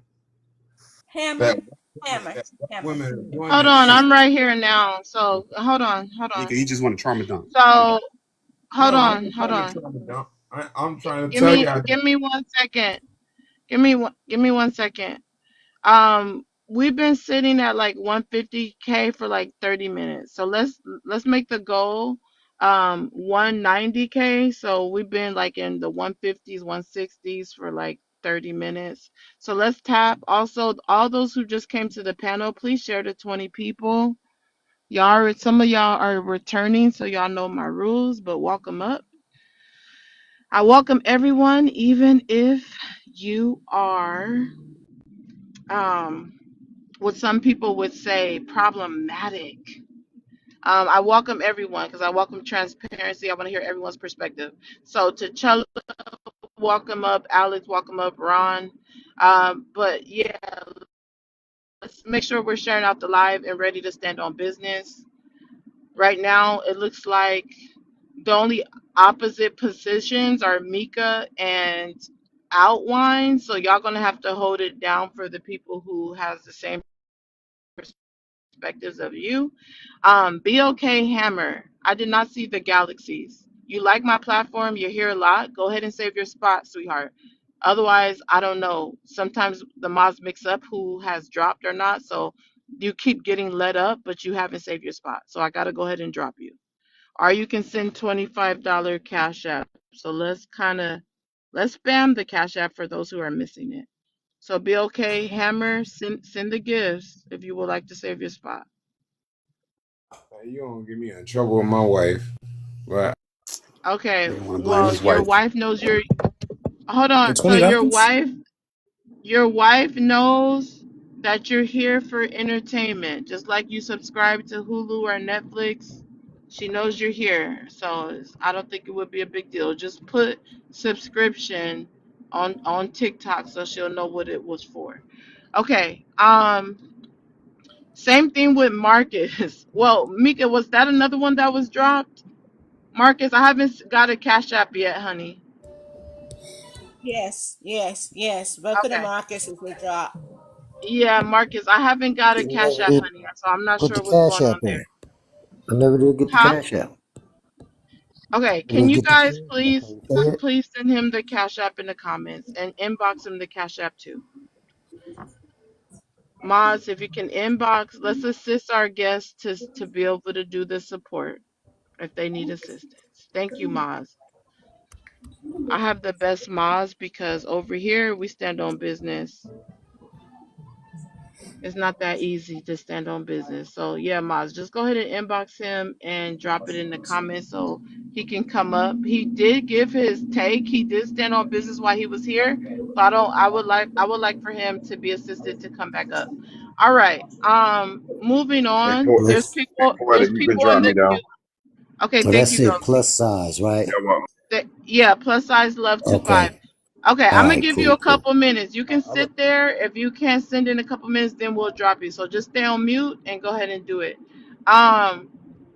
Hammer, That black women are doing Hold that on, shit. I'm right here now. So hold on. He just want to trauma dump. So hold No, I on, ain't hold trying to on. trauma dump. I'm trying to Give tell me y'all. give me 1 second. Give me 1 second. We've been sitting at like 150K for like 30 minutes. So let's make the goal 190K. So we've been like in the 150s, 160s for like 30 minutes. So let's tap. Also, all those who just came to the panel, please share to 20 people. Some of y'all are returning, so y'all know my rules, but welcome up. I welcome everyone, even if you are what some people would say problematic. I welcome everyone because I welcome transparency. I want to hear everyone's perspective. So T'Challa, welcome up. Alex, welcome up. Ron. But yeah, let's make sure we're sharing out the live and ready to stand on business. Right now, it looks like the only opposite positions are Mika and Outline. So y'all gonna have to hold it down for the people who has the same perspectives of you. BOK Hammer, I did not see the galaxies. You like my platform, you're here a lot. Go ahead and save your spot, sweetheart. Otherwise, I don't know. Sometimes the mods mix up who has dropped or not. So you keep getting let up, but you haven't saved your spot. So I got to go ahead and drop you. Or you can send $25 Cash App. So let's spam the Cash App for those who are missing it. So BOK Hammer, send the gifts if you would like to save your spot. You don't get me in trouble with my wife, but Okay, They want to blame well, his your wife. wife knows your. Hold on. The So $20? your wife knows that you're here for entertainment, just like you subscribe to Hulu or Netflix. She knows you're here, so I don't think it would be a big deal. Just put subscription on TikTok so she'll know what it was for. Okay. Same thing with Marcus. Well, Mika, was that another one that was dropped? Marcus, I haven't got a Cash App yet, honey. yes. Both of the Okay. Marcus is a drop. Yeah, Marcus, I haven't got a You Cash never App, did honey, so I'm not put the sure what's cash going app on in. there. I never did get the Huh? cash app. Okay, You can didn't you get the guys cash app. please Can you say it? please send him the Cash App in the comments and inbox him the Cash App too. Moz, if you can inbox, let's assist our guests to be able to do the support if they need assistance. Thank you, Moz. I have the best Moz because over here we stand on business. It's not that easy to stand on business. So yeah, Maz, just go ahead and inbox him and drop it in the comments so he can come up. He did give his take. He did stand on business while he was here. So I would like for him to be assisted to come back up. All right. Moving Hey, on. Plus, Poetic, There's you can people drop in me the down. queue. Okay, oh, thank that's you, it. Ghosty. Plus size, right? Yeah, plus size love 25. Okay. Okay, All I'm gonna right. give you Cool. a Cool. couple minutes. You can sit there. If you can't send in a couple minutes, then we'll drop you. So just stay on mute and go ahead and do it. Um,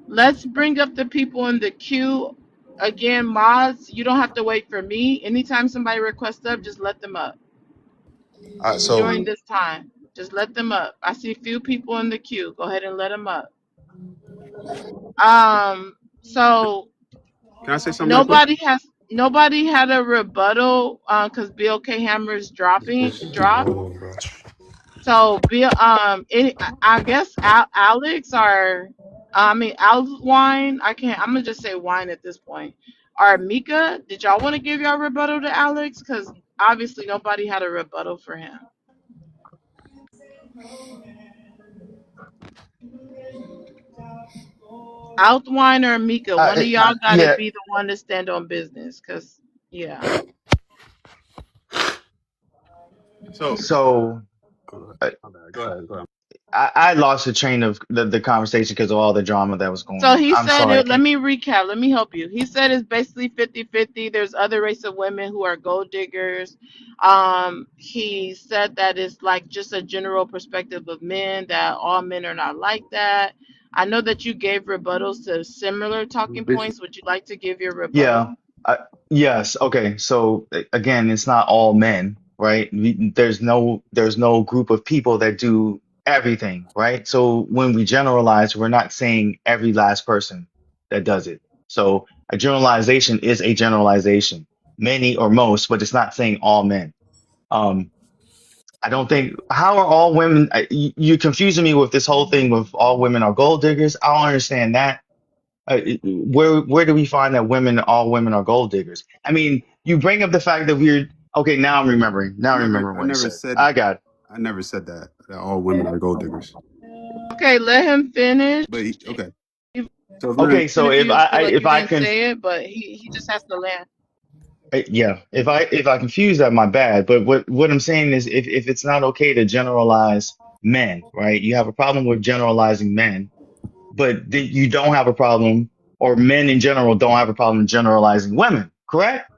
let's bring up the people in the queue. Again, mods, you don't have to wait for me. Anytime somebody requests up, just let them up So during this time. Just let them up. I see a few people in the queue. Go ahead and let them up. So can I say something real quick? nobody had a rebuttal because Bill K Hammer's dropped. So I guess Alex or I mean Alex wine. I can't. I'm gonna just say wine at this point. Or Mika, did y'all want to give y'all rebuttal to Alex? Because obviously nobody had a rebuttal for him. Outwine or Mika, one of y'all gotta Yeah. be the one to stand on business. Cause yeah. So, So my bad. Go ahead. Go ahead. I lost the train of the conversation because of all the drama that was going So on. he I'm said, sorry. I let can't. me recap, let me help you. He said it's basically 50-50. There's other race of women who are gold diggers. He said that it's like just a general perspective of men, that all men are not like that. I know that you gave rebuttals to similar talking points. Would you like to give your Yeah. rebuttal? Yes. Okay. So again, it's not all men, right? There's no group of people that do everything, right? So when we generalize, we're not saying every last person that does it. So a generalization is a generalization, many or most, but it's not saying all men. Um, I don't think, how are all women, you're confusing me with this whole thing with all women are gold diggers. I don't understand that. Where do we find that all women are gold diggers? I mean, you bring up the fact that we're okay. Now I'm remembering. Now I I'm never, remembering I what he never said. said, I got it. I never said that all women are gold diggers. Okay, let him finish. But okay. So if we're Okay, gonna, Even so if if you feel like if you I didn't can, say it, but he just has to land. yeah, if I confuse that, my bad. But what I'm saying is, if it's not okay to generalize men, right? You have a problem with generalizing men, but you don't have a problem, or men in general don't have a problem generalizing women, correct?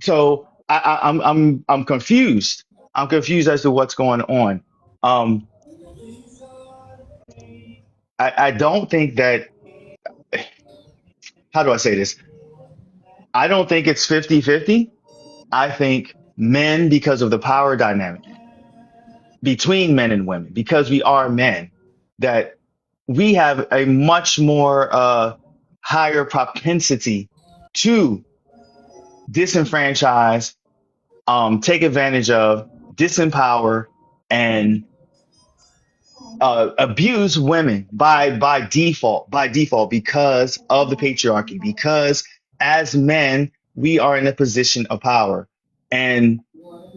So I'm confused. I'm confused as to what's going on. Um, I don't think that, how do I say this? I don't think it's 50-50. I think men, because of the power dynamic between men and women, because we are men, that we have a much more higher propensity to disenfranchise, take advantage of, disempower, and abuse women by default because of the patriarchy, because as men we are in a position of power, and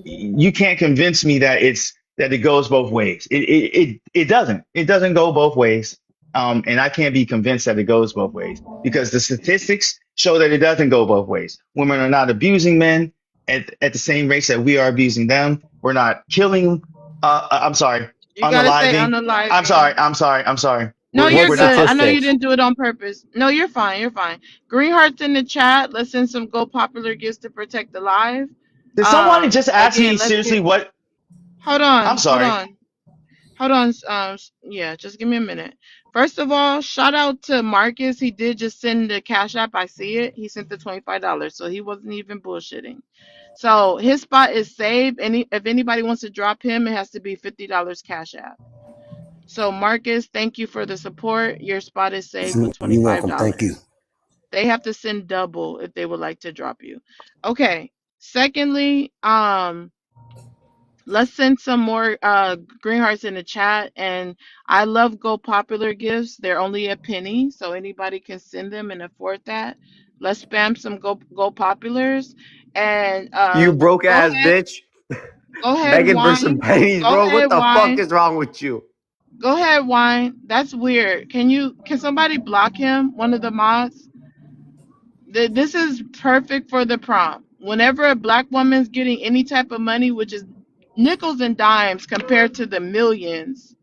you can't convince me that it goes both ways. It doesn't go both ways. And I can't be convinced that it goes both ways because the statistics show that it doesn't go both ways. Women are not abusing men at the same rates that we are abusing them. We're not killing, I'm sorry, You gotta say unaliving. I'm sorry, unaliving. I'm sorry, I'm sorry. No, We're, you're we're What good. not. I know you statistics? didn't do it on purpose. No, you're fine. You're fine. Green hearts in the chat. Let's send some Go Popular gifts to protect the live. Did somebody just ask Again, me let's seriously get. what? Hold I'm on. Hold sorry. on. Hold on. Yeah, just give me a minute. First of all, shout out to Marcus. He did just send the Cash App. I see it. He sent the $25, so he wasn't even bullshitting. So his spot is saved. If anybody wants to drop him, it has to be $50 Cash App. So Marcus, thank you for the support. Your spot is saved with You're $25. welcome. Thank you. They have to send double if they would like to drop you. Okay. Secondly, let's send some more green hearts in the chat. And I love Go Popular gifts. They're only a penny, so anybody can send them and afford that. Let's spam some Go Populars. And You broke ass bitch. go ahead, Begging for some wine. pennies, Go bro. What ahead, the fuck wine. is wrong with you? Go ahead, wine. That's weird. Can somebody block him? One of the mods? This is perfect for the prompt. Whenever a black woman's getting any type of money, which is nickels and dimes compared to the millions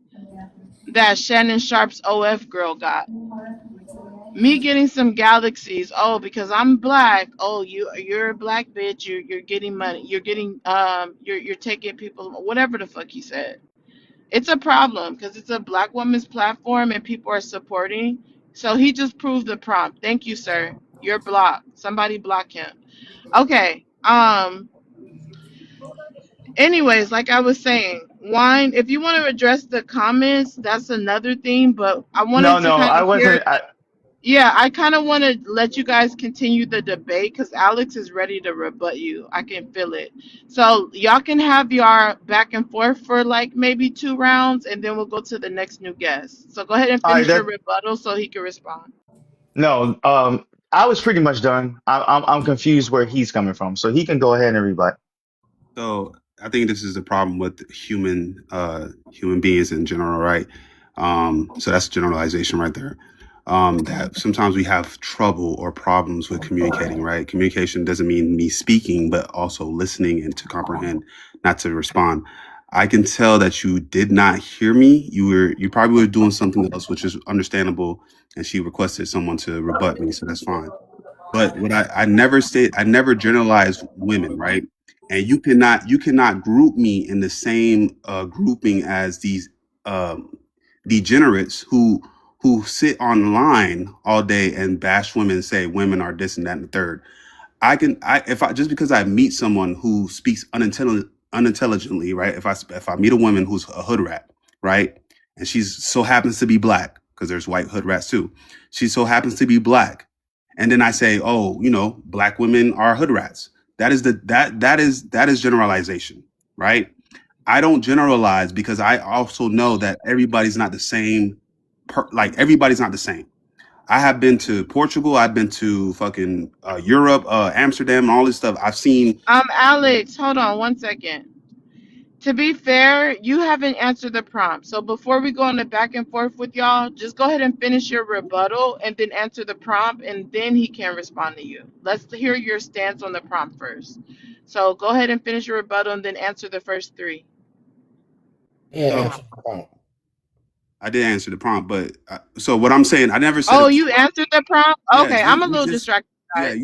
that Shannon Sharp's OF girl got. Me getting some galaxies. Oh, because I'm black. Oh, you're a black bitch. You're getting money. You're getting you're taking people, whatever the fuck he said. It's a problem because it's a black woman's platform and people are supporting. So he just proved the prompt. Thank you, sir. You're blocked. Somebody block him. Okay. Anyways, like I was saying, wine, if you want to address the comments, that's another thing, but I No, wanted to no, kind I of hear wasn't. Yeah, I kind of want to let you guys continue the debate because Alex is ready to rebut you. I can feel it. So y'all can have your back and forth for like maybe 2 rounds, and then we'll go to the next new guest. So go ahead and All right, finish your that rebuttal so he can respond. no. I was pretty much done. I'm confused where he's coming from, so he can go ahead and rebut. So I think this is the problem with human beings in general, right? So that's generalization right there. That sometimes we have trouble or problems with communicating, right? Communication doesn't mean me speaking, but also listening and to comprehend, not to respond. I can tell that you did not hear me. You probably were doing something else, which is understandable. And she requested someone to rebut me, so that's fine. But what I never said, I never generalized women, right? And you cannot group me in the same grouping as these degenerates who sit online all day and bash women and say women are this and that and the third. If I just because I meet someone who speaks unintelligently, right? If I meet a woman who's a hood rat, right, and she's so happens to be black, because there's white hood rats too. She so happens to be black, and then I say, oh, black women are hood rats. That is generalization, right? I don't generalize because I also know that everybody's not the same. Like everybody's not the same. I have been to Portugal. I've been to fucking Europe, Amsterdam, and all this stuff. I've seen. Alex, hold on 1 second. To be fair, you haven't answered the prompt. So before we go on the back and forth with y'all, just go ahead and finish your rebuttal and then answer the prompt, and then he can respond to you. Let's hear your stance on the prompt first. So go ahead and finish your rebuttal and then answer the first three. Yeah. So I did answer the prompt, but so what I'm saying, I never said. Oh, you answered the prompt? Yes, Okay, I'm a little distracted. yeah,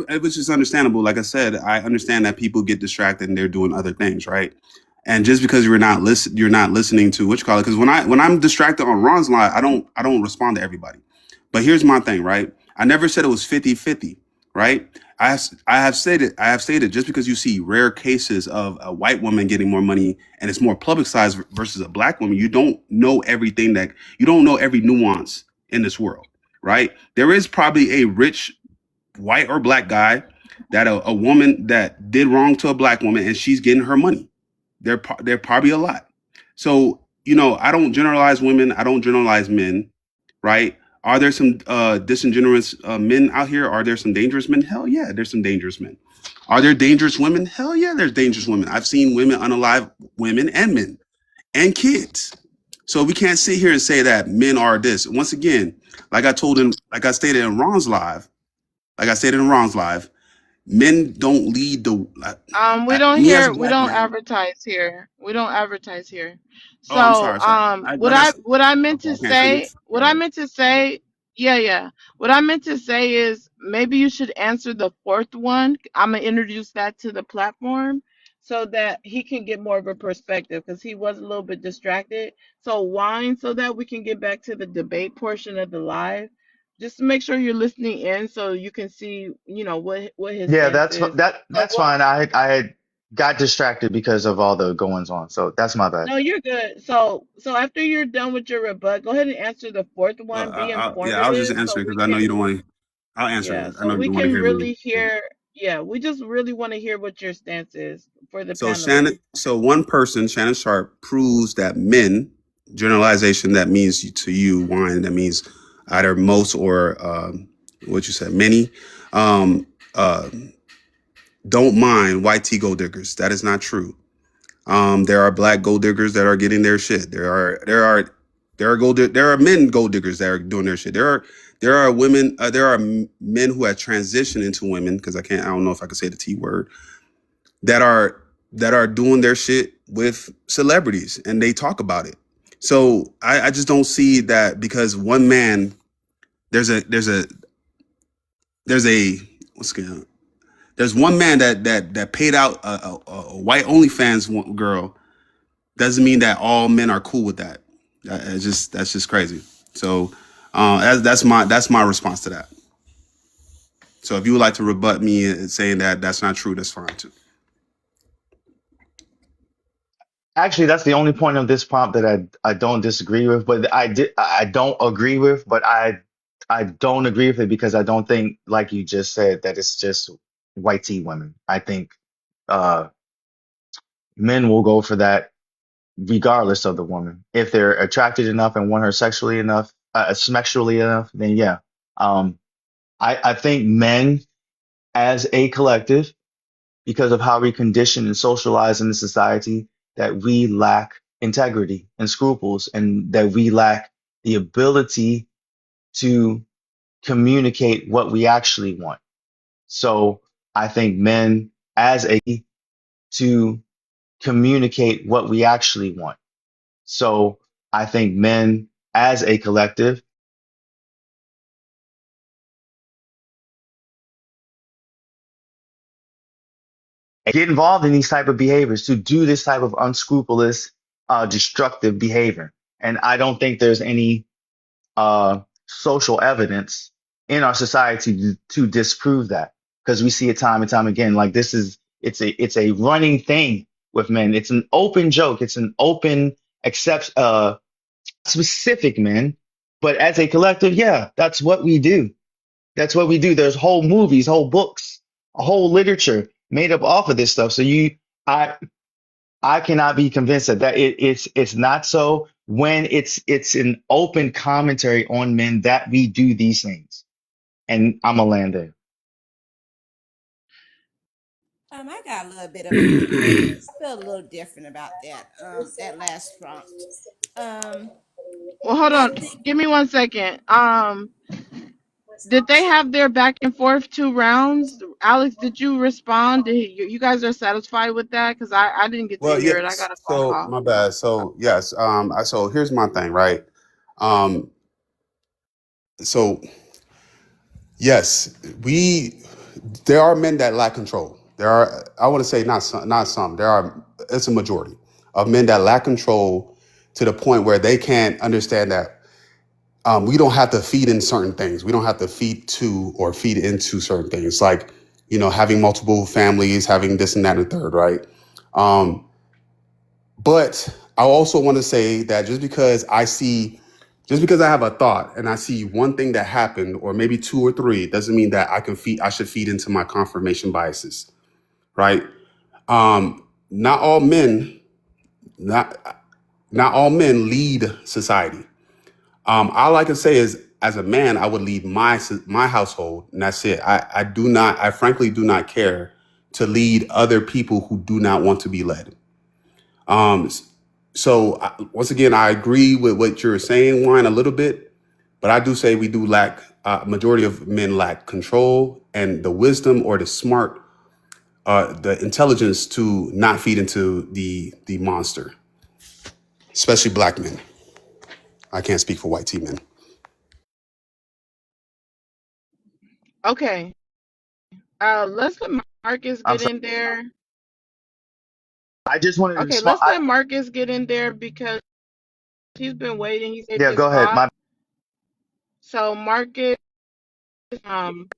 it was just understandable. Like I said, I understand that people get distracted and they're doing other things, right? And just because you're not listening to what you call it. Because when I'm distracted on Ron's line, I don't respond to everybody. But here's my thing, right? I never said it was 50-50, right? I have stated just because you see rare cases of a white woman getting more money and it's more publicized versus a black woman, you don't know you don't know every nuance in this world, right? There is probably a rich white or black guy that a woman that did wrong to a black woman and she's getting her money. They're probably a lot. So, I don't generalize women. I don't generalize men, right? Are there some disingenuous men out here? Are there some dangerous men? Hell yeah, there's some dangerous men. Are there dangerous women? Hell yeah, there's dangerous women. I've seen women unalive women and men and kids. So we can't sit here and say that men are this. Once again, like I stated in Ron's live, men don't lead the. We don't Me as a we black don't man. advertise here. We don't advertise here. Oh, I'm So, sorry. what I meant to I can't finish. say, yeah. What I meant to say is maybe you should answer the fourth one. I'm gonna introduce that to the platform so that he can get more of a perspective because he was a little bit distracted. So whine so that we can get back to the debate portion of the live. Just to make sure you're listening in so you can see, what his Yeah, stance is. that's fine. I had got distracted because of all the goings on, so that's my bad. No, you're good. So after you're done with your rebut, go ahead and answer the fourth one. Be Yeah, I'll just informative so answer it we because I know can, you don't want to. I'll answer yeah, it. I so know you we don't want to can hear me. really hear, yeah, we just really want to hear what your stance is for the So panelists. one person, Shannon Sharp, proves that men, generalization that means to you, wine, that means either most or what you said, many, um, uh, don't mind white tea gold diggers. That is not true. There are black gold diggers that are getting their shit. There are men gold diggers that are doing their shit. There are women. There are men who have transitioned into women because I don't know if I can say the T word that are doing their shit with celebrities and they talk about it. So I just don't see that because one man there's one man that paid out a white OnlyFans girl doesn't mean that all men are cool with that. That's just crazy. So that's my response to that. So if you would like to rebut me saying that that's not true, that's fine too. Actually, that's the only point of this prompt that I don't disagree with, but I don't agree with, but I I don't agree with it because I don't think, like you just said, that it's just white tea women. I think uh, men will go for that regardless of the woman. If they're attracted enough and want her sexually enough, then yeah. Um, I think men as a collective, because of how we condition and socialize in the society, that we lack integrity and scruples, and that we lack the ability to communicate what we actually want. So I think men as a to communicate what we actually want. So I think men as a collective get involved in these type of behaviors, to do this type of unscrupulous, destructive behavior. And I don't think there's any social evidence in our society to disprove that, because we see it time and time again. Like it's a running thing with men. It's an open joke. It's an open accept specific men, but as a collective, yeah, that's what we do. That's what we do. There's whole movies, whole books, a whole literature made up off of this stuff. So I I cannot be convinced that it's not so when it's an open commentary on men that we do these things. And I'm a land there. I got a little bit of I feel a little different about that. That last prompt. Well, hold I on. think Give me 1 second. Did they have their back and forth 2 rounds? Alex, did you respond? You guys are satisfied with that? Because I didn't get to Well, hear it. I yes. got a phone So call. my bad. So yes. So here's my thing, right? Um, so yes, there are men that lack control. There are, I want to say not some. There are, it's a majority of men that lack control to the point where they can't understand that we don't have to feed in certain things. We don't have to feed to or feed into certain things, like having multiple families, having this and that and the third, right? Um, but I also want to say that just because I have a thought and I see one thing that happened, or maybe two or three, doesn't mean that I should feed into my confirmation biases, right? Not all men, not not all men lead society. All I can say is, as a man, I would lead my household, and that's it. I frankly do not care to lead other people who do not want to be led. Um, Once again, I agree with what you're saying, Wine, a little bit, but I do say we do lack. Majority of men lack control and the wisdom or the intelligence to not feed into the monster, especially black men. I can't speak for white tea men. Okay. Let's let Marcus I'm get sorry. in there. I just wanted to Okay, respond. let's let Marcus get in there because he's been waiting. He saved Yeah, his go ahead. spot. So Marcus, um,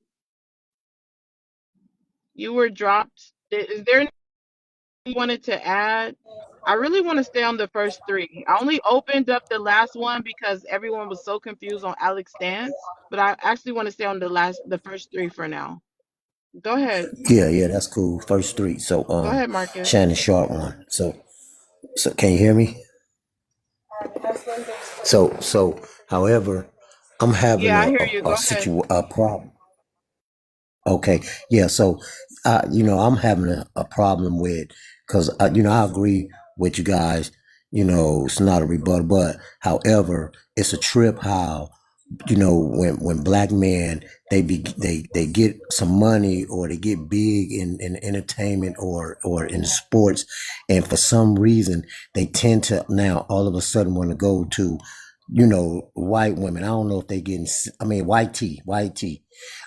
you were dropped. Is there anything you wanted to add? I really want to stay on the first three. I only opened up the last one because everyone was so confused on Alex stance, but I actually want to stay on the first three for now. Go ahead. Yeah, that's cool. First three. So Go ahead, Marcus. Shannon Sharp one. So can you hear me? So however, I'm having Yeah, I hear you. Go ahead. a problem. Okay, yeah. So, I'm having a problem with, because I agree with you guys. It's not a rebuttal, but however, it's a trip how when black men they get some money, or they get big in entertainment or in sports, and for some reason they tend to now all of a sudden want to go to white women. I don't know if they getting I mean white tea,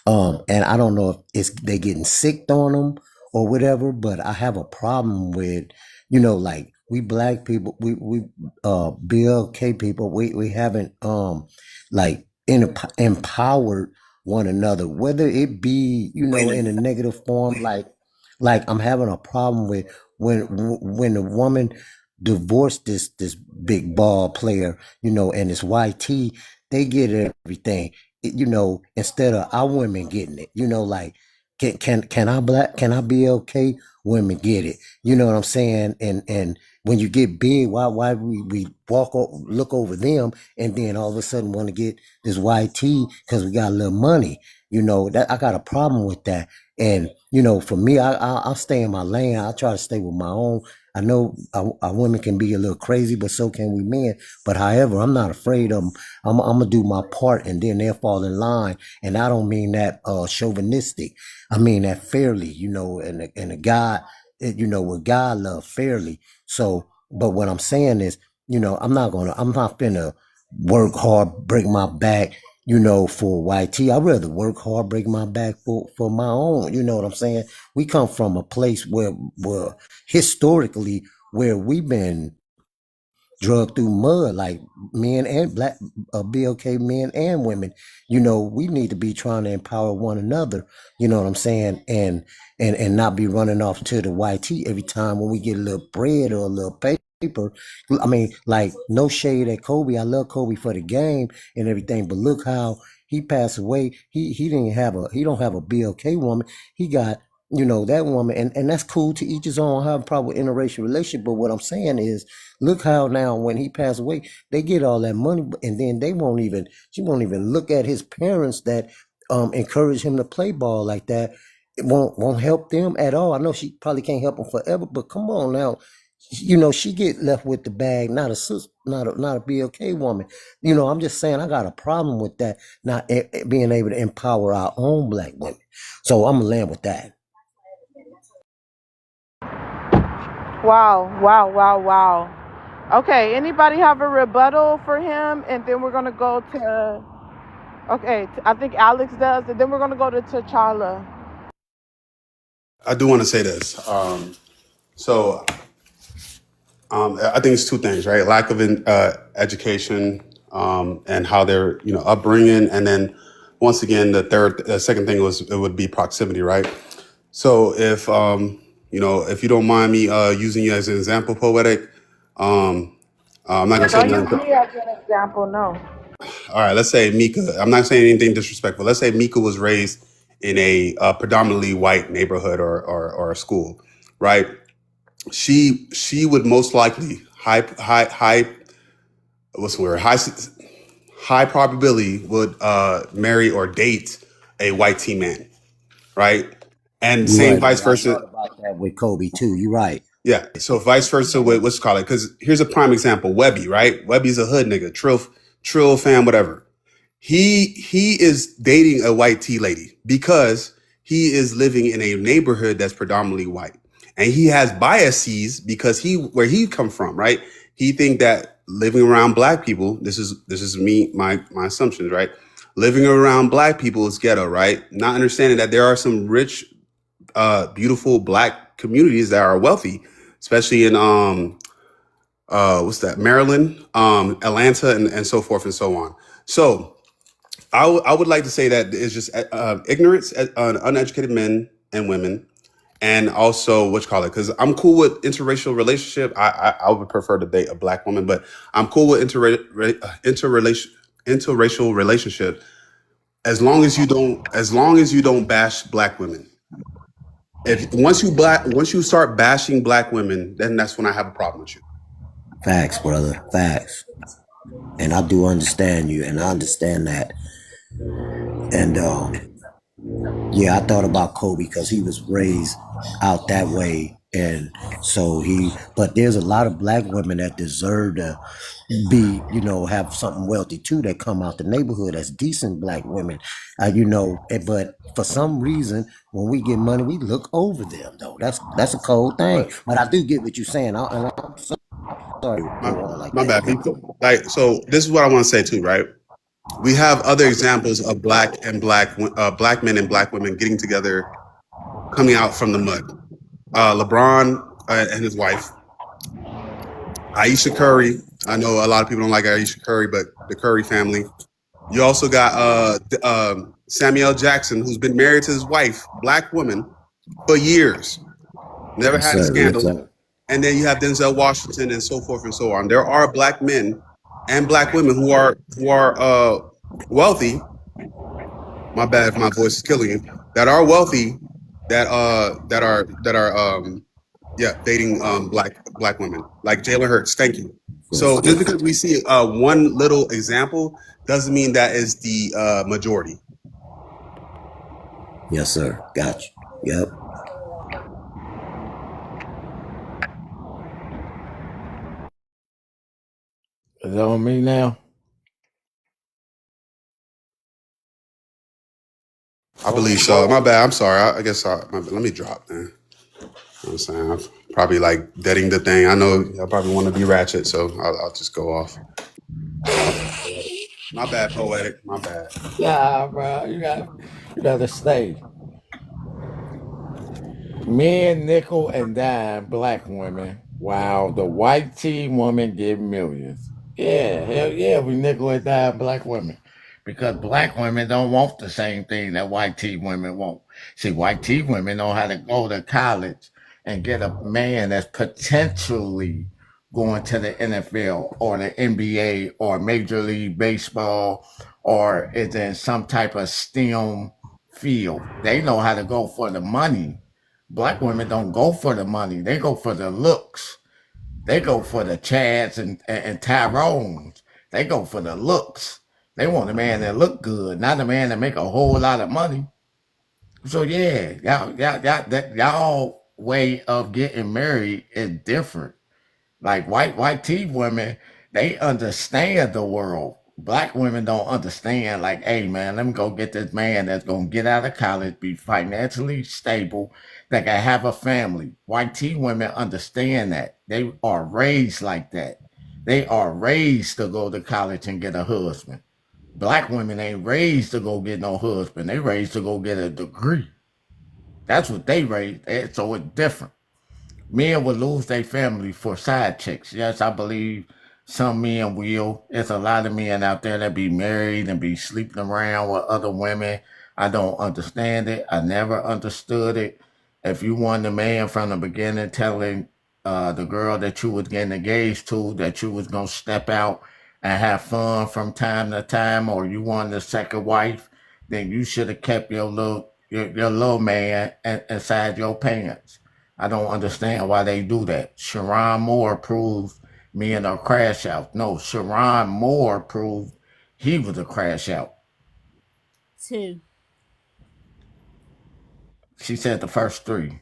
and I don't know if it's they getting sicked on them or whatever, but I have a problem with like we black people, we BLK people, we haven't like empowered one another, whether it be in a negative form. Like I'm having a problem with when the woman divorced this big ball player, and it's YT, they get everything. instead of our women getting it, like can I BLK women get it? You know what I'm saying? And when you get big, why we look over them and then all of a sudden want to get this YT because we got a little money? That I got a problem with that. And for me, I'll stay in my lane. I try to stay with my own. I know our women can be a little crazy, but so can we men. But however, I'm not afraid of them. I'm gonna do my part, and then they'll fall in line. And I don't mean that chauvinistic. I mean that fairly. And a God, with God love fairly. So, but what I'm saying is, I'm not finna work hard, break my back, for YT. I'd rather work hard, break my back for my own. You know what I'm saying? We come from a place where historically where we've been drugged through mud, like men and black BLK men and women. We need to be trying to empower one another. You know what I'm saying? And not be running off to the YT every time when we get a little bread or a little paper. I mean, like, no shade at Kobe. I love Kobe for the game and everything, but look how he passed away. He don't have a BLK woman. He got that woman, and that's cool, to each his own, have a proper interracial relationship. But what I'm saying is, look how now when he passed away, they get all that money, and then she won't even look at his parents that encourage him to play ball like that. It won't help them at all. I know she probably can't help them forever, but come on now. She get left with the bag, not a sister, not a BLK woman. I'm just saying I got a problem with that, not being able to empower our own black women. So I'm gonna land with that. Wow. Okay, anybody have a rebuttal for him? And then we're going to go to, I think Alex does. And then we're going to go to T'Challa. I do want to say this. I think it's two things, right? Lack of education and how they're, upbringing. And then once again, the second thing would be proximity, right? So if you don't mind me using you as an example, Poetic, I'm not gonna say Don't use nothing. me as an example, no. All right, let's say Mika. I'm not saying anything disrespectful. Let's say Mika was raised in a predominantly white neighborhood or a school, right? She would most likely what's the word? High probability would marry or date a white teen man, right? And You're same right. vice I versa. thought about that with Kobe too. You're right. Yeah. So vice versa with what's called it. Because here's a prime example. Webby, right? Webby's a hood nigga, Trill fan, whatever. He is dating a white tea lady because he is living in a neighborhood that's predominantly white. And he has biases because where he come from, right? He think that living around black people, this is me, my assumptions, right? Living around black people is ghetto, right? Not understanding that there are some rich, beautiful black communities that are wealthy, especially in Maryland, Atlanta, and so forth and so on. So I would like to say that it's just ignorance, uneducated men and women, and also because I'm cool with interracial relationship. I would prefer to date a black woman, but I'm cool with interracial relationship as long as you don't bash black women. Once you start bashing black women, then that's when I have a problem with you. Facts, brother. Facts. And I do understand you, and I understand that. And I thought about Kobe because he was raised out that way, and so but there's a lot of black women that deserve to be, have something wealthy too, that come out the neighborhood as decent black women, but for some reason when we get money, we look over them though. That's a cold thing. But I do get what you're saying. I'm sorry. My bad. So this is what I want to say too, right? We have other examples of black men and black women getting together, coming out from the mud. LeBron and his wife, Aisha Curry. I know a lot of people don't like Aisha Curry, but the Curry family. You also got Samuel Jackson, who's been married to his wife, black woman, for years, never had a scandal. And then you have Denzel Washington and so forth and so on. There are black men and black women who are wealthy My bad if my voice is killing you. That are wealthy, that are dating black women like Jalen Hurts. Thank you. So just because we see one little example doesn't mean that is the majority. Yes, sir. Got you. Yep. Is it on me now? I believe so. My bad. I'm sorry. I guess let me drop, man. You know what I'm saying? I'm probably like deading the thing. I know y'all probably want to be ratchet, so I'll just go off. My bad, poetic. My bad. Nah, bro. You gotta stay. Men, nickel, and dime black women, while the white tea woman get millions. Yeah, hell yeah, we nickel and dime black women. Because black women don't want the same thing that white tea women want. See, white tea women know how to go to college and get a man that's potentially going to the NFL or the NBA or Major League Baseball or is in some type of STEM field. They know how to go for the money. Black women don't go for the money. They go for the looks. They go for the Chads and Tyrones. They go for the looks. They want a man that look good, not a man that make a whole lot of money. So yeah, y'all way of getting married is different. Like white tea women, they understand the world. Black women don't understand. Like, hey man, let me go get this man that's gonna get out of college, be financially stable, that can have a family. White tea women understand that. They are raised like that. They are raised to go to college and get a husband. Black women ain't raised to go get no husband. They raised to go get a degree. That's what they raised. So it's different. Men will lose their family for side chicks. Yes, I believe some men will. There's a lot of men out there that be married and be sleeping around with other women. I don't understand it. I never understood it. If you want a man from the beginning telling the girl that you was getting engaged to that you was gonna step out and have fun from time to time, or you wanted a second wife, then you should have kept your little man inside your pants. I don't understand why they do that. Sharon Moore proved me in a crash out. No, Sharon Moore proved he was a crash out. 2. She said the first 3.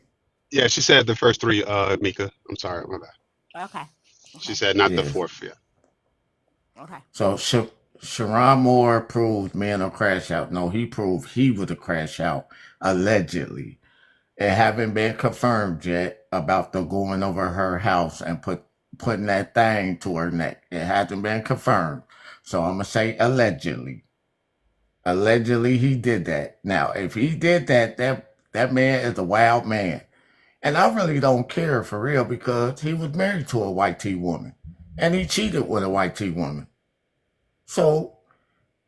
Yeah, she said the first 3, Mika. I'm sorry, my bad. Okay. She said not the fourth, yeah. Okay. So Sharon Moore proved me in a crash out. No, he proved he was a crash out, allegedly. It haven't been confirmed yet about the going over her house and putting that thing to her neck. It hasn't been confirmed. So I'm gonna say allegedly. Allegedly he did that. Now, if he did that, that man is a wild man. And I really don't care for real because he was married to a white tea woman. And he cheated with a white tea woman. So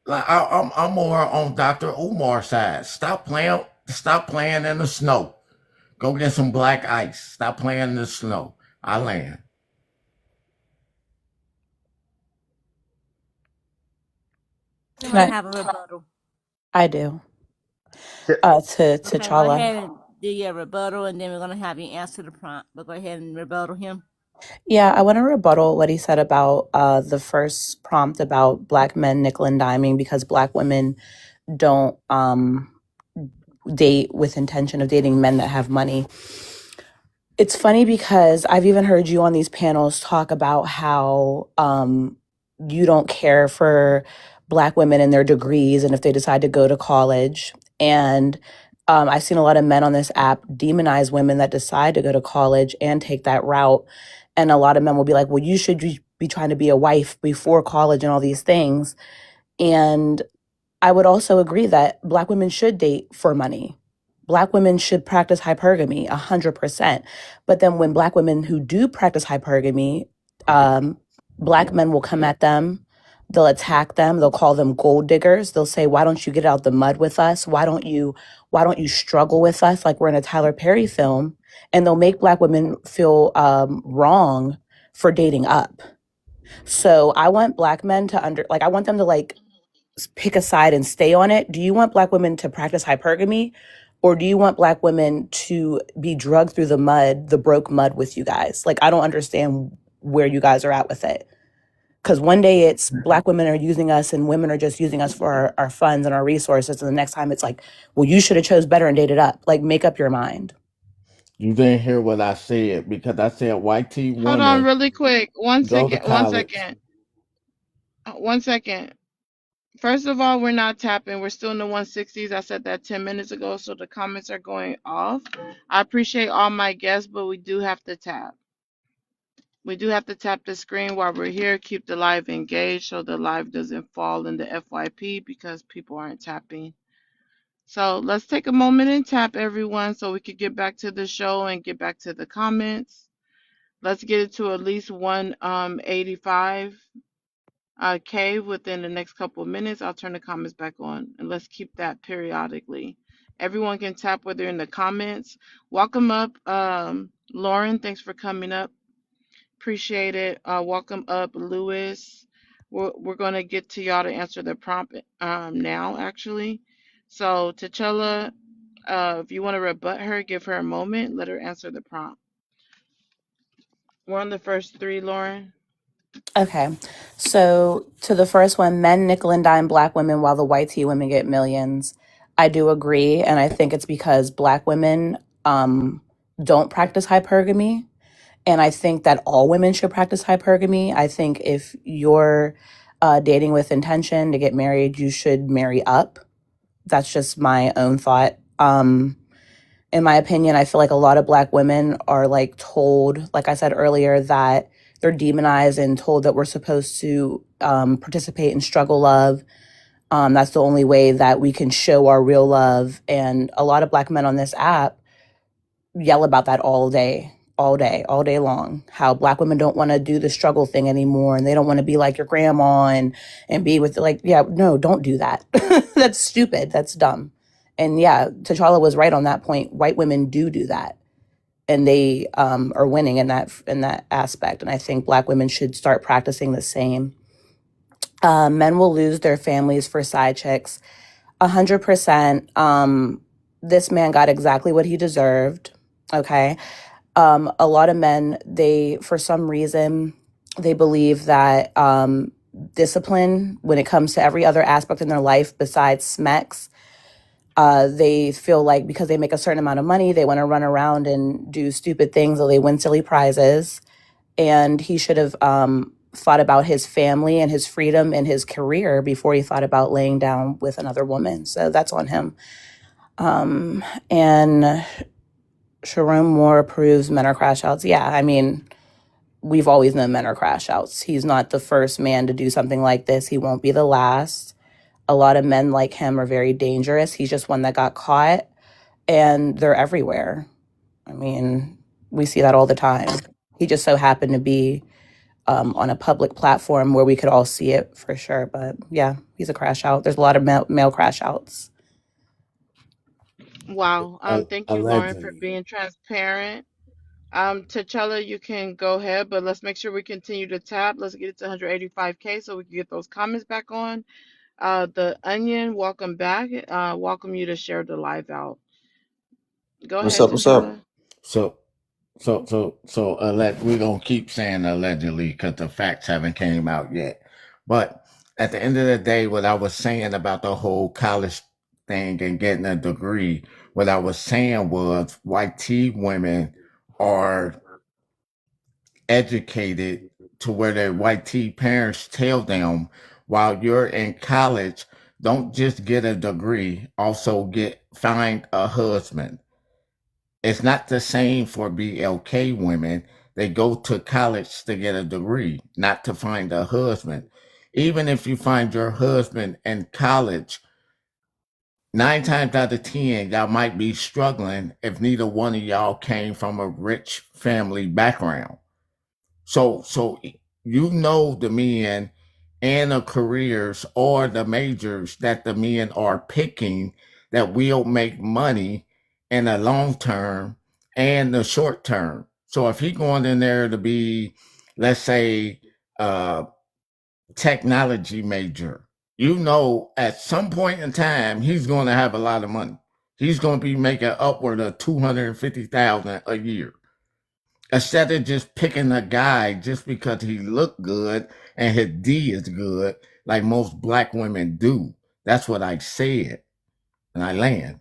like I'm more on Dr. Umar's side. Stop playing in the snow. Go get some black ice. Stop playing in the snow. I land. Who Can want to I? have a rebuttal? I do. To Okay, go T'Challa. ahead and do your rebuttal, and then we're gonna have you answer the prompt. But go ahead and rebuttal him. Yeah, I want to rebuttal what he said about the first prompt about black men nickel and diming because black women don't date with intention of dating men that have money. It's funny because I've even heard you on these panels talk about how you don't care for black women and their degrees and if they decide to go to college. And I've seen a lot of men on this app demonize women that decide to go to college and take that route. And a lot of men will be like, well, you should be trying to be a wife before college and all these things. And I would also agree that black women should date for money. Black women should practice hypergamy 100%. But then when black women who do practice hypergamy, black men will come at them. They'll attack them. They'll call them gold diggers. They'll say, why don't you get out the mud with us? Why don't you struggle with us like we're in a Tyler Perry film? And they'll make black women feel wrong for dating up. So I want black men to I want them to pick a side and stay on it? Do you want Black women to practice hypergamy? Or do you want Black women to be drugged through the mud, the broke mud with you guys? Like, I don't understand where you guys are at with it. Because one day it's Black women are using us and women are just using us for our funds and our resources. And the next time it's like, well, you should have chose better and dated up. Like, make up your mind. You didn't hear what I said because I said white tea Hold on, women really quick. go to One college. second. 1 second. First of all, we're not tapping. We're still in the 160s. I said that 10 minutes ago, so the comments are going off. I appreciate all my guests, but we do have to tap. We do have to tap the screen while we're here. Keep the live engaged so the live doesn't fall in the FYP because people aren't tapping. So let's take a moment and tap, everyone, so we could get back to the show and get back to the comments. Let's get it to at least 185 K within the next couple of minutes. I'll turn the comments back on, and let's keep that periodically. Everyone can tap whether in the comments. Welcome up, Lauren. Thanks for coming up. Appreciate it. Welcome up, Lewis. We're gonna get to y'all to answer the prompt now, actually. So T'Challa, if you want to rebut her, give her a moment. Let her answer the prompt. We're on the first three, Lauren. Okay. So to the first one, men nickel and dime Black women while the white tea women get millions. I do agree. And I think it's because Black women don't practice hypergamy. And I think that all women should practice hypergamy. I think if you're dating with intention to get married, you should marry up. That's just my own thought. In my opinion, I feel like a lot of Black women are like told, like I said earlier, that they're demonized and told that we're supposed to participate in struggle love. That's the only way that we can show our real love. And a lot of Black men on this app yell about that all day long, how Black women don't want to do the struggle thing anymore. And they don't want to be like your grandma and be with like, yeah, no, don't do that. That's stupid. That's dumb. And yeah, T'Challa was right on that point. White women do that. And they are winning in that aspect. And I think Black women should start practicing the same. Men will lose their families for side chicks. 100%. This man got exactly what he deserved. Okay. A lot of men, for some reason, they believe that discipline, when it comes to every other aspect in their life besides SMEX, they feel like because they make a certain amount of money, they want to run around and do stupid things or they win silly prizes. And he should have thought about his family and his freedom and his career before he thought about laying down with another woman. So that's on him. And Sharon Moore approves men are crash outs. Yeah, I mean, we've always known men are crash outs. He's not the first man to do something like this. He won't be the last. A lot of men like him are very dangerous. He's just one that got caught, and they're everywhere. I mean, we see that all the time. He just so happened to be on a public platform where we could all see it for sure. But yeah, he's a crash out. There's a lot of male crash outs. Wow. Thank you, Lauren, for Allegedly. being transparent. T'Challa, you can go ahead, but let's make sure we continue to tap. Let's get it to 185K so we can get those comments back on. The Onion, welcome back. Welcome you to share the live out. Go What's ahead, up? What's up? T'Challa. So we're gonna keep saying allegedly because the facts haven't came out yet. But at the end of the day, what I was saying about the whole college thing and getting a degree, what I was saying was white tea women are educated to where their white tea parents tell them while you're in college, don't just get a degree, also find a husband. It's not the same for BLK women. They go to college to get a degree, not to find a husband. Even if you find your husband in college, 9 times out of 10, y'all might be struggling if neither one of y'all came from a rich family background. So you know the men and the careers or the majors that the men are picking that will make money in the long term and the short term. So if he going in there to be, let's say, technology major, you know, at some point in time, he's going to have a lot of money. He's going to be making upward of 250,000 a year. Instead of just picking a guy just because he looked good and his D is good, like most black women do. That's what I said, and I land.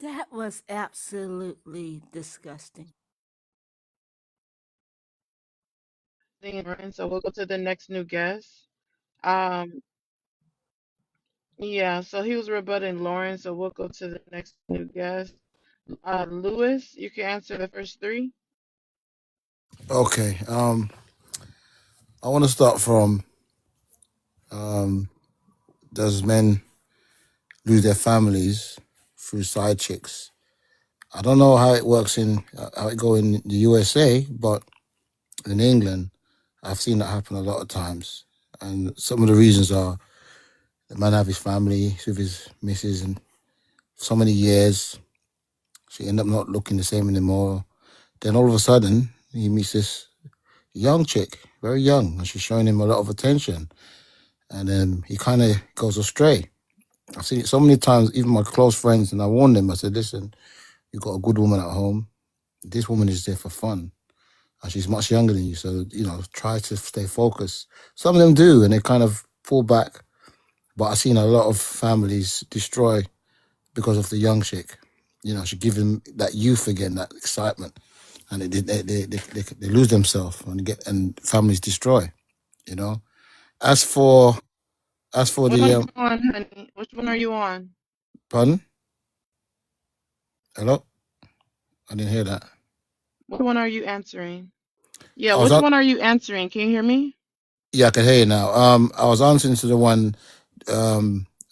That was absolutely disgusting. So we'll go to the next new guest. Um, yeah, so he was rebutting Lauren, so we'll go to the next new guest. Lewis, you can answer the first three. Okay. I want to start from does men lose their families through side chicks? I don't know how it works how it go in the USA, but in England, I've seen that happen a lot of times. And some of the reasons are the man have his family with his missus and so many years, she end up not looking the same anymore. Then all of a sudden, he meets this young chick, very young, and she's showing him a lot of attention. And then he kind of goes astray. I've seen it so many times, even my close friends, and I warned them. I said, listen, you've got a good woman at home. This woman is there for fun. And she's much younger than you, so, try to stay focused. Some of them do, and they kind of fall back. But I've seen a lot of families destroy because of the young chick. She give them that youth again, that excitement. And they lose themselves and families destroy, As for Which one are the you on, honey? Which one are you on? pardon? Hello? I didn't hear that. Which one are you answering? Yeah, I was which on, one are you answering? Can you hear me? yeah, I can hear you now. I was answering to the one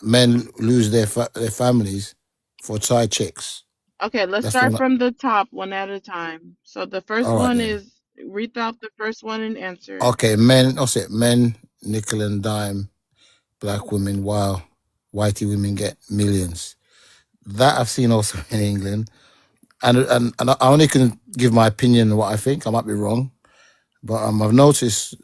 men lose their families for side chicks. Okay, let's That's the start one. from the top, one at a time. So the first All right one then. is read out the first one and answer it. Okay, men. What's it? Men, nickel and dime, black women, while whitey women get millions. That I've seen also in England, and I only can give my opinion on what I think. I might be wrong, but I've noticed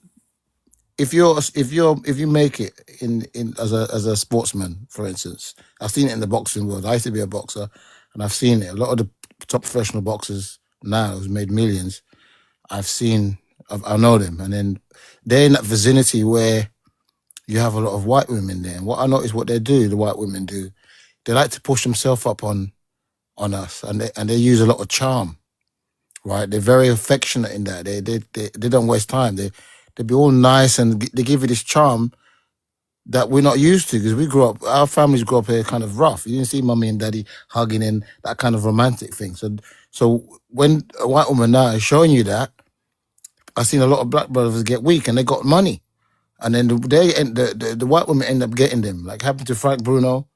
if you make it in as a sportsman, for instance, I've seen it in the boxing world. I used to be a boxer, and I've seen it. A lot of the top professional boxers now who's made millions. I know them, and then they're in that vicinity where you have a lot of white women there. And what I notice, what the white women do, they like to push themselves up on us, and they use a lot of charm, right? They're very affectionate in that. They don't waste time. They be all nice, and they give you this charm that we're not used to, because our families grew up here kind of rough. You didn't see mommy and daddy hugging and that kind of romantic thing. So when a white woman now is showing you that, I've seen a lot of black brothers get weak, and they got money, and then the white women end up getting them. Like happened to Frank Bruno,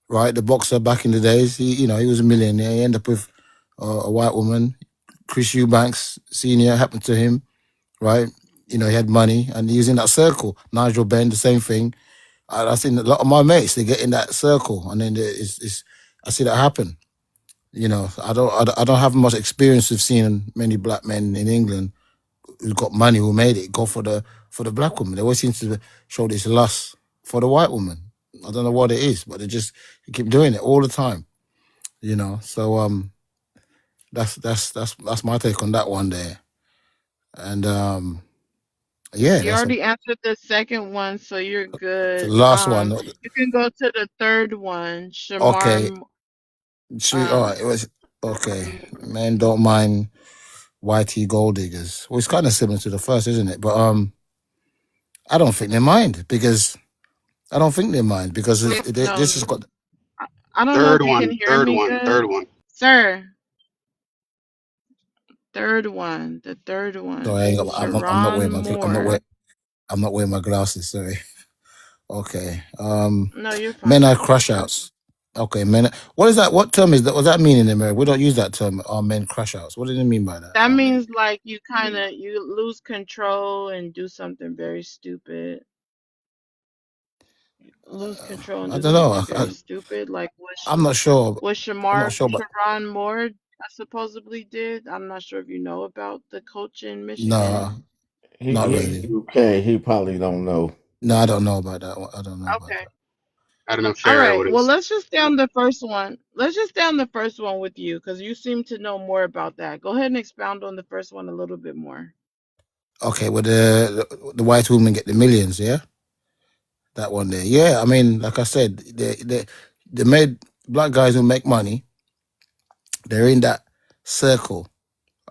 right? The boxer back in the days. He was a millionaire. He ended up with a white woman. Chris Eubanks Senior happened to him, right? He had money, and he was in that circle. Nigel Benn, the same thing. I've seen a lot of my mates. They get in that circle, and then I see that happen. I don't have much experience of seeing many black men in England who got money, who made it, go for the black woman. They always seem to show this lust for the white woman. I don't know what it is, but they keep doing it all the time. So that's my take on that one there. And yeah, You already answered the second one, so you're the good. last one. You can go to the third one. Okay, Shamar, all right. It was okay. Men don't mind whitey gold diggers. Well, it's kind of similar to the first, isn't it? But I don't think they mind, because no, this has got I don't know if Third you can one, hear third me one, good, third one. sir. Third one, the third no, one. I ain't got, I'm not wearing Sharon my Moore. I'm not wearing my glasses. Sorry. Okay. No, you're Men fine. are crash outs. Okay, men. What is that? What term is that? What does that mean in America? We don't use that term. Are men crash outs? What do they mean by that? That means like you lose control and do something very stupid. Lose control and I do don't know. something very stupid, like I'm not sure. what I'm not Shamar sure, but Sharon Moore supposedly did. I'm not sure if you know about the coach in no, Michigan. Not He really. UK. He probably don't know. No, I don't know about that one. I don't know about Okay. I don't know, All fair right. with Well, us. let's just stay on the first one. Let's just stay on the first one with you because you seem to know more about that. Go ahead and expound on the first one a little bit more. that. Okay, well, the white women get the millions, yeah? That one there. Yeah, I mean, like I said, they made black guys who make money, they're in that circle.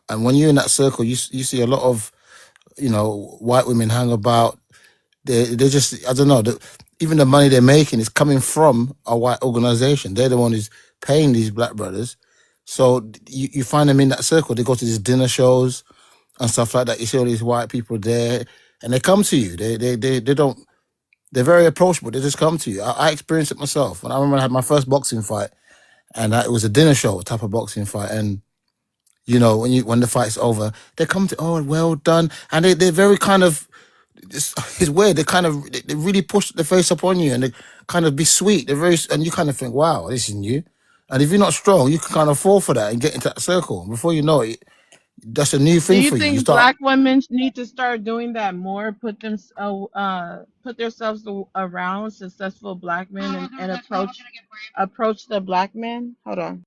And when you're in that circle, you see a lot of, white women hang about. They just, I don't know, even the money they're making is coming from a white organization. They're the one who's paying these black brothers. So you find them in that circle. They go to these dinner shows and stuff like that. You see all these white people there, and they come to you. They don't. They're very approachable. They just come to you. I experienced it myself. When I remember I had my first boxing fight, and it was a dinner show type of boxing fight, and when the fight's over, they come to, oh, well done, and they're very kind of, it's weird. They really push their face up on you, and they kind of be sweet. They're very, and you kind of think, wow, this is new. And if you're not strong, you can kind of fall for that and get into that circle. Before you know it, that's a new Do thing you for you. You think start. black women need to start doing that more? Put themselves around successful black men and approach the black men. Hold on.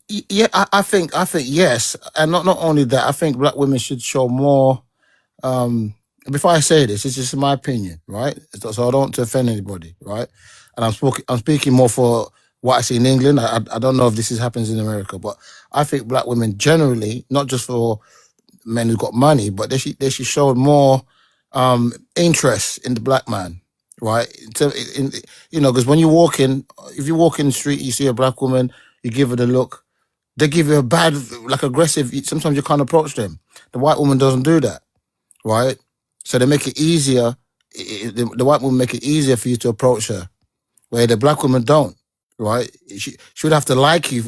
Yeah, I think yes, and not only that. I think black women should show more. Um, Before I say this, it's just my opinion, right? So I don't want to offend anybody, right? And I'm speaking more for what I see in England. I don't know if this happens in America, but I think black women generally, not just for men who got money, but they should show more interest in the black man, right? Because when you walk in, if you walk in the street, you see a black woman, you give her the look, they give you a bad, like aggressive. Sometimes you can't approach them. The white woman doesn't do that, right? So they make it easier. The white woman make it easier for you to approach her, where the black woman don't, right? She would have to like you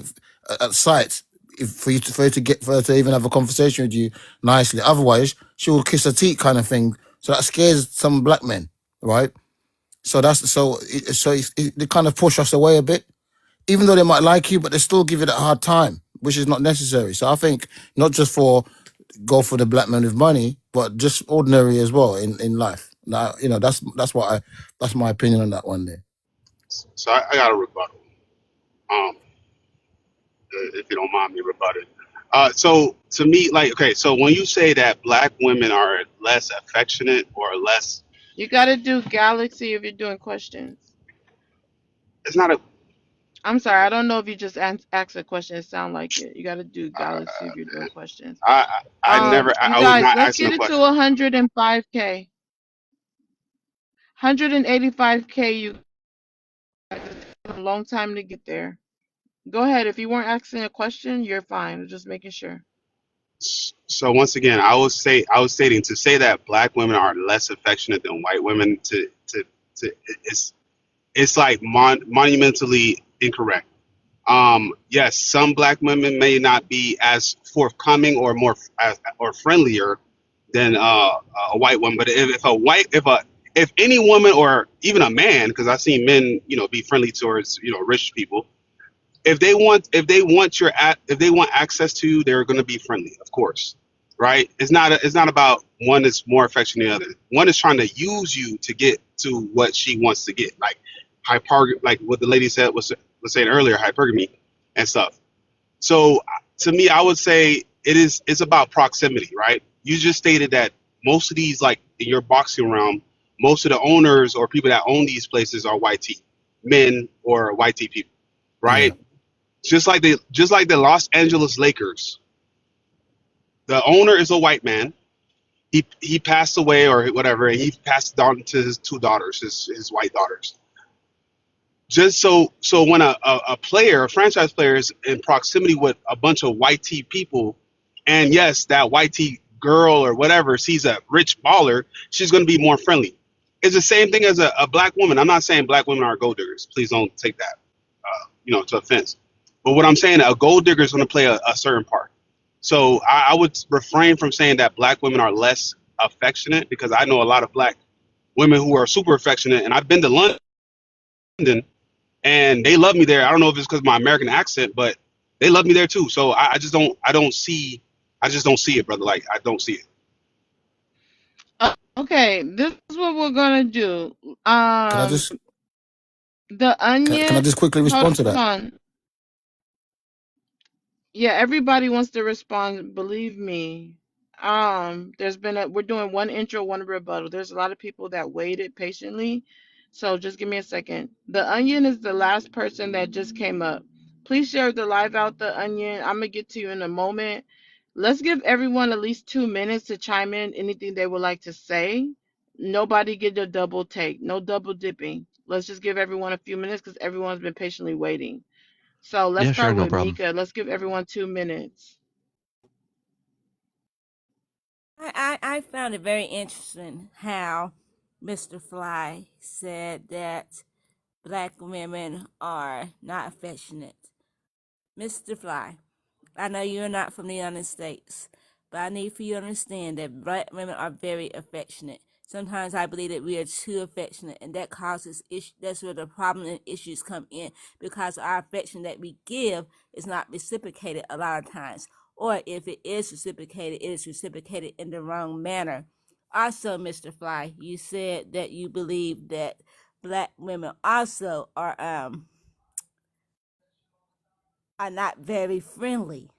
at sight for her to even have a conversation with you nicely. Otherwise, she will kiss her teeth, kind of thing. So that scares some black men, right? So they kind of push us away a bit, even though they might like you, but they still give you that hard time, which is not necessary. So I think not just go for the black man with money, but just ordinary as well in life. Now, that's my opinion on that one there. So I got a rebuttal. If you don't mind me rebutting. So to me, like, okay, so when you say that black women are less affectionate or less, You gotta do Galaxy if you're doing questions. it's not a. I'm sorry, I don't know if you just asked a question. It sound like it. You gotta do Galaxy if you're doing questions. I never. You I was guys, not let's asking get a it to question. 105K. 185K. You guys, it's a long time to get there. Go ahead. If you weren't asking a question, you're fine. I'm just making sure. So once again, I was stating to say that black women are less affectionate than white women. To it's like monumentally incorrect. Yes, some black women may not be as forthcoming or or friendlier than a white woman. But if any woman or even a man, because I've seen men, be friendly towards rich people. If they want access to you, they're going to be friendly, of course, right? It's not about one is more affectionate than the other. One is trying to use you to get to what she wants to get, like like what the lady said was saying earlier, hypergamy and stuff. So to me, I would say it's about proximity, right? You just stated that most of these, like in your boxing realm, most of the owners or people that own these places are white T men or white T people, Yeah. right? Just like the Los Angeles Lakers, the owner is a white man. He passed away or whatever, and he passed it on to his two daughters, his white daughters. Just so when a franchise player is in proximity with a bunch of white T people, and yes, that white T girl or whatever sees a rich baller, she's going to be more friendly. It's the same thing as a black woman. I'm not saying black women are gold diggers. Please don't take that, to offense. But what I'm saying, a gold digger is going to play a certain part. So I would refrain from saying that black women are less affectionate, because I know a lot of black women who are super affectionate, and I've been to London and they love me there. I don't know if it's because of my American accent, but they love me there too. So I just don't see it, brother. Like, I don't see it. Okay, this is what we're gonna do. Can I just The can I Onion. just quickly Hold respond to that? on. Yeah, everybody wants to respond. Believe me. We're doing one intro, one rebuttal. There's a lot of people that waited patiently, so just give me a second. The Onion is the last person that just came up. Please share the live out. The Onion. I'm gonna get to you in a moment. Let's give everyone at least 2 minutes to chime in anything they would like to say. Nobody get a double take. No double dipping. Let's just give everyone a few minutes because everyone's been patiently waiting. So let's Yeah, sure, start no with problem. Mika. Let's give everyone 2 minutes. I found it very interesting how Mr. Fly said that black women are not affectionate. Mr. Fly, I know you're not from the United States, but I need for you to understand that black women are very affectionate. Sometimes I believe that we are too affectionate, and that causes issues. That's where the problem and issues come in, because our affection that we give is not reciprocated a lot of times, or if it is reciprocated, it is reciprocated in the wrong manner. Also, Mr. Fly, you said that you believe that black women also are not very friendly.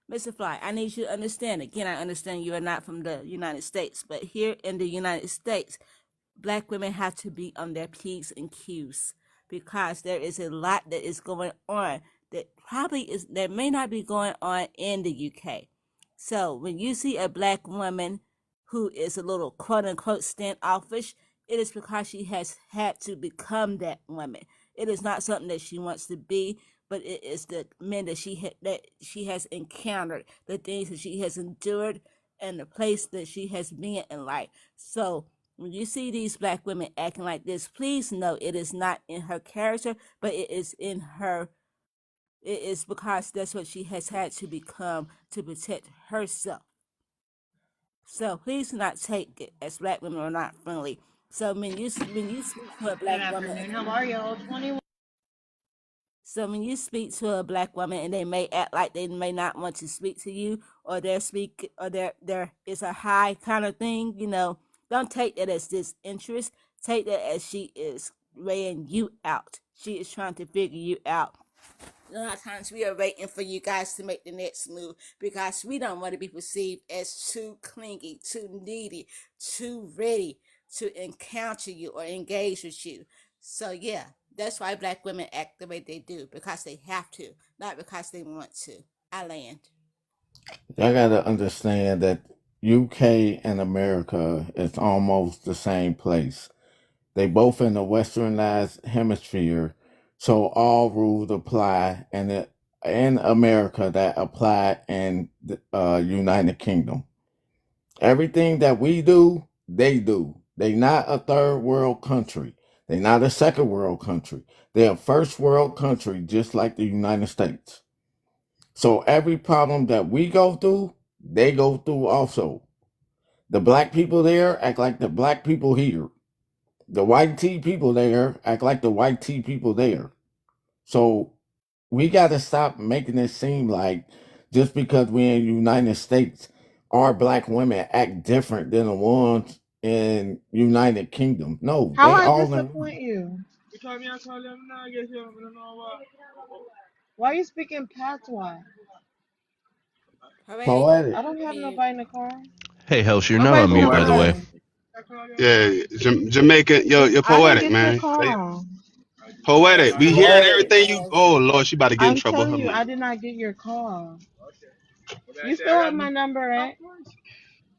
Mr. Fly, I need you to understand. Again, I understand you are not from the United States, but here in the United States, black women have to be on their P's and Q's, because there is a lot that is going on that may not be going on in the UK. So when you see a black woman who is a little quote unquote standoffish, it is because she has had to become that woman. It is not something that she wants to be, but it is the men that she has encountered, the things that she has endured, and the place that she has been in life. So when you see these black women acting like this, please know it is not in her character, but it is in her. It is because that's what she has had to become to protect herself. So please do not take it as black women are not friendly. So when you speak to a Good black woman, afternoon. How are y'all? 21. so when you speak to a black woman and they may act like they may not want to speak to you, or there is a high kind of thing, don't take that as disinterest. Take that as she is weighing you out. She is trying to figure you out. A lot of times we are waiting for you guys to make the next move, because we don't want to be perceived as too clingy, too needy, too ready to encounter you or engage with you. So yeah, that's why black women act the way they do, because they have to, not because they want to. I land. Y'all gotta understand that UK and America is almost the same place. They both in the westernized hemisphere, so all rules apply in America that apply in the United Kingdom. Everything that we do, they do. They not a third world country. They not a second world country. They're a first world country, just like the United States. So every problem that we go through, they go through also. The black people there act like the black people here. The white tea people there act like the white tea people there. So we got to stop making it seem like just because we're in the United States, our black women act different than the ones in United Kingdom. No, How they I all in. disappoint you? Why are you speaking patois? Poetic. Poetic. I don't have nobody in the car. Hey, Helsh, you're not Nobody's on in the mute, by Poetic. the way. car. Yeah, Jamaican. You're I didn't poetic, get your man. call. Poetic. Yes, We hearing poetic. everything you. Yes. Oh Lord, she about to get in I'm trouble. telling Her you, I man. did not get your call. You still have my number, right?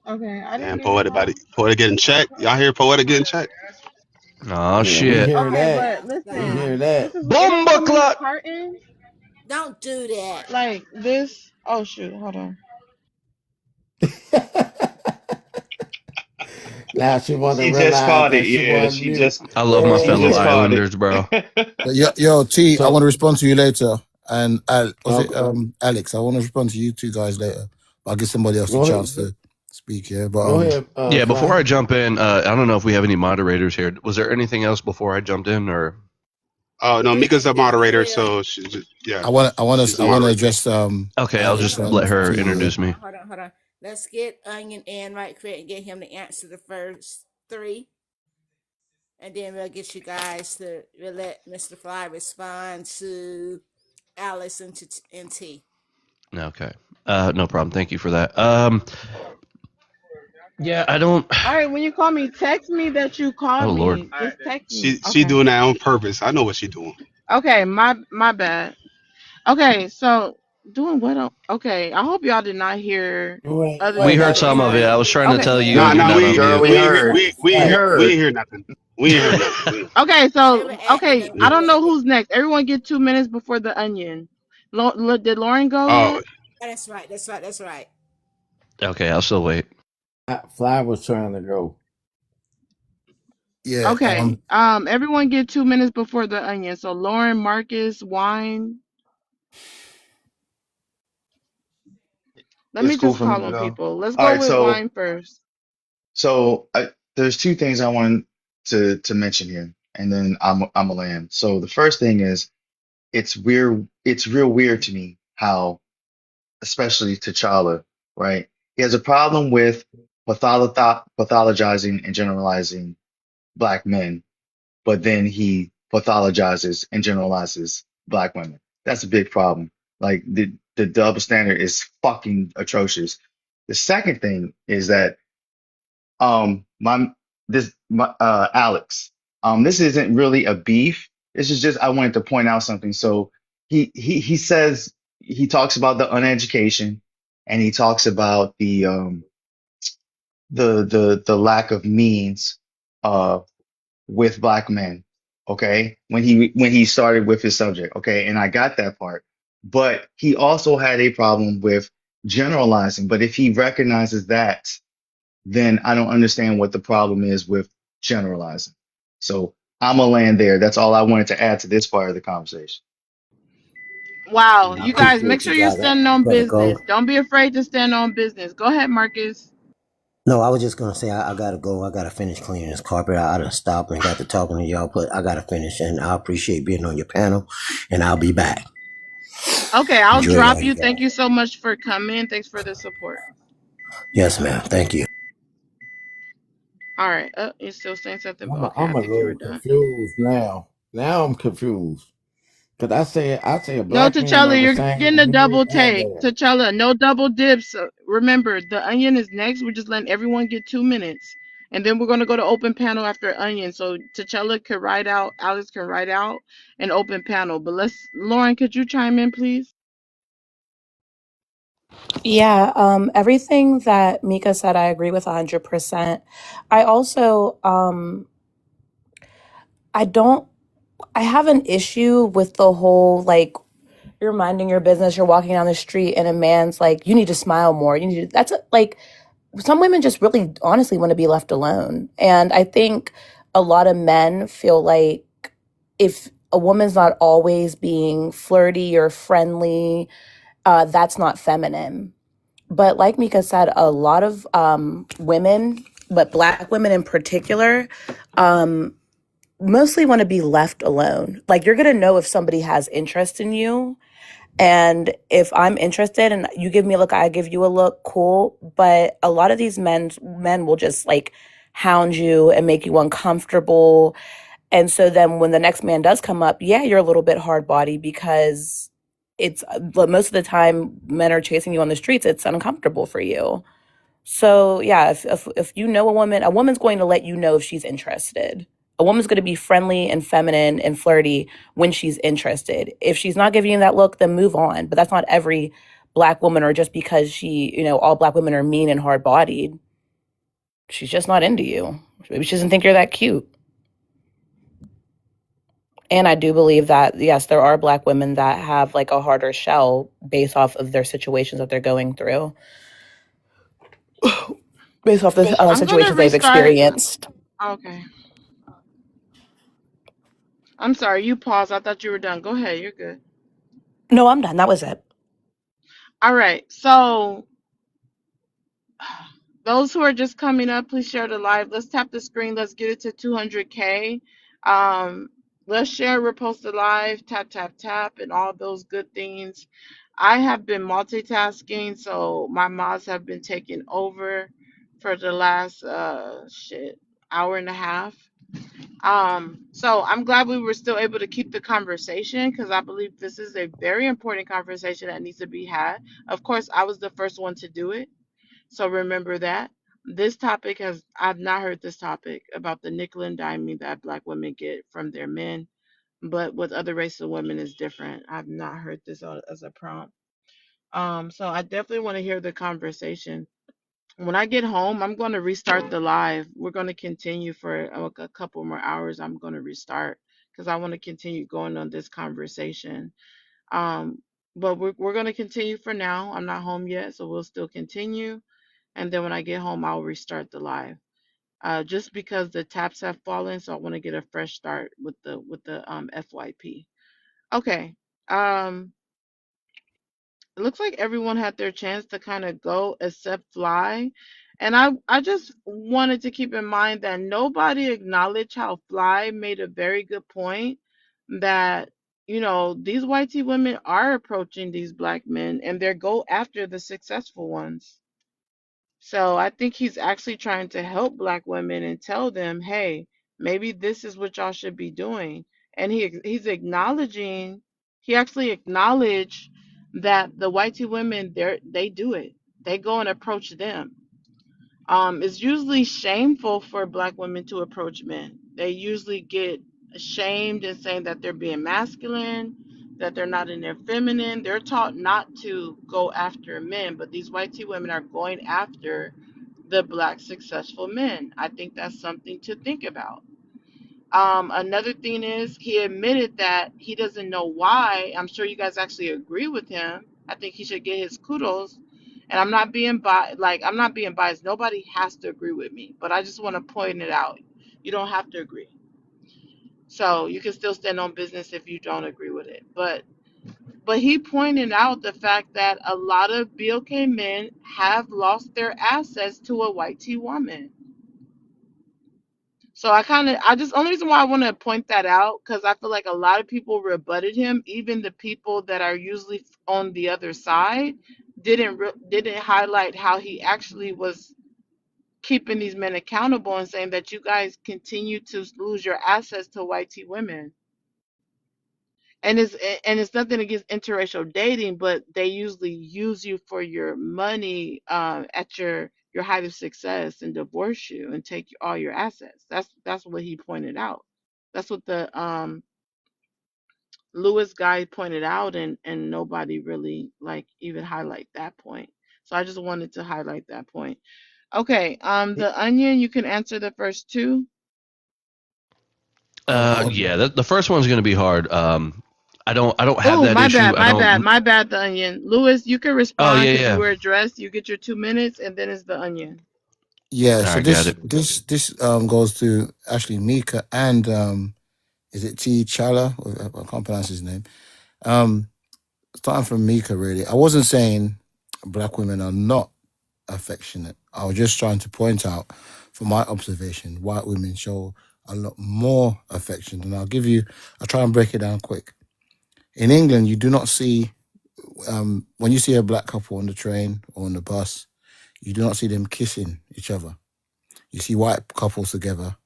Okay, I didn't Damn, get your poetic about call. it. Poetic getting checked. Y'all hear poetic getting checked? Oh Yeah, we shit. hear Okay, that. but We Stop. hear listen, that. it don't Bomba come in a clock. carton Don't do that. like this. Oh shoot, hold on. Now she want to She just realize caught it. that she Yeah, wasn't she mute. just I love my she fellow just Yeah. caught it. islanders, bro. Yo, T, I want to So, respond to you later. And was it okay, Alex? I want to respond to you two guys later. But I'll give somebody else a go ahead. chance to speak here. But Go ahead, Yeah, before Fly. I jump in, I don't know if we have any moderators here. Was there anything else before I jumped in, or? Oh no, Mika's a If you moderator, will. so she just, yeah, I want she's the to moderator. address Okay, I'll Hold just on, Alex let hold on, her to hold on, you. introduce hold me. on, hold on. Let's get Onion in right quick and get him to answer the first three. And then we'll get you guys to we'll let Mr. Fly respond to Alice and T. Okay. No problem. Thank you for that. Yeah, I don't. All right, when you call me, text me that you Oh called Lord. me. Just text me. She Okay. doing that on purpose. I know what she doing. Okay, my bad. Okay, so doing what? Okay, I hope y'all did not hear other We than heard that some of it. I Lauren. was trying to Okay. tell you Nah, you're nah, not on we mute. Girl, we we heard. we We ain't we heard. ain't hear nothing. We ain't heard nothing. Okay, They so were acting okay, I We, don't know incomplete. who's next. Everyone get 2 minutes before the onion. Did Lauren go oh, yet? That's right. That's right. That's right. Okay, I'll still wait. Fly was trying to go. Yeah. Okay. Everyone get 2 minutes before the onion. So Lauren, Marcus, Wine. Let It's me cool just for me call to on go. people. Let's All go right, with so Wine first. there's two things I wanted to mention here, and then I'm a land. So the first thing is it's weird. It's real weird to me how, especially T'Challa, right? He has a problem with pathologizing and generalizing black men, but then he pathologizes and generalizes black women. That's a big problem. Like the double standard is fucking atrocious. The second thing is that Alex, this isn't really a beef. This is just I wanted to point out something. So he says he talks about the uneducation and he talks about the lack of means uh with black men. Okay, when he started with his subject. Okay, and I got that part, but he also had a problem with generalizing. But if he recognizes that, then I don't understand what the problem is with generalizing. So I'm gonna land there. That's all I wanted to add to this part of the conversation. Wow, I you guys make appreciate sure you you're guys. standing I on gotta go. business. Don't be afraid to stand on business. Go ahead, Marcus. No, I was just gonna say I gotta go. I gotta finish cleaning this carpet. I done stopped and got to talking to y'all, but I gotta finish. And I appreciate being on your panel. And I'll be back. Okay, I'll Enjoy drop y'all, you you. guys. Thank you so much for coming. Thanks for the support. Yes, ma'am. Thank you. All right. You're still saying something? Okay, I'm I a think you were little done. confused now. Now I'm confused. Cause I say a No, black man are T'Challa, the you're same getting a men double and take. women. T'Challa, no double dips. Remember, the onion is next. We're just letting everyone get 2 minutes. And then we're going to go to open panel after onion. So T'Challa could write out, Alex can write out an open panel. But Lauren, could you chime in, please? Yeah, everything that Mika said, I agree with 100%. I also, I don't, I have an issue with the whole like you're minding your business, you're walking down the street, and a man's like, "You need to smile more." You need to, like some women just really honestly want to be left alone, and I think a lot of men feel like if a woman's not always being flirty or friendly, that's not feminine. But like Mika said, a lot of women, but black women in particular, um, mostly want to be left alone. Like you're gonna know if somebody has interest in you, and if I'm interested and you give me a look, I give you a look, cool. But a lot of these men will just like hound you and make you uncomfortable. And so then when the next man does come up, yeah, you're a little bit hard body because it's but most of the time men are chasing you on the streets, it's uncomfortable for you. So yeah, if you know a woman's going to let you know if she's interested. A woman's going to be friendly and feminine and flirty when she's interested. If she's not giving you that look, then move on. But that's not every black woman, or just because all black women are mean and hard bodied. She's just not into you. Maybe she doesn't think you're that cute. And I do believe that, yes, there are black women that have like a harder shell based off of their situations that they're going through, based off the I'm going to situations they've restart. experienced. Okay. I'm sorry. You paused. I thought you were done. Go ahead. You're good. No, I'm done. That was it. All right. So those who are just coming up, please share the live. Let's tap the screen. Let's get it to 200K. Um, let's share, repost the live, tap, tap, tap, and all those good things. I have been multitasking, so my mods have been taking over for the last hour and a half. So I'm glad we were still able to keep the conversation because I believe this is a very important conversation that needs to be had. Of course, I was the first one to do it, so remember that. This topic I've not heard this topic about the nickel and diming that Black women get from their men, but with other races of women is different. I've not heard this as a prompt. So I definitely want to hear the conversation. When I get home, I'm going to restart the live. We're going to continue for a couple more hours. I'm going to restart because I want to continue going on this conversation. Um, but we're going to continue for now. I'm not home yet, so we'll still continue. And then when I get home, I'll restart the live. Just because the taps have fallen, so I want to get a fresh start with the FYP. Okay. It looks like everyone had their chance to kind of go except Fly. And I just wanted to keep in mind that nobody acknowledged how Fly made a very good point that, these white tea women are approaching these Black men and they go after the successful ones. So I think he's actually trying to help Black women and tell them, hey, maybe this is what y'all should be doing. And he's acknowledging, he actually acknowledged that the white tea women they do it. They go and approach them. It's usually shameful for Black women to approach men. They usually get ashamed and saying that they're being masculine, that they're not in their feminine. They're taught not to go after men, but these white tea women are going after the Black successful men. I think that's something to think about. Another thing is he admitted that he doesn't know why. I'm sure you guys actually agree with him. I think he should get his kudos. And I'm not being biased. Nobody has to agree with me, but I just want to point it out. You don't have to agree. So you can still stand on business if you don't agree with it. But he pointed out the fact that a lot of BOK men have lost their assets to a white tea woman. So only reason why I want to point that out, because I feel like a lot of people rebutted him, even the people that are usually on the other side didn't highlight how he actually was keeping these men accountable and saying that you guys continue to lose your assets to white tea women. And it's nothing against interracial dating, but they usually use you for your money at your height of success and divorce you and take all your assets. That's what he pointed out. That's what the Lewis guy pointed out, and nobody really even highlight that point. So I just wanted to highlight that point. Okay, the Onion, you can answer the first two. Yeah, the first one's going to be hard. I don't have Oh, that my issue. bad, I don't. my bad, the Onion. Lewis, you can Oh respond yeah, because yeah. you were addressed. You get your 2 minutes, and then it's the Onion. Yeah, All so right, got it. this goes to actually Mika and is it T Chala? I can't pronounce his name. Starting from Mika, really. I wasn't saying Black women are not affectionate. I was just trying to point out, from my observation, white women show a lot more affection. And I'll try and break it down quick. In England, you do not see, when you see a Black couple on the train or on the bus, you do not see them kissing each other. You see white couples together,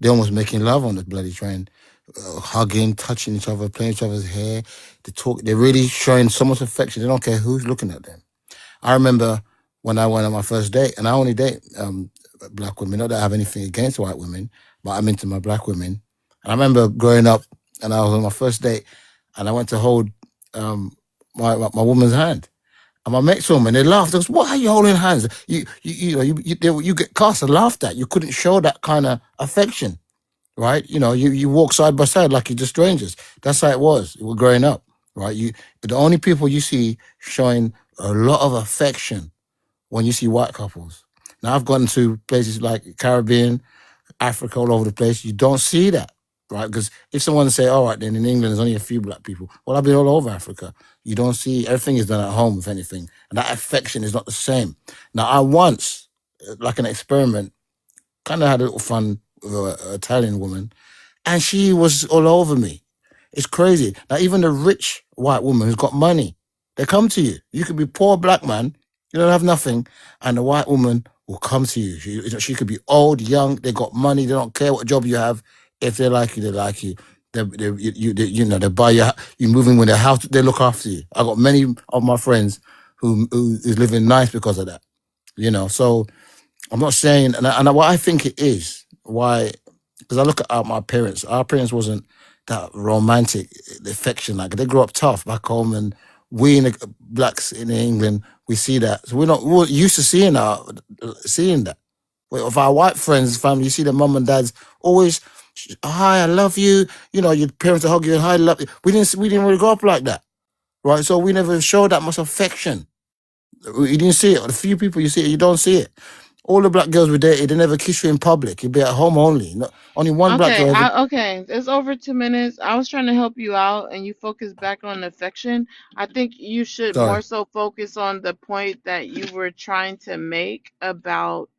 they're almost making love on the bloody train, hugging, touching each other, playing each other's hair. They're really showing so much affection. They don't care who's looking at them. I remember when I went on my first date, and I only date Black women. Not that I have anything against white women, but I'm into my Black women. And I remember growing up, and I was on my first date, and I went to hold my woman's hand. And my mates saw me and they laughed. They goes, "What are you holding hands? You get cast and laughed at. You couldn't show that kind of affection, right? You walk side by side like you're just strangers. That's how it was. We're growing up, right? The only people you see showing a lot of affection when you see white couples. Now I've gone to places like Caribbean, Africa, all over the place. You don't see that, right? Because if someone say, "All right, then in England there's only a few Black people," well, I've been all over Africa. You don't see, everything is done at home, if anything, and that affection is not the same. Now, I once, like an experiment, kind of had a little fun with an Italian woman, and she was all over me. It's crazy. Now, even the rich white woman who's got money, They come to you. You could be poor black man, you don't have nothing, and a white woman will come to you. She could be old, young, they got money, they don't care what job you have. If they like you, they like you. They buy you move in with their house, they look after you. I got many of my friends who is living nice because of that. So I'm not saying, and what I think it is, why, because I look at my parents. Our parents wasn't that romantic affection. Like, they grew up tough back home, and we in the blacks in England, we see that. So we're used to seeing that. With our white friends, family, you see the mum and dads always, hi, I love you. Your parents will hug you and hi, I love you. We didn't really grow up like that, right? So we never showed that much affection. You didn't see it. A few people you see it, you don't see it. All the black girls we dated, they never kiss you in public. You'd be at home only. Only one black Okay, girl ever. okay. It's over 2 minutes. I was trying to help you out, and you focus back on affection. I think you should more Sorry. so focus on the point that you were trying to make about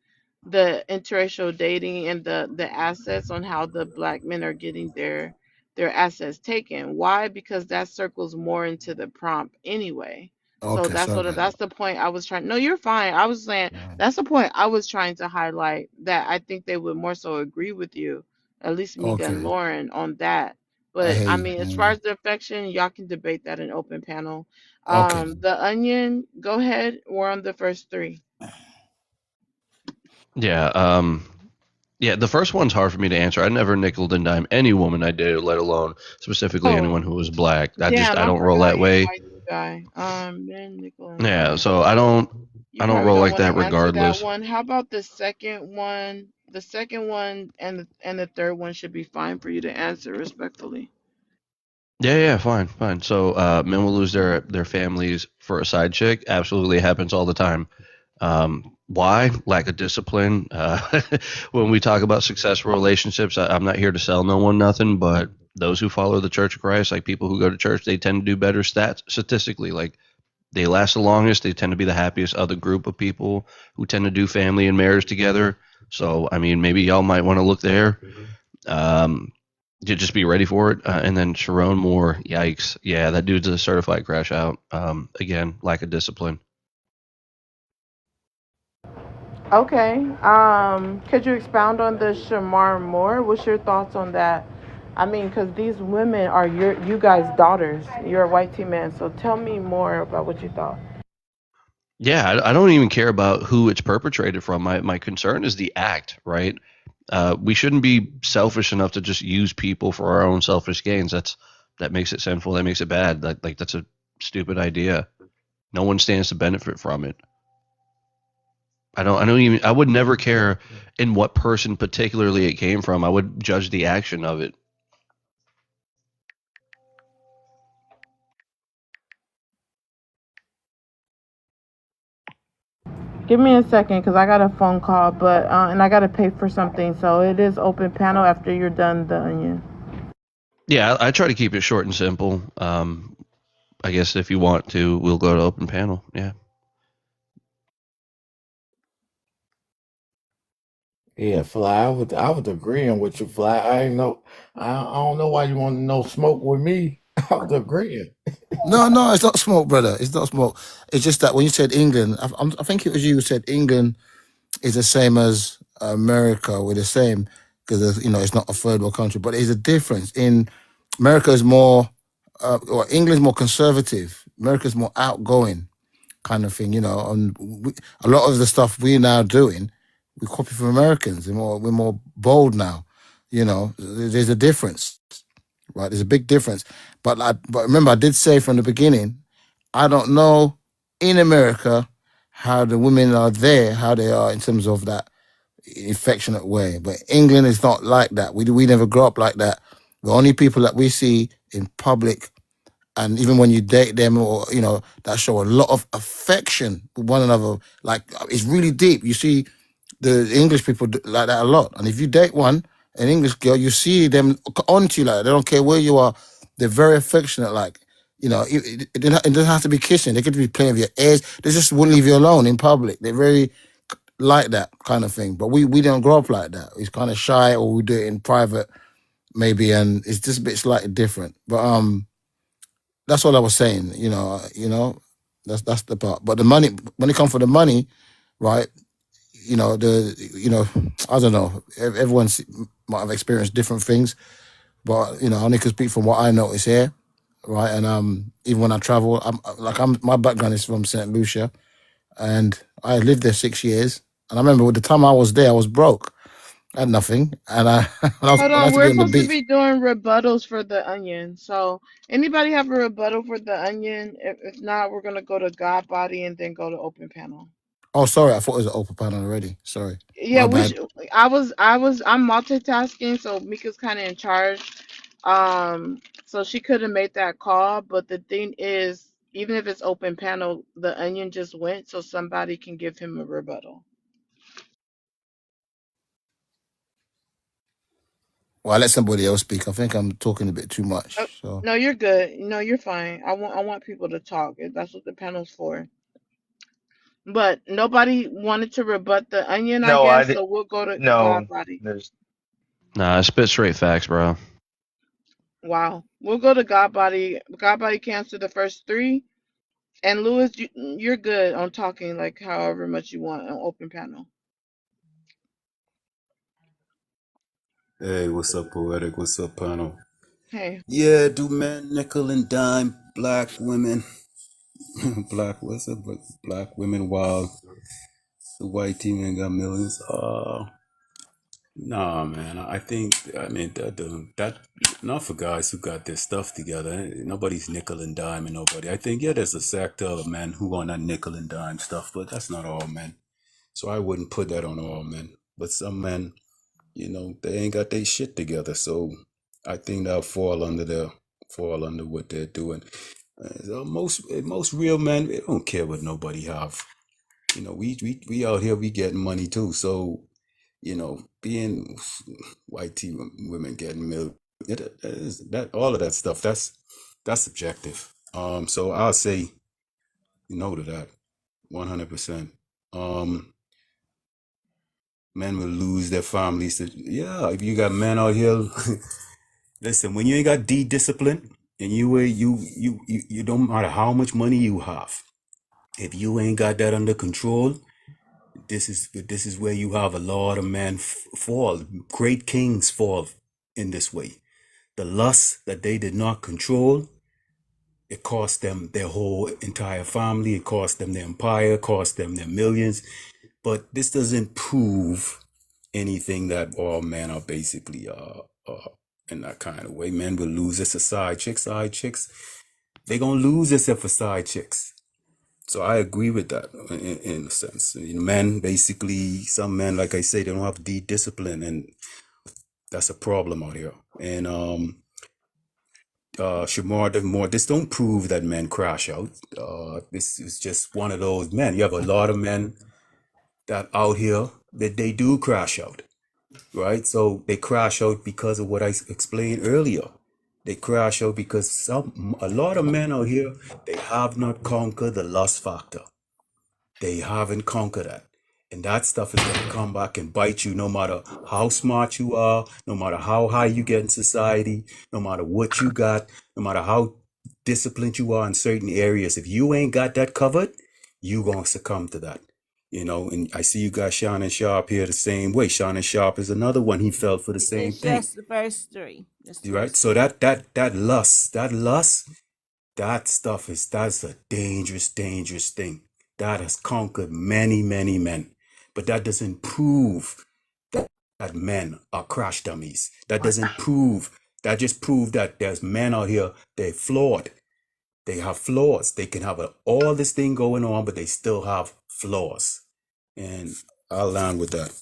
the interracial dating and the assets, on how the black men are getting their assets taken. Why? Because that circles more into the prompt anyway. So Okay, sorry about that's the point I was trying. No, you're fine. I was saying that. that's the point I was trying to highlight, that I think they would more so agree with you, at least Mika and Okay, Lauren, on that. I But hear I you. mean, as far as the affection, y'all can debate that in open panel. Okay. The Onion, go ahead. We're on the first three. Yeah. Yeah, the first one's hard for me to answer. I never nickel and dime any woman I dated, let alone specifically anyone Oh, who was black. I damn! I don't roll forgot that you're a way. white guy. Ben Nickel and Yeah, Dime. so You I don't probably roll don't like want to that answer that regardless. one. How about the second one? The second one and the third one should be fine for you to answer respectfully. Yeah, fine. So men will lose their families for a side chick. Absolutely happens all the time. Why? Lack of discipline. When we talk about successful relationships, I'm not here to sell no one nothing, but those who follow the Church of Christ, like people who go to church, they tend to do better statistically. Like, they last the longest. They tend to be the happiest other group of people who tend to do family and marriage together. So, I mean, maybe y'all might want to look there. To just be ready for it. And then Sharon Moore, yikes. Yeah, that dude's a certified crash out. Again, lack of discipline. Okay. Could you expound on the Shamar Moore? What's your thoughts on that? I mean, because these women are you guys' daughters. You're a white team man, so tell me more about what you thought. Yeah, I don't even care about who it's perpetrated from. My concern is the act, right? We shouldn't be selfish enough to just use people for our own selfish gains. That makes it sinful. That makes it bad. Like that's a stupid idea. No one stands to benefit from it. I would never care in what person particularly it came from. I would judge the action of it. Give me a second, because I got a phone call, but and I got to pay for something. So it is open panel after you're done, the Onion. Yeah, I try to keep it short and simple. I guess if you want to, we'll go to open panel. Yeah. Yeah, Fly. I would agree on with you, Fly. I don't know why you want to know smoke with me. I was agreeing. No, it's not smoke, brother. It's not smoke. It's just that when you said England, I think it was you who said England is the same as America. We're the same because it's not a third world country, but there's a difference. In America is more, or England's more conservative. America's more outgoing, kind of thing. And a lot of the stuff we're now doing, we copy from Americans. We're more bold now. There's a difference, right? There's a big difference. But remember, I did say from the beginning, I don't know in America how the women are there, how they are in terms of that affectionate way. But England is not like that. We never grow up like that. The only people that we see in public, and even when you date them, or that show a lot of affection with one another, like it's really deep. You see the English people like that a lot. And if you date an English girl, you see them onto you like that. They don't care where you are. They're very affectionate. Like, it doesn't have to be kissing. They could be playing with your ears. They just wouldn't leave you alone in public. They're very like that kind of thing. But we don't grow up like that. It's kind of shy, or we do it in private maybe, and it's just a bit slightly different. But that's all I was saying. That's the part. But the money, when it comes for the money, right? I don't know. Everyone might have experienced different things, but I only can speak from what I notice here, right? And even when I travel, my background is from Saint Lucia, and I lived there 6 years. And I remember with the time I was there, I was broke. I had nothing, and Hold when I on, had to be we're on the supposed to beach. be doing rebuttals for the onion. So, anybody have a rebuttal for the onion? If not, we're gonna go to God Body and then go to open panel. Oh, sorry, I thought it was an open panel already. Sorry, Yeah, my we bad. should. I'm multitasking, so Mika's kind of in charge. So she could have made that call, but the thing is, even if it's open panel, the onion just went, so somebody can give him a rebuttal. Well, I let somebody else speak. I think I'm talking a bit too Oh, much. So, no, you're good. No, you're fine. I want people to talk. That's what the panel's for. But nobody wanted to rebut the onion, I No, I guess. did. So we'll go to God No, Body. there's Nah, I spit straight facts, bro. Wow, we'll go to God Body. God Body can answer the first three. And Lewis, you're good on talking like however much you want on open panel. Hey, what's up, Poetic? What's up, panel? Hey, Yeah, do men nickel and dime black women, black women while the white team ain't got millions? Nah, man. I mean, that not for guys who got their stuff together. Nobody's nickel and diming nobody. I think, yeah, there's a sector of men who want that nickel and dime stuff, but that's not all men. So I wouldn't put that on all men. But some men, they ain't got their shit together. So I think that'll fall under what they're doing. So most real men, they don't care what nobody have. We out here, we getting money too. So being white tea women getting milk, that all of that stuff, that's subjective. So I'll say no to that, 100%. Men will lose their families. Yeah, if you got men out here, listen, when you ain't got discipline, and you don't matter how much money you have, if you ain't got that under control, this is where you have a lot of men fall. Great kings fall in this way. The lust that they did not control, it cost them their whole entire family. It cost them their empire. Cost them their millions. But this doesn't prove anything that all men are basically in that kind of way. Men will lose this to side chicks. Side chicks, they gonna lose this for side chicks. So I agree with that in a sense. Men, basically, some men, like I say, they don't have discipline, and that's a problem out here. And Shamar, this don't prove that men crash out. This is just one of those men. You have a lot of men that out here that they do crash out, right? So they crash out because of what I explained earlier. They crash out because a lot of men out here, they have not conquered the lust factor. They haven't conquered that. And that stuff is going to come back and bite you no matter how smart you are, no matter how high you get in society, no matter what you got, no matter how disciplined you are in certain areas. If you ain't got that covered, you going to succumb to that. And I see you got Shannon Sharp here the same way. Shannon Sharp is another one. He fell for the same It's thing. just the first three. Just the Right? first So three. that lust, that stuff that's a dangerous, dangerous thing. That has conquered many, many men. But that doesn't prove that men are crash dummies. That doesn't prove, that just proves that there's men out here, they're flawed. They have flaws. They can have all this thing going on, but they still have flaws. And I'll land with that.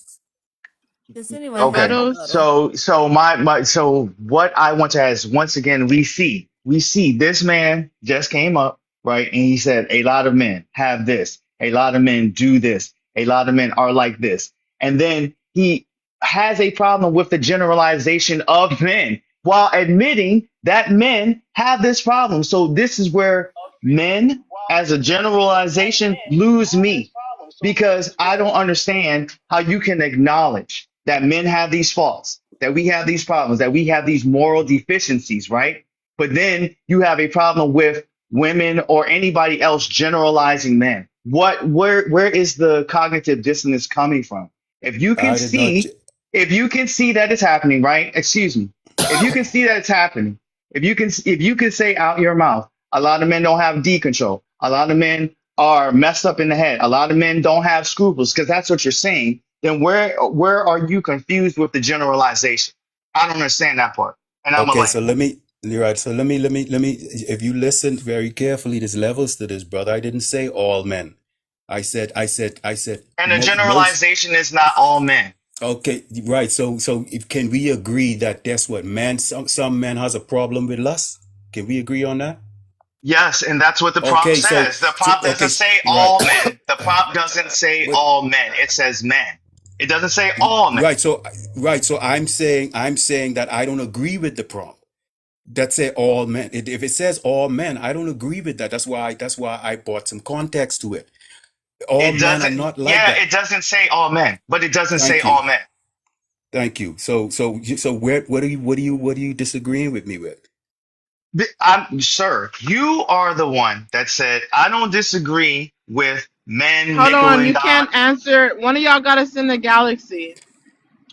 Does anyone have a Okay. rebuttals. rebuttal? So what I want to ask once again, we see this man just came up, right? And he said a lot of men have this, a lot of men do this, a lot of men are like this. And then he has a problem with the generalization of men while admitting that men have this problem. So this is where men as a generalization lose me because I don't understand how you can acknowledge that men have these faults, that we have these problems, that we have these moral deficiencies, right? But then you have a problem with women or anybody else generalizing men. Where is the cognitive dissonance coming from? If you can I did not. see, if you can see that it's happening, right? Excuse me. If you can see that it's happening, if you can say out your mouth, a lot of men don't have D control. A lot of men are messed up in the head. A lot of men don't have scruples because that's what you're saying. Then where are you confused with the generalization? I don't understand that part. And I'm a Okay, land. so you're right. So if you listen very carefully, there's levels to this, brother. I didn't say all men. I said And a most. generalization is not all men. Okay, right. So if, can we agree that that's what man, some men has a problem with lust? Can we agree on that? Yes, and that's what the prompt Okay, so, says. The prompt okay, doesn't say right. all men. The prompt doesn't say all men. It says men. It doesn't say all men. Right. So I'm saying that I don't agree with the prompt. That say all men. If it says all men, I don't agree with that. That's why I brought some context to it. All It men are doesn't. not like Yeah, that. it doesn't say all men, but it doesn't say Thank you. all men. Thank you. So what are you disagreeing with me with? Sir, you are the one that said I don't disagree with men, Hold nickel on, and you dime. can't answer. One of y'all got us in the galaxy.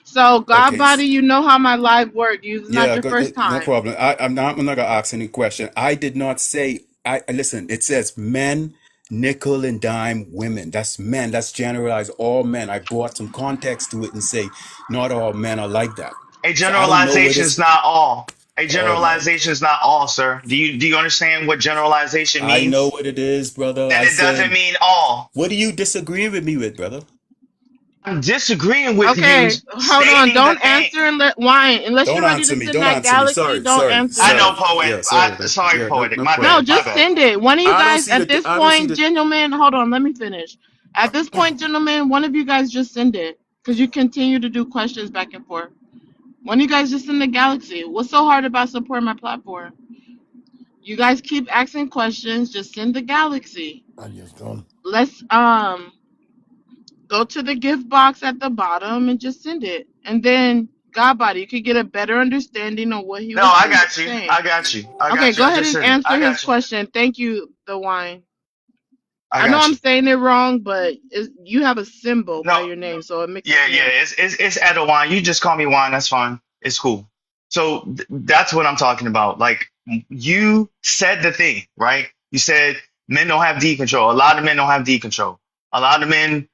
So, God Okay. body, you know how my live work. It's not Yeah, your first no time. problem. I'm not gonna ask any question. I did not say. Listen. It says men, nickel and dime women. That's men. That's generalized all men. I brought some context to it and say not all men are like that. A So I don't know where generalization is this. not all. A Oh my! generalization is not all, sir. Do you understand what generalization I know means? what it is, brother. Then I it doesn't said, mean all. what do you disagree with me with, brother? I'm disagreeing with you Okay, hold on. stating the Don't thing. answer and let wine. Unless Don't you're ready to answer me. send Don't that answer me. galaxy, Sorry, don't sorry, answer I know, me. sorry. poet. Yeah, sorry. Sorry, Yeah, poetic. no My No, bad. problem. My just bad. send it. One of you I don't guys see at the. this I don't see point, the. gentlemen, hold on, let me finish. At this point, gentlemen, one of you guys just send it. Because you continue to do questions back and forth. One of you guys just send the galaxy. What's so hard about supporting my platform? You guys keep asking questions, just send the galaxy. I just don't. Let's go to the gift box at the bottom and just send it. And then Godbody, you could get a better understanding of what he No, was I got you. saying. I got you. I Okay, got you. go I ahead just and said it. answer I his got you. question. Thank you, the wine. I I know got I'm you. saying it wrong, but you have a symbol by No, your name, so it mixes yeah, me yeah. up. It's Edwine. You just call me Wine. That's fine. It's cool. So that's what I'm talking about. Like you said the thing, right? You said men don't have D control. A lot of men don't have D control. A lot of men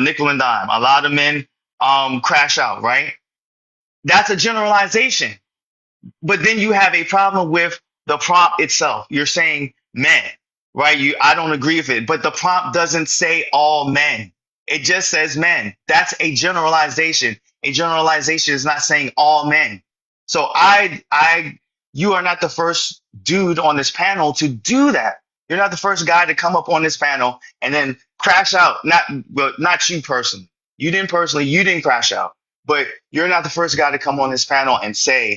nickel and dime. A lot of men crash out, right? That's a generalization. But then you have a problem with the prompt itself. You're saying men, right? I don't agree with it, but the prompt doesn't say all men. It just says men. That's a generalization. A generalization is not saying all men. So you are not the first dude on this panel to do that. You're not the first guy to come up on this panel and then crash out. Not you personally. You didn't crash out, but you're not the first guy to come on this panel and say,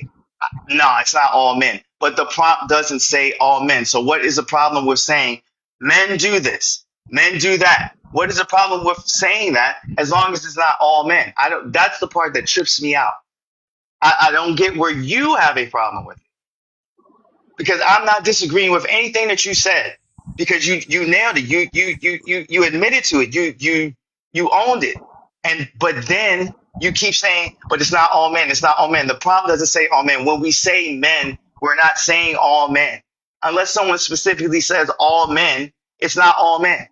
no, it's not all men. But the prompt doesn't say all men. So what is the problem with saying men do this, men do that? What is the problem with saying that as long as it's not all men? I don't. That's the part that trips me out. I don't get where you have a problem with it because I'm not disagreeing with anything that you said because you nailed it. You admitted to it. You owned it. But then you keep saying, but it's not all men. It's not all men. The problem doesn't say all men. When we say men, we're not saying all men. Unless someone specifically says all men, it's not all men.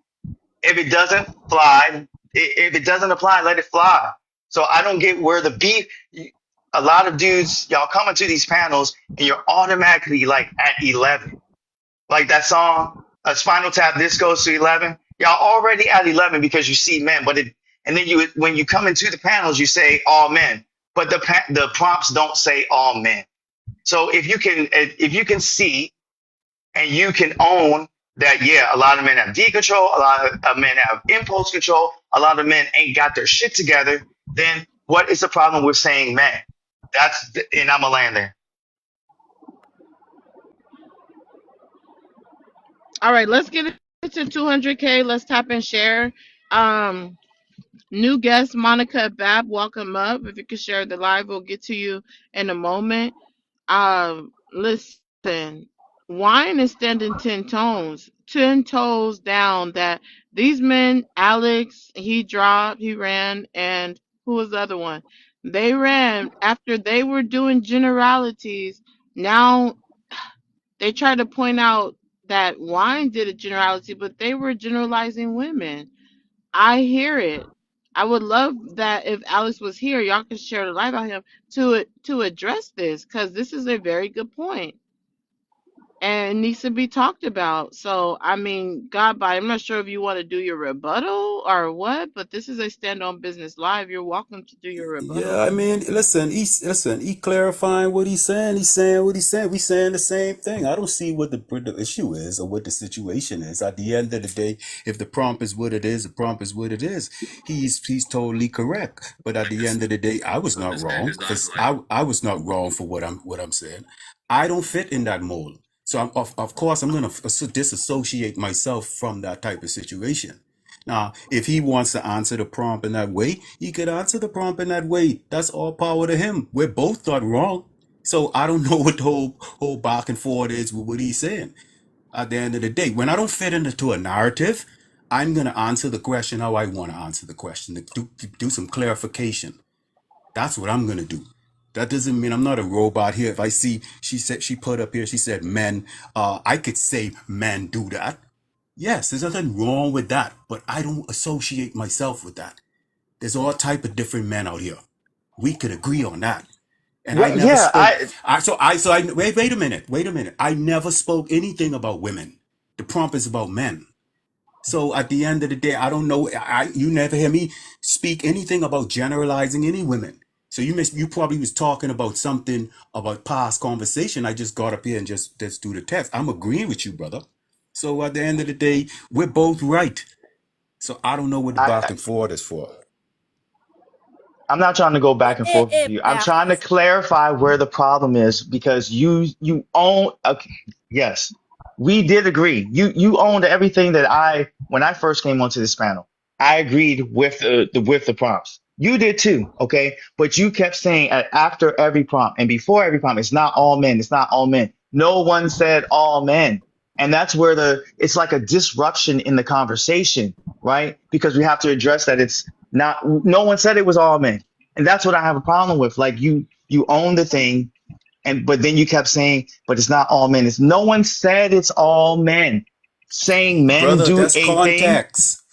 If it doesn't fly, if it doesn't apply, let it fly. So I don't get where the beef. A lot of dudes, y'all come into these panels and you're automatically like at 11. Like that song, Spinal Tap, this goes to 11. Y'all already at 11 because you see men, and then when you come into the panels, you say all men, but the prompts don't say all men. So if you can see and you can own that, yeah, a lot of men have D control, a lot of men have impulse control, a lot of men ain't got their shit together, then what is the problem with saying men? And I'm a land there. All right, let's get it to 200K. Let's tap and share. Um, New guest Monica Bab, welcome up. If you could share the live, we'll get to you in a moment. Listen, Wine is standing 10 toes down that these men, Alex, he dropped, he ran, and who was the other one? They ran after they were doing generalities. Now they try to point out that Wine did a generality, but they were generalizing women. I hear it. I would love that if Alex was here, y'all could share the light on him to address this because this is a very good point and it needs to be talked about. So, I mean, God, I'm not sure if you want to do your rebuttal or what, but this is a stand on business live. You're welcome to do your rebuttal. Yeah, I mean, he clarifying what he's saying. He's saying what he's saying. We saying the same thing. I don't see what the issue is or what the situation is. At the end of the day, if the prompt is what it is, the prompt is what it is. He's totally correct. But at the end of the day, I was not wrong. I was not wrong for what I'm saying. I don't fit in that mold. So of course I'm gonna disassociate myself from that type of situation. Now, if he wants to answer the prompt in that way, he could answer the prompt in that way. That's all power to him. We're both not wrong. So I don't know what the whole back and forth is with what he's saying. At the end of the day, when I don't fit into a narrative, I'm gonna answer the question how I want to answer the question. To do some clarification. That's what I'm gonna do. That doesn't mean I'm not a robot here. If I see, she put up here, she said men, I could say men do that. Yes, there's nothing wrong with that, but I don't associate myself with that. There's all type of different men out here. We could agree on that. And I Well, never yeah, spoke. Wait a minute. I never spoke anything about women. The prompt is about men. So at the end of the day, I don't know. You never hear me speak anything about generalizing any women. So you probably was talking about something about past conversation. I just got up here and just do the text. I'm agreeing with you, brother. So at the end of the day, we're both right. So I don't know what the back and forth is for. I'm not trying to go back and forth with you. I'm trying to clarify where the problem is because you own. Okay, yes, we did agree. You owned everything that when I first came onto this panel. I agreed with the prompts. You did too, okay? But you kept saying after every prompt and before every prompt, it's not all men. It's not all men. No one said all men, and that's where it's like a disruption in the conversation, right? Because we have to address that it's not. No one said it was all men, and that's what I have a problem with. Like you own the thing, but then you kept saying, but it's not all men. It's no one said it's all men. Saying men Brother, do that's a thing. context.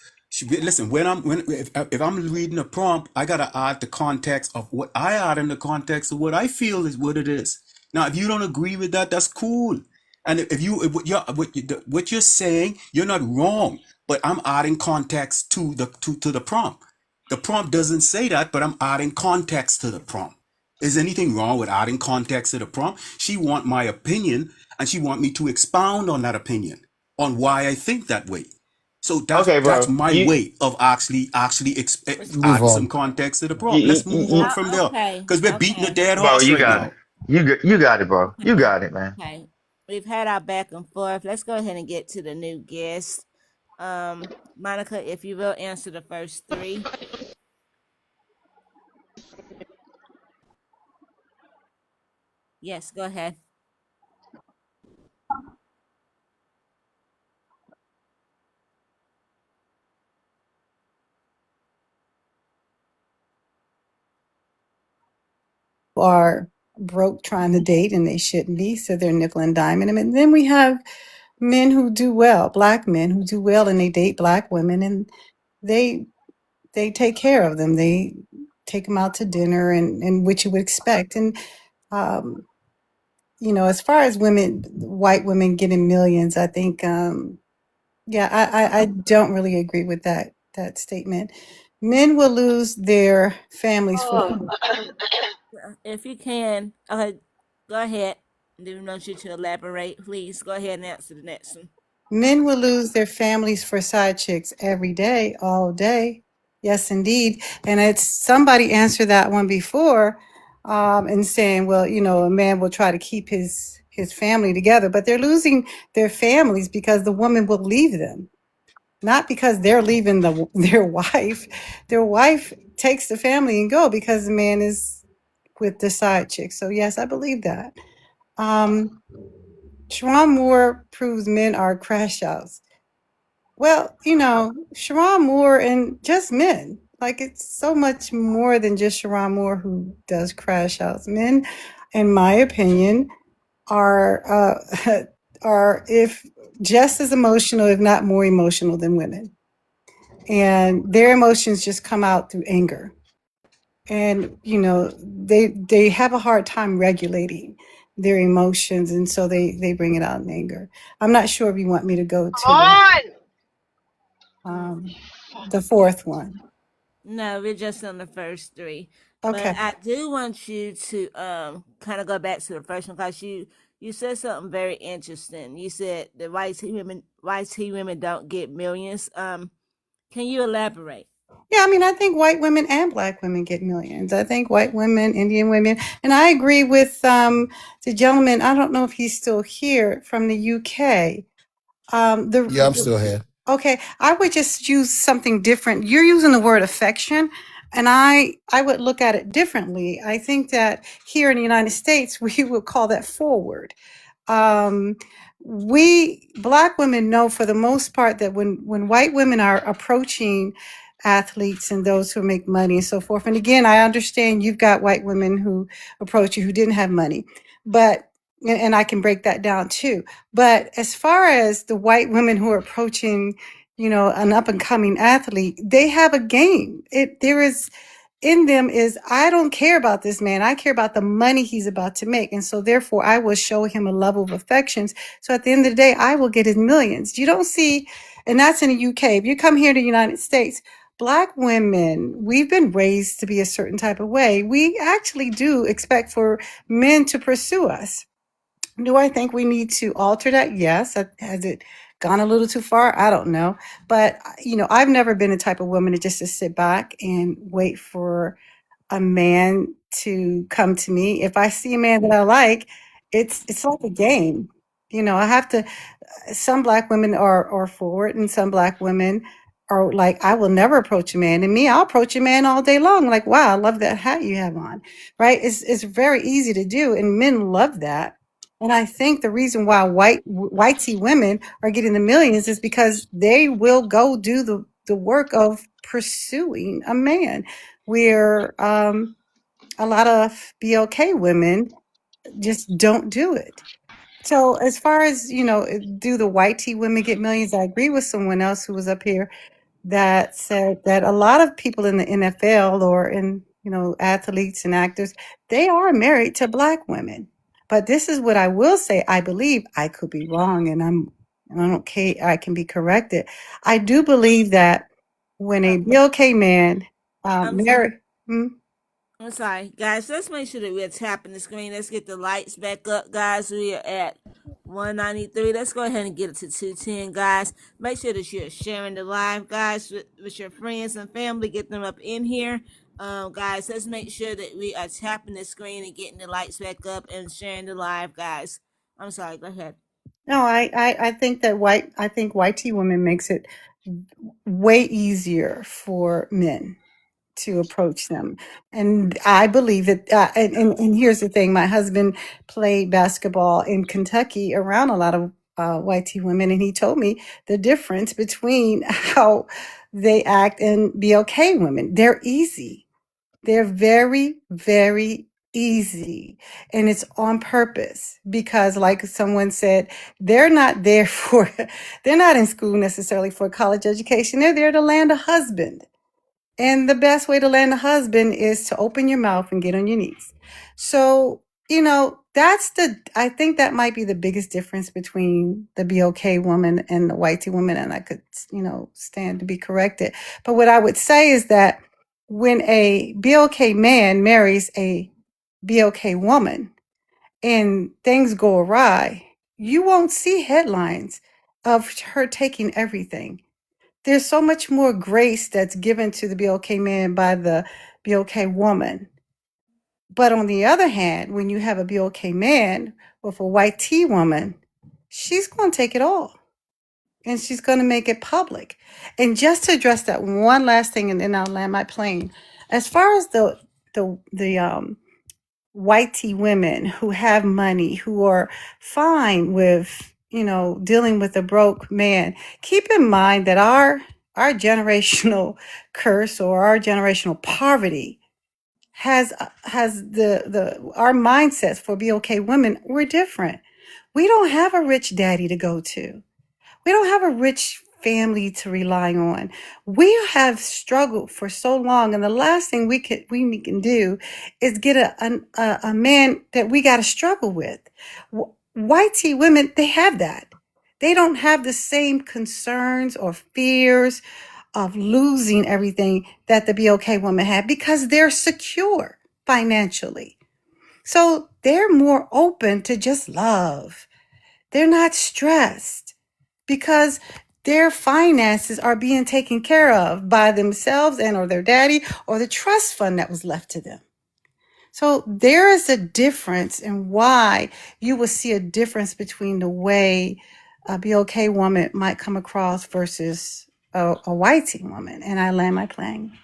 Listen, if I'm reading a prompt, I gotta add the context of what I add in the context of what I feel is what it is. Now, if you don't agree with that, that's cool. And what you're saying, you're not wrong. But I'm adding context to the prompt. The prompt doesn't say that, but I'm adding context to the prompt. Is anything wrong with adding context to the prompt? She want my opinion, and she want me to expound on that opinion, on why I think that way. So Okay, that's bro. my way of actually Move adding some on. context to the prompt. You, Let's move on from there Okay, because we're beating a okay, dead bro, horse you right got it. now. You got it, bro. You got it, man. okay. We've had our back and forth. Let's go ahead and get to the new guest. Monica, if you will answer the first three. Yes, go ahead. Are broke trying to date and they shouldn't be, so they're nickel and diming them. And then we have men who do well, black men who do well, and they date black women, and they take care of them. They take them out to dinner and what you would expect. And as far as women, white women getting millions, I think I don't really agree with that statement. Men will lose their families for If you can, go ahead. Do want you to elaborate, please. Go ahead and answer the next one. Men will lose their families for side chicks every day, all day. Yes, indeed. And it's somebody answered that one before, and saying, well, a man will try to keep his family together, but they're losing their families because the woman will leave them, not because they're leaving their wife. Their wife takes the family and go because the man is with the side chick. So yes, I believe that. Sharon Moore proves men are crash outs. Well, Sharon Moore and just men. Like, it's so much more than just Sharon Moore who does crash outs. Men, in my opinion, are are if just as emotional, if not more emotional than women. And their emotions just come out through anger. And they have a hard time regulating their emotions, and so they bring it out in anger. I'm not sure if you want me to go to the fourth one. No, we're just on the first three. Okay. But I do want you to kind of go back to the first one because you said something very interesting. You said the white tea women don't get millions. Can you elaborate? Yeah, I mean, I think white women and black women get millions. I think white women, Indian women, and I agree with the gentleman. I don't know if he's still here from the UK. Yeah, I'm still here. Okay, I would just use something different. You're using the word affection, and I would look at it differently. I think that here in the United States, we would call that forward. We black women know for the most part that when white women are approaching athletes and those who make money and so forth, and again, I understand you've got white women who approach you who didn't have money, but and I can break that down too. But as far as the white women who are approaching, an up and coming athlete, they have a game. There is in them is, I don't care about this man. I care about the money he's about to make. And so therefore I will show him a level of affections. So at the end of the day, I will get his millions. You don't see, and that's in the UK. If you come here to the United States, black women, we've been raised to be a certain type of way. We actually do expect for men to pursue us. Do I think we need to alter that? Yes. Has it gone a little too far? I don't know. But, I've never been the type of woman to just to sit back and wait for a man to come to me. If I see a man that I like, it's like a game. I have to, some black women are forward and some black women are like, I will never approach a man. And me, I'll approach a man all day long. Like, wow, I love that hat you have on. Right? It's very easy to do. And men love that. And I think the reason why whitey women are getting the millions is because they will go do the work of pursuing a man. Where a lot of BLK women just don't do it. So as far as, do the white tea women get millions? I agree with someone else who was up here that said that a lot of people in the NFL or in, athletes and actors, they are married to black women. But this is what I will say. I believe, I could be wrong, and I don't care, I can be corrected. I do believe that when a BLK man I'm married, I'm sorry, guys. Let's make sure that we're tapping the screen. Let's get the lights back up, guys. We are at 193. Let's go ahead and get it to 210, guys. Make sure that you're sharing the live, guys, with your friends and family. Get them up in here. Guys, let's make sure that we are tapping the screen and getting the lights back up and sharing the live, guys. I'm sorry, go ahead. No, I think that white tea women makes it way easier for men to approach them. And I believe that, and here's the thing, my husband played basketball in Kentucky around a lot of white tea women, and he told me the difference between how they act and BLK women. They're easy. They're very, very easy. And it's on purpose because, like someone said, they're not there for, they're not in school necessarily for a college education. They're there to land a husband. And the best way to land a husband is to open your mouth and get on your knees. So, I think that might be the biggest difference between the BLK woman and the white tea woman. And I could, stand to be corrected. But what I would say is that when a BLK man marries a BLK woman and things go awry, you won't see headlines of her taking everything. There's so much more grace that's given to the BLK man by the BLK woman. But on the other hand, when you have a BLK man with a white tea woman, she's going to take it all. And she's going to make it public. And just to address that one last thing, and then I'll land my plane. As far as the whitey women who have money, who are fine with, dealing with a broke man, keep in mind that our generational curse or our generational poverty has the our mindsets for BOK women, we're different. We don't have a rich daddy to go to. We don't have a rich family to rely on. We have struggled for so long, and the last thing we can do is get a man that we got to struggle with. Whitey women, they have that. They don't have the same concerns or fears of losing everything that the BOK woman had because they're secure financially. So they're more open to just love. They're not stressed because their finances are being taken care of by themselves and or their daddy or the trust fund that was left to them. So there is a difference in why you will see a difference between the way a BOK woman might come across versus a whitey woman. And I land my plane.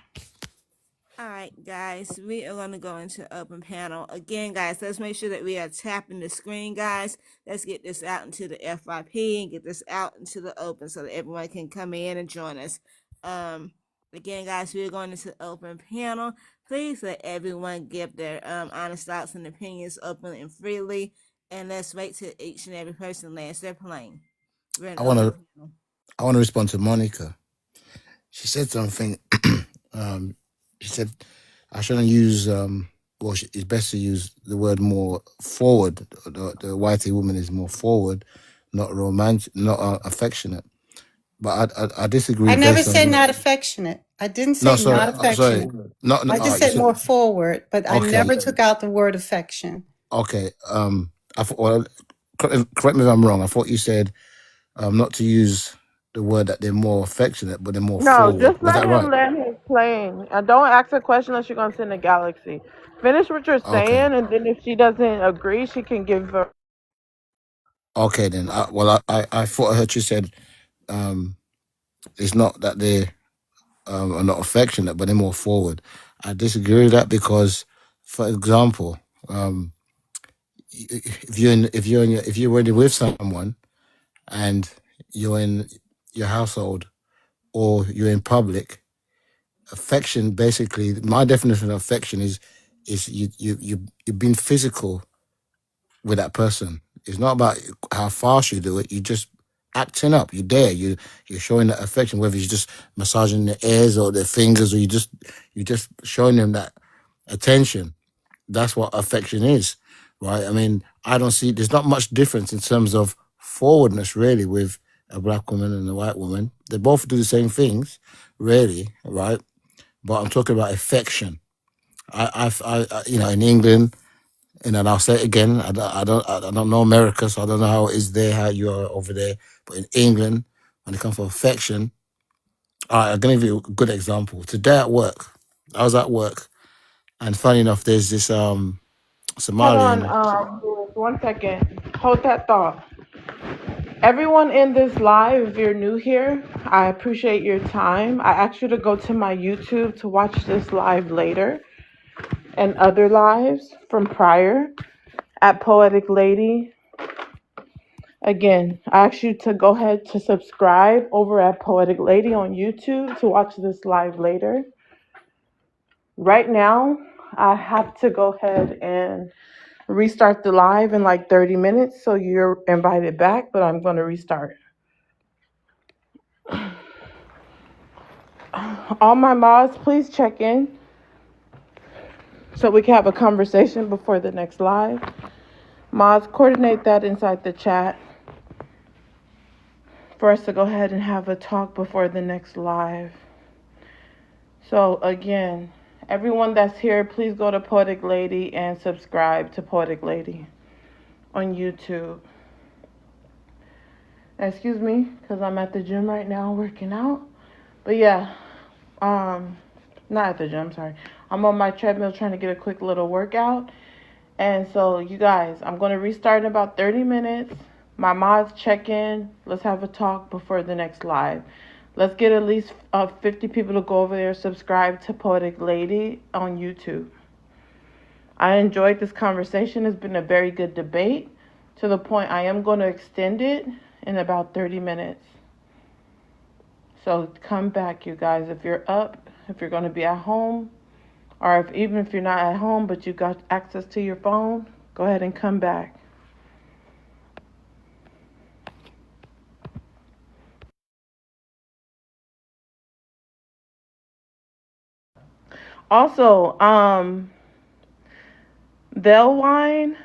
All right, guys, we are going to go into open panel. Again, guys, let's make sure that we are tapping the screen, guys. Let's get this out into the FYP and get this out into the open so that everyone can come in and join us. Again, guys, we're going into open panel. Please let everyone give their honest thoughts and opinions openly and freely. And let's wait till each and every person lands their plane. We're in I want open to panel. I want to respond to Monica. She said something. She said I shouldn't use it's best to use the word more forward. The whitey woman is more forward, not romantic, not affectionate. But I disagree I never based said on not affectionate. I didn't no say sorry not sorry affectionate. not no I just you said said more forward, but I okay never took out the word affection. okay I thought, well, correct me if I'm wrong. I thought you said not to use the word that they're more affectionate, but they're more No, forward. just Was let that him right? land his plane. Don't ask a question unless you're gonna send a galaxy. Finish what you're Okay. saying, and then if she doesn't agree, she can give her. Okay then. I thought I heard you said it's not that they are not affectionate, but they're more forward. I disagree with that because, for example, if you're already with someone and you're in your household or you're in public, affection basically, my definition of affection is you've been physical with that person. It's not about how fast you do it. You just acting up. You're there. You're showing that affection, whether you're just massaging their ears or their fingers, or you're just showing them that attention. That's what affection is, right? I mean, I don't see there's not much difference in terms of forwardness really with a black woman and a white woman. They both do the same things, really, right? But I'm talking about affection. In England, and then I'll say it again. I don't know America, so I don't know how it is there, how you are over there. But in England, when it comes to affection, all right, I'm gonna give you a good example. Today at work, I was at work, and funny enough, there's this Hold on, Somalian. Louis, 1 second. Hold that thought. Everyone in this live, if you're new here, I appreciate your time. I asked you to go to my YouTube to watch this live later and other lives from prior at Poetic Lady. Again, I ask you to go ahead to subscribe over at Poetic Lady on YouTube to watch this live later. Right now, I have to go ahead and restart the live in like 30 minutes, so you're invited back, but I'm going to restart. All my mods, please check in so we can have a conversation before the next live. Mods, coordinate that inside the chat for us to go ahead and have a talk before the next live. So again, everyone that's here, please go to Poetic Lady and subscribe to Poetic Lady on YouTube. Excuse me, because I'm at the gym right now working out. But yeah, not at the gym, sorry. I'm on my treadmill trying to get a quick little workout. And so you guys, I'm going to restart in about 30 minutes. My mods check in. Let's have a talk before the next live. Let's get at least 50 people to go over there, subscribe to Poetic Lady on YouTube. I enjoyed this conversation. It's been a very good debate, to the point I am going to extend it in about 30 minutes. So come back, you guys. If you're up, if you're going to be at home, or even if you're not at home but you got access to your phone, go ahead and come back. Also, Bell Wine,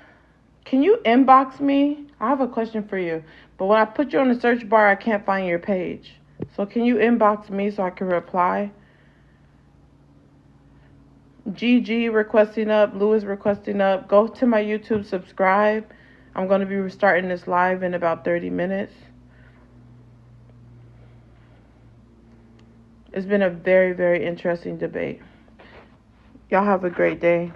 can you inbox me? I have a question for you. But when I put you on the search bar, I can't find your page. So can you inbox me so I can reply? GG requesting up, Lewis requesting up. Go to my YouTube, subscribe. I'm going to be restarting this live in about 30 minutes. It's been a very, very interesting debate. Y'all have a great day.